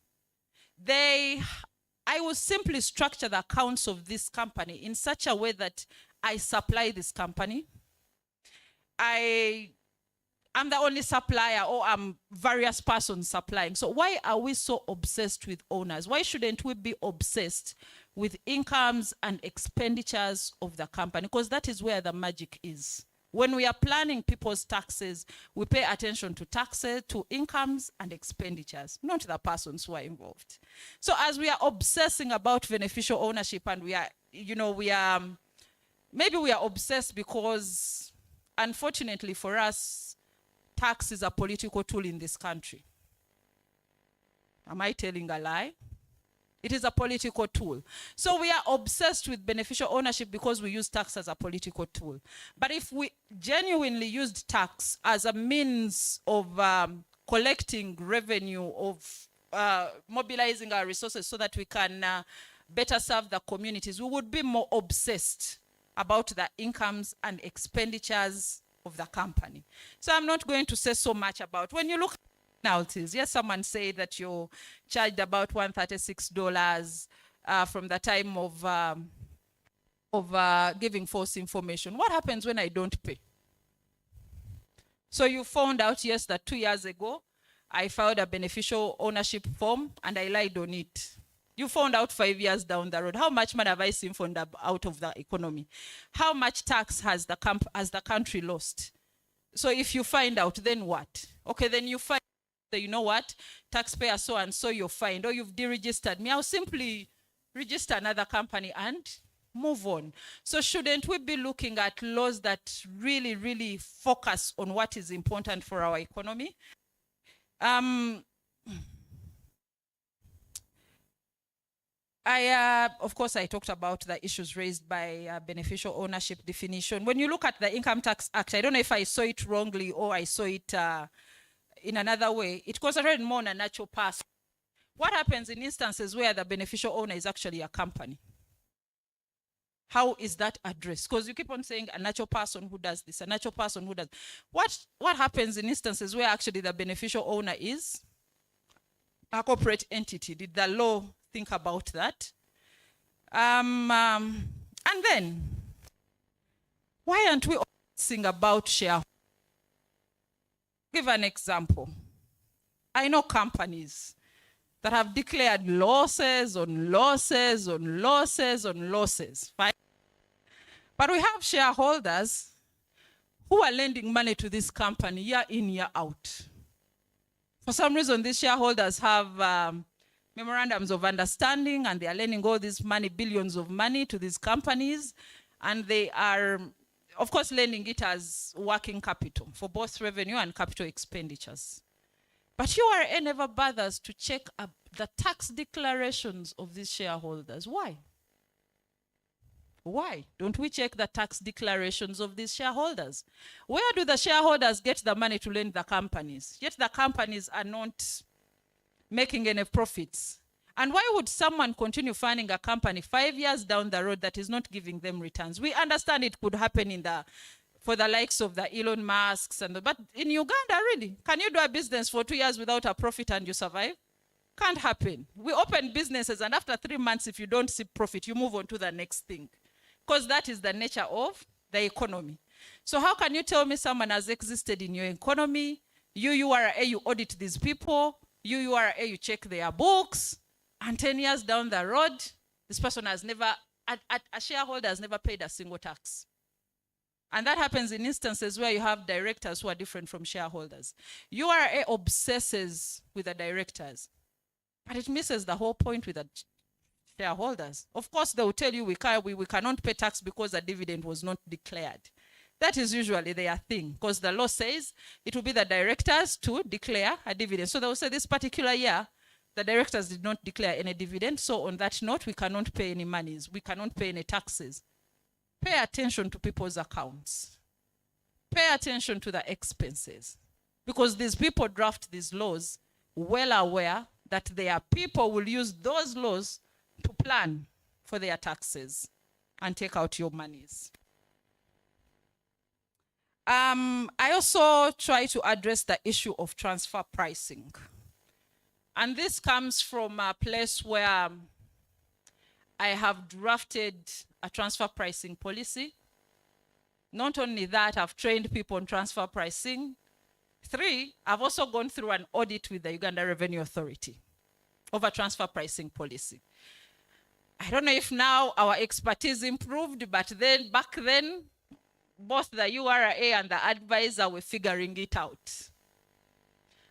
I will simply structure the accounts of this company in such a way that I supply this company. I I'm the only supplier, or I'm various persons supplying. So why are we so obsessed with owners? Why shouldn't we be obsessed with incomes and expenditures of the company? Because that is where the magic is. When we are planning people's taxes, we pay attention to taxes, to incomes and expenditures, not the persons who are involved. So as we are obsessing about beneficial ownership, and we are, maybe we are obsessed because, unfortunately for us, tax is a political tool in this country. Am I telling a lie? It is a political tool. So we are obsessed with beneficial ownership because we use tax as a political tool. But if we genuinely used tax as a means of collecting revenue, of mobilizing our resources so that we can better serve the communities, we would be more obsessed about the incomes and expenditures of the company. So I'm not going to say so much about, when you look at penalties, yes, someone said that you're charged about $136 from the time of giving false information. What happens when I don't pay? So you found out, yes, that 2 years ago, I filed a beneficial ownership form and I lied on it. You found out 5 years down the road. How much money have I siphoned out of the economy? How much tax has the country lost? So if you find out, then what? Okay, then you find out, you know what? Taxpayer so and so, you're fined, or you've deregistered me. I'll simply register another company and move on. So shouldn't we be looking at laws that really, really focus on what is important for our economy? Of course, I talked about the issues raised by beneficial ownership definition. When you look at the Income Tax Act, I don't know if I saw it wrongly or I saw it in another way. It concentrated more on a natural person. What happens in instances where the beneficial owner is actually a company? How is that addressed? Because you keep on saying a natural person who does this, a natural person who does. What happens in instances where actually the beneficial owner is a corporate entity? Did the law think about that? And then, why aren't we sing about shareholders? Give an example. I know companies that have declared losses on losses on losses on losses. Fine? But we have shareholders who are lending money to this company year in, year out. For some reason, these shareholders have memorandums of understanding, and they are lending all this money, billions of money, to these companies, and they are, of course, lending it as working capital for both revenue and capital expenditures. But URA never bothers to check up the tax declarations of these shareholders. Why? Why don't we check the tax declarations of these shareholders? Where do the shareholders get the money to lend the companies? Yet the companies are not making any profits. And why would someone continue funding a company 5 years down the road that is not giving them returns? We understand it could happen for the likes of the Elon Musks, but in Uganda, really, can you do a business for 2 years without a profit and you survive? Can't happen. We open businesses, and after 3 months, if you don't see profit, you move on to the next thing, because that is the nature of the economy. So how can you tell me someone has existed in your economy? You URA, you audit these people. You URA, you check their books, and 10 years down the road, this person has never, a shareholder has never paid a single tax. And that happens in instances where you have directors who are different from shareholders. URA obsesses with the directors, but it misses the whole point with the shareholders. Of course, they will tell you we cannot pay tax because a dividend was not declared. That is usually their thing, because the law says it will be the directors to declare a dividend. So they will say this particular year, the directors did not declare any dividend. So on that note, we cannot pay any monies. We cannot pay any taxes. Pay attention to people's accounts. Pay attention to the expenses. Because these people draft these laws well aware that their people will use those laws to plan for their taxes and take out your monies. I also try to address the issue of transfer pricing. And this comes from a place where I have drafted a transfer pricing policy. Not only that, I've trained people on transfer pricing. 3, I've also gone through an audit with the Uganda Revenue Authority over transfer pricing policy. I don't know if now our expertise improved, but then back then, both the URA and the advisor were figuring it out.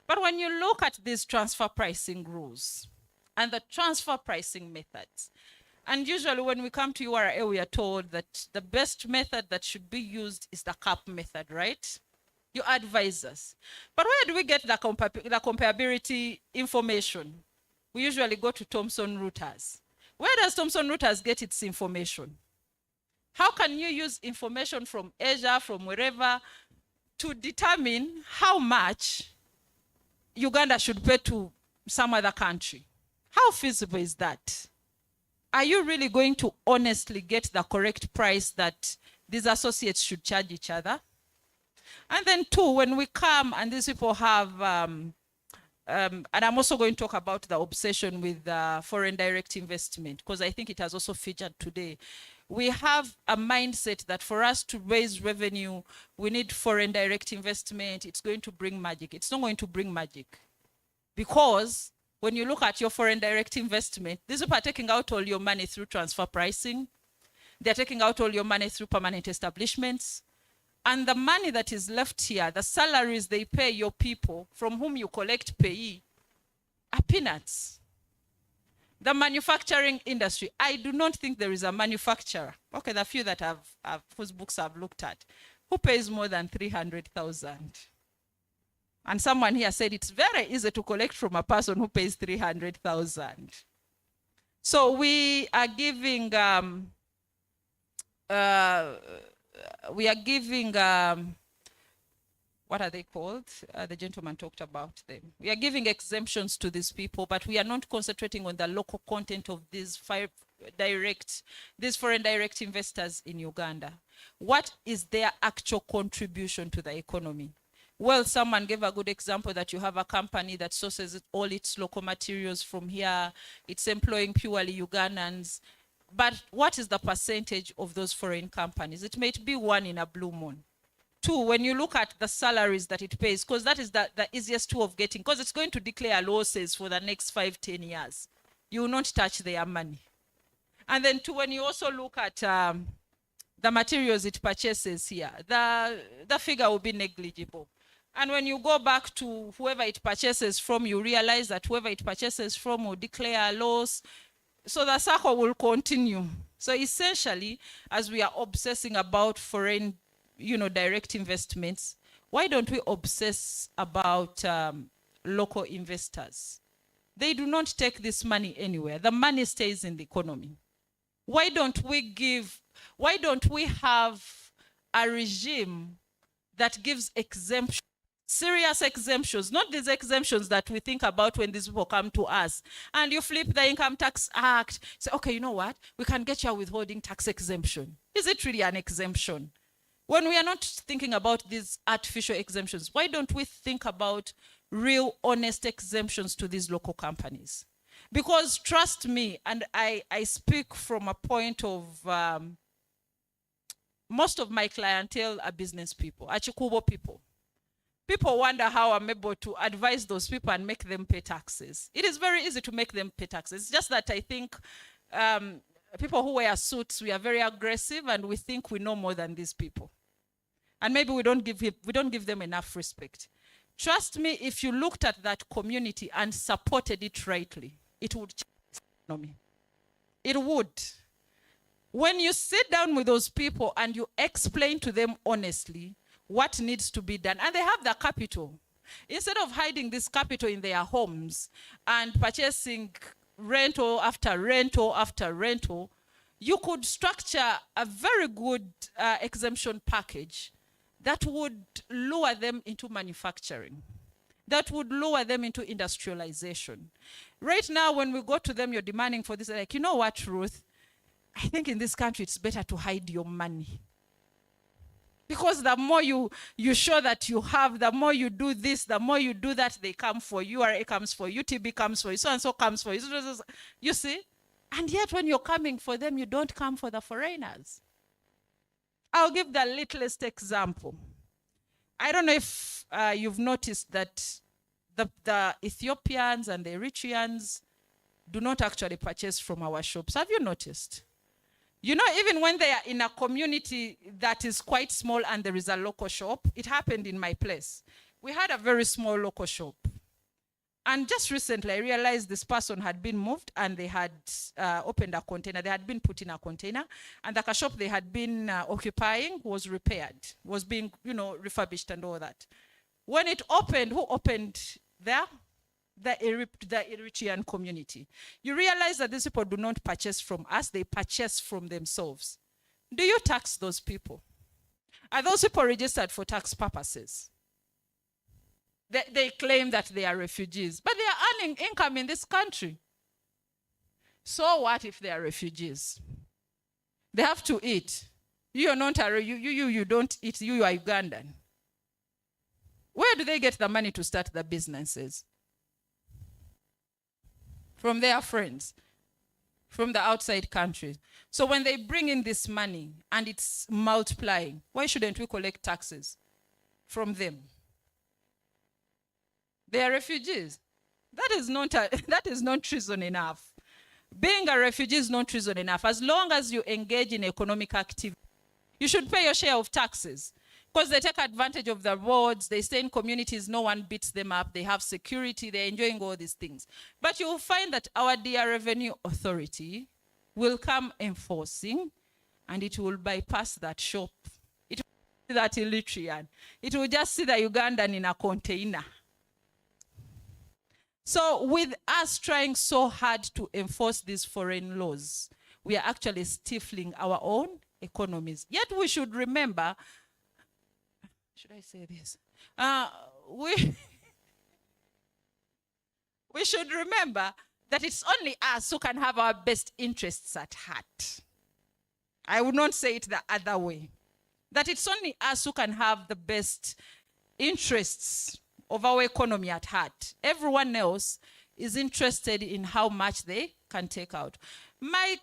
But when you look at these transfer pricing rules and the transfer pricing methods, and usually when we come to URA, we are told that the best method that should be used is the cap method, right? You advise us. But where do we get the comparability information? We usually go to Thomson Reuters. Where does Thomson Reuters get its information? How can you use information from Asia, from wherever, to determine how much Uganda should pay to some other country? How feasible is that? Are you really going to honestly get the correct price that these associates should charge each other? And then 2, when we come and these people have, and I'm also going to talk about the obsession with foreign direct investment, because I think it has also featured today. We have a mindset that for us to raise revenue, we need foreign direct investment. It's going to bring magic. It's not going to bring magic. Because when you look at your foreign direct investment, these people are taking out all your money through transfer pricing. They're taking out all your money through permanent establishments. And the money that is left here, the salaries they pay your people from whom you collect payee, are peanuts. The manufacturing industry, I do not think there is a manufacturer, okay, the few that whose books I've looked at, who pays more than 300,000. And someone here said it's very easy to collect from a person who pays 300,000. So we are giving, what are they called? The gentleman talked about them. We are giving exemptions to these people, but we are not concentrating on the local content of these foreign direct investors in Uganda. What is their actual contribution to the economy? Well, someone gave a good example that you have a company that sources all its local materials from here. It's employing purely Ugandans. But what is the percentage of those foreign companies? It may be 1 in a blue moon. 2, when you look at the salaries that it pays, because that is the easiest tool of getting, because it's going to declare losses for the next 5-10 years. You will not touch their money. And then 2, when you also look at the materials it purchases here, the figure will be negligible. And when you go back to whoever it purchases from, you realize that whoever it purchases from will declare a loss. So the circle will continue. So essentially, as we are obsessing about foreign, direct investments, why don't we obsess about local investors? They do not take this money anywhere. The money stays in the economy. Why don't we have a regime that gives exemptions? Serious exemptions, not these exemptions that we think about when these people come to us. And you flip the Income Tax Act, say, okay, you know what? We can get you a withholding tax exemption. Is it really an exemption? When we are not thinking about these artificial exemptions, why don't we think about real, honest exemptions to these local companies? Because trust me, and I speak from a point of, most of my clientele are business people, Achikubo people. People wonder how I'm able to advise those people and make them pay taxes. It is very easy to make them pay taxes. It's just that I think people who wear suits, we are very aggressive and we think we know more than these people. And maybe we don't give them enough respect. Trust me, if you looked at that community and supported it rightly, it would change the economy. It would. When you sit down with those people and you explain to them honestly what needs to be done, and they have the capital, instead of hiding this capital in their homes and purchasing rental after rental after rental, you could structure a very good exemption package that would lure them into manufacturing, that would lure them into industrialization. Right now, when we go to them, you're demanding for this, like, you know what, Ruth? I think in this country, it's better to hide your money. Because the more you show that you have, the more you do this, the more you do that, they come for you, URA comes for you, TB comes for you, so-and-so comes for you. You see? And yet when you're coming for them, you don't come for the foreigners. I'll give the littlest example. I don't know if you've noticed that the Ethiopians and the Eritreans do not actually purchase from our shops. Have you noticed? You know, even when they are in a community that is quite small and there is a local shop, it happened in my place. We had a very small local shop. And just recently, I realized this person had been moved and they had opened a container. They had been put in a container. And the shop they had been occupying was repaired, was being, refurbished and all that. When it opened, who opened there? The Eritrean community. You realize that these people do not purchase from us, they purchase from themselves. Do you tax those people? Are those people registered for tax purposes? They claim that they are refugees, but they are earning income in this country. So what if they are refugees? They have to eat. You are not you don't eat, you are Ugandan. Where do they get the money to start the businesses? From their friends, from the outside countries. So when they bring in this money and it's multiplying, why shouldn't we collect taxes from them? They are refugees. That is not treason enough. Being a refugee is not treason enough. As long as you engage in economic activity, you should pay your share of taxes. Because they take advantage of the roads, they stay in communities, no one beats them up, they have security, they're enjoying all these things. But you will find that our dear Revenue Authority will come enforcing, and it will bypass that shop. It will see that Eritrean. It will just see the Ugandan in a container. So with us trying so hard to enforce these foreign laws, we are actually stifling our own economies. Yet we should remember, should I say this? We should remember that it's only us who can have our best interests at heart. I would not say it the other way. That it's only us who can have the best interests of our economy at heart. Everyone else is interested in how much they can take out. My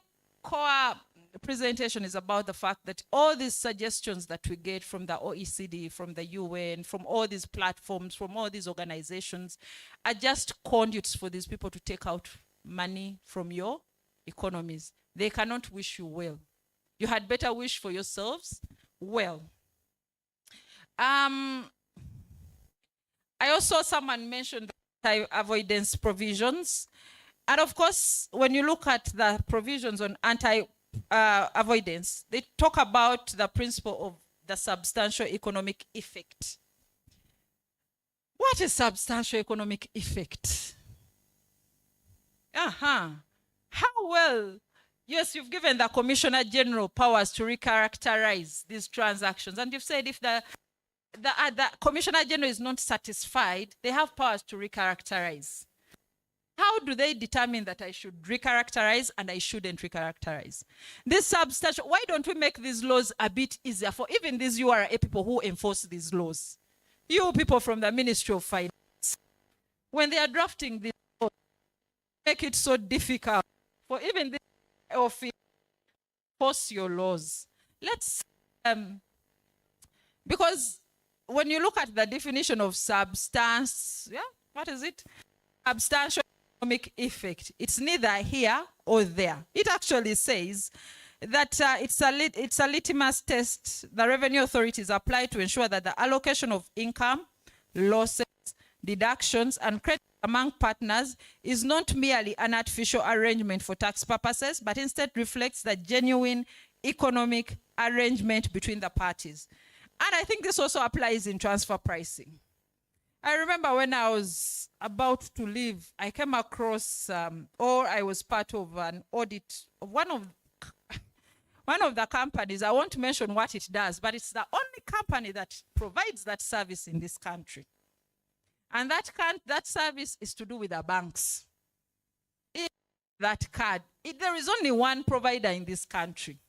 core presentation is about the fact that all these suggestions that we get from the OECD, from the UN, from all these platforms, from all these organizations, are just conduits for these people to take out money from your economies. They cannot wish you well. You had better wish for yourselves well. I also saw someone mention anti-avoidance provisions. And of course, when you look at the provisions on anti-avoidance, they talk about the principle of the substantial economic effect. What is substantial economic effect? How well? Yes, you've given the Commissioner General powers to recharacterize these transactions. And you've said if the Commissioner General is not satisfied, they have powers to recharacterize. How do they determine that I should recharacterize and I shouldn't recharacterize? This substantial, why don't we make these laws a bit easier for even these URA people who enforce these laws? You people from the Ministry of Finance, when they are drafting these laws, make it so difficult for even this office to enforce your laws. Let's, because when you look at the definition of substance, what is it? Substantial economic effect. It's neither here or there. It actually says that it's a litmus test the revenue authorities apply to ensure that the allocation of income, losses, deductions, and credit among partners is not merely an artificial arrangement for tax purposes, but instead reflects the genuine economic arrangement between the parties. And I think this also applies in transfer pricing. I remember when I was about to leave, I came across, or I was part of an audit of one of the companies. I won't mention what it does, but it's the only company that provides that service in this country. And that service is to do with the banks. That card, there is only one provider in this country.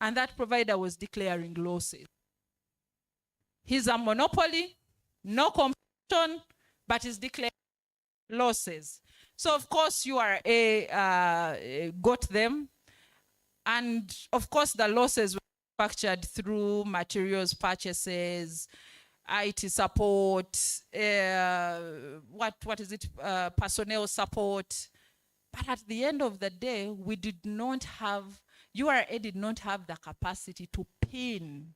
And that provider was declaring losses. He's a monopoly, no competition, but is declaring losses. So of course URA got them. And of course the losses were manufactured through materials purchases, IT support, what is it, personnel support. But at the end of the day, we did not have, URA did not have the capacity to pin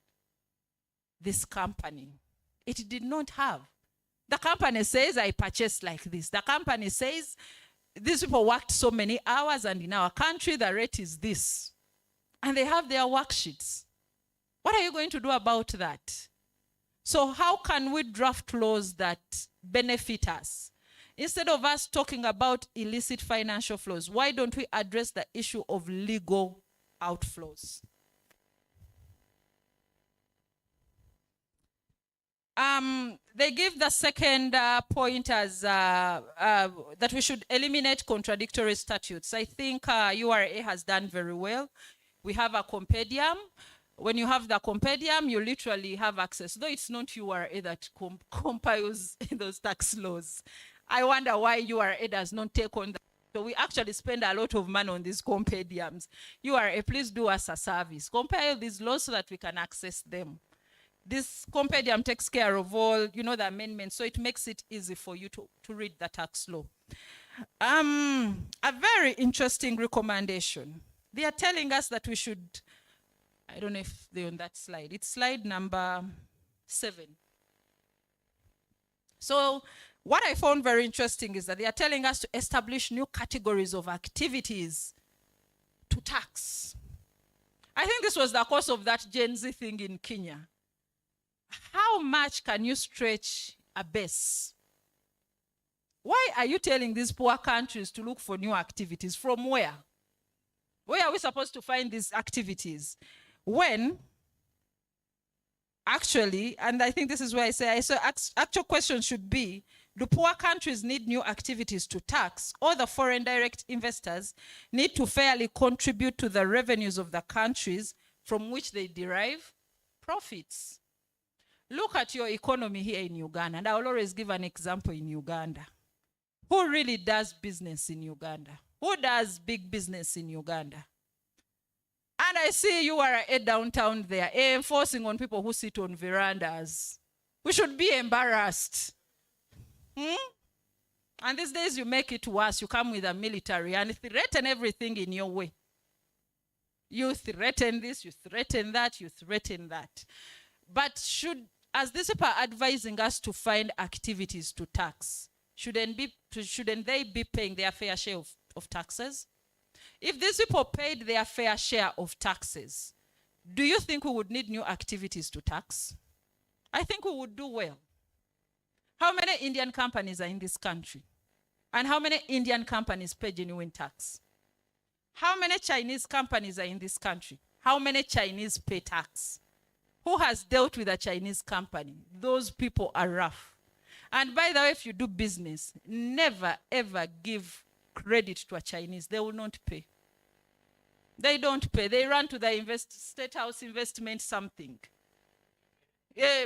this company. It did not have. The company says, I purchased like this. The company says, these people worked so many hours and in our country, the rate is this. And they have their worksheets. What are you going to do about that? So how can we draft laws that benefit us? Instead of us talking about illicit financial flows, why don't we address the issue of legal outflows? They give the second point as that we should eliminate contradictory statutes. I think URA has done very well. We have a compendium. When you have the compendium, you literally have access. Though it's not URA that compiles those tax laws. I wonder why URA does not take on that. So we actually spend a lot of money on these compendiums. URA, please do us a service. Compile these laws so that we can access them. This compendium takes care of all, the amendments, so it makes it easy for you to read the tax law. A very interesting recommendation. They are telling us that we should, I don't know if they're on that slide. It's slide number 7. So what I found very interesting is that they are telling us to establish new categories of activities to tax. I think this was the cause of that Gen Z thing in Kenya. How much can you stretch a base? Why are you telling these poor countries to look for new activities? From where? Where are we supposed to find these activities? When, actually, and I think this is where I say, actual question should be, do poor countries need new activities to tax, or the foreign direct investors need to fairly contribute to the revenues of the countries from which they derive profits? Look at your economy here in Uganda, and I will always give an example in Uganda. Who really does business in Uganda? Who does big business in Uganda? And I see URA downtown there enforcing on people who sit on verandas. We should be embarrassed. And these days you make it worse. You come with a military and threaten everything in your way. You threaten this, you threaten that, you threaten that. But as these people are advising us to find activities to tax, shouldn't they be paying their fair share of taxes? If these people paid their fair share of taxes, do you think we would need new activities to tax? I think we would do well. How many Indian companies are in this country? And how many Indian companies pay genuine tax? How many Chinese companies are in this country? How many Chinese pay tax? Who has dealt with a Chinese company? Those people are rough. And by the way, if you do business, never ever give credit to a Chinese. They will not pay. They don't pay. They run to the State House investment something.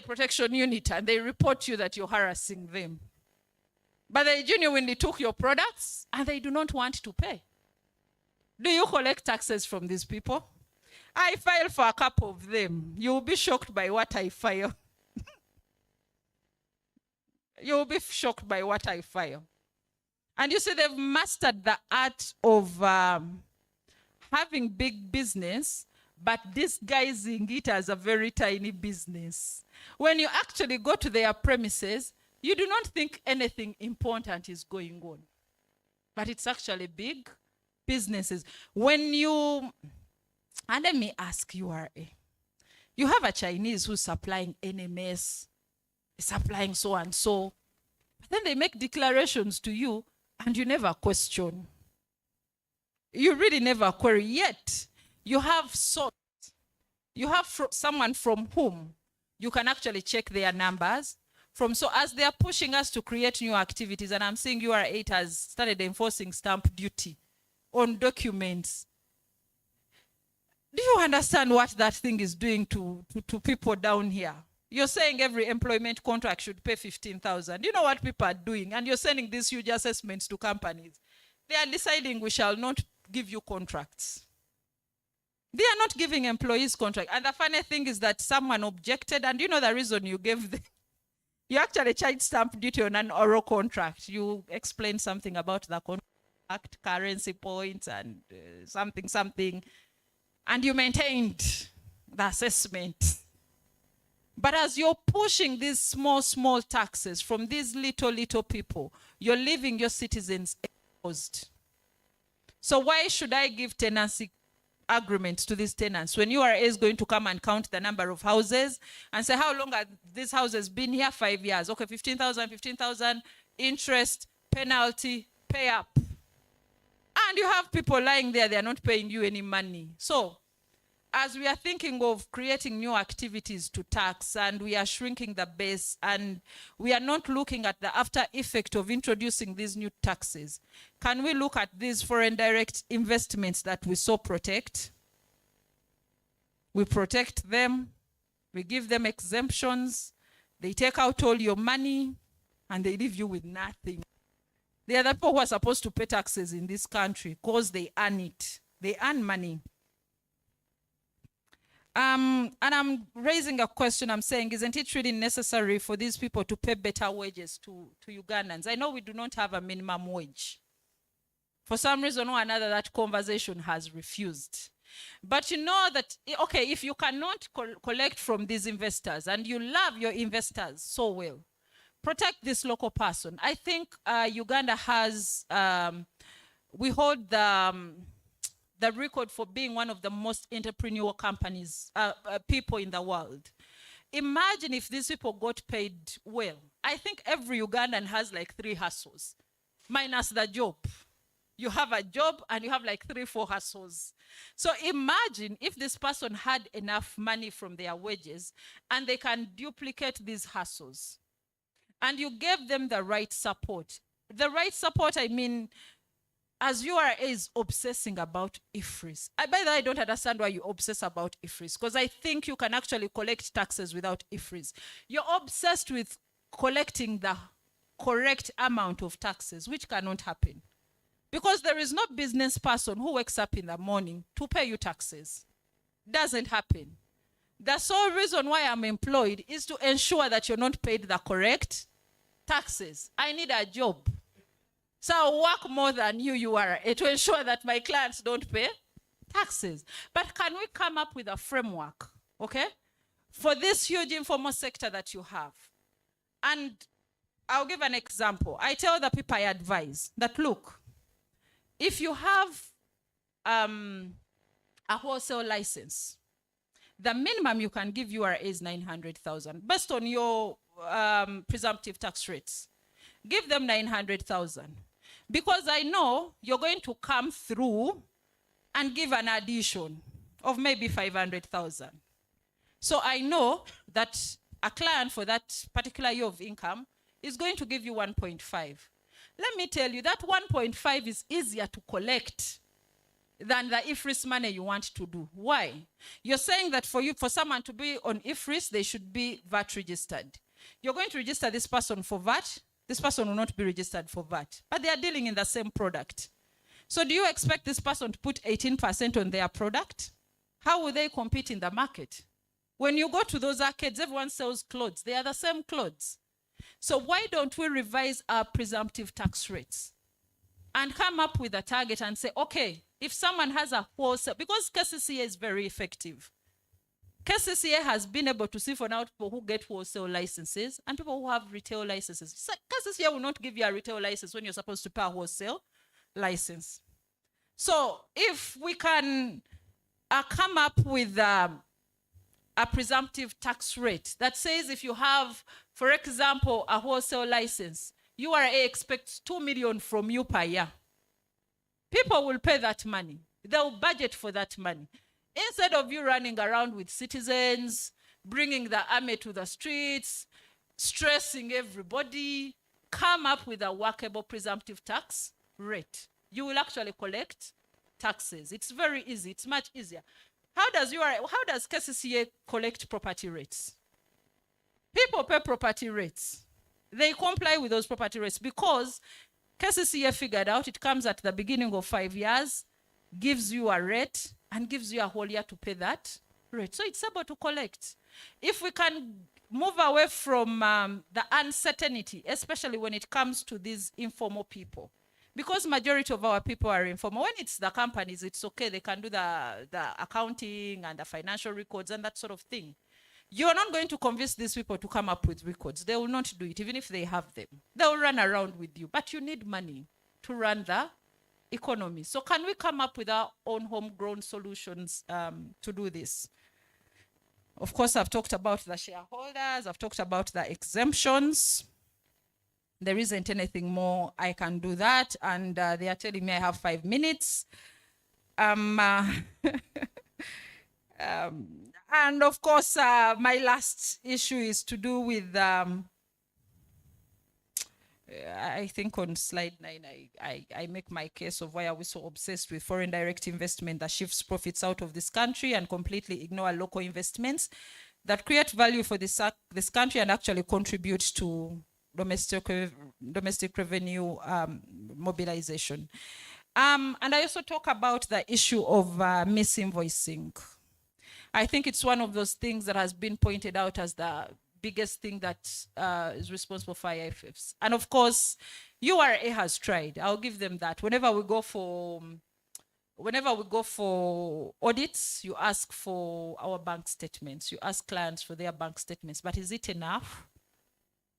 Protection unit, and they report you that you're harassing them. But they genuinely took your products and they do not want to pay. Do you collect taxes from these people? I file for a couple of them. You'll be shocked by what I file. You'll be shocked by what I file. And you see, they've mastered the art of having big business, but disguising it as a very tiny business. When you actually go to their premises, you do not think anything important is going on. But it's actually big businesses. And let me ask URA. You have a Chinese who's supplying NMS, supplying so and so. But then they make declarations to you and you never question. You really never query. Yet, you have someone from whom you can actually check their numbers. So as they are pushing us to create new activities, and I'm seeing URA has started enforcing stamp duty on documents. Do you understand what that thing is doing to people down here? You're saying every employment contract should pay 15,000. You know what people are doing? And you're sending these huge assessments to companies. They are deciding we shall not give you contracts. They are not giving employees contract. And the funny thing is that someone objected, and you know the reason you gave them. You actually charge stamp duty on an oral contract. You explain something about the contract, currency points, and something, and you maintained the assessment. But as you're pushing these small taxes from these little people, you're leaving your citizens exposed. So why should I give tenancy agreements to these tenants when URA is going to come and count the number of houses and say, how long have these houses been here? 5 years. Okay, 15,000, interest, penalty, pay up. And you have people lying there, they're not paying you any money. So as we are thinking of creating new activities to tax, and we are shrinking the base, and we are not looking at the after effect of introducing these new taxes, can we look at these foreign direct investments that we so protect? We protect them, we give them exemptions, they take out all your money, and they leave you with nothing. They are the people who are supposed to pay taxes in this country because they earn it. They earn money. And I'm raising a question. I'm saying, isn't it really necessary for these people to pay better wages to Ugandans? I know we do not have a minimum wage. For some reason or another, that conversation has refused. But you know that, okay, if you cannot collect from these investors, and you love your investors so well, protect this local person. I think Uganda has, we hold the record for being one of the most entrepreneurial companies, people in the world. Imagine if these people got paid well. I think every Ugandan has like 3 hustles, minus the job. You have a job and you have like 3, 4 hustles. So imagine if this person had enough money from their wages and they can duplicate these hustles. And you gave them the right support. The right support, I mean, as URA is obsessing about IFRIS. By the way, I don't understand why you obsess about IFRIS, because I think you can actually collect taxes without IFRIS. You're obsessed with collecting the correct amount of taxes, which cannot happen. Because there is no business person who wakes up in the morning to pay you taxes. Doesn't happen. The sole reason why I'm employed is to ensure that you're not paid the correct taxes. I need a job. So I'll work more than you are to ensure that my clients don't pay taxes. But can we come up with a framework, okay, for this huge informal sector that you have? And I'll give an example. I tell the people I advise that, look, if you have a wholesale license, the minimum you can give URA is 900,000 based on your presumptive tax rates. Give them 900,000. Because I know you're going to come through and give an addition of maybe 500,000. So I know that a client for that particular year of income is going to give you 1.5. Let me tell you, that 1.5 is easier to collect than the IFRIS money you want to do. Why? You're saying that for someone to be on IFRIS, they should be VAT registered. You're going to register this person for VAT. This person will not be registered for VAT, but they are dealing in the same product. So do you expect this person to put 18% on their product? How will they compete in the market? When you go to those arcades, everyone sells clothes. They are the same clothes. So why don't we revise our presumptive tax rates and come up with a target and say, okay, if someone has a wholesale, because KCCA is very effective. KCCA has been able to siphon out people who get wholesale licenses and people who have retail licenses. So KCCA will not give you a retail license when you're supposed to pay a wholesale license. So if we can come up with a presumptive tax rate that says if you have, for example, a wholesale license, URA expects 2 million from you per year. People will pay that money. They'll budget for that money. Instead of you running around with citizens, bringing the army to the streets, stressing everybody, come up with a workable presumptive tax rate. You will actually collect taxes. It's very easy. It's much easier. How does KCCA collect property rates? People pay property rates. They comply with those property rates because KCCA figured out it comes at the beginning of 5 years, gives you a rate, and gives you a whole year to pay that rate. So it's able to collect. If we can move away from the uncertainty, especially when it comes to these informal people. Because majority of our people are informal. When it's the companies, it's okay. They can do the accounting and the financial records and that sort of thing. You're not going to convince these people to come up with records. They will not do it, even if they have them. They will run around with you. But you need money to run the economy. So can we come up with our own homegrown solutions to do this? Of course, I've talked about the shareholders. I've talked about the exemptions. There isn't anything more I can do that. And they are telling me I have 5 minutes. And of course, my last issue is to do with, I think on slide 9, I make my case of why are we so obsessed with foreign direct investment that shifts profits out of this country and completely ignore local investments that create value for this country and actually contribute to domestic revenue mobilization. And I also talk about the issue of misinvoicing. I think it's one of those things that has been pointed out as the biggest thing that is responsible for IFFs. And of course, URA has tried. I'll give them that. Whenever we go for audits, you ask for our bank statements. You ask clients for their bank statements. But is it enough?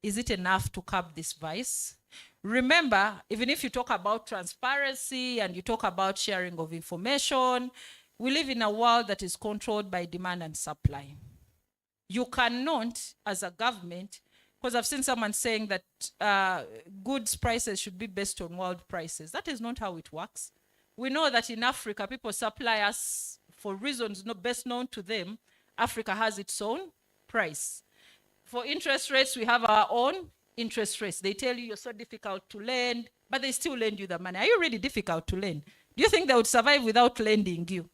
Is it enough to curb this vice? Remember, even if you talk about transparency and you talk about sharing of information, we live in a world that is controlled by demand and supply. You cannot, as a government, because I've seen someone saying that goods prices should be based on world prices. That is not how it works. We know that in Africa, people supply us for reasons not best known to them. Africa has its own price. For interest rates, we have our own interest rates. They tell you you're so difficult to lend, but they still lend you the money. Are you really difficult to lend? Do you think they would survive without lending you?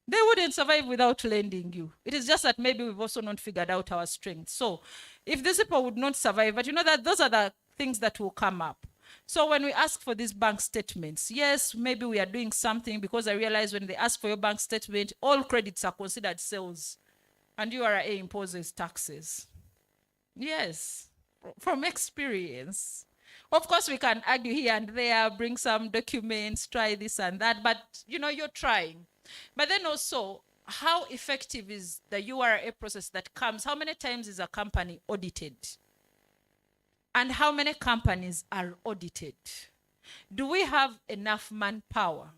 They wouldn't survive without lending you. It is just that maybe we've also not figured out our strengths. So if these people would not survive, but you know that those are the things that will come up. So when we ask for these bank statements, yes, maybe we are doing something because I realize when they ask for your bank statement, all credits are considered sales and URA imposes taxes. Yes, from experience. Of course, we can argue here and there, bring some documents, try this and that, but you know, you're trying. But then also, how effective is the URA process that comes? How many times is a company audited? And how many companies are audited? Do we have enough manpower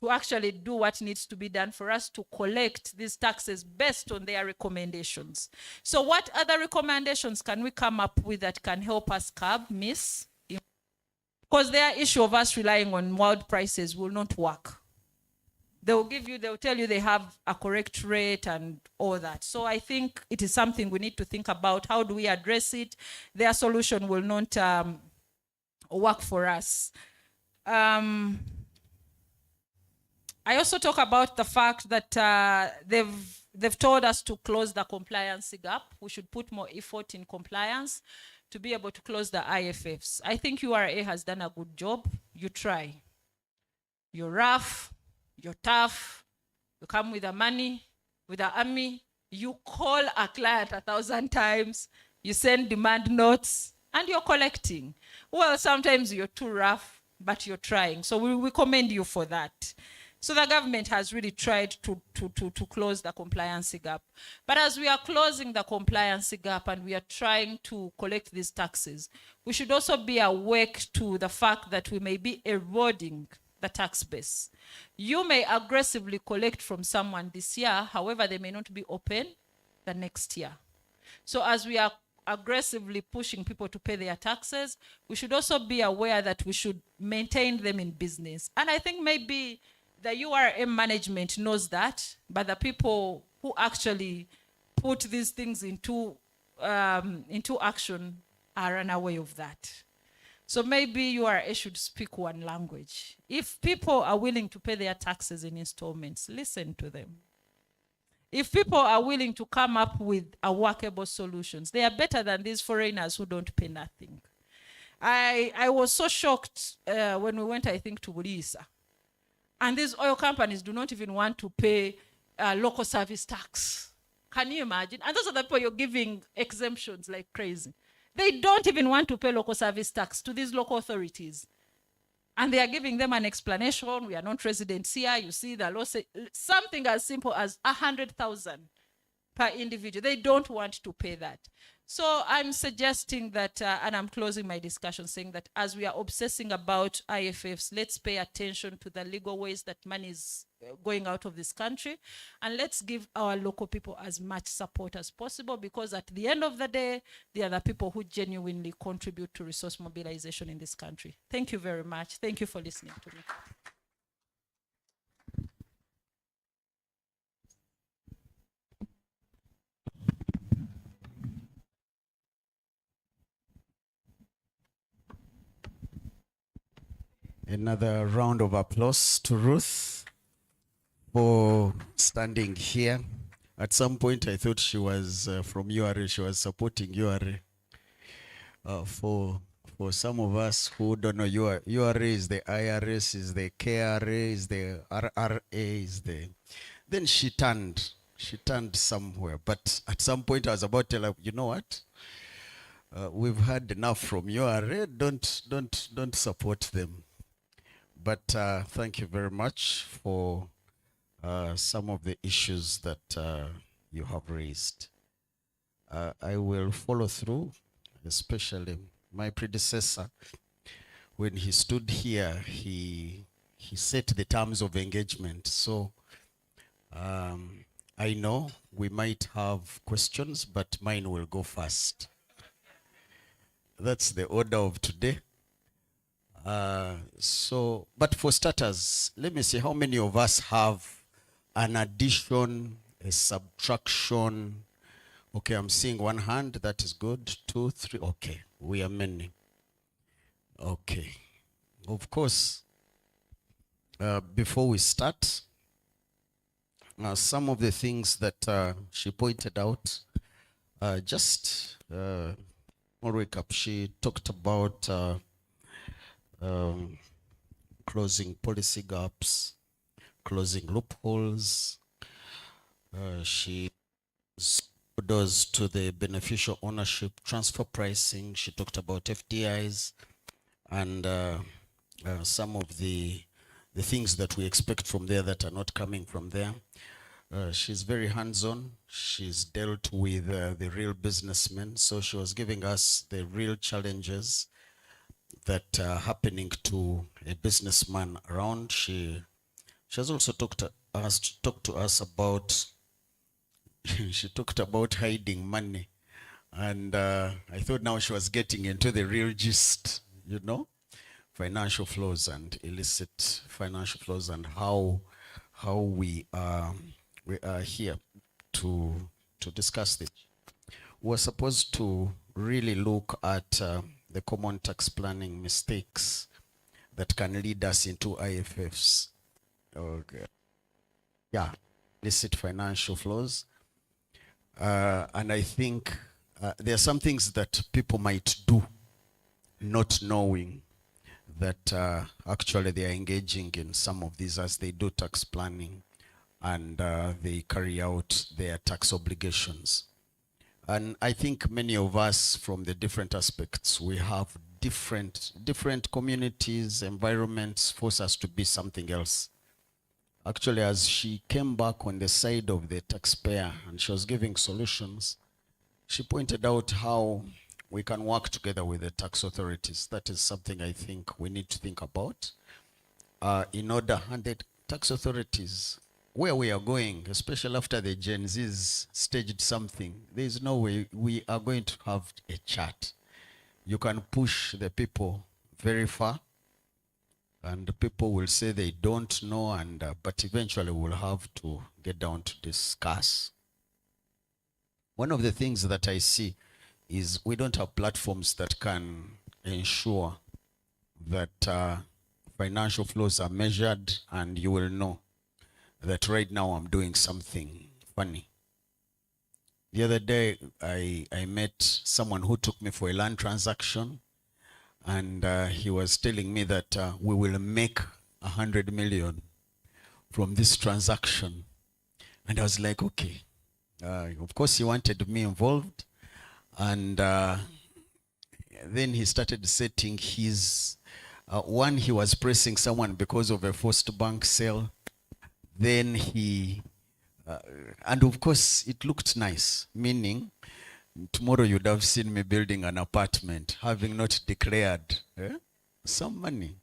to actually do what needs to be done for us to collect these taxes based on their recommendations? So what other recommendations can we come up with that can help us curb miss? Because their issue of us relying on world prices will not work. They'll tell you they have a correct rate and all that. So I think it is something we need to think about. How do we address it? Their solution will not work for us. I also talk about the fact that they've told us to close the compliance gap. We should put more effort in compliance to be able to close the IFFs. I think URA has done a good job. You try. You're rough. You're tough, you come with the money, with the army, you call a client 1,000 times, you send demand notes, and you're collecting. Well, sometimes you're too rough, but you're trying. So we commend you for that. So the government has really tried to close the compliance gap. But as we are closing the compliance gap and we are trying to collect these taxes, we should also be awake to the fact that we may be eroding the tax base. You may aggressively collect from someone this year, however, they may not be open the next year. So as we are aggressively pushing people to pay their taxes, we should also be aware that we should maintain them in business. And I think maybe the URM management knows that, but the people who actually put these things into action are unaware of that. So maybe URA should speak one language. If people are willing to pay their taxes in installments, listen to them. If people are willing to come up with a workable solutions, they are better than these foreigners who don't pay nothing. I was so shocked when we went, I think, to Bulisa. And these oil companies do not even want to pay local service tax. Can you imagine? And those are the people you're giving exemptions like crazy. They don't even want to pay local service tax to these local authorities. And they are giving them an explanation. We are not residents here. You see, the law say something as simple as 100,000 per individual. They don't want to pay that. So I'm suggesting that, and I'm closing my discussion saying that as we are obsessing about IFFs, let's pay attention to the legal ways that money is going out of this country, and let's give our local people as much support as possible, because at the end of the day, they are the people who genuinely contribute to resource mobilization in this country. Thank you very much. Thank you for listening to me. Another round of applause to Ruth for standing here. At some point, I thought she was from URA. She was supporting URA. For some of us who don't know, URA is the IRS, is the KRA, is the RRA, is the... Then she turned somewhere. But at some point, I was about to tell her, you know what? We've had enough from URA. Don't support them. But thank you very much for some of the issues that you have raised. I will follow through, especially my predecessor. When he stood here, he set the terms of engagement. So I know we might have questions, but mine will go first. That's the order of today. But for starters, let me see how many of us have an addition, a subtraction. Okay, I'm seeing one hand. That is good. 2, 3. Okay, we are many. Okay. Of course, before we start, some of the things that she pointed out, just more recap. She talked about closing policy gaps, closing loopholes. She does to the beneficial ownership transfer pricing. She talked about FDIs and some of the things that we expect from there that are not coming from there. She's very hands-on. She's dealt with the real businessmen. So she was giving us the real challenges that are happening to a businessman around. She has also talked to us about she talked about hiding money, and I thought now she was getting into the real gist, you know, financial flows and illicit financial flows, and how we are here to discuss this. We're supposed to really look at the common tax planning mistakes that can lead us into IFFs. Okay. Yeah, illicit financial flows. And I think there are some things that people might do not knowing that actually they are engaging in some of these as they do tax planning and they carry out their tax obligations. And I think many of us from the different aspects, we have different communities, environments force us to be something else. Actually, as she came back on the side of the taxpayer and she was giving solutions, she pointed out how we can work together with the tax authorities. That is something I think we need to think about. In order, and the tax authorities, where we are going, especially after the Gen Zs staged something, there is no way we are going to have a chat. You can push the people very far, and the people will say they don't know, and but eventually we'll have to get down to discuss. One of the things that I see is we don't have platforms that can ensure that financial flows are measured, and you will know that right now I'm doing something funny. The other day, I met someone who took me for a land transaction, and he was telling me that we will make 100 million from this transaction. And I was like, okay, Of course, he wanted me involved, and then he started setting his one. He was pressing someone because of a forced bank sale. Then he, and of course, it looked nice, meaning tomorrow you'd have seen me building an apartment, having not declared some money.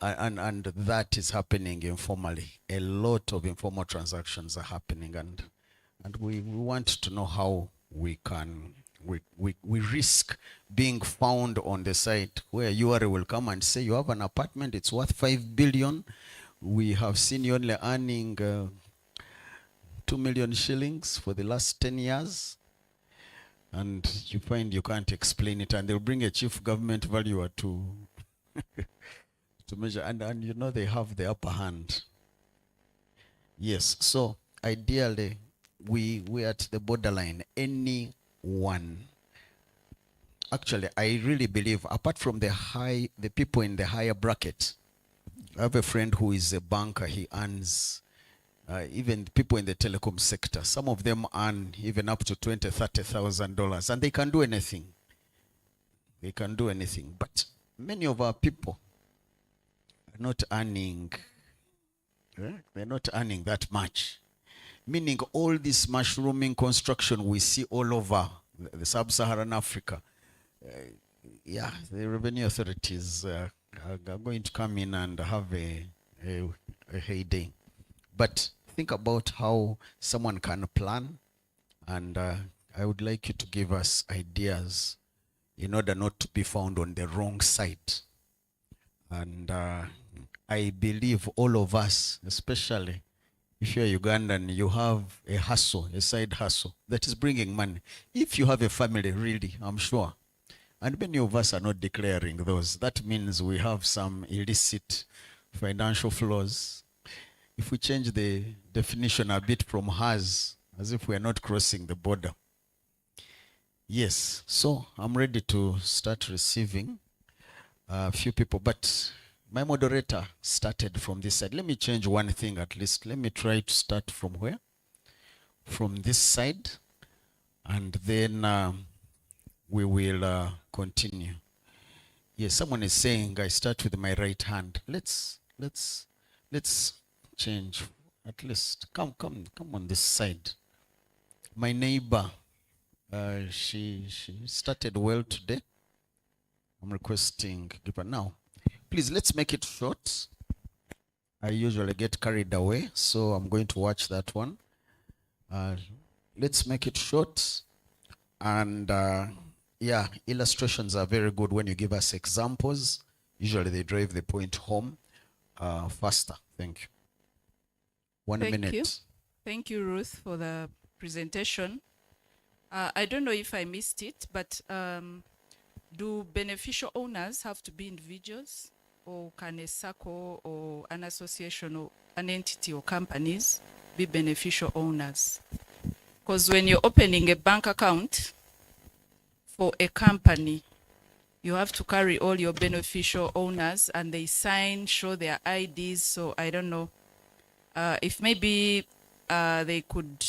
And that is happening informally. A lot of informal transactions are happening, and we want to know how we can we risk being found on the site where URA will come and say you have an apartment, it's worth 5 billion. We have seen you only earning 2 million shillings for the last 10 years. And you find you can't explain it, and they'll bring a chief government valuer to to measure, and you know they have the upper hand. Yes, so ideally we at the borderline. Anyone, actually, I really believe, apart from the people in the higher bracket, I have a friend who is a banker. He earns even people in the telecom sector, some of them earn even up to $20,000-$30,000, and they can do anything. They can do anything. But many of our people are not earning. They're not earning that much. Meaning all this mushrooming construction we see all over the sub-Saharan Africa. Yeah, the revenue authorities are going to come in and have a heyday. But think about how someone can plan, and I would like you to give us ideas in order not to be found on the wrong side. And I believe all of us, especially if you're Ugandan, you have a hustle, a side hustle that is bringing money. If you have a family, really, I'm sure, and many of us are not declaring those, that means we have some illicit financial flows. If we change the definition a bit from has, as if we are not crossing the border. Yes, so I'm ready to start receiving a few people, but my moderator started from this side. Let me change one thing at least. Let me try to start from where? From this side, and then we will continue. Yes, someone is saying I start with my right hand. Let's change at least. Come on this side. My neighbor, she started well today. I'm requesting give her now. Please, let's make it short. I usually get carried away, so I'm going to watch that one. Let's make it short. And yeah, illustrations are very good when you give us examples. Usually they drive the point home faster. Thank you. One minute. Thank you, Ruth, for the presentation. I don't know if I missed it, but do beneficial owners have to be individuals, or can a circle or an association or an entity or companies be beneficial owners? Because when you're opening a bank account for a company, you have to carry all your beneficial owners, and they sign, show their IDs. So I don't know if maybe they could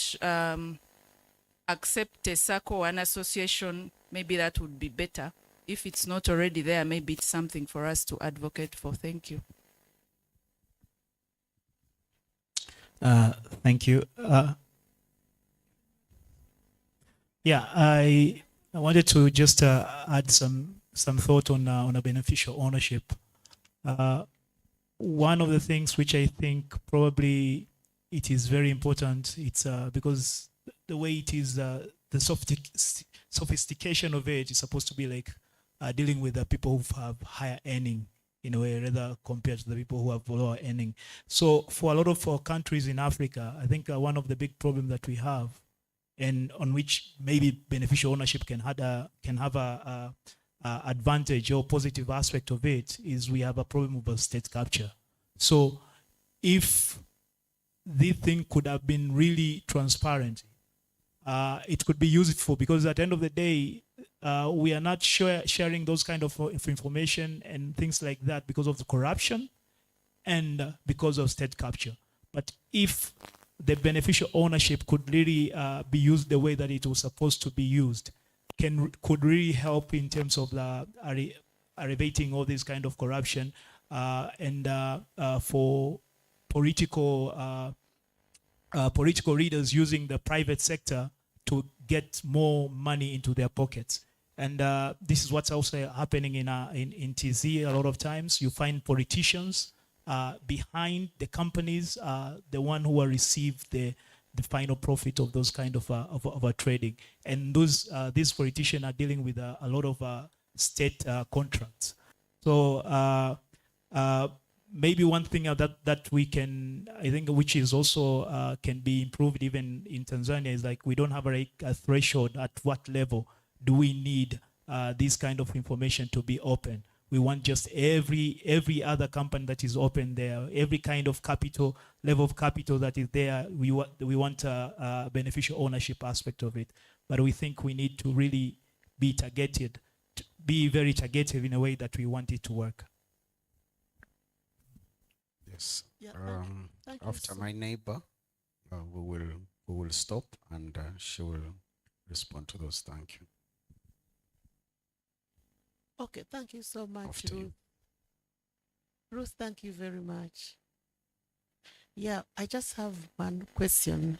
accept a circle or an association. Maybe that would be better. If it's not already there, maybe it's something for us to advocate for. Thank you. Thank you. Yeah, I wanted to just add some thought on a beneficial ownership. One of the things which I think probably it is very important, it's because the way it is, the sophistication of it is supposed to be like dealing with the people who have higher earning in a way, rather compared to the people who have lower earning. So for a lot of countries in Africa, I think one of the big problems that we have, and on which maybe beneficial ownership can have a advantage or positive aspect of it, is we have a problem of state capture. So if this thing could have been really transparent, it could be useful, because at the end of the day, we are not sharing those kind of information and things like that because of the corruption and because of state capture. But if the beneficial ownership could really be used the way that it was supposed to be used, could really help in terms of the alleviating all this kind of corruption and for political leaders using the private sector to get more money into their pockets. And this is what's also happening in TZ. A lot of times you find politicians behind the companies, the one who will receive the final profit of those kind of trading. And these politicians are dealing with a lot of state contracts. So maybe one thing that we can, I think, which is also can be improved even in Tanzania, is like we don't have a threshold at what level do we need this kind of information to be open. We want just every other company that is open there, every kind of capital, level of capital that is there, we want a beneficial ownership aspect of it. But we think we need to really be targeted, be very targeted in a way that we want it to work. Yes. Yeah, thank you After so- my neighbor, we will stop and she will respond to those. Thank you. Okay, thank you so much, After you. Ruth. Ruth, thank you very much. Yeah, I just have one question.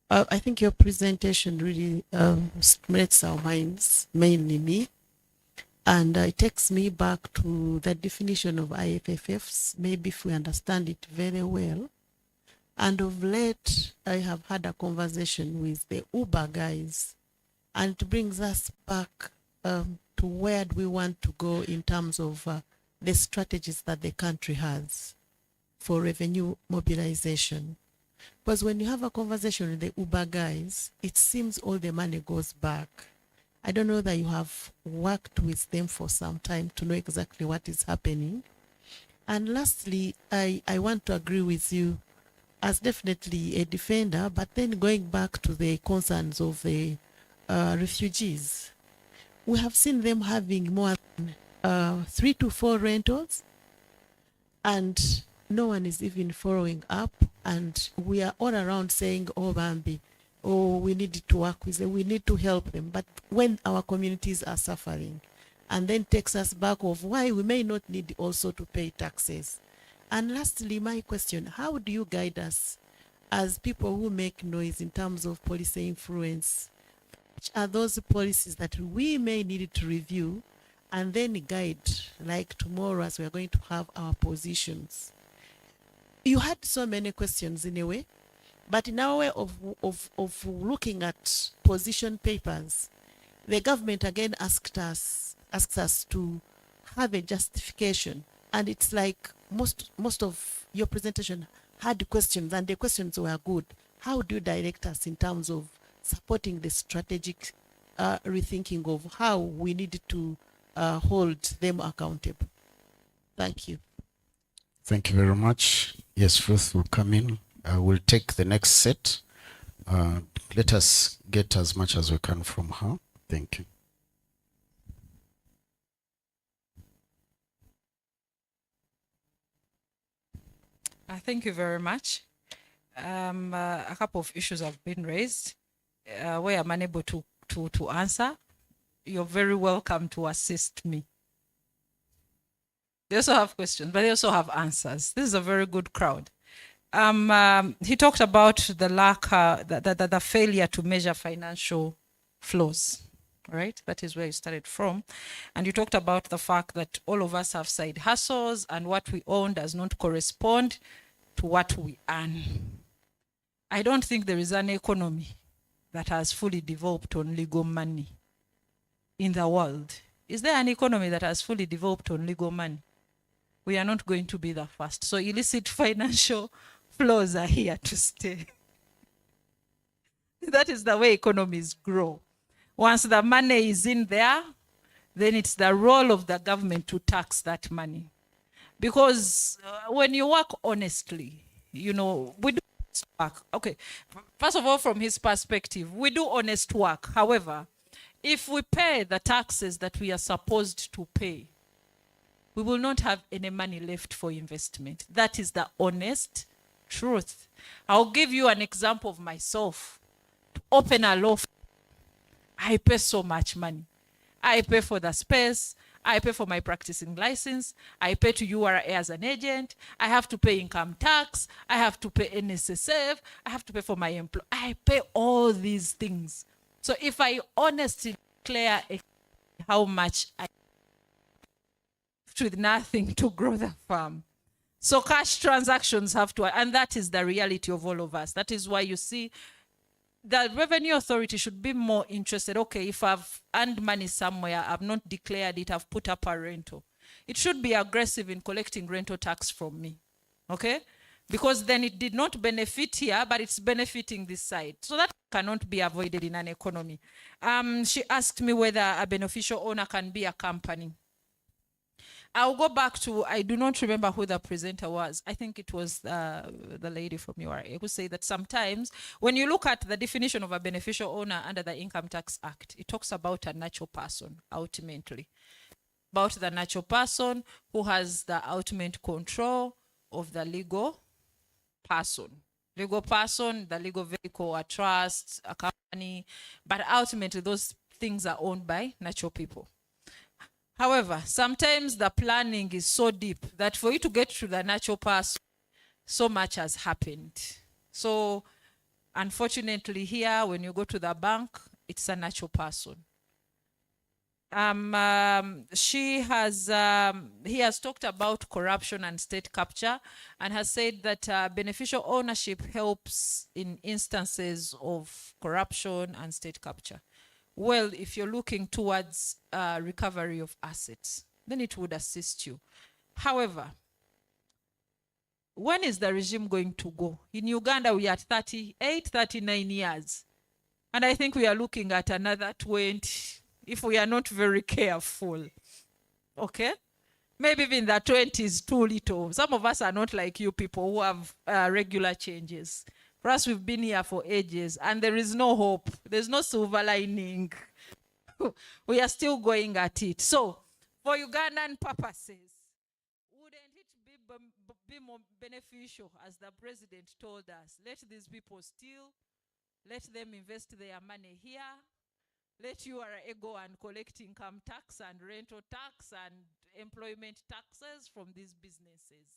I think your presentation really stimulates our minds, mainly me. And it takes me back to the definition of IFFs, maybe if we understand it very well. And of late, I have had a conversation with the Uber guys, and it brings us back to where do we want to go in terms of the strategies that the country has for revenue mobilization. Because when you have a conversation with the Uber guys, it seems all the money goes back. I don't know that you have worked with them for some time to know exactly what is happening. And lastly, I want to agree with you as definitely a defender, but then going back to the concerns of the refugees, we have seen them having more than 3 to 4 rentals, and no one is even following up. And we are all around saying, oh, Bambi, oh, we need to work with them, we need to help them. But when our communities are suffering, and then takes us back of why we may not need also to pay taxes. And lastly, my question, how do you guide us as people who make noise in terms of policy influence? Which are those policies that we may need to review and then guide, like tomorrow as we are going to have our positions? You had so many questions in a way, but in our way of looking at position papers, the government again asks us to have a justification. And it's like most of your presentation had questions, and the questions were good. How do you direct us in terms of supporting the strategic rethinking of how we need to hold them accountable? Thank you. Thank you very much. Yes, Ruth will come in. We'll take the next set. Let us get as much as we can from her. Thank you. Thank you very much. A couple of issues have been raised where I'm unable to answer. You're very welcome to assist me. They also have questions, but they also have answers. This is a very good crowd. He talked about the lack, the failure to measure financial flows, right? That is where you started from. And you talked about the fact that all of us have side hustles and what we own does not correspond to what we earn. I don't think there is an economy that has fully developed on legal money in the world. Is there an economy that has fully developed on legal money? We are not going to be the first. So illicit financial flows are here to stay. That is the way economies grow. Once the money is in there, then it's the role of the government to tax that money. Because when you work honestly, you know, we do honest work. Okay, first of all, from his perspective, we do honest work. However, if we pay the taxes that we are supposed to pay, we will not have any money left for investment. That is the honest truth. I'll give you an example of myself. To open a law firm, I pay so much money. I pay for the space. I pay for my practicing license. I pay to URA as an agent. I have to pay income tax. I have to pay NSSF. I have to pay for my employee. I pay all these things. So if I honestly declare how much I with nothing to grow the farm. So cash transactions have to, and that is the reality of all of us. That is why you see the Revenue Authority should be more interested. Okay, if I've earned money somewhere, I've not declared it, I've put up a rental. It should be aggressive in collecting rental tax from me. Okay? Because then it did not benefit here, but it's benefiting this side. So that cannot be avoided in an economy. She asked me whether a beneficial owner can be a company. I'll go back to, I do not remember who the presenter was. I think it was the lady from URA who said that sometimes when you look at the definition of a beneficial owner under the Income Tax Act, it talks about a natural person ultimately. About the natural person who has the ultimate control of the legal person. Legal person, the legal vehicle, a trust, a company, but ultimately those things are owned by natural people. However, sometimes the planning is so deep that for you to get to the natural person, so much has happened. So unfortunately here, when you go to the bank, it's a natural person. He has talked about corruption and state capture and has said that beneficial ownership helps in instances of corruption and state capture. Well, if you're looking towards recovery of assets, then it would assist you. However, when is the regime going to go? In Uganda, we are at 38, 39 years. And I think we are looking at another 20 if we are not very careful. Okay? Maybe even the 20 is too little. Some of us are not like you people who have regular changes. For us, we've been here for ages, and there is no hope. There's no silver lining. We are still going at it. So, for Ugandan purposes, wouldn't it be more beneficial, as the president told us, let these people steal, let them invest their money here, let URA go and collect income tax and rental tax and employment taxes from these businesses.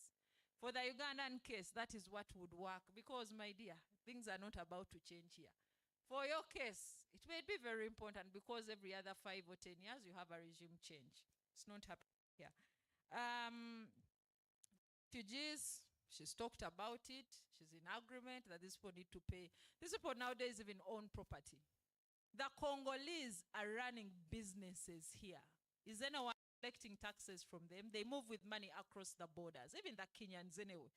For the Ugandan case, that is what would work because, my dear, things are not about to change here. For your case, it may be very important because every other 5 or 10 years you have a regime change. It's not happening here. Refugees, she's talked about it. She's in agreement that these people need to pay. These people nowadays even own property. The Congolese are running businesses here. Is anyone collecting taxes from them? They move with money across the borders. Even the Kenyans anyway.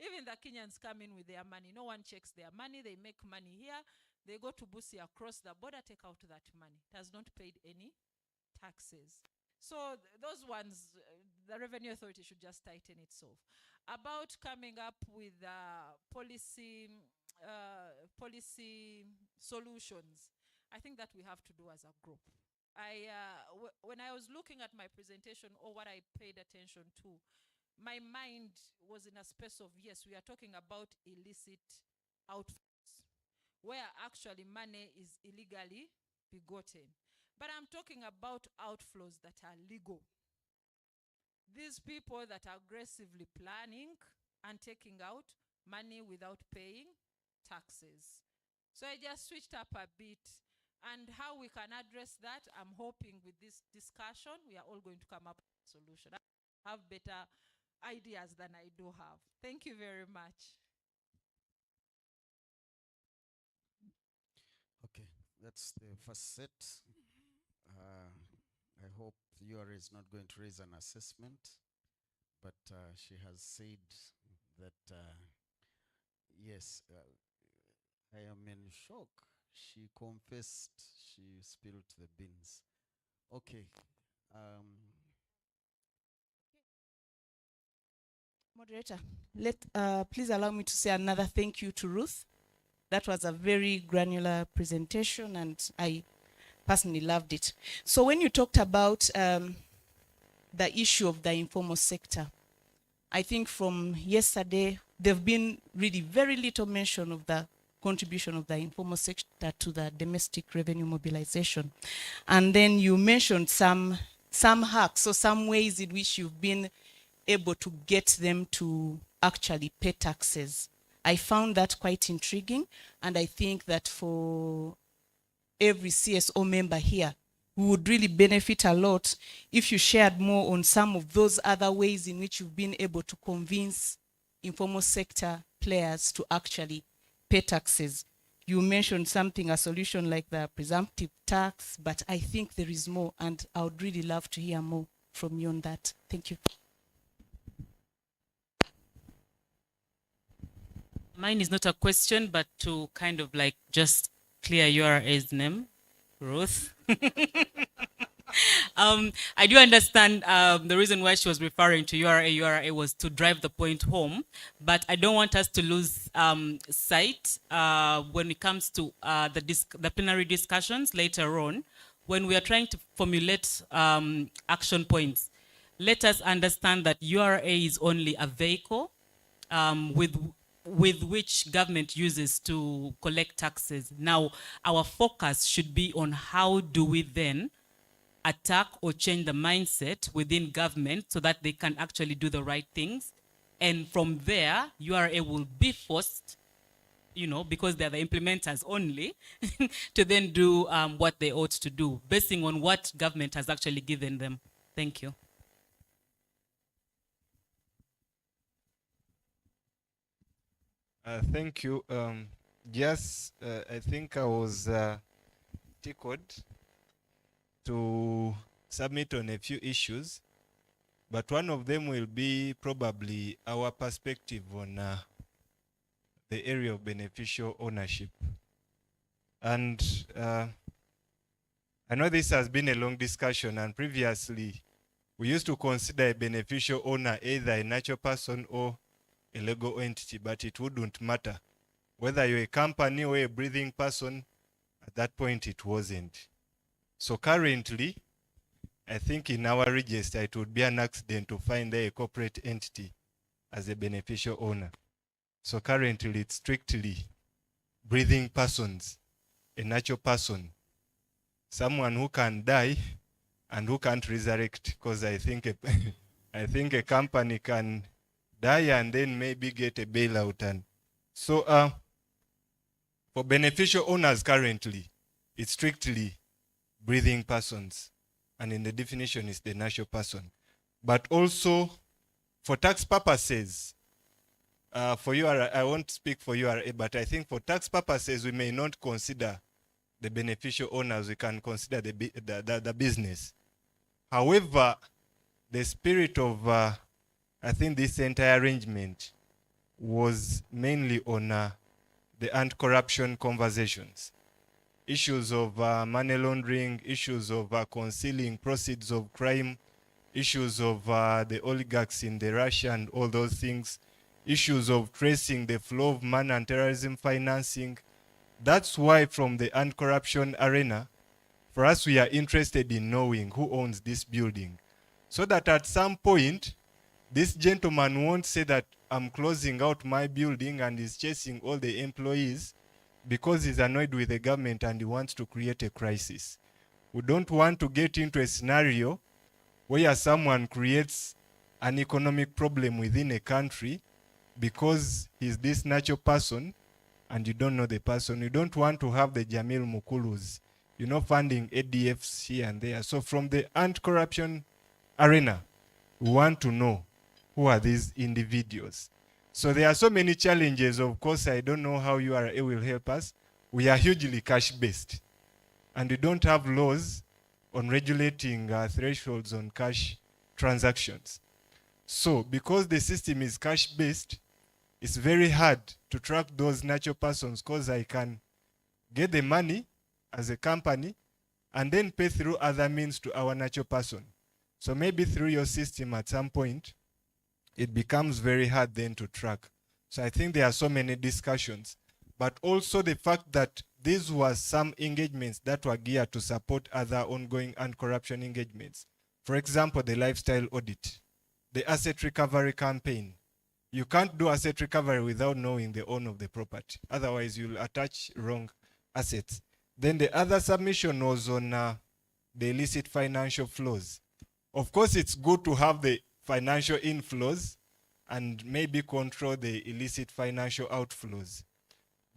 Even the Kenyans come in with their money. No one checks their money. They make money here. They go to Busia, across the border, take out that money. It has not paid any taxes. So those ones, the Revenue Authority should just tighten itself. About coming up with policy solutions, I think that we have to do as a group. When I was looking at my presentation or what I paid attention to, my mind was in a space of, yes, we are talking about illicit outflows, where actually money is illegally begotten. But I'm talking about outflows that are legal. These people that are aggressively planning and taking out money without paying taxes. So I just switched up a bit. And how we can address that, I'm hoping with this discussion, we are all going to come up with a solution. I have better ideas than I do have. Thank you very much. Okay, that's the first set. I hope URA is not going to raise an assessment, but she has said that, yes, I am in shock. She confessed she spilled the beans. Okay. Moderator, please allow me to say another thank you to Ruth. That was a very granular presentation and I personally loved it. So when you talked about the issue of the informal sector, I think from yesterday there've been really very little mention of the contribution of the informal sector to the domestic revenue mobilization. And then you mentioned some hacks, so some ways in which you've been able to get them to actually pay taxes. I found that quite intriguing, and I think that for every CSO member here, we would really benefit a lot if you shared more on some of those other ways in which you've been able to convince informal sector players to actually pay taxes. You mentioned something, a solution like the presumptive tax, but I think there is more, and I would really love to hear more from you on that. Thank you. Mine is not a question, but to kind of like just clear URA's name, Ruth. I do understand the reason why she was referring to URA was to drive the point home, but I don't want us to lose sight when it comes to the plenary discussions later on. When we are trying to formulate action points, let us understand that URA is only a vehicle with which government uses to collect taxes. Now, our focus should be on how do we then attack or change the mindset within government so that they can actually do the right things. And from there, URA will be forced, you know, because they're the implementers only, to then do what they ought to do, basing on what government has actually given them. Thank you. Thank you. Yes, I think I was tickled to submit on a few issues, but one of them will be probably our perspective on the area of beneficial ownership. And I know this has been a long discussion, and previously we used to consider a beneficial owner either a natural person or a legal entity, but it wouldn't matter. Whether you're a company or a breathing person, at that point it wasn't. So currently, I think in our register, it would be an accident to find a corporate entity as a beneficial owner. So currently, it's strictly breathing persons, a natural person, someone who can die and who can't resurrect, because I think I think a company can die and then maybe get a bailout. And so for beneficial owners currently, it's strictly breathing persons, and in the definition is the natural person. But also for tax purposes, for URA, I won't speak for URA, but I think for tax purposes, we may not consider the beneficial owners, we can consider the business. However, the spirit of I think this entire arrangement was mainly on the anti-corruption conversations. Issues of money laundering, issues of concealing proceeds of crime, issues of the oligarchs in the Russia and all those things, issues of tracing the flow of money and terrorism financing. That's why from the anti-corruption arena, for us, we are interested in knowing who owns this building, so that at some point, this gentleman won't say that I'm closing out my building and is chasing all the employees because he's annoyed with the government and he wants to create a crisis. We don't want to get into a scenario where someone creates an economic problem within a country because he's this natural person and you don't know the person. You don't want to have the Jamil Mukulus, you know, funding ADFs here and there. So from the anti-corruption arena, we want to know who are these individuals. So there are so many challenges. Of course, I don't know how URA will help us. We are hugely cash-based, and we don't have laws on regulating thresholds on cash transactions. So because the system is cash-based, it's very hard to track those natural persons, because I can get the money as a company and then pay through other means to our natural person. So maybe through your system at some point, it becomes very hard then to track. So I think there are so many discussions, but also the fact that these were some engagements that were geared to support other ongoing anti-corruption engagements. For example, the lifestyle audit, the asset recovery campaign, you can't do asset recovery without knowing the owner of the property. Otherwise, you'll attach wrong assets. Then the other submission was on the illicit financial flows. Of course, it's good to have the financial inflows and maybe control the illicit financial outflows.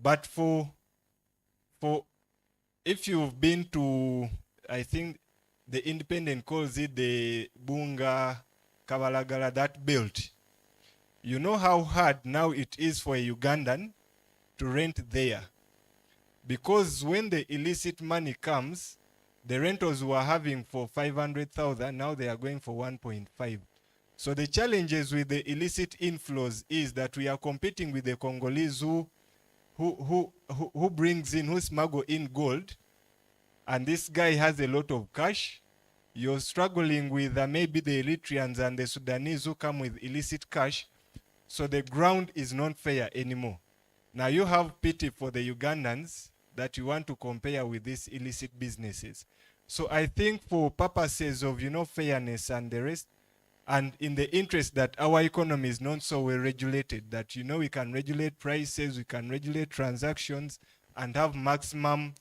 But for if you've been to, I think the Independent calls it the Bunga Kabalagala, that belt, you know how hard now it is for a Ugandan to rent there. Because when the illicit money comes, the rentals were having for 500,000, now they are going for 1.5. So the challenges with the illicit inflows is that we are competing with the Congolese who brings in, who smuggle in gold, and this guy has a lot of cash. You're struggling with maybe the Eritreans and the Sudanese who come with illicit cash. So the ground is not fair anymore. Now you have pity for the Ugandans that you want to compare with these illicit businesses. So I think for purposes of, fairness and the rest, and in the interest that our economy is not so well regulated, that, we can regulate prices, we can regulate transactions, and have maximum,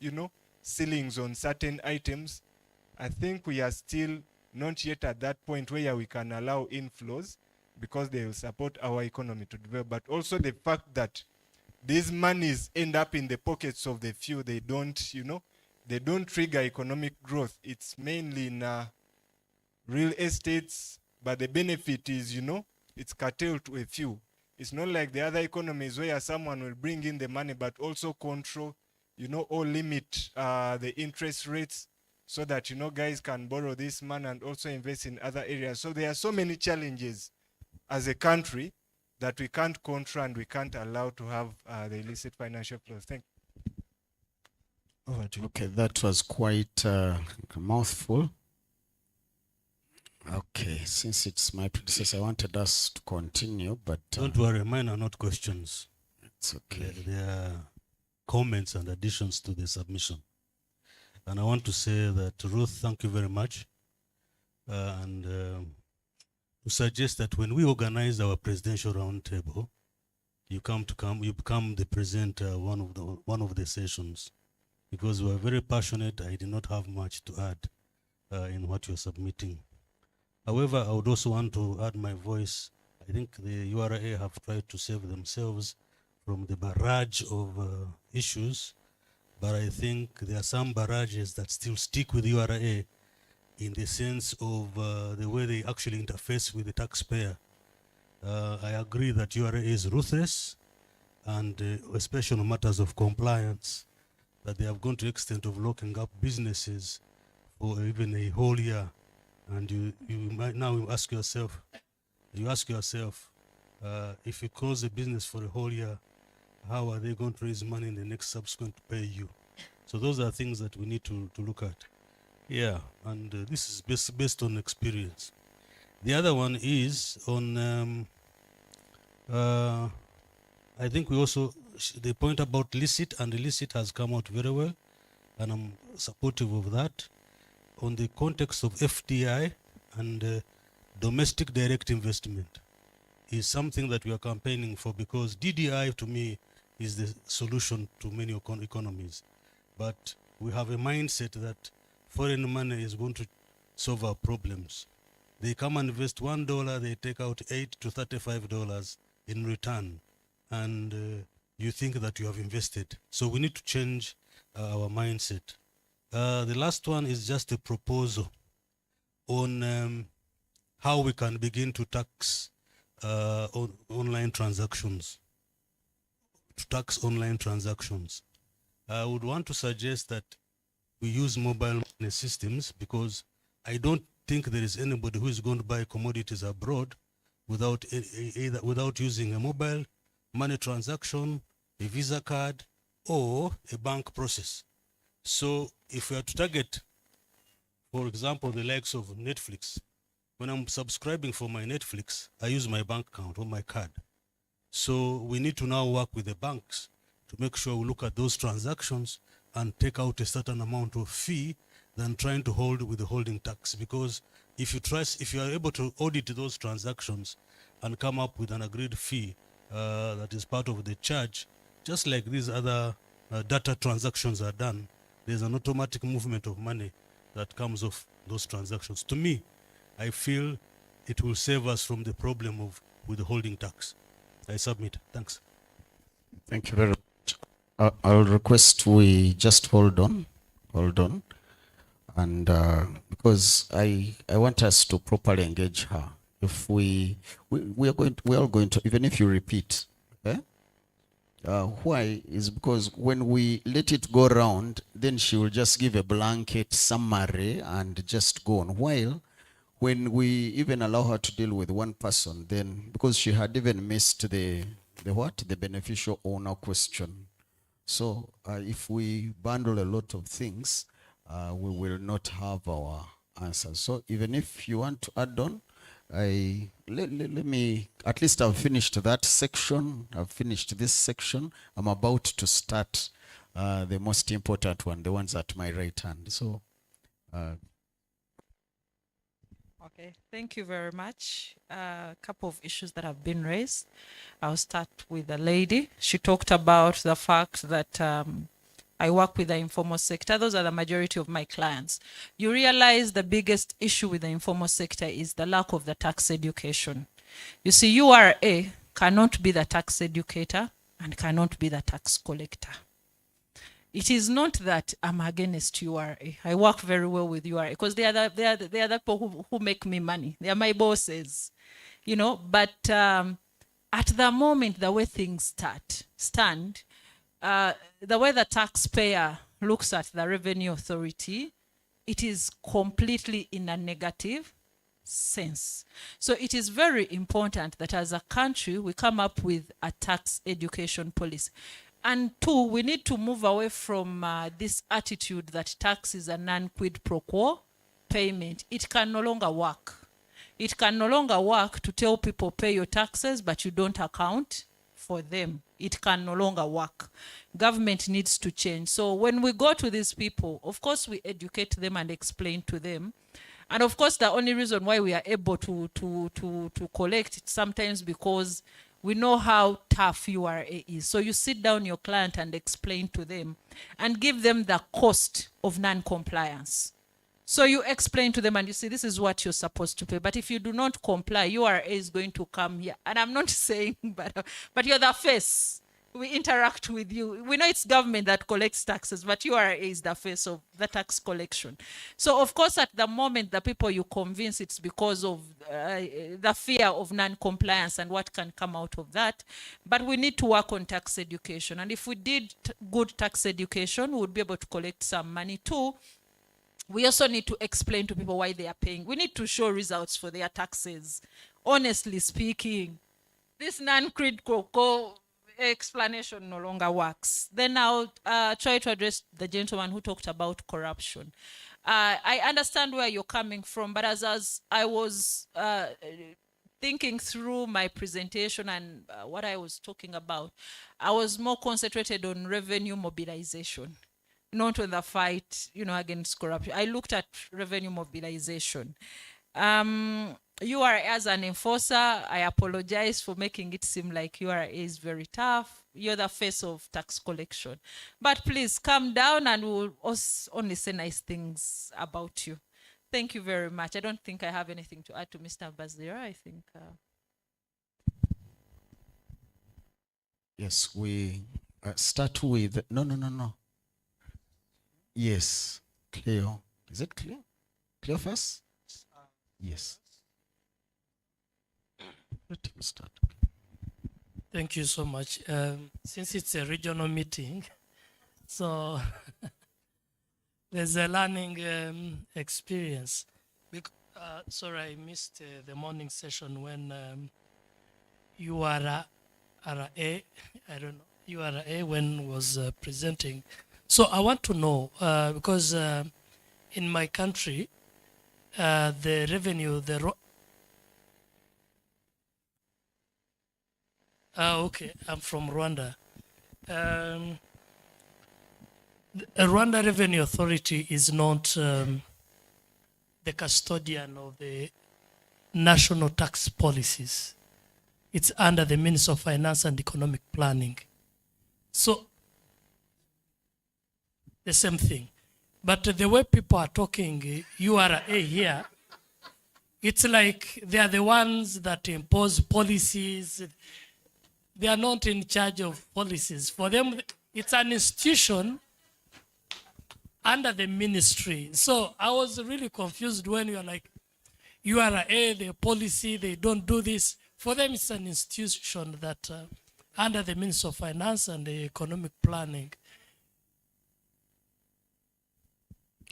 ceilings on certain items, I think we are still not yet at that point where we can allow inflows, because they will support our economy to develop. But also the fact that these monies end up in the pockets of the few, they don't, they don't trigger economic growth. It's mainly in real estates, but the benefit is, it's curtailed to a few. It's not like the other economies where someone will bring in the money, but also control, or limit the interest rates, so that, guys can borrow this money and also invest in other areas. So there are so many challenges as a country that we can't control and we can't allow to have the illicit financial flows. Thank you. Over to you. Okay, that was quite a mouthful. Okay, since it's my predecessor, I wanted us to continue, but... Don't worry, mine are not questions. It's okay. They are comments and additions to the submission. And I want to say that, Ruth, thank you very much. To suggest that when we organize our presidential roundtable, you become the presenter one of the sessions, because we are very passionate. I did not have much to add in what you're submitting. However, I would also want to add my voice. I think the URA have tried to save themselves from the barrage of issues, but I think there are some barrages that still stick with URA in the sense of the way they actually interface with the taxpayer. I agree that URA is ruthless, and especially on matters of compliance, that they have gone to the extent of locking up businesses for even a whole year. And you might now ask yourself, if you close a business for a whole year, how are they going to raise money in the next subsequent to pay you? So those are things that we need to look at. Yeah, and this is based on experience. The other one is on, I think we also, the point about licit and illicit has come out very well, and I'm supportive of that. On the context of FDI and domestic direct investment is something that we are campaigning for, because DDI to me is the solution to many economies. But we have a mindset that foreign money is going to solve our problems. They come and invest $1, they take out $8 to $35 in return, and you think that you have invested. So we need to change our mindset. The last one is just a proposal on how we can begin to tax online transactions. I would want to suggest that we use mobile money systems, because I don't think there is anybody who is going to buy commodities abroad without without using a mobile money transaction, a Visa card, or a bank process. So if we are to target, for example, the likes of Netflix, when I'm subscribing for my Netflix, I use my bank account or my card. So we need to now work with the banks to make sure we look at those transactions and take out a certain amount of fee than trying to hold withholding tax, because if you are able to audit those transactions and come up with an agreed fee that is part of the charge, just like these other data transactions are done, there's an automatic movement of money that comes off those transactions. To me, I feel it will save us from the problem of withholding tax. I submit. Thanks. Thank you very much. I'll request we just hold on, and because I want us to properly engage her. If we are all going to, even if you repeat, eh? Why is because when we let it go around, then she will just give a blanket summary and just go on. While when we even allow her to deal with one person, then because she had even missed the beneficial owner question. So if we bundle a lot of things, we will not have our answers. So even if you want to add on, let me, at least I've finished that section. I've finished this section. I'm about to start the most important one, the ones at my right hand. So Okay, thank you very much. A couple of issues that have been raised. I'll start with the lady. She talked about the fact that I work with the informal sector. Those are the majority of my clients. You realize the biggest issue with the informal sector is the lack of the tax education. You see, URA cannot be the tax educator and cannot be the tax collector. It is not that I'm against URA. I work very well with URA because they are the people who make me money. They are my bosses, you know. But at the moment, the way things stand, the way the taxpayer looks at the revenue authority, it is completely in a negative sense. So it is very important that as a country, we come up with a tax education policy. And two, we need to move away from this attitude that tax is a non-quid pro quo payment. It can no longer work. It can no longer work to tell people pay your taxes, but you don't account for them. It can no longer work. Government needs to change. So when we go to these people, of course, we educate them and explain to them. And of course, the only reason why we are able to collect it sometimes because we know how tough URA is. So you sit down your client and explain to them and give them the cost of non-compliance. So you explain to them and you say, this is what you're supposed to pay. But if you do not comply, URA is going to come here. And I'm not saying, but you're the face. We interact with you. We know it's government that collects taxes, but URA is the face of the tax collection. So of course, at the moment, the people you convince it's because of the fear of non-compliance and what can come out of that. But we need to work on tax education. And if we did good tax education, we would be able to collect some money too. We also need to explain to people why they are paying. We need to show results for their taxes. Honestly speaking, this non-critical explanation no longer works. Then I'll try to address the gentleman who talked about corruption. I understand where you're coming from, but as I was thinking through my presentation and what I was talking about, I was more concentrated on revenue mobilization, not on the fight, against corruption. I looked at revenue mobilization. You are, as an enforcer, I apologize for making it seem like URA is very tough. You're the face of tax collection. But please calm down and we'll only say nice things about you. Thank you very much. I don't think I have anything to add to Mr. Bazira. I think. yes, we start with, no. Yes, Cleo. Is it Cleo? Cleo first? Yes. Let him start. Thank you so much. Since it's a regional meeting, so there's a learning experience. Sorry, I missed the morning session when URA, I don't know, URA when was presenting. So I want to know, because in my country, the revenue, okay, I'm from Rwanda. The Rwanda Revenue Authority is not the custodian of the national tax policies. It's under the Ministry of Finance and Economic Planning. So, the same thing. But the way people are talking, URA here, it's like they are the ones that impose policies. They are not in charge of policies. For them, it's an institution under the ministry. So I was really confused when you are like, URA, the policy, they don't do this. For them, it's an institution that under the Ministry of Finance and the Economic Planning.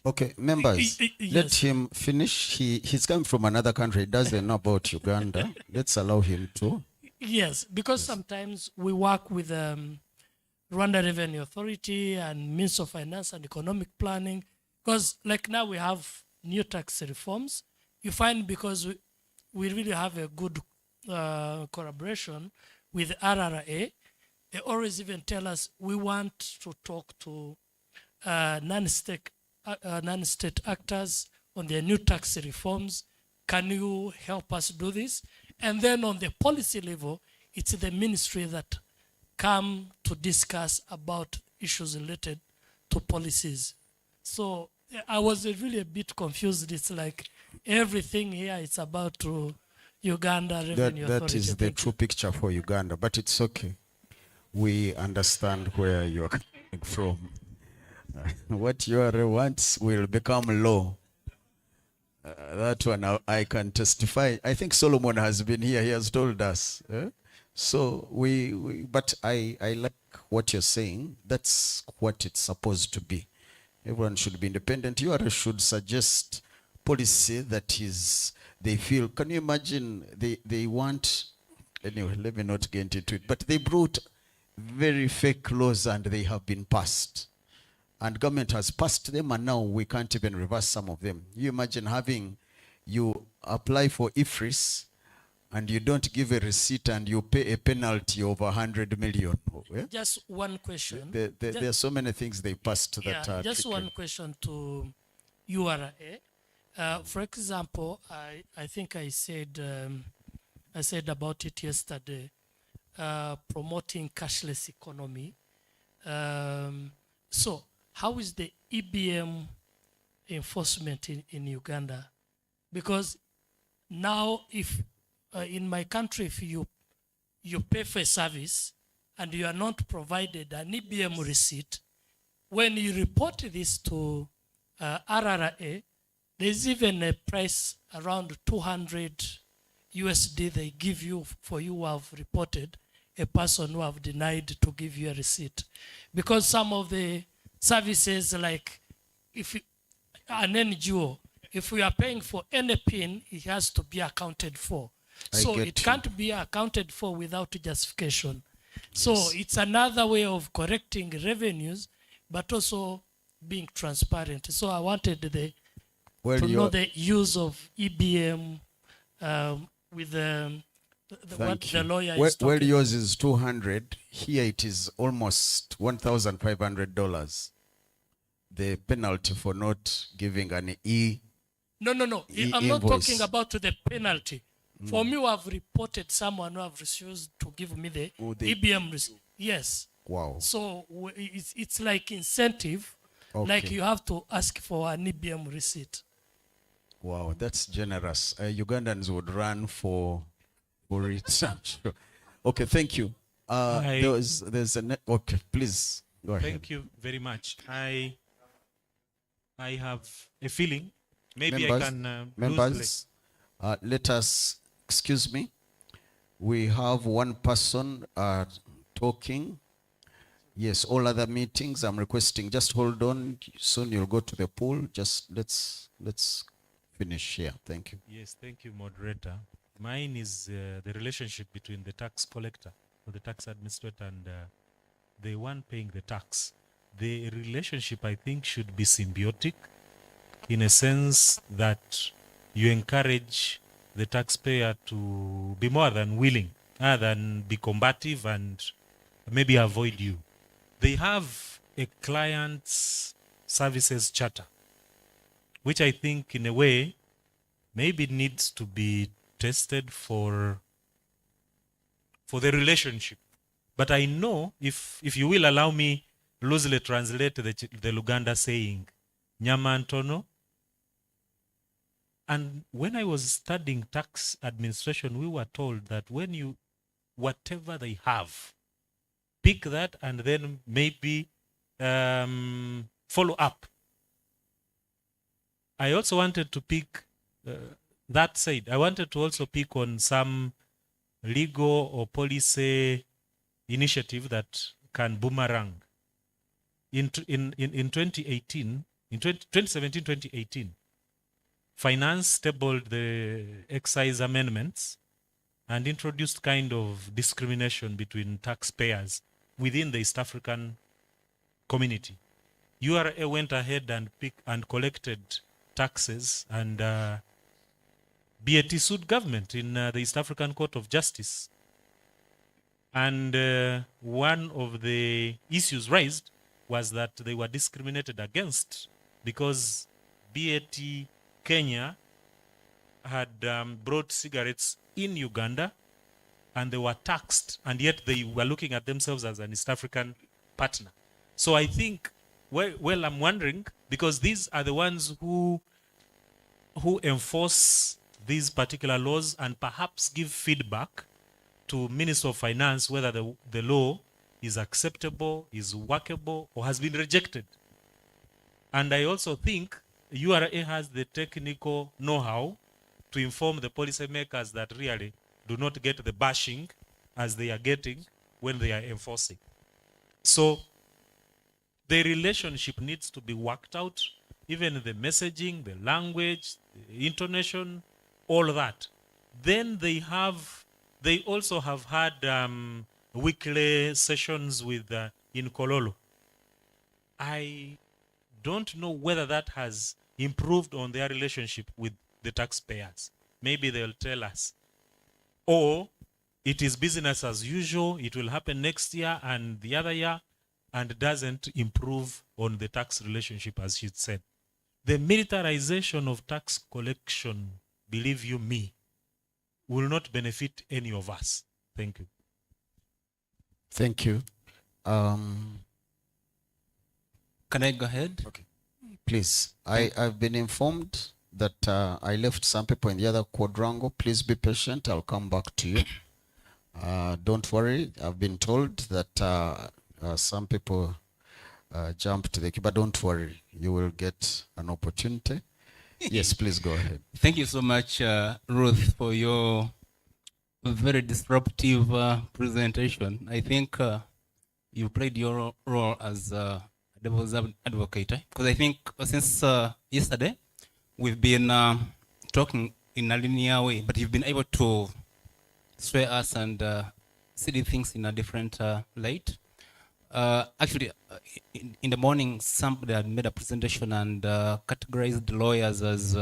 Okay, members, Yes. let him finish. He's coming from another country. He doesn't know about Uganda. Let's allow him to. Yes, because sometimes we work with Rwanda Revenue Authority and Ministry of Finance and Economic Planning. Because like now we have new tax reforms. You find because we really have a good collaboration with RRA, they always even tell us we want to talk to non-state actors on their new tax reforms. Can you help us do this? And then on the policy level, it's the ministry that come to discuss about issues related to policies. So I was really a bit confused. It's like everything here, it's about to Uganda Revenue That Authority. is the true picture for Uganda, but it's okay. We understand where you're coming from. What you wants will become law. That one I can testify. I think Solomon has been here. He has told us. So but I like what you're saying. That's what it's supposed to be. Everyone should be independent. You should suggest policy that is, they feel, can you imagine, they want, anyway, let me not get into it, but they brought very fake laws and they have been passed. And government has passed them and now we can't even reverse some of them. You imagine having, you apply for IFRIS and you don't give a receipt and you pay a penalty of 100 million. Yeah? Just one question. There are so many things they passed that are just tricky. one question to URA. For example, I think I said about it yesterday, promoting cashless economy. So how is the EBM enforcement in Uganda? Because now if in my country, if you pay for a service and you are not provided an EBM receipt, when you report this to RRA, there's even a price around 200 USD they give you for you who have reported a person who have denied to give you a receipt. Because some of the services, like if an NGO, if we are paying for any PIN, it has to be accounted for. So it can't be accounted for without justification. So it's another way of correcting revenues, but also being transparent. So I wanted to know the use of EBM with what the lawyer is talking. Well, yours is 200. Here it is almost $1,500. The penalty for not giving an No. I'm not talking about the penalty. For me, who have reported someone who have refused to give me the EBM receipt. Yes. Wow. So it's like incentive, like you have to ask for an EBM receipt. Wow, that's generous. Ugandans would run for it. Okay, thank you. There's a okay, please go ahead. Thank you very much. I have a feeling maybe members, I can members, let us, excuse me, we have one person talking. Yes, all other meetings I'm requesting, just hold on, soon you'll go to the pool. Just let's finish here. Thank you. Yes, thank you, moderator. Mine is the relationship between the tax collector or the tax administrator and the one paying the tax. The relationship, I think, should be symbiotic in a sense that you encourage the taxpayer to be more than willing, than be combative and maybe avoid you. They have a client's services charter, which I think in a way maybe needs to be tested for the relationship. But I know, if you will allow me loosely translate the Luganda saying, Nyama Ntono. And when I was studying tax administration, we were told that whatever they have, pick that and then maybe follow up. I also wanted to pick, that said, I wanted to also pick on some legal or policy initiative that can boomerang. In 2018, in 2017, 2018, Finance tabled the excise amendments and introduced kind of discrimination between taxpayers within the East African community. URA went ahead and collected taxes, and BAT sued government in the East African Court of Justice. And one of the issues raised was that they were discriminated against because BAT Kenya had brought cigarettes in Uganda and they were taxed, and yet they were looking at themselves as an East African partner. So I think, well, I'm wondering, because these are the ones who enforce these particular laws and perhaps give feedback to Minister of Finance whether the law is acceptable, is workable, or has been rejected. And I also think URA has the technical know-how to inform the policymakers that really do not get the bashing as they are getting when they are enforcing. So the relationship needs to be worked out, even the messaging, the language, the intonation, all that. Then they also have had weekly sessions with in Kololo. I don't know whether that has improved on their relationship with the taxpayers. Maybe they'll tell us. Or it is business as usual, it will happen next year and the other year, and doesn't improve on the tax relationship, as she said. The militarization of tax collection, believe you me, will not benefit any of us. Thank you. Thank you. Can I go ahead? Okay. Please. I've been informed that I left some people in the other quadrangle. Please be patient. I'll come back to you. Don't worry. I've been told that some people jumped to the queue, but don't worry. You will get an opportunity. Yes, please go ahead. Thank you so much, Ruth, for your very disruptive presentation. I think you played your role as a devil's advocate, because I think since yesterday we've been talking in a linear way, but you've been able to sway us and see the things in a different light. Actually, in the morning, somebody had made a presentation and categorized the lawyers as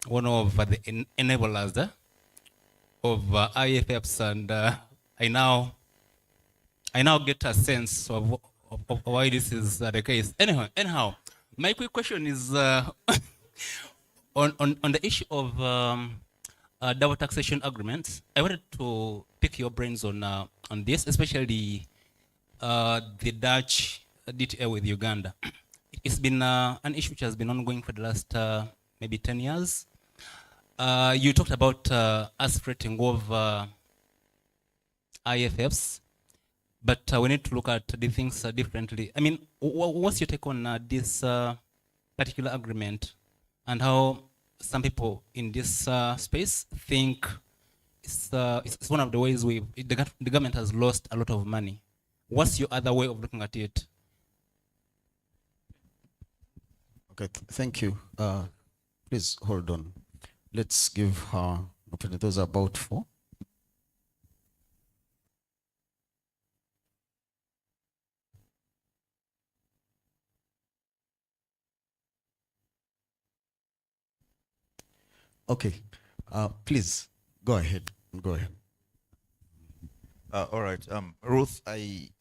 one of the enablers of IFFs, and I now get a sense of why this is the case. Anyhow, my quick question is on the issue of double taxation agreements. I wanted to pick your brains on this, especially the Dutch DTA with Uganda. It's been an issue which has been ongoing for the last maybe 10 years. You talked about us rating of IFFs, but we need to look at the things differently. I mean, what's your take on this particular agreement and how some people in this space think it's one of the ways the government has lost a lot of money? What's your other way of looking at it? Okay, thank you. Please hold on. Let's give her opportunity. Those are about 4. Okay, please go ahead. Go ahead. All right, Ruth,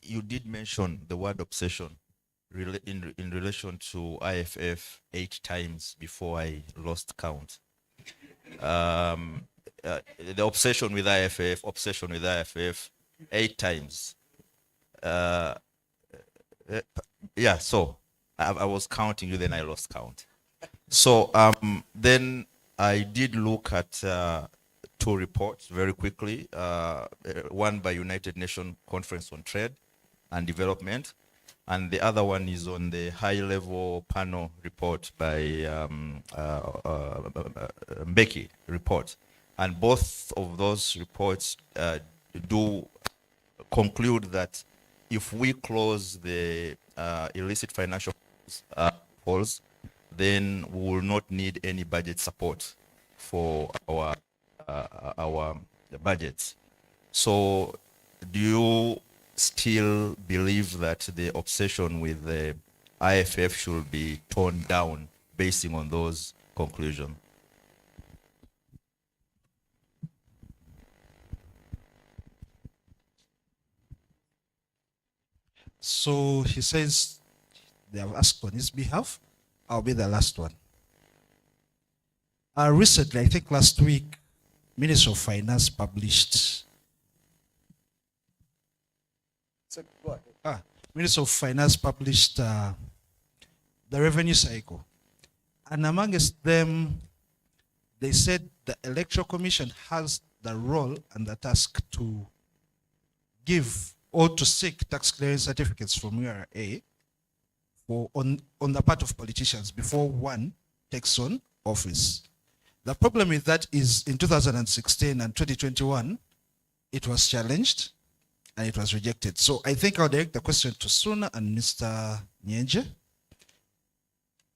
you did mention the word obsession in relation to IFF 8 times before I lost count. The obsession with IFF 8 times. Yeah, so I was counting you, then I lost count. So then I did look at 2 reports very quickly. One by United Nations Conference on Trade and Development, and the other one is on the high-level panel report by Mbeki report. And both of those reports do conclude that if we close the illicit financial holes, then we will not need any budget support for our budgets. So do you still believe that the obsession with the IFF should be toned down basing on those conclusions? So he says they have asked on his behalf. I'll be the last one. Recently, I think last week, Minister of Finance published. Minister of Finance published the revenue cycle, and amongst them, they said the Electoral Commission has the role and the task to give or to seek tax clearance certificates from URA on the part of politicians before one takes on office. The problem with that is in 2016 and 2021, it was challenged and it was rejected. So I think I'll direct the question to Suna and Mr. Nyenje.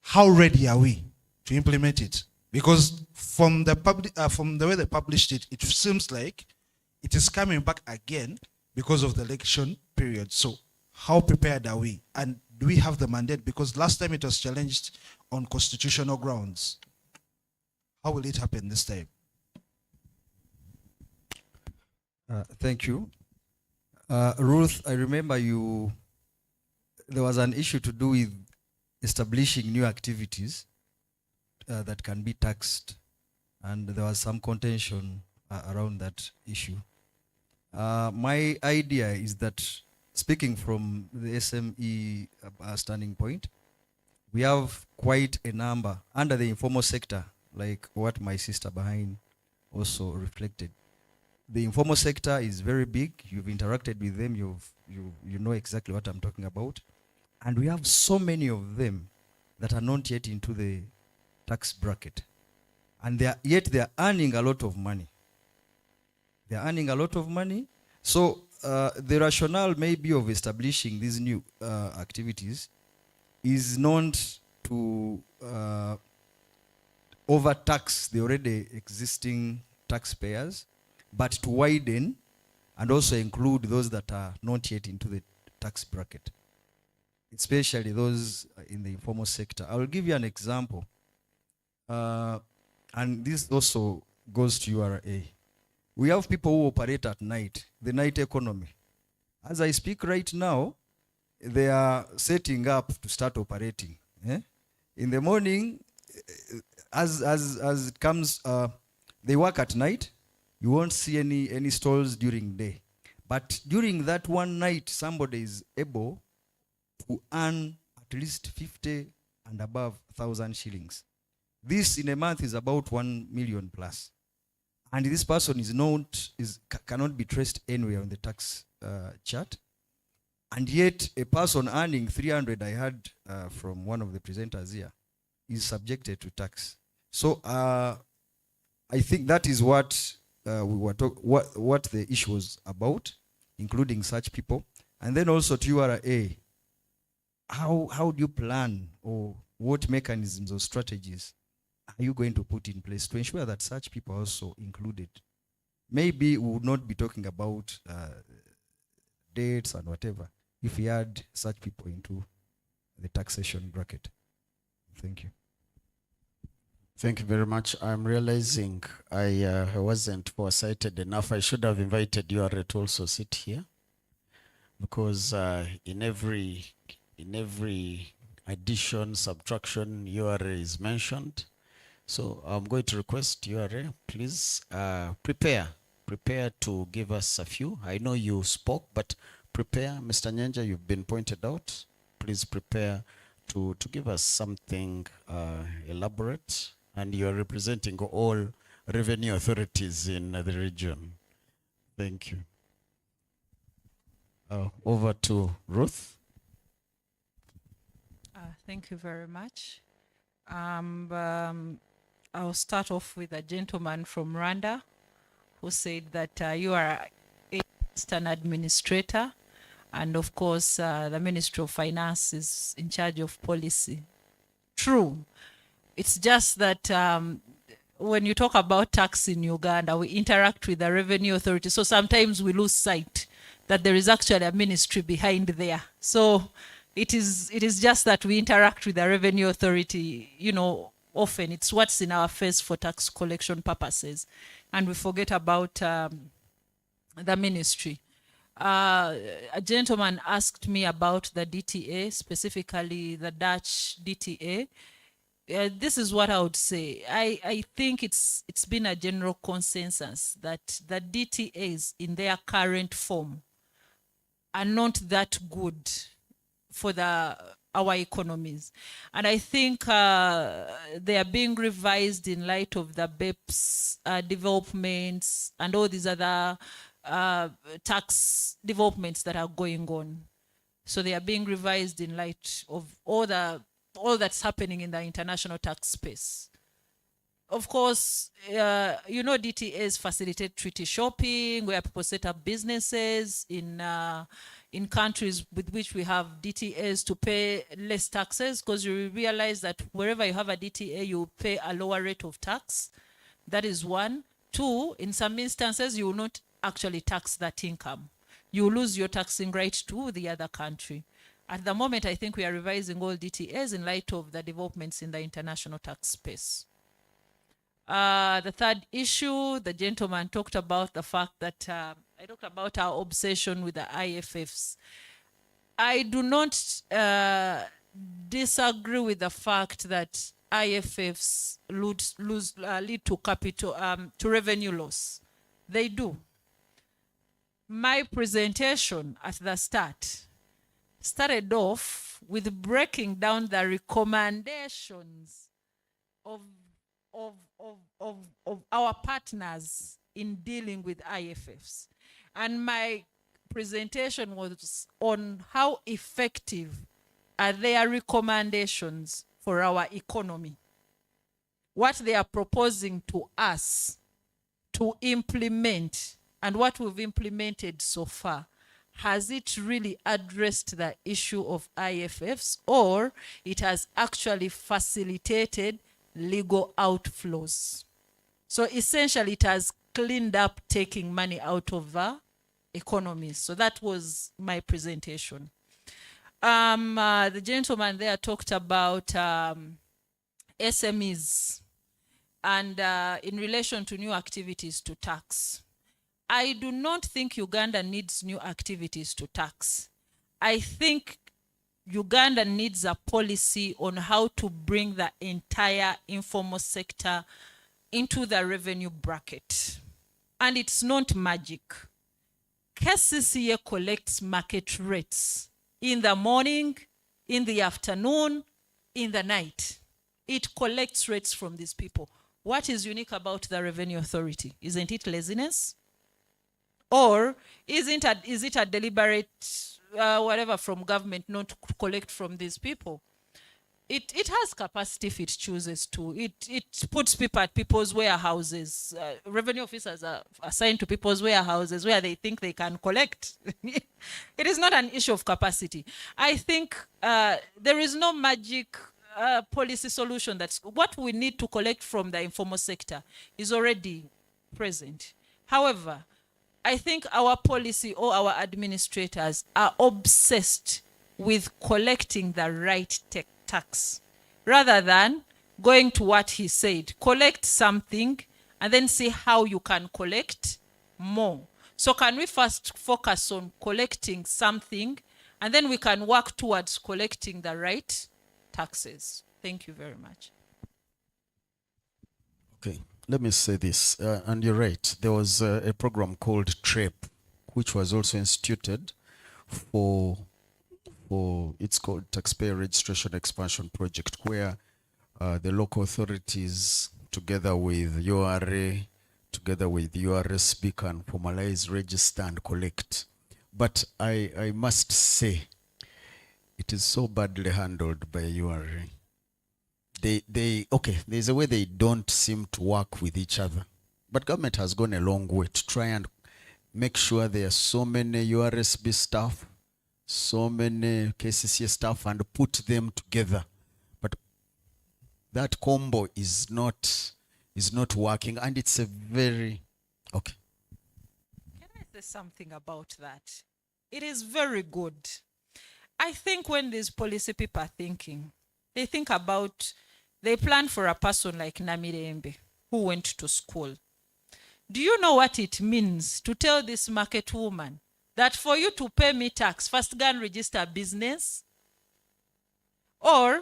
How ready are we to implement it? Because from the way they published it, it seems like it is coming back again because of the election period. So how prepared are we? And do we have the mandate? Because last time it was challenged on constitutional grounds. How will it happen this time? Thank you. Ruth, I remember there was an issue to do with establishing new activities that can be taxed, and there was some contention around that issue. My idea is that, speaking from the SME standing point, we have quite a number under the informal sector, like what my sister behind also reflected. The informal sector is very big. You've interacted with them. You know exactly what I'm talking about. And we have so many of them that are not yet into the tax bracket. And yet they are earning a lot of money. They are earning a lot of money. So the rationale maybe of establishing these new activities is not to overtax the already existing taxpayers, but to widen and also include those that are not yet into the tax bracket, especially those in the informal sector. I will give you an example. And this also goes to URA. We have people who operate at night, the night economy. As I speak right now, they are setting up to start operating. In the morning, as it comes, they work at night. You won't see any stalls during day. But during that one night, somebody is able to earn at least 50 and above 1,000 shillings. This in a month is about 1 million plus. And this person cannot be traced anywhere on the tax chart. And yet a person earning 300, I heard from one of the presenters here, is subjected to tax. So I think that is what what the issue was about, including such people. And then also to URA, how do you plan, or what mechanisms or strategies are you going to put in place to ensure that such people are also included? Maybe we would not be talking about dates and whatever if we add such people into the taxation bracket. Thank you. Thank you very much. I'm realizing I wasn't foresighted enough. I should have invited you to also sit here, because in every in every addition, subtraction, URA is mentioned. So I'm going to request URA, please prepare to give us a few. I know you spoke, but prepare. Mr. Nyenja, you've been pointed out. Please prepare to give us something elaborate. And you're representing all revenue authorities in the region. Thank you. Over to Ruth. Thank you very much. I'll start off with a gentleman from Rwanda who said that you are an administrator, and of course the Ministry of Finance is in charge of policy. True. It's just that when you talk about tax in Uganda, we interact with the revenue authority. So sometimes we lose sight that there is actually a ministry behind there. So it is just that we interact with the revenue authority, you know, often. It's what's in our face for tax collection purposes. And we forget about the ministry. A gentleman asked me about the DTA, specifically the Dutch DTA. This is what I would say. I think it's been a general consensus that the DTAs in their current form are not that good for our economies. And I think they are being revised in light of the BEPS developments and all these other tax developments that are going on. So they are being revised in light of all that's happening in the international tax space. Of course, you know, DTAs facilitate treaty shopping, where people set up businesses in countries with which we have DTAs to pay less taxes, because you realize that wherever you have a DTA, you pay a lower rate of tax. That is one. Two, in some instances, you will not actually tax that income. You lose your taxing right to the other country. At the moment, I think we are revising all DTAs in light of the developments in the international tax space. The third issue, the gentleman talked about the fact that I talked about our obsession with the IFFs. I do not disagree with the fact that IFFs lead to capital to revenue loss. They do. My presentation at the start started off with breaking down the recommendations of our partners in dealing with IFFs. And my presentation was on how effective are their recommendations for our economy. What they are proposing to us to implement and what we've implemented so far. Has it really addressed the issue of IFFs, or it has actually facilitated legal outflows? So essentially, it has cleaned up taking money out of the economies. So that was my presentation. The gentleman there talked about SMEs and in relation to new activities to tax. I do not think Uganda needs new activities to tax. I think Uganda needs a policy on how to bring the entire informal sector into the revenue bracket. And it's not magic. KCCA collects market rates in the morning, in the afternoon, in the night. It collects rates from these people. What is unique about the Revenue Authority? Isn't it laziness? Or is it a deliberate whatever from government not to collect from these people? It has capacity if it chooses to. It puts people at people's warehouses. Revenue officers are assigned to people's warehouses where they think they can collect. It is not an issue of capacity. I think there is no magic policy solution. That's what we need to collect from the informal sector is already present. However, I think our policy or our administrators are obsessed with collecting the right tax rather than going to what he said. Collect something and then see how you can collect more. So can we first focus on collecting something And then we can work towards collecting the right taxes. Thank you very much. Okay, let me say this, and you're right. There was a program called TREP, which was also instituted for it's called Taxpayer Registration Expansion Project, where the local authorities, together with URA, together with URSB, can formalize, register, and collect. But I must say, it is so badly handled by URA. Okay, there's a way they don't seem to work with each other. But government has gone a long way to try and make sure there are so many URSB staff, so many KCCA staff, and put them together. But that combo is not working, and it's a very, okay. Can I say something about that? It is very good. I think when these policy people are thinking, they think about, they plan for a person like Namirembe who went to school. Do you know what it means to tell this market woman that for you to pay me tax, first go and register a business? Or,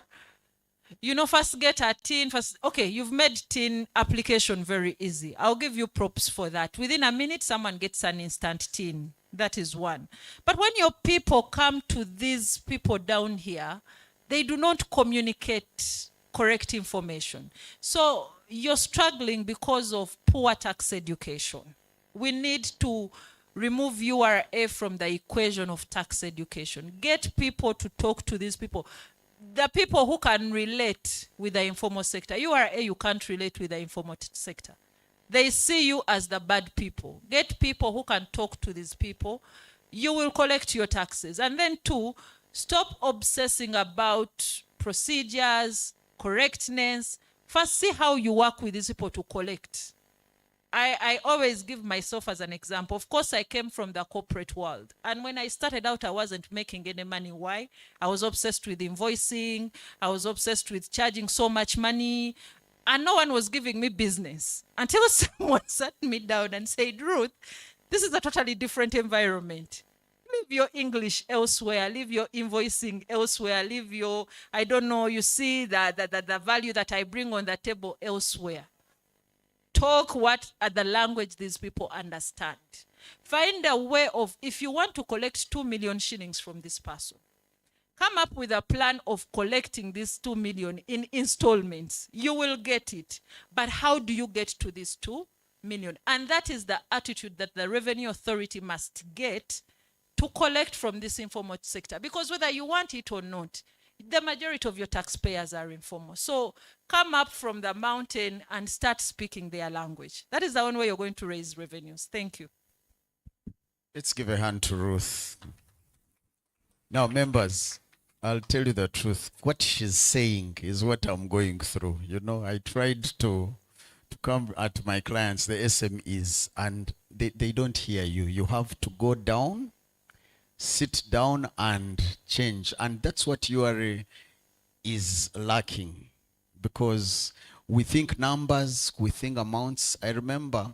you know, first get a TIN, okay, you've made TIN application very easy. I'll give you props for that. Within a minute, someone gets an instant TIN. That is one. But when your people come to these people down here, they do not communicate correct information. So you're struggling because of poor tax education. We need to remove URA from the equation of tax education. Get people to talk to these people. The people who can relate with the informal sector. URA, you can't relate with the informal sector. They see you as the bad people. Get people who can talk to these people. You will collect your taxes. And then two, stop obsessing about procedures, correctness. First, see how you work with these people to collect. I always give myself as an example. Of course, I came from the corporate world. And when I started out, I wasn't making any money. Why? I was obsessed with invoicing. I was obsessed with charging so much money. And no one was giving me business until someone sat me down and said, Ruth, this is a totally different environment. Leave your English elsewhere, leave your invoicing elsewhere, leave your, I don't know, you see the value that I bring on the table elsewhere. Talk what the language these people understand. Find a way of, if you want to collect 2 million shillings from this person, come up with a plan of collecting this 2 million in installments. You will get it. But how do you get to this 2 million? And that is the attitude that the Revenue Authority must get to collect from this informal sector. Because whether you want it or not, the majority of your taxpayers are informal. So come up from the mountain and start speaking their language. That is the only way you're going to raise revenues. Thank you. Let's give a hand to Ruth. Now, members, I'll tell you the truth. What she's saying is what I'm going through. You know, I tried to come at my clients, the SMEs, and they don't hear you. You have to go down, sit down and change. And that's what URA is lacking, because we think numbers, we think amounts. I remember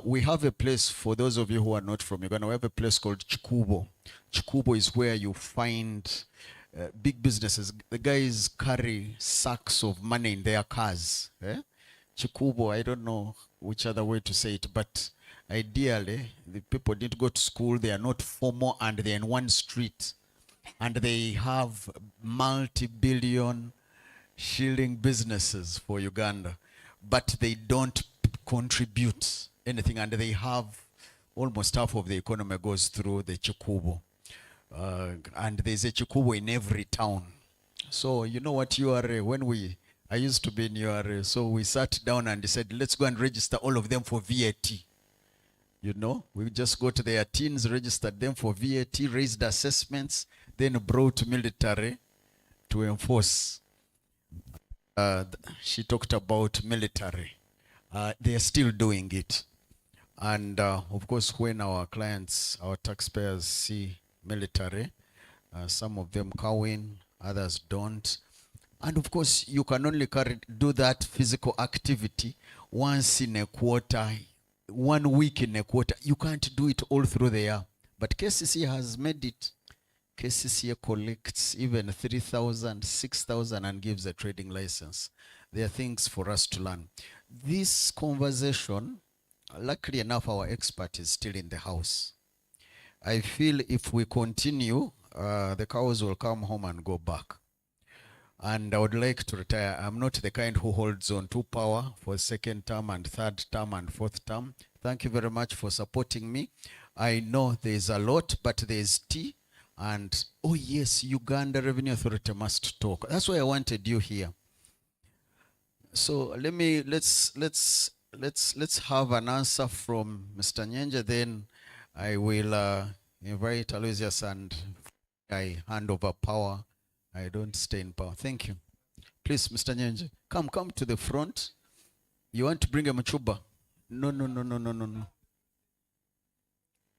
we have a place, for those of you who are not from Uganda, we have a place called Chikubo. Chikubo is where you find big businesses. The guys carry sacks of money in their cars. Chikubo, I don't know which other way to say it, but ideally, the people didn't go to school, they are not formal, and they're in one street. And they have multi-billion shilling businesses for Uganda, but they don't contribute anything, and they have almost half of the economy goes through the Chikubo. And there's a Chikubo in every town. So you know what, URA, I used to be in URA, so we sat down and said, let's go and register all of them for VAT. You know, we just go to their teams, registered them for VAT, raised assessments, then brought military to enforce. She talked about military. They are still doing it. And of course, when our clients, our taxpayers see military, some of them in, others don't. And of course, you can only do that physical activity once in a quarter, 1 week in a quarter. You can't do it all through the year. But KCC has made it. KCCA collects even 3,000, 6,000 and gives a trading license. There are things for us to learn. This conversation, luckily enough, our expert is still in the house. I feel if we continue, the cows will come home and go back. And I would like to retire. I'm not the kind who holds on to power for second term and third term and fourth term. Thank you very much for supporting me. I know there's a lot, but there's tea. And oh yes, Uganda Revenue Authority must talk. That's why I wanted you here. So let's have an answer from Mr. Nyenje. Then I will invite Aloysius and I hand over power. I don't stay in power. Thank you. Please, Mr. Nyenje, come to the front. You want to bring a machuba? No.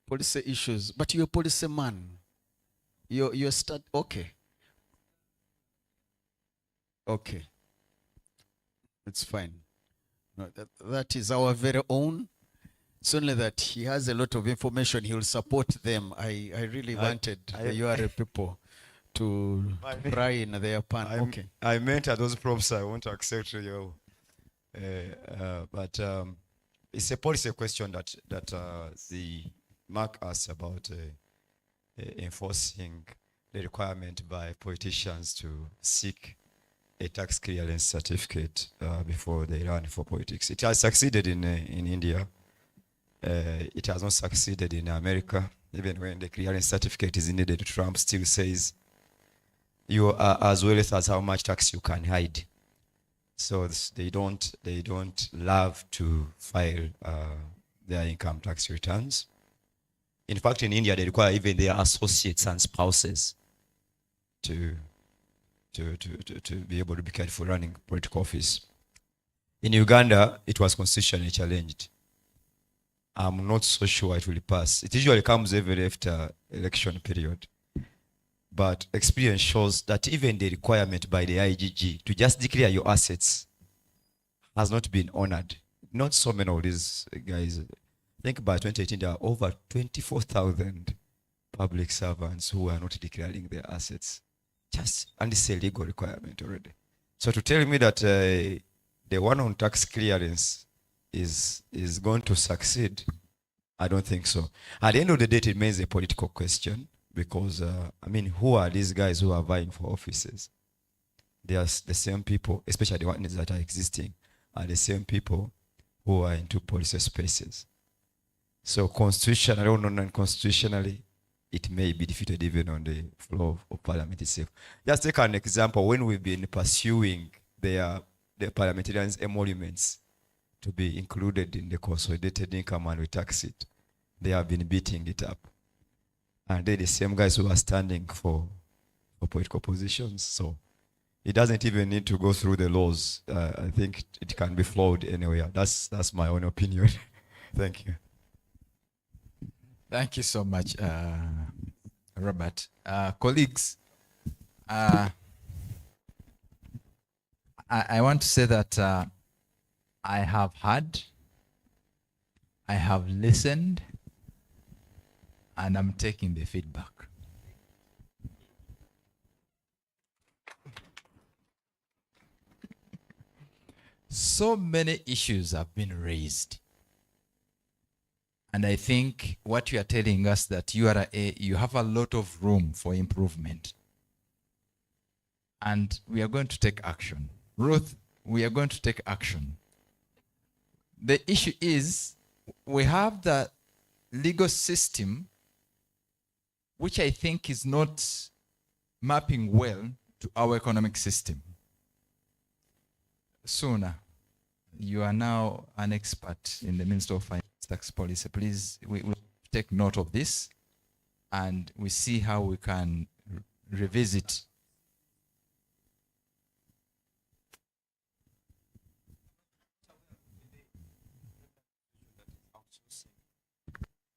Policy issues, but you're a policy man. You're okay. Okay. It's fine. No, that is our very own. It's only that he has a lot of information. He will support them. I really wanted the URA people to fry in their pan. Okay. I meant those props. I want to accept you. But it's a policy question that the Mark asked about enforcing the requirement by politicians to seek a tax clearance certificate before they run for politics. It has succeeded in India. It has not succeeded in America. Even when the clearance certificate is needed, Trump still says you are as well as how much tax you can hide. So they don't love to file their income tax returns. In fact, in India, they require even their associates and spouses to be able to be careful running political office. In Uganda, it was constitutionally challenged. I'm not so sure it will pass. It usually comes every after election period. But experience shows that even the requirement by the IGG to just declare your assets has not been honored. Not so many of these guys. I think by 2018, there are over 24,000 public servants who are not declaring their assets. And it's a legal requirement already. So to tell me that the one on tax clearance is going to succeed, I don't think so. At the end of the day, it remains a political question because, who are these guys who are vying for offices? They are the same people, especially the ones that are existing, are the same people who are into policy spaces. So constitutionally or non-constitutionally, it may be defeated even on the floor of parliament itself. Just take an example. When we've been pursuing the parliamentarians' emoluments to be included in the consolidated income and we tax it, they have been beating it up. And they're the same guys who are standing for political positions. So it doesn't even need to go through the laws. I think it can be flowed anywhere. That's my own opinion. Thank you. Thank you so much, Robert. Colleagues, I want to say that I have heard, I have listened, and I'm taking the feedback. So many issues have been raised. And I think what you are telling us that you have a lot of room for improvement. And we are going to take action. Ruth, we are going to take action. The issue is we have the legal system which I think is not mapping well to our economic system. Sooner, you are now an expert in the Ministry of Finance tax policy. Please, we will take note of this and we see how we can revisit.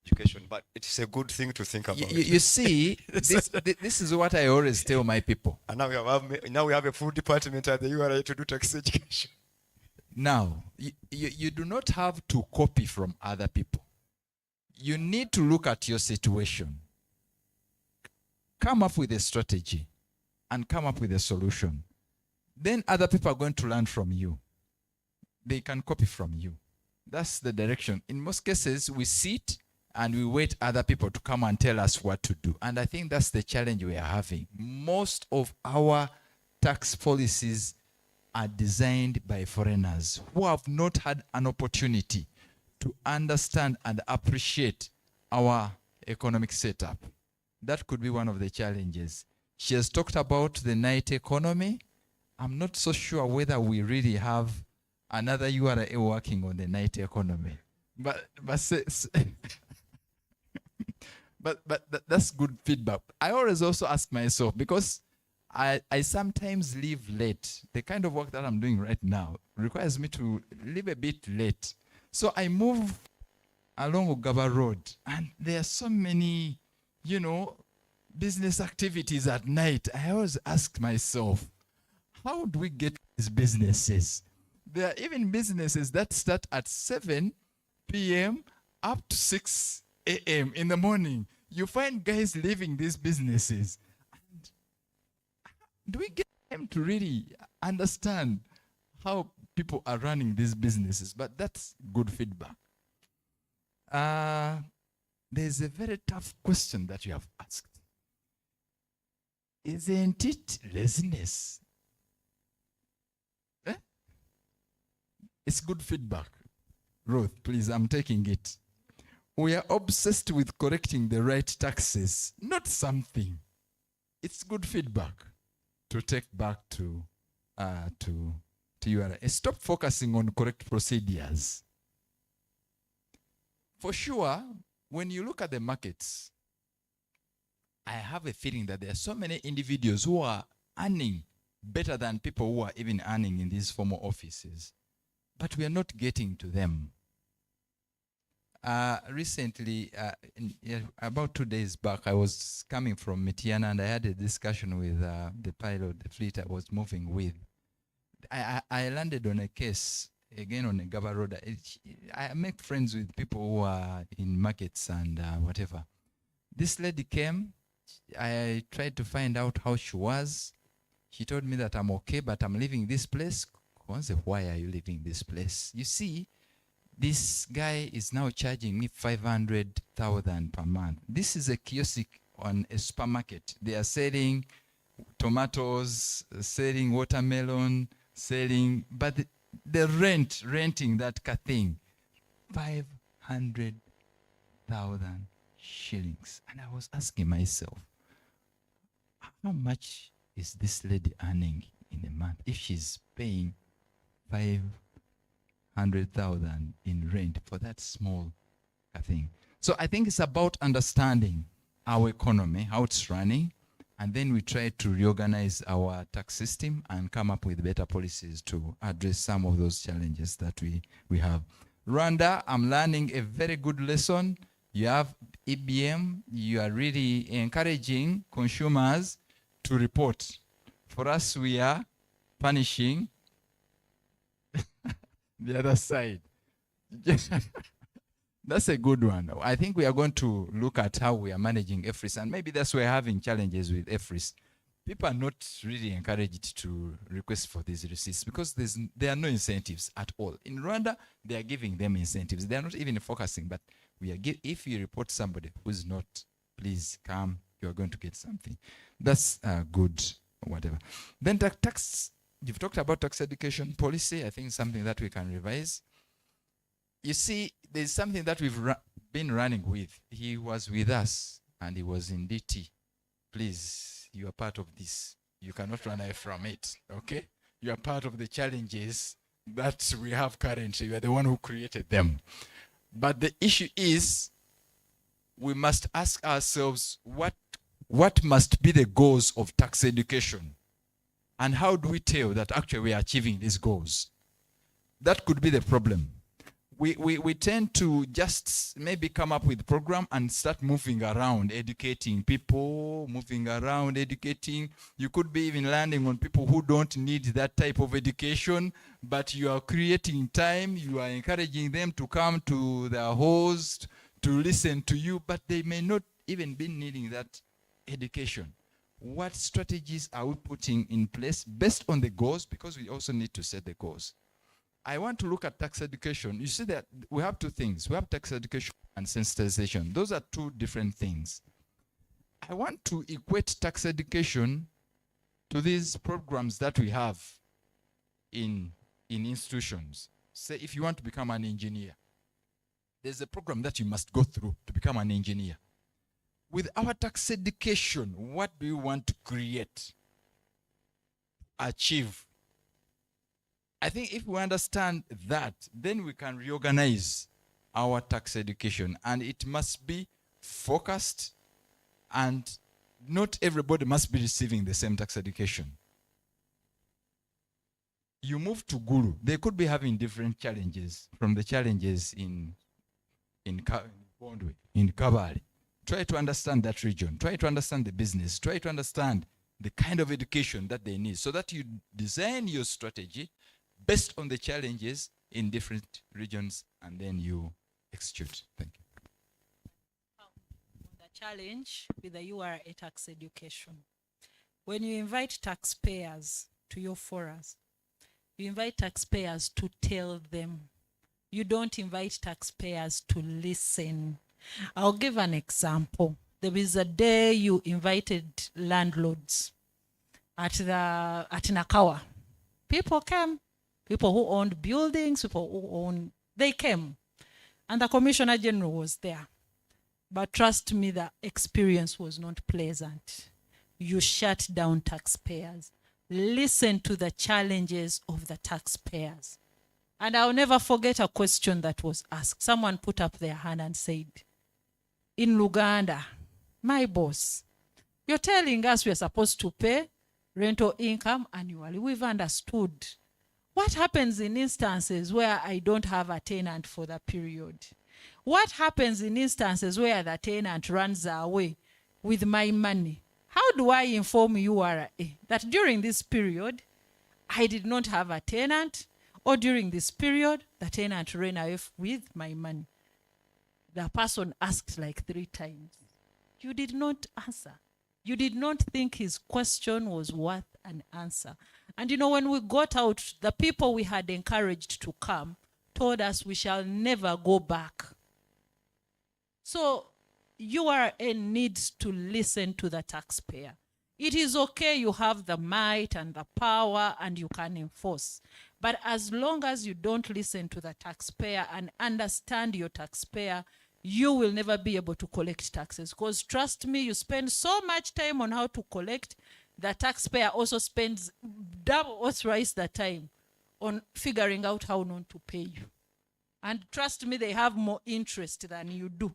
Education, but it's a good thing to think about. You see, this is what I always tell my people. And now we have a full department at the URA to do tax education. Now, you do not have to copy from other people. You need to look at your situation. come up with a strategy and come up with a solution. Then other people are going to learn from you. They can copy from you. That's the direction. In most cases, we sit and we wait other people to come and tell us what to do. And I think that's the challenge we are having. Most of our tax policies are designed by foreigners who have not had an opportunity to understand and appreciate our economic setup. That could be one of the challenges. She has talked about the night economy. I'm not so sure whether we really have another URA working on the night economy. But that's good feedback. I always also ask myself, because I sometimes leave late. The kind of work that I'm doing right now requires me to leave a bit late. So I move along Ugaba Road, and there are so many, business activities at night. I always ask myself, how do we get these businesses? There are even businesses that start at 7 p.m. up to 6 a.m. in the morning. You find guys leaving these businesses. And do we get them to really understand how people are running these businesses? But that's good feedback. There's a very tough question that you have asked. Isn't it laziness? It's good feedback. Ruth, please, I'm taking it. We are obsessed with correcting the right taxes, not something. It's good feedback to take back to URA. Stop focusing on correct procedures. For sure, when you look at the markets, I have a feeling that there are so many individuals who are earning better than people who are even earning in these formal offices. But we are not getting to them. Recently, about 2 days back, I was coming from Mitiana and I had a discussion with the pilot, the fleet I was moving with. I landed on a case, again on a Gaba Road. I make friends with people who are in markets and whatever. This lady came. I tried to find out how she was. She told me that I'm okay, but I'm leaving this place. Why are you leaving this place? You see, this guy is now charging me 500,000 per month. This is a kiosk on a supermarket. They are selling tomatoes, selling watermelon, but the renting that thing, 500,000 shillings. And I was asking myself, how much is this lady earning in a month if she's paying 500,000 in rent for that small thing? So I think it's about understanding our economy, how it's running, and then we try to reorganize our tax system and come up with better policies to address some of those challenges that we have. Rwanda, I'm learning a very good lesson. You have EBM, you are really encouraging consumers to report. For us, we are punishing the other side. That's a good one. I think we are going to look at how we are managing EFRIS, and maybe that's why we're having challenges with EFRIS. People are not really encouraged to request for these receipts because there are no incentives at all. In Rwanda, they are giving them incentives. They are not even focusing, but if you report somebody who's not, please come, you are going to get something. That's good, whatever. Then the tax, you've talked about tax education policy. I think something that we can revise. You see, there's something that we've been running with. He was with us and he was in DT. Please, you are part of this. You cannot run away from it, okay? You are part of the challenges that we have currently. You are the one who created them. But the issue is, we must ask ourselves, what must be the goals of tax education? And how do we tell that actually we are achieving these goals? That could be the problem. We tend to just maybe come up with a program and start moving around, educating people, moving around, educating. You could be even landing on people who don't need that type of education, but you are creating time, you are encouraging them to come to their host, to listen to you, but they may not even be needing that education. What strategies are we putting in place based on the goals? Because we also need to set the goals. I want to look at tax education. You see that we have two things. We have tax education and sensitization. Those are two different things. I want to equate tax education to these programs that we have in institutions. Say if you want to become an engineer, there's a program that you must go through to become an engineer. With our tax education, what do you want to create, achieve? I think if we understand that, then we can reorganize our tax education, and it must be focused, and not everybody must be receiving the same tax education. You move to Gulu, they could be having different challenges from the challenges in Bondwe, in Kabale. Try to understand that region. Try to understand the business. Try to understand the kind of education that they need so that you design your strategy based on the challenges in different regions and then you execute. Thank you. The challenge with the URA tax education. When you invite taxpayers to your forums, you invite taxpayers to tell them. You don't invite taxpayers to listen. I'll give an example. There is a day you invited landlords at Nakawa. People came. People who owned buildings, people who owned, they came. And the Commissioner General was there. But trust me, the experience was not pleasant. You shut down taxpayers. Listen to the challenges of the taxpayers. And I'll never forget a question that was asked. Someone put up their hand and said, in Luganda, my boss, you're telling us we're supposed to pay rental income annually. We've understood. What happens in instances where I don't have a tenant for the period? What happens in instances where the tenant runs away with my money? How do I inform URA that during this period, I did not have a tenant, or during this period, the tenant ran away with my money? The person asked like 3 times. You did not answer. You did not think his question was worth an answer. And you know, when we got out, the people we had encouraged to come told us we shall never go back. So URA needs to listen to the taxpayer. It is okay you have the might and the power and you can enforce. But as long as you don't listen to the taxpayer and understand your taxpayer, you will never be able to collect taxes. Because trust me, you spend so much time on how to collect, the taxpayer also spends double or thrice the time on figuring out how not to pay you. And trust me, they have more interest than you do.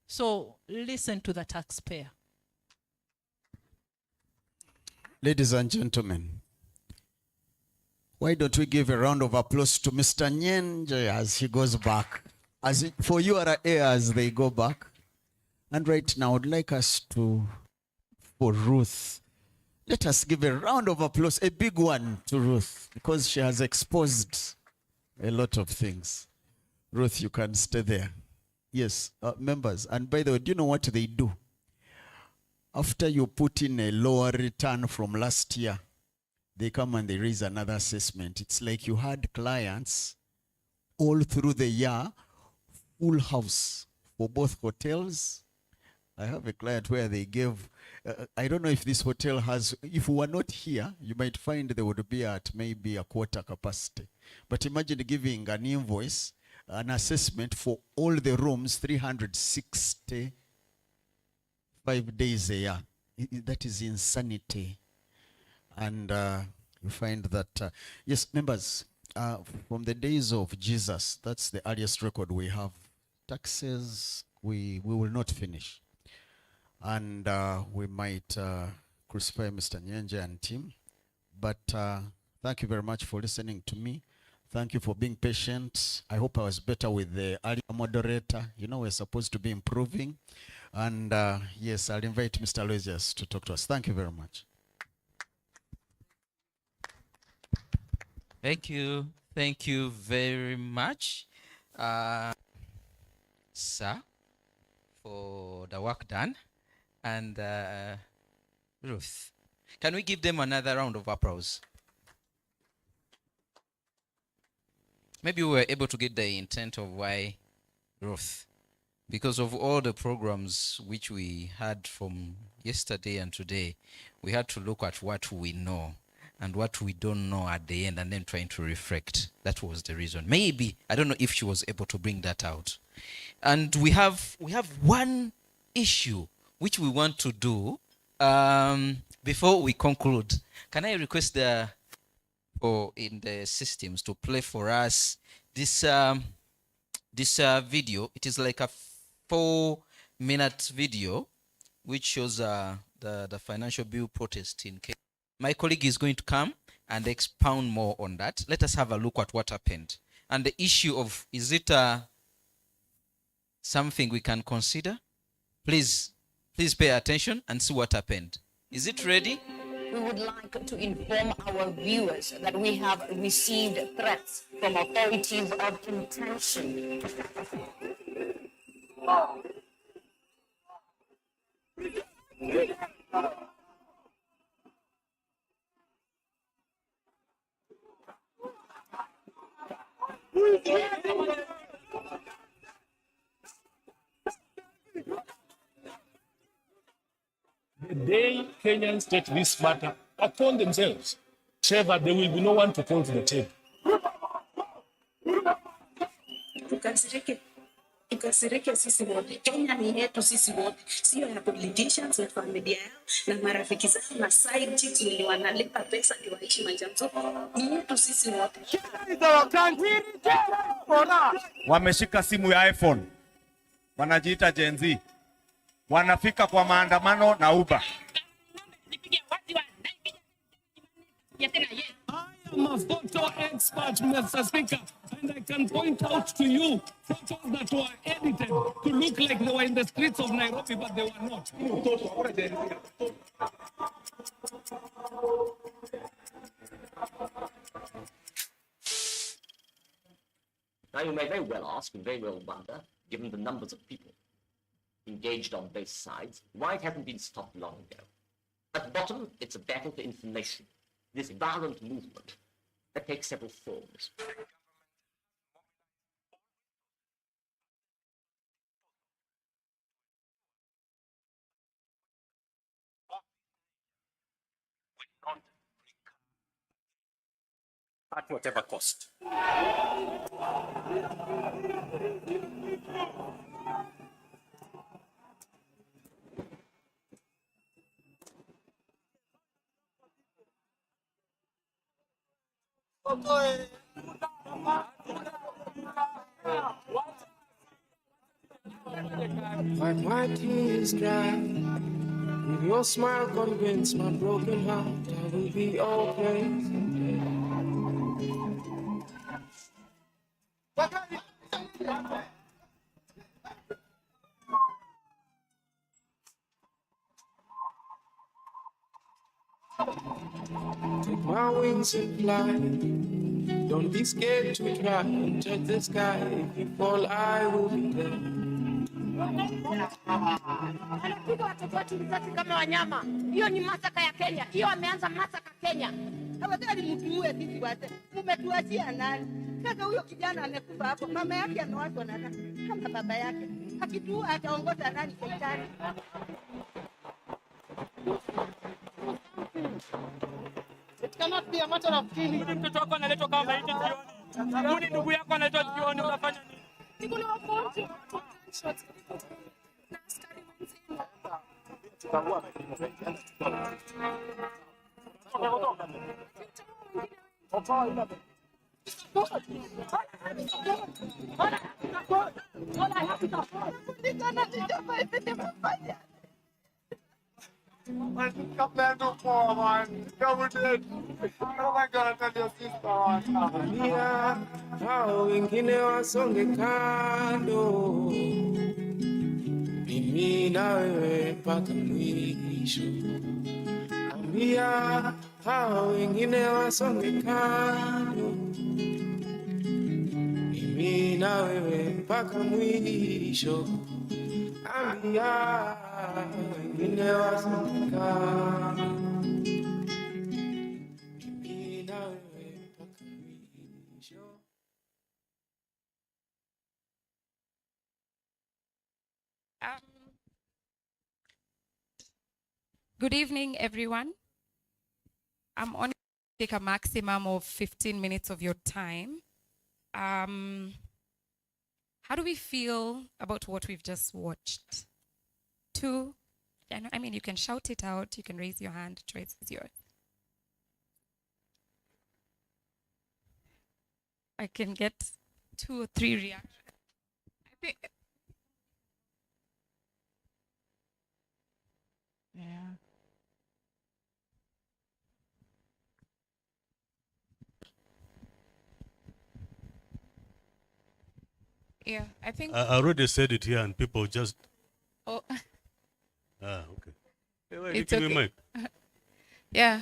So listen to the taxpayer. Ladies and gentlemen, why don't we give a round of applause to Mr. Nyenje as he goes back? For URA as they go back. And right now, I'd like us to, for Ruth, let us give a round of applause, a big one to Ruth, because she has exposed a lot of things. Ruth, you can stay there. Yes, members. And by the way, do you know what they do? After you put in a lower return from last year, they come and they raise another assessment. It's like you had clients all through the year, full house for both hotels. I have a client where they gave, I don't know if this hotel has, if we were not here, you might find they would be at maybe a quarter capacity. But imagine giving an invoice, an assessment for all the rooms, 365 days a year. That is insanity. And you find that, yes, members, from the days of Jesus, that's the earliest record we have. Taxes, we will not finish. And we might crucify Mr. Nyenje and team. But thank you very much for listening to me. Thank you for being patient. I hope I was better with the earlier moderator. You know, we're supposed to be improving. And yes, I'll invite Mr. Aloysius to talk to us. Thank you very much. Thank you. Thank you very much, sir, for the work done. and Ruth. Can we give them another round of applause? Maybe we were able to get the intent of why Ruth. Because of all the programs which we had from yesterday and today, we had to look at what we know and what we don't know at the end and then trying to reflect. That was the reason. Maybe, I don't know if she was able to bring that out. And we have one issue which we want to do before we conclude. Can I request in the systems to play for us this video? It is like a 4-minute video which shows the financial bill protest in Kenya. My colleague is going to come and expound more on that. Let us have a look at what happened and the issue of, is it something we can consider? Please pay attention and see what happened. Is it ready? We would like to inform our viewers that we have received threats from authorities of intention. The day Kenyans take this matter upon themselves, Trevor, there will be no one to call to the table. Tukasirike sisi wote. Kenya ni yetu sisi wote, sio ya politicians na familia yao na marafiki zao na side chicks wenye wanalipa pesa ndio waishi maisha mzuri. Ni yetu sisi wote. Wameshika simu ya iPhone, wanajiita Gen Z, wanafika kwa maandamano na Uber. I am a photo expert, Mr. Speaker, and I can point out to you photos that were edited to look like they were in the streets of Nairobi, but they were not. Now you may very well ask and very well wonder, given the numbers of people engaged on both sides, why it hasn't been stopped long ago. At bottom, it's a battle for information, this violent movement that takes several forms. At whatever cost. Wipe my tears dry. With your smile convince my broken heart I will be okay. Take my wings and fly. Don't be scared to try and touch the sky. If you fall, I will be there. Anapiga watoto wetu risasi kama wanyama. Hiyo ni masaka ya Kenya. Hiyo ameanza masaka Kenya. Tafadhali mtuue sisi wote. Mmetuachia nani? Sasa huyo kijana amekufa hapo. Mama yake amewachwa na nani? Kama baba yake. Akituua ataongoza nani serikali? It cannot be a matter of killing. Mtoto wako analetwa kama maiti jioni. Mbuni ndugu yako analetwa jioni, unafanya nini? Nikuna wafonti. Shots. Na askari Ambia hao wengine wasonge kando, mimi na wewe mpaka mwisho. Ambia hao wengine wasonge kando, mimi na wewe mpaka mwisho. Ambia wengine wasonga. Mimi na wewe mpaka mwisho. Good evening, everyone. I'm only going to take a maximum of 15 minutes of your time. How do we feel about what we've just watched? I mean, you can shout it out, you can raise your hand, choice is yours. I can get 2 or 3 reactions. I think. Yeah. Yeah, I think. I already said it here, and people just. Oh. Okay. Hey, wait, It's give me okay. mic. Yeah.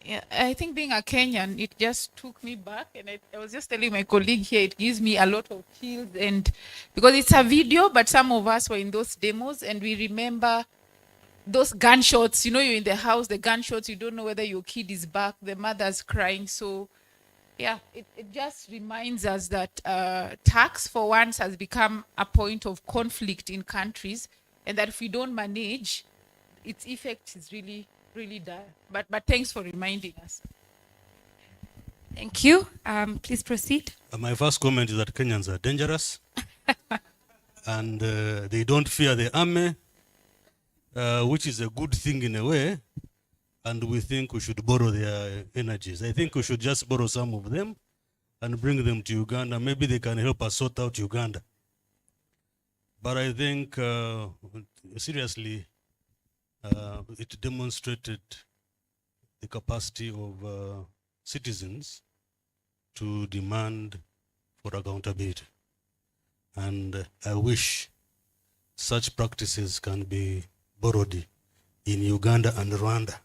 Yeah, I think being a Kenyan, it just took me back, and I was just telling my colleague here, it gives me a lot of chills, and because it's a video, but some of us were in those demos, and we remember those gunshots. You know, you're in the house, the gunshots, you don't know whether your kid is back, the mother's crying. So, yeah, it just reminds us that tax for once has become a point of conflict in countries, and that if we don't manage, its effect is really dire. But thanks for reminding us. Thank you. Please proceed. My first comment is that Kenyans are dangerous, and they don't fear the army, which is a good thing in a way. And we think we should borrow their energies. I think we should just borrow some of them and bring them to Uganda. Maybe they can help us sort out Uganda. But I think, seriously, it demonstrated the capacity of citizens to demand for accountability. And I wish such practices can be borrowed in Uganda and Rwanda.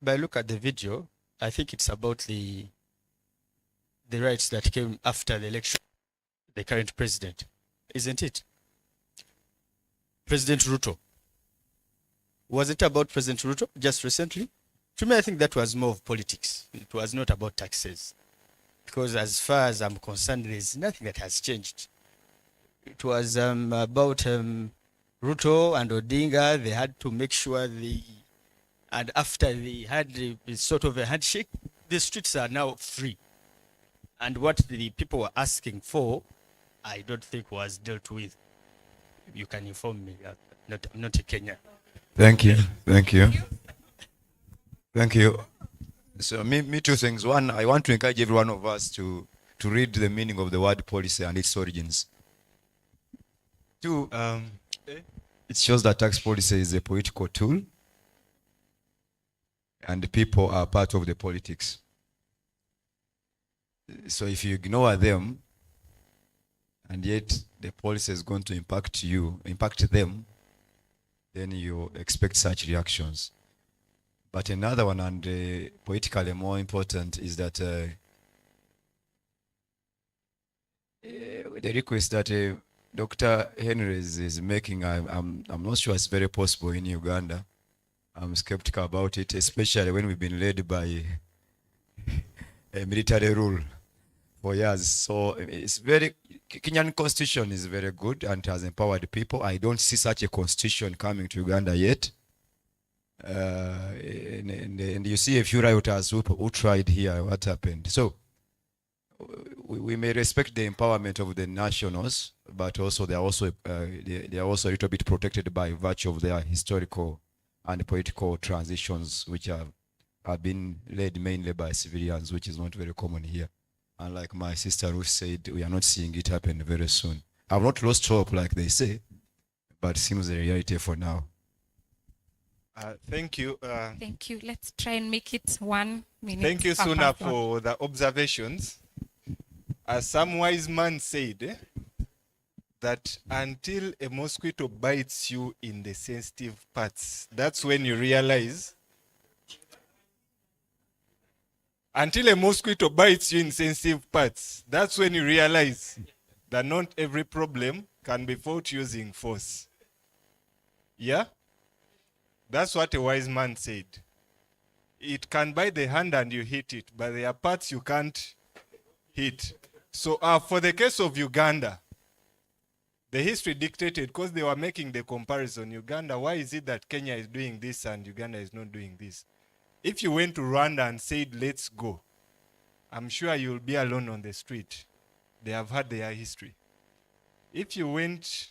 But I look at the video, I think it's about the rights that came after the election, the current president, isn't it? President Ruto. Was it about President Ruto just recently? To me, I think that was more of politics. It was not about taxes. Because as far as I'm concerned, there's nothing that has changed. It was about Ruto and Odinga. They had to make sure and after they had sort of a handshake, the streets are now free. And what the people were asking for, I don't think was dealt with. You can inform me. I'm not a Kenyan. Thank you. Thank you. Thank you. So me two things. One, I want to encourage every one of us to read the meaning of the word policy and its origins. Two, it shows that tax policy is a political tool and people are part of the politics. So if you ignore them and yet the policy is going to impact them, then you expect such reactions. But another one, and politically more important, is that the request that Dr. Henry is making, I'm not sure it's very possible in Uganda. I'm skeptical about it, especially when we've been led by a military rule for years. So Kenyan constitution is very good and has empowered people. I don't see such a constitution coming to Uganda yet. And you see a few rioters who tried here, what happened. So we may respect the empowerment of the nationals, but also they are also a little bit protected by virtue of their historical and political transitions, which have been led mainly by civilians, which is not very common here. And like my sister Ruth said, we are not seeing it happen very soon. I've not lost hope, like they say, but it seems the reality for now. Thank you. Thank you. Let's try and make it 1 minute. Thank you, Suna, for the observations. As some wise man said, that until a mosquito bites you in the sensitive parts, that's when you realize. Until a mosquito bites you in sensitive parts, that's when you realize that not every problem can be fought using force. Yeah? That's what a wise man said. It can bite the hand and you hit it, but there are parts you can't hit. So for the case of Uganda, the history dictated, because they were making the comparison, Uganda, why is it that Kenya is doing this and Uganda is not doing this? If you went to Rwanda and said, let's go, I'm sure you'll be alone on the street. They have had their history. If you went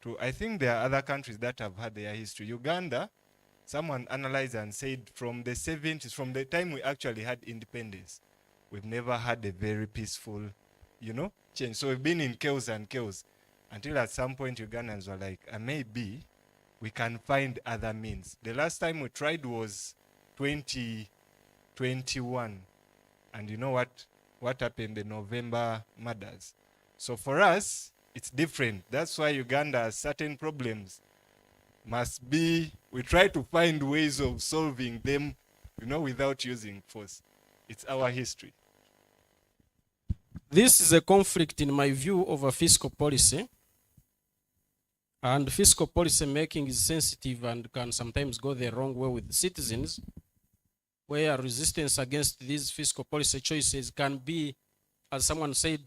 to, I think there are other countries that have had their history. Uganda, someone analyzed and said from the 70s, from the time we actually had independence, we've never had a very peaceful, change. So we've been in chaos and chaos until at some point Ugandans were like, maybe we can find other means. The last time we tried was 2021. And you know what happened, the November murders. So for us, it's different. That's why Uganda has certain problems. We try to find ways of solving them, without using force. It's our history. This is a conflict, in my view, over fiscal policy. And fiscal policy making is sensitive and can sometimes go the wrong way with citizens, where resistance against these fiscal policy choices can be, as someone said,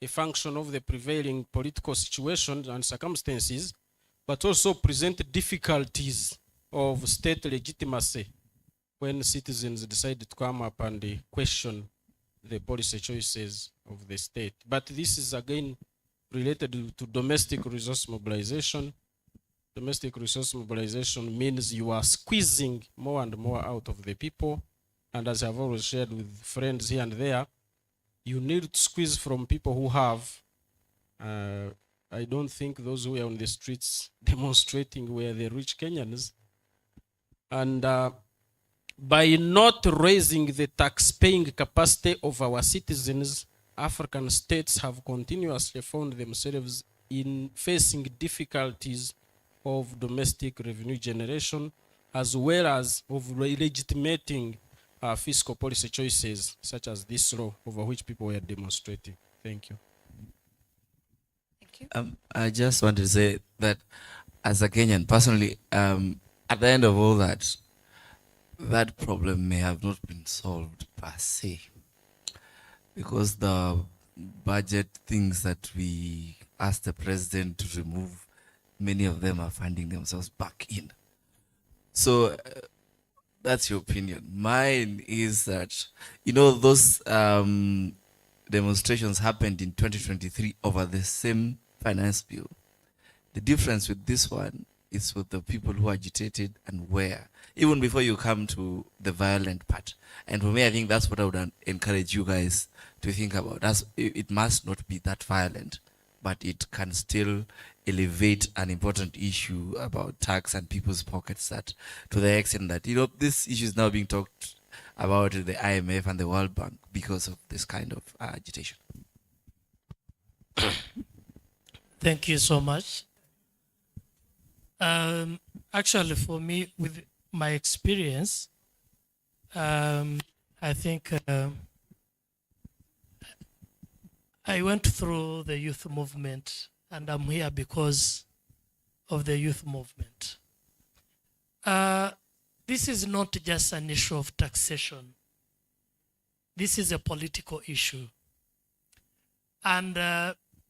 a function of the prevailing political situation and circumstances, but also present difficulties of state legitimacy when citizens decide to come up and question the policy choices of the state. But this is again related to domestic resource mobilization. Domestic resource mobilization means you are squeezing more and more out of the people. And as I've always shared with friends here and there, you need to squeeze from people who have. I don't think those who were on the streets demonstrating were the rich Kenyans. And by not raising the tax-paying capacity of our citizens, African states have continuously found themselves in facing difficulties of domestic revenue generation, as well as of legitimating fiscal policy choices, such as this law over which people were demonstrating. Thank you. I just want to say that as a Kenyan, personally, at the end of all that, that problem may have not been solved per se, because the budget things that we asked the president to remove, many of them are finding themselves back in. So that's your opinion. Mine is that, those demonstrations happened in 2023 over the same finance bill. The difference with this one is with the people who agitated and where, even before you come to the violent part. And for me, I think that's what I would encourage you guys to think about. It must not be that violent, but it can still elevate an important issue about tax and people's pockets, that to the extent that, this issue is now being talked about at the IMF and the World Bank because of this kind of agitation. Thank you so much. Actually, for me, with my experience, I think I went through the youth movement, and I'm here because of the youth movement. This is not just an issue of taxation. This is a political issue. And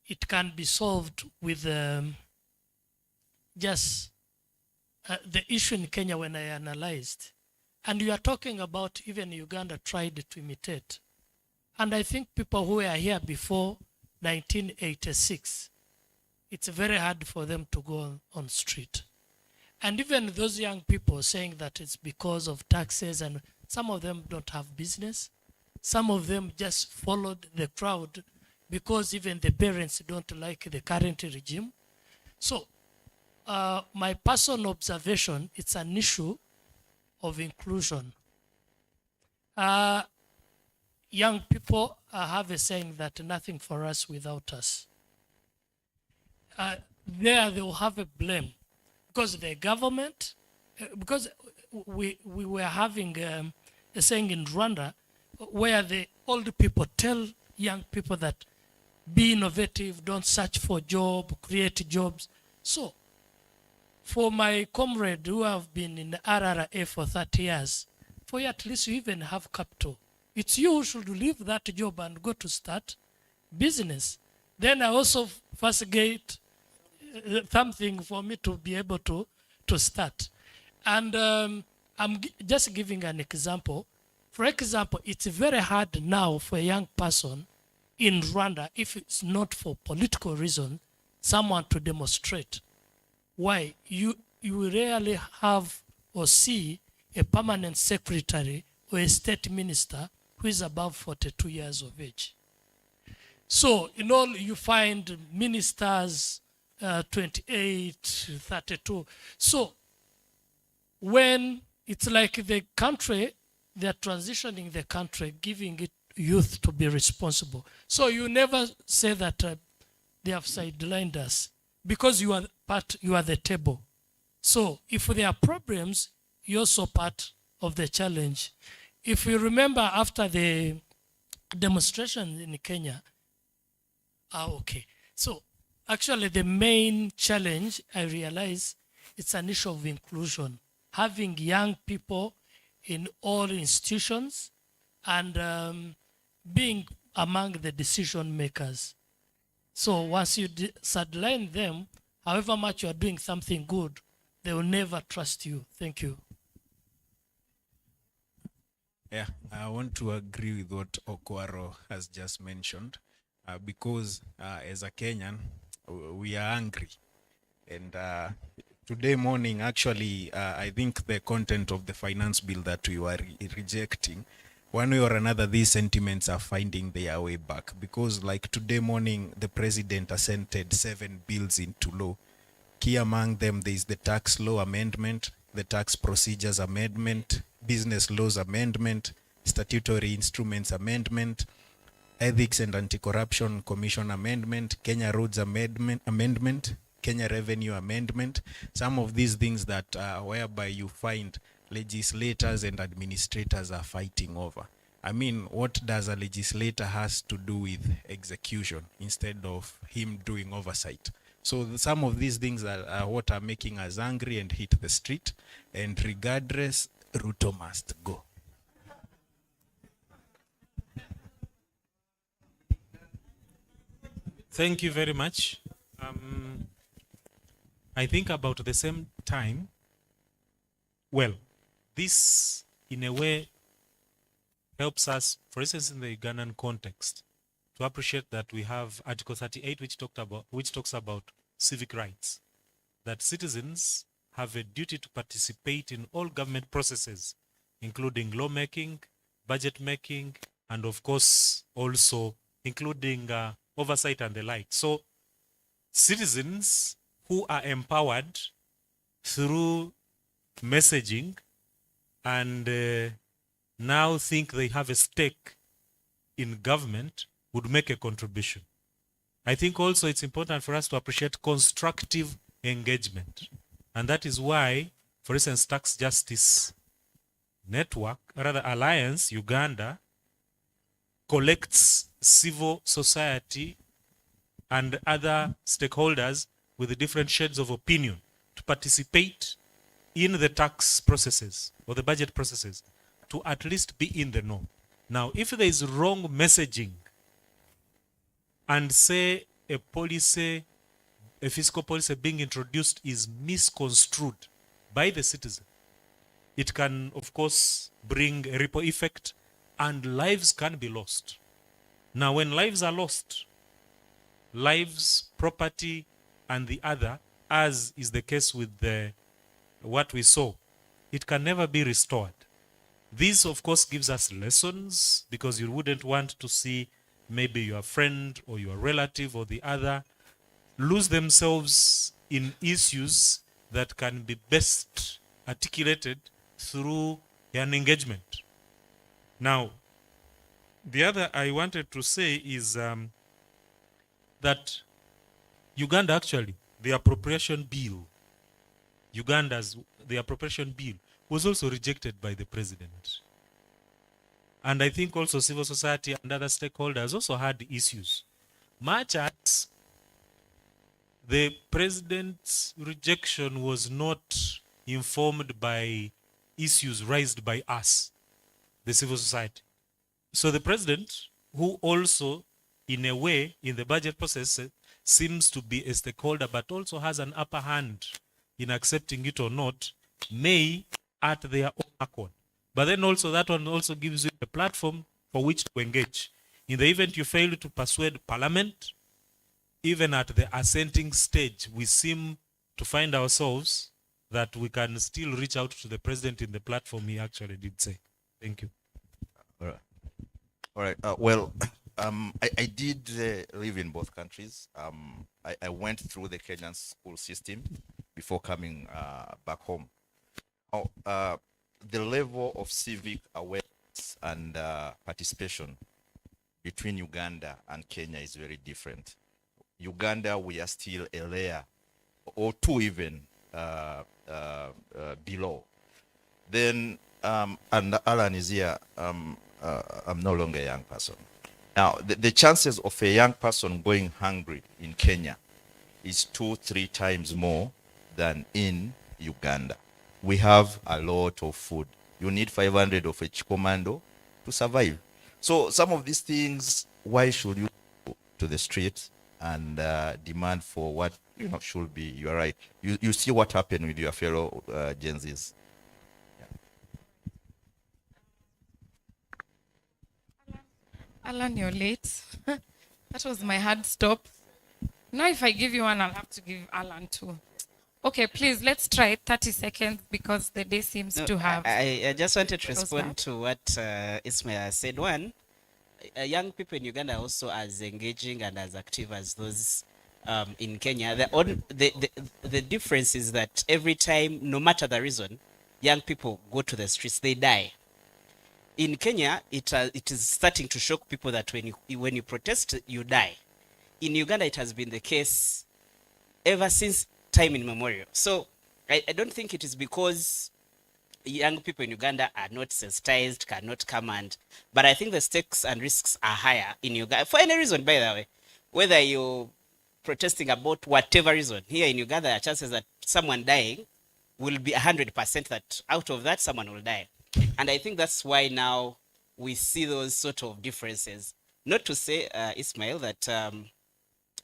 it can be solved with just the issue in Kenya when I analyzed. And you are talking about even Uganda tried to imitate. And I think people who were here before 1986, it's very hard for them to go on street. And even those young people saying that it's because of taxes, and some of them don't have business. Some of them just followed the crowd because even the parents don't like the current regime. So my personal observation, it's an issue of inclusion. Young people have a saying that nothing for us without us. there they will have a blame because the government, because we were having a saying in Rwanda where the old people tell young people that be innovative, don't search for job, create jobs. So for my comrade who have been in the RRA for 30 years, for you at least you even have capital. It's you who should leave that job and go to start business. Then I also first get something for me to be able to start. And I'm just giving an example. For example, it's very hard now for a young person in Rwanda, if it's not for political reason, someone to demonstrate. Why? You rarely have or see a permanent secretary or a state minister who is above 42 years of age. So in all, you find ministers 28, 32. So when it's like the country, they're transitioning the country, giving it youth to be responsible. So you never say that they have sidelined us because you are the table. So if there are problems, you're also part of the challenge. If you remember after the demonstration in Kenya, okay. So actually the main challenge, I realize, it's an issue of inclusion. Having young people in all institutions and being among the decision makers. So once you sideline them, however much you are doing something good, they will never trust you. Thank you. Yeah, I want to agree with what Okwaro has just mentioned because as a Kenyan, we are angry. And today morning, actually, I think the content of the finance bill that we were rejecting, one way or another, these sentiments are finding their way back because like today morning, the president assented 7 bills into law. Key among them, there is the tax law amendment, the tax procedures amendment, business laws amendment, statutory instruments amendment, ethics and anti-corruption commission amendment, Kenya roads amendment, Kenya revenue amendment. Some of these things that whereby you find legislators and administrators are fighting over. I mean, what does a legislator has to do with execution instead of him doing oversight? So some of these things are what are making us angry and hit the street. And regardless, Ruto must go. Thank you very much. I think about the same time, well, this in a way helps us, for instance, in the Ugandan context, to appreciate that we have Article 38, which talks about civic rights, that citizens have a duty to participate in all government processes, including lawmaking, budget making, and of course also including oversight and the like. So citizens who are empowered through messaging and now think they have a stake in government would make a contribution. I think also it's important for us to appreciate constructive engagement. And that is why, for instance, Tax Justice Network, rather Alliance Uganda, collects civil society and other stakeholders with different shades of opinion to participate in the tax processes or the budget processes, to at least be in the know. Now, if there is wrong messaging and say a policy, a fiscal policy being introduced is misconstrued by the citizen, it can, of course, bring a ripple effect and lives can be lost. Now, when lives are lost, lives, property, and the other, as is the case with what we saw, it can never be restored. This, of course, gives us lessons because you wouldn't want to see maybe your friend or your relative or the other lose themselves in issues that can be best articulated through an engagement. Now, the other I wanted to say is that Uganda actually, the appropriation bill, Uganda's, the appropriation bill was also rejected by the president. And I think also civil society and other stakeholders also had issues. Much as the president's rejection was not informed by issues raised by us, the civil society. So the president, who also, in a way, in the budget process, seems to be a stakeholder, but also has an upper hand in accepting it or not, may at their own accord. But then also that one also gives you a platform for which to engage. In the event you fail to persuade parliament, even at the assenting stage, we seem to find ourselves that we can still reach out to the president in the platform he actually did say. Thank you. All right. All right. Well, I did live in both countries. I went through the Kenyan school system before coming back home. The level of civic awareness and participation between Uganda and Kenya is very different. Uganda, we are still a layer or two even below. Then, and Alan is here, I'm no longer a young person. Now, the chances of a young person going hungry in Kenya is 2-3 times more than in Uganda. We have a lot of food. You need 500 of a commando to survive. So some of these things, why should you go to the street and demand for what should be? You are right. You see what happened with your fellow Gen Zs. Alan, you're late. That was my hard stop. Now if I give you one, I'll have to give Alan two. Okay, please, let's try 30 seconds because the day seems to have... I just wanted to closed respond up. to what Ismail said. One, young people in Uganda are also as engaging and as active as those in Kenya. The difference is that every time, no matter the reason, young people go to the streets, they die. In Kenya, it is starting to shock people that when you protest, you die. In Uganda, it has been the case ever since time immemorial. So I don't think it is because young people in Uganda are not sensitized, cannot command, but I think the stakes and risks are higher in Uganda for any reason, by the way. Whether you're protesting about whatever reason, here in Uganda, there are chances that someone dying will be 100% that out of that, someone will die. And I think that's why now we see those sort of differences. Not to say, Ismail, that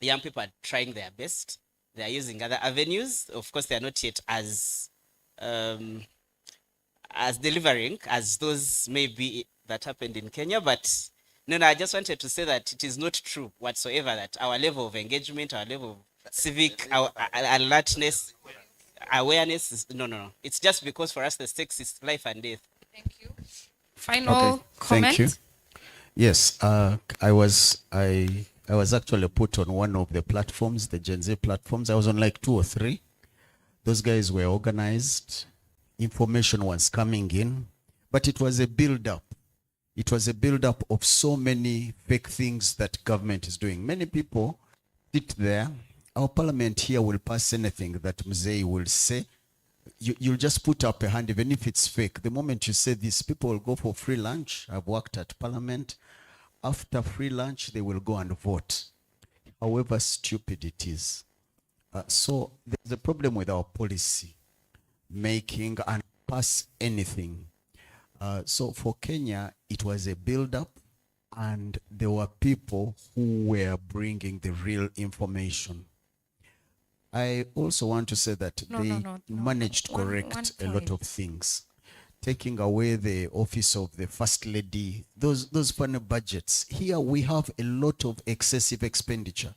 young people are trying their best. They are using other avenues. Of course, they are not yet as delivering as those maybe that happened in Kenya. But no, I just wanted to say that it is not true whatsoever that our level of engagement, our level of civic alertness, awareness is no. It's just because for us the stakes is life and death. Thank you. Final comment? Thank you. Yes, I was actually put on one of the platforms, the Gen Z platforms. I was on like 2 or 3. Those guys were organized. Information was coming in, but it was a build-up. It was a build-up of so many fake things that government is doing. Many people sit there. Our parliament here will pass anything that Mzee will say. You'll just put up a hand, even if it's fake. The moment you say this, people will go for free lunch. I've worked at parliament. After free lunch, they will go and vote, however stupid it is. So there's a problem with our policy making and pass anything. So for Kenya, it was a build-up, and there were people who were bringing the real information. I also want to say that they managed to correct a lot of things. Taking away the office of the first lady, those funny budgets. Here we have a lot of excessive expenditure.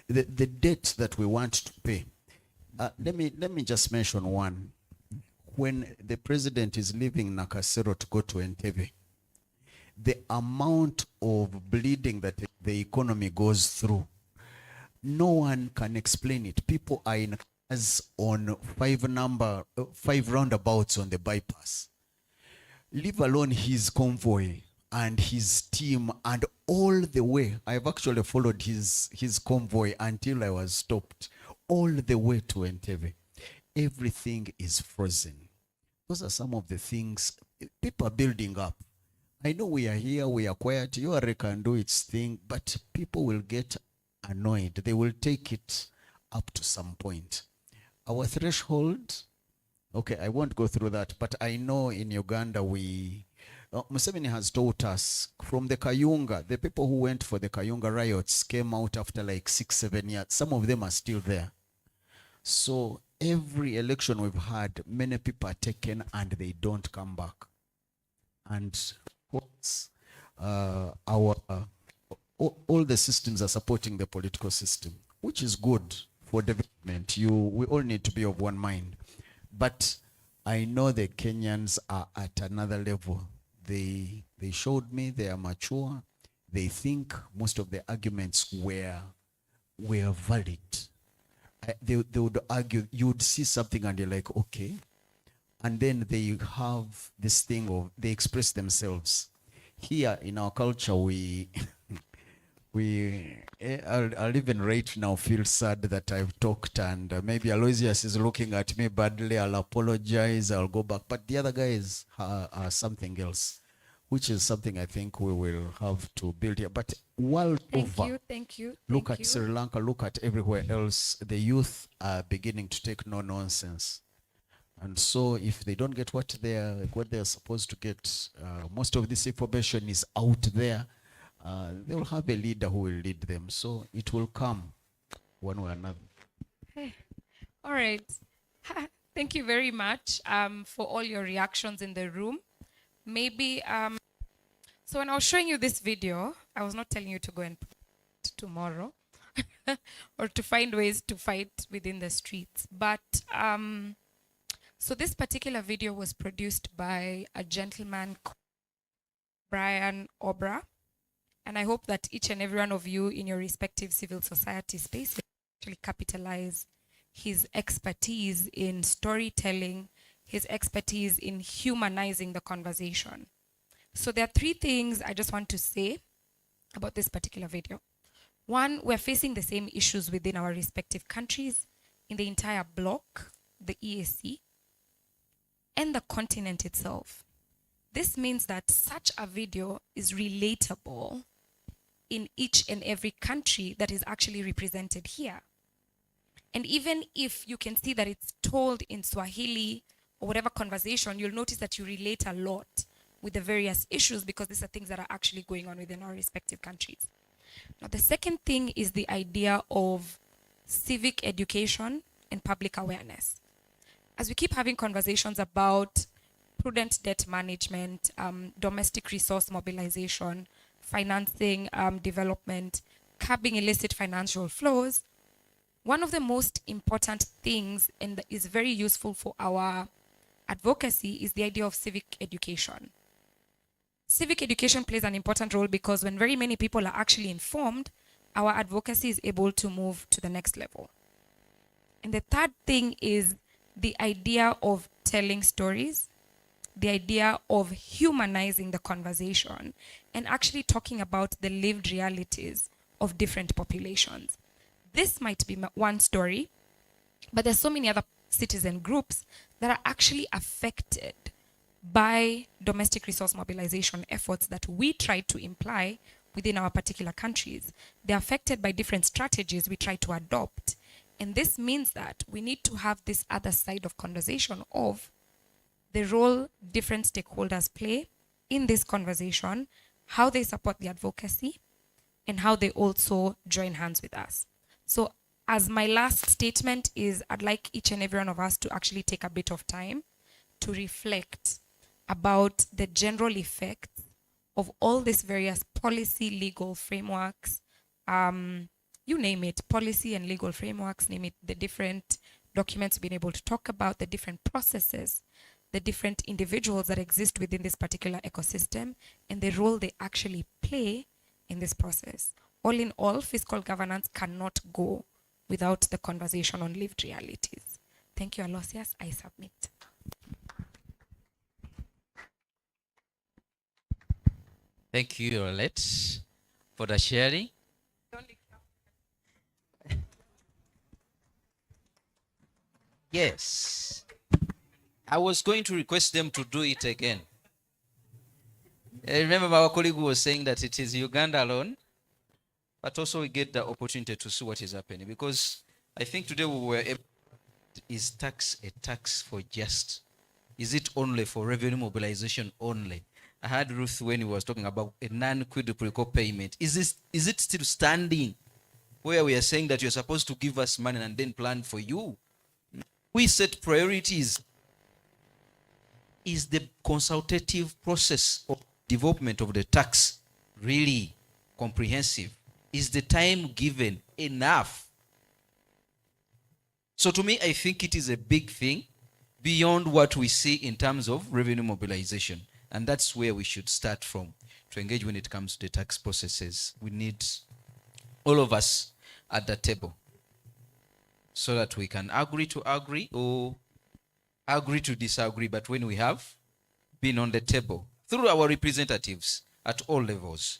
The debt that we want to pay. Let me just mention one. When the president is leaving Nakasero to go to Entebbe, the amount of bleeding that the economy goes through, no one can explain it. People are in cars on 5 roundabouts on the bypass. Leave alone his convoy and his team and all the way. I've actually followed his convoy until I was stopped. All the way to Entebbe. Everything is frozen. Those are some of the things people are building up. I know we are here, we are quiet, URA can do its thing, but people will get annoyed. They will take it up to some point. Our threshold, okay, I won't go through that, but I know in Uganda Museveni has taught us from the Kayunga, the people who went for the Kayunga riots came out after like 6-7 years. Some of them are still there. So every election we've had, many people are taken and they don't come back. And what's all the systems are supporting the political system, which is good for development. We all need to be of one mind. But I know the Kenyans are at another level. They showed me they are mature. They think most of the arguments were valid. They would argue, you would see something and you're like, okay. And then they have this thing of, they express themselves. Here in our culture, I'll even right now feel sad that I've talked and maybe Aloysius is looking at me badly. I'll apologize, I'll go back. But the other guys are something else, which is something I think we will have to build here. But world over, Thank you. Look at Sri Lanka, look at everywhere else. The youth are beginning to take no nonsense. And so if they don't get what they're supposed to get, most of this information is out there. They will have a leader who will lead them. So it will come one way or another. Hey. All right. Thank you very much for all your reactions in the room. Maybe, so when I was showing you this video, I was not telling you to go and put it tomorrow or to find ways to fight within the streets. But so this particular video was produced by a gentleman called Brian Obra. And I hope that each and every one of you in your respective civil society spaces actually capitalize his expertise in storytelling, his expertise in humanizing the conversation. So there are three things I just want to say about this particular video. One, we're facing the same issues within our respective countries, in the entire bloc, the EAC, and the continent itself. This means that such a video is relatable in each and every country that is actually represented here. And even if you can see that it's told in Swahili or whatever conversation, you'll notice that you relate a lot with the various issues because these are things that are actually going on within our respective countries. Now, the second thing is the idea of civic education and public awareness. As we keep having conversations about prudent debt management, domestic resource mobilization, financing development, curbing illicit financial flows, one of the most important things and is very useful for our advocacy is the idea of civic education. Civic education plays an important role because when very many people are actually informed, our advocacy is able to move to the next level. And the third thing is the idea of telling stories, the idea of humanizing the conversation and actually talking about the lived realities of different populations. This might be one story, but there's so many other citizen groups that are actually affected by domestic resource mobilization efforts that we try to imply within our particular countries. They're affected by different strategies we try to adopt. And this means that we need to have this other side of conversation of the role different stakeholders play in this conversation, how they support the advocacy, and how they also join hands with us. So as my last statement is, I'd like each and every one of us to actually take a bit of time to reflect about the general effects of all these various policy, legal frameworks, you name it, policy and legal frameworks, name it, the different documents we've been able to talk about, the different processes, the different individuals that exist within this particular ecosystem, and the role they actually play in this process. All in all, fiscal governance cannot go without the conversation on lived realities. Thank you, Aloysius. I submit. Thank you, Rolette. for the sharing. Yes. I was going to request them to do it again. I remember our colleague was saying that it is Uganda alone, but also we get the opportunity to see what is happening, because I think today we were able, is tax a tax for just, is it only for revenue mobilization only? I heard Ruth when he was talking about a non-quid pro quo payment. Is it still standing where we are saying that you're supposed to give us money and then plan for you? We set priorities. Is the consultative process of development of the tax really comprehensive? Is the time given enough? So to me, I think it is a big thing beyond what we see in terms of revenue mobilization. And that's where we should start from to engage when it comes to the tax processes. We need all of us at the table so that we can agree to agree or agree to disagree, but when we have been on the table through our representatives at all levels.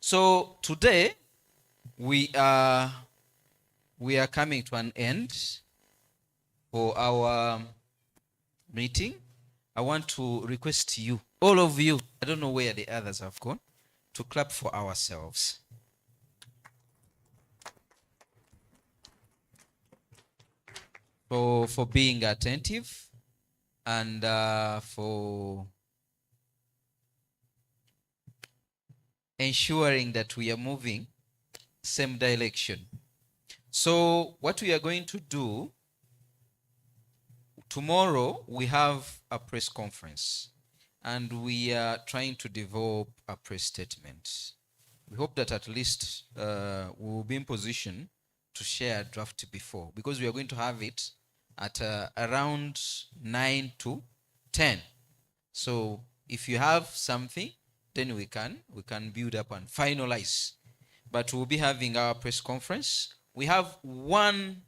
So today we are coming to an end for our meeting. I want to request you, all of you, I don't know where the others have gone, to clap for ourselves. For being attentive and for ensuring that we are moving same direction. So what we are going to do, tomorrow we have a press conference and we are trying to develop a press statement. We hope that at least we will be in position to share a draft before, because we are going to have it at around 9 to 10. So if you have something, then we can build up and finalize. But we'll be having our press conference. We have one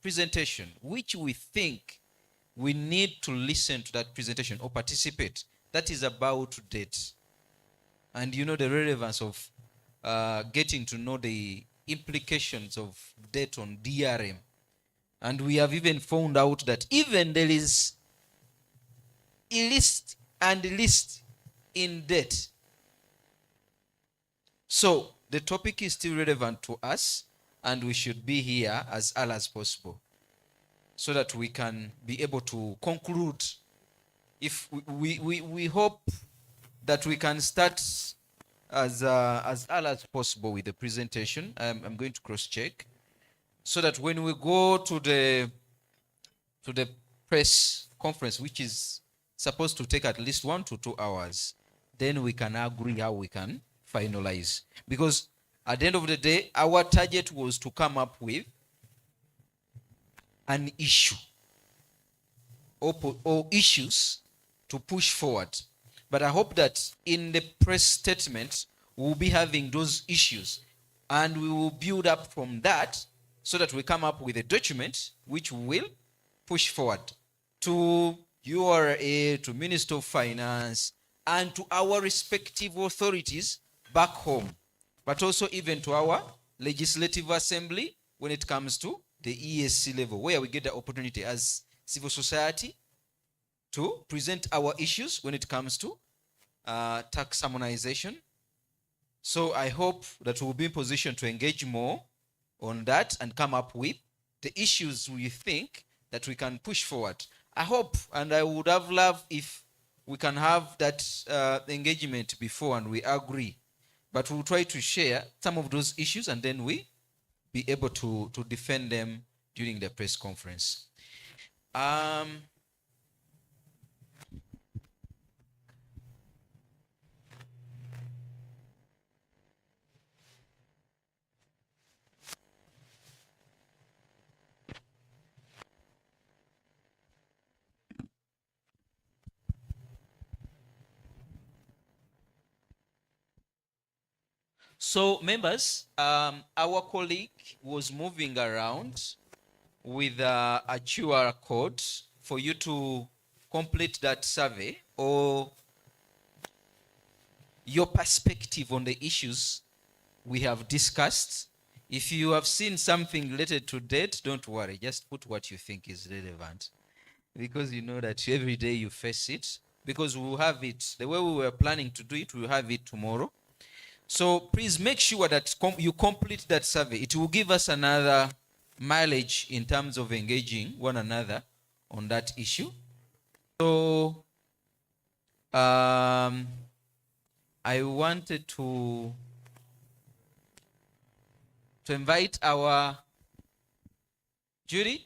presentation which we think we need to listen to that presentation or participate. That is about debt. And you know the relevance of getting to know the implications of debt on DRM. And we have even found out that even there is illicit and illicit in debt. So the topic is still relevant to us, and we should be here as early as possible so that we can be able to conclude. If we hope that we can start as early as possible with the presentation. I'm going to cross-check so that when we go to the press conference, which is supposed to take at least 1 to 2 hours, then we can agree how we can finalize. Because at the end of the day, our target was to come up with an issue or issues to push forward. But I hope that in the press statement, we'll be having those issues and we will build up from that so that we come up with a document which will push forward to URA, to Minister of Finance, and to our respective authorities back home, but also even to our Legislative Assembly when it comes to the ESC level, where we get the opportunity as civil society to present our issues when it comes to tax harmonization. So I hope that we'll be in position to engage more on that and come up with the issues we think that we can push forward. I hope, and I would have loved if we can have that engagement before and we agree. But we'll try to share some of those issues and then we be able to defend them during the press conference. So members, our colleague was moving around with a QR code for you to complete that survey or your perspective on the issues we have discussed. If you have seen something related to debt, don't worry. Just put what you think is relevant, because you know that every day you face it, because we will have it. The way we were planning to do it, we will have it tomorrow. So please make sure that you complete that survey. It will give us another mileage in terms of engaging one another on that issue. So I wanted to invite our jury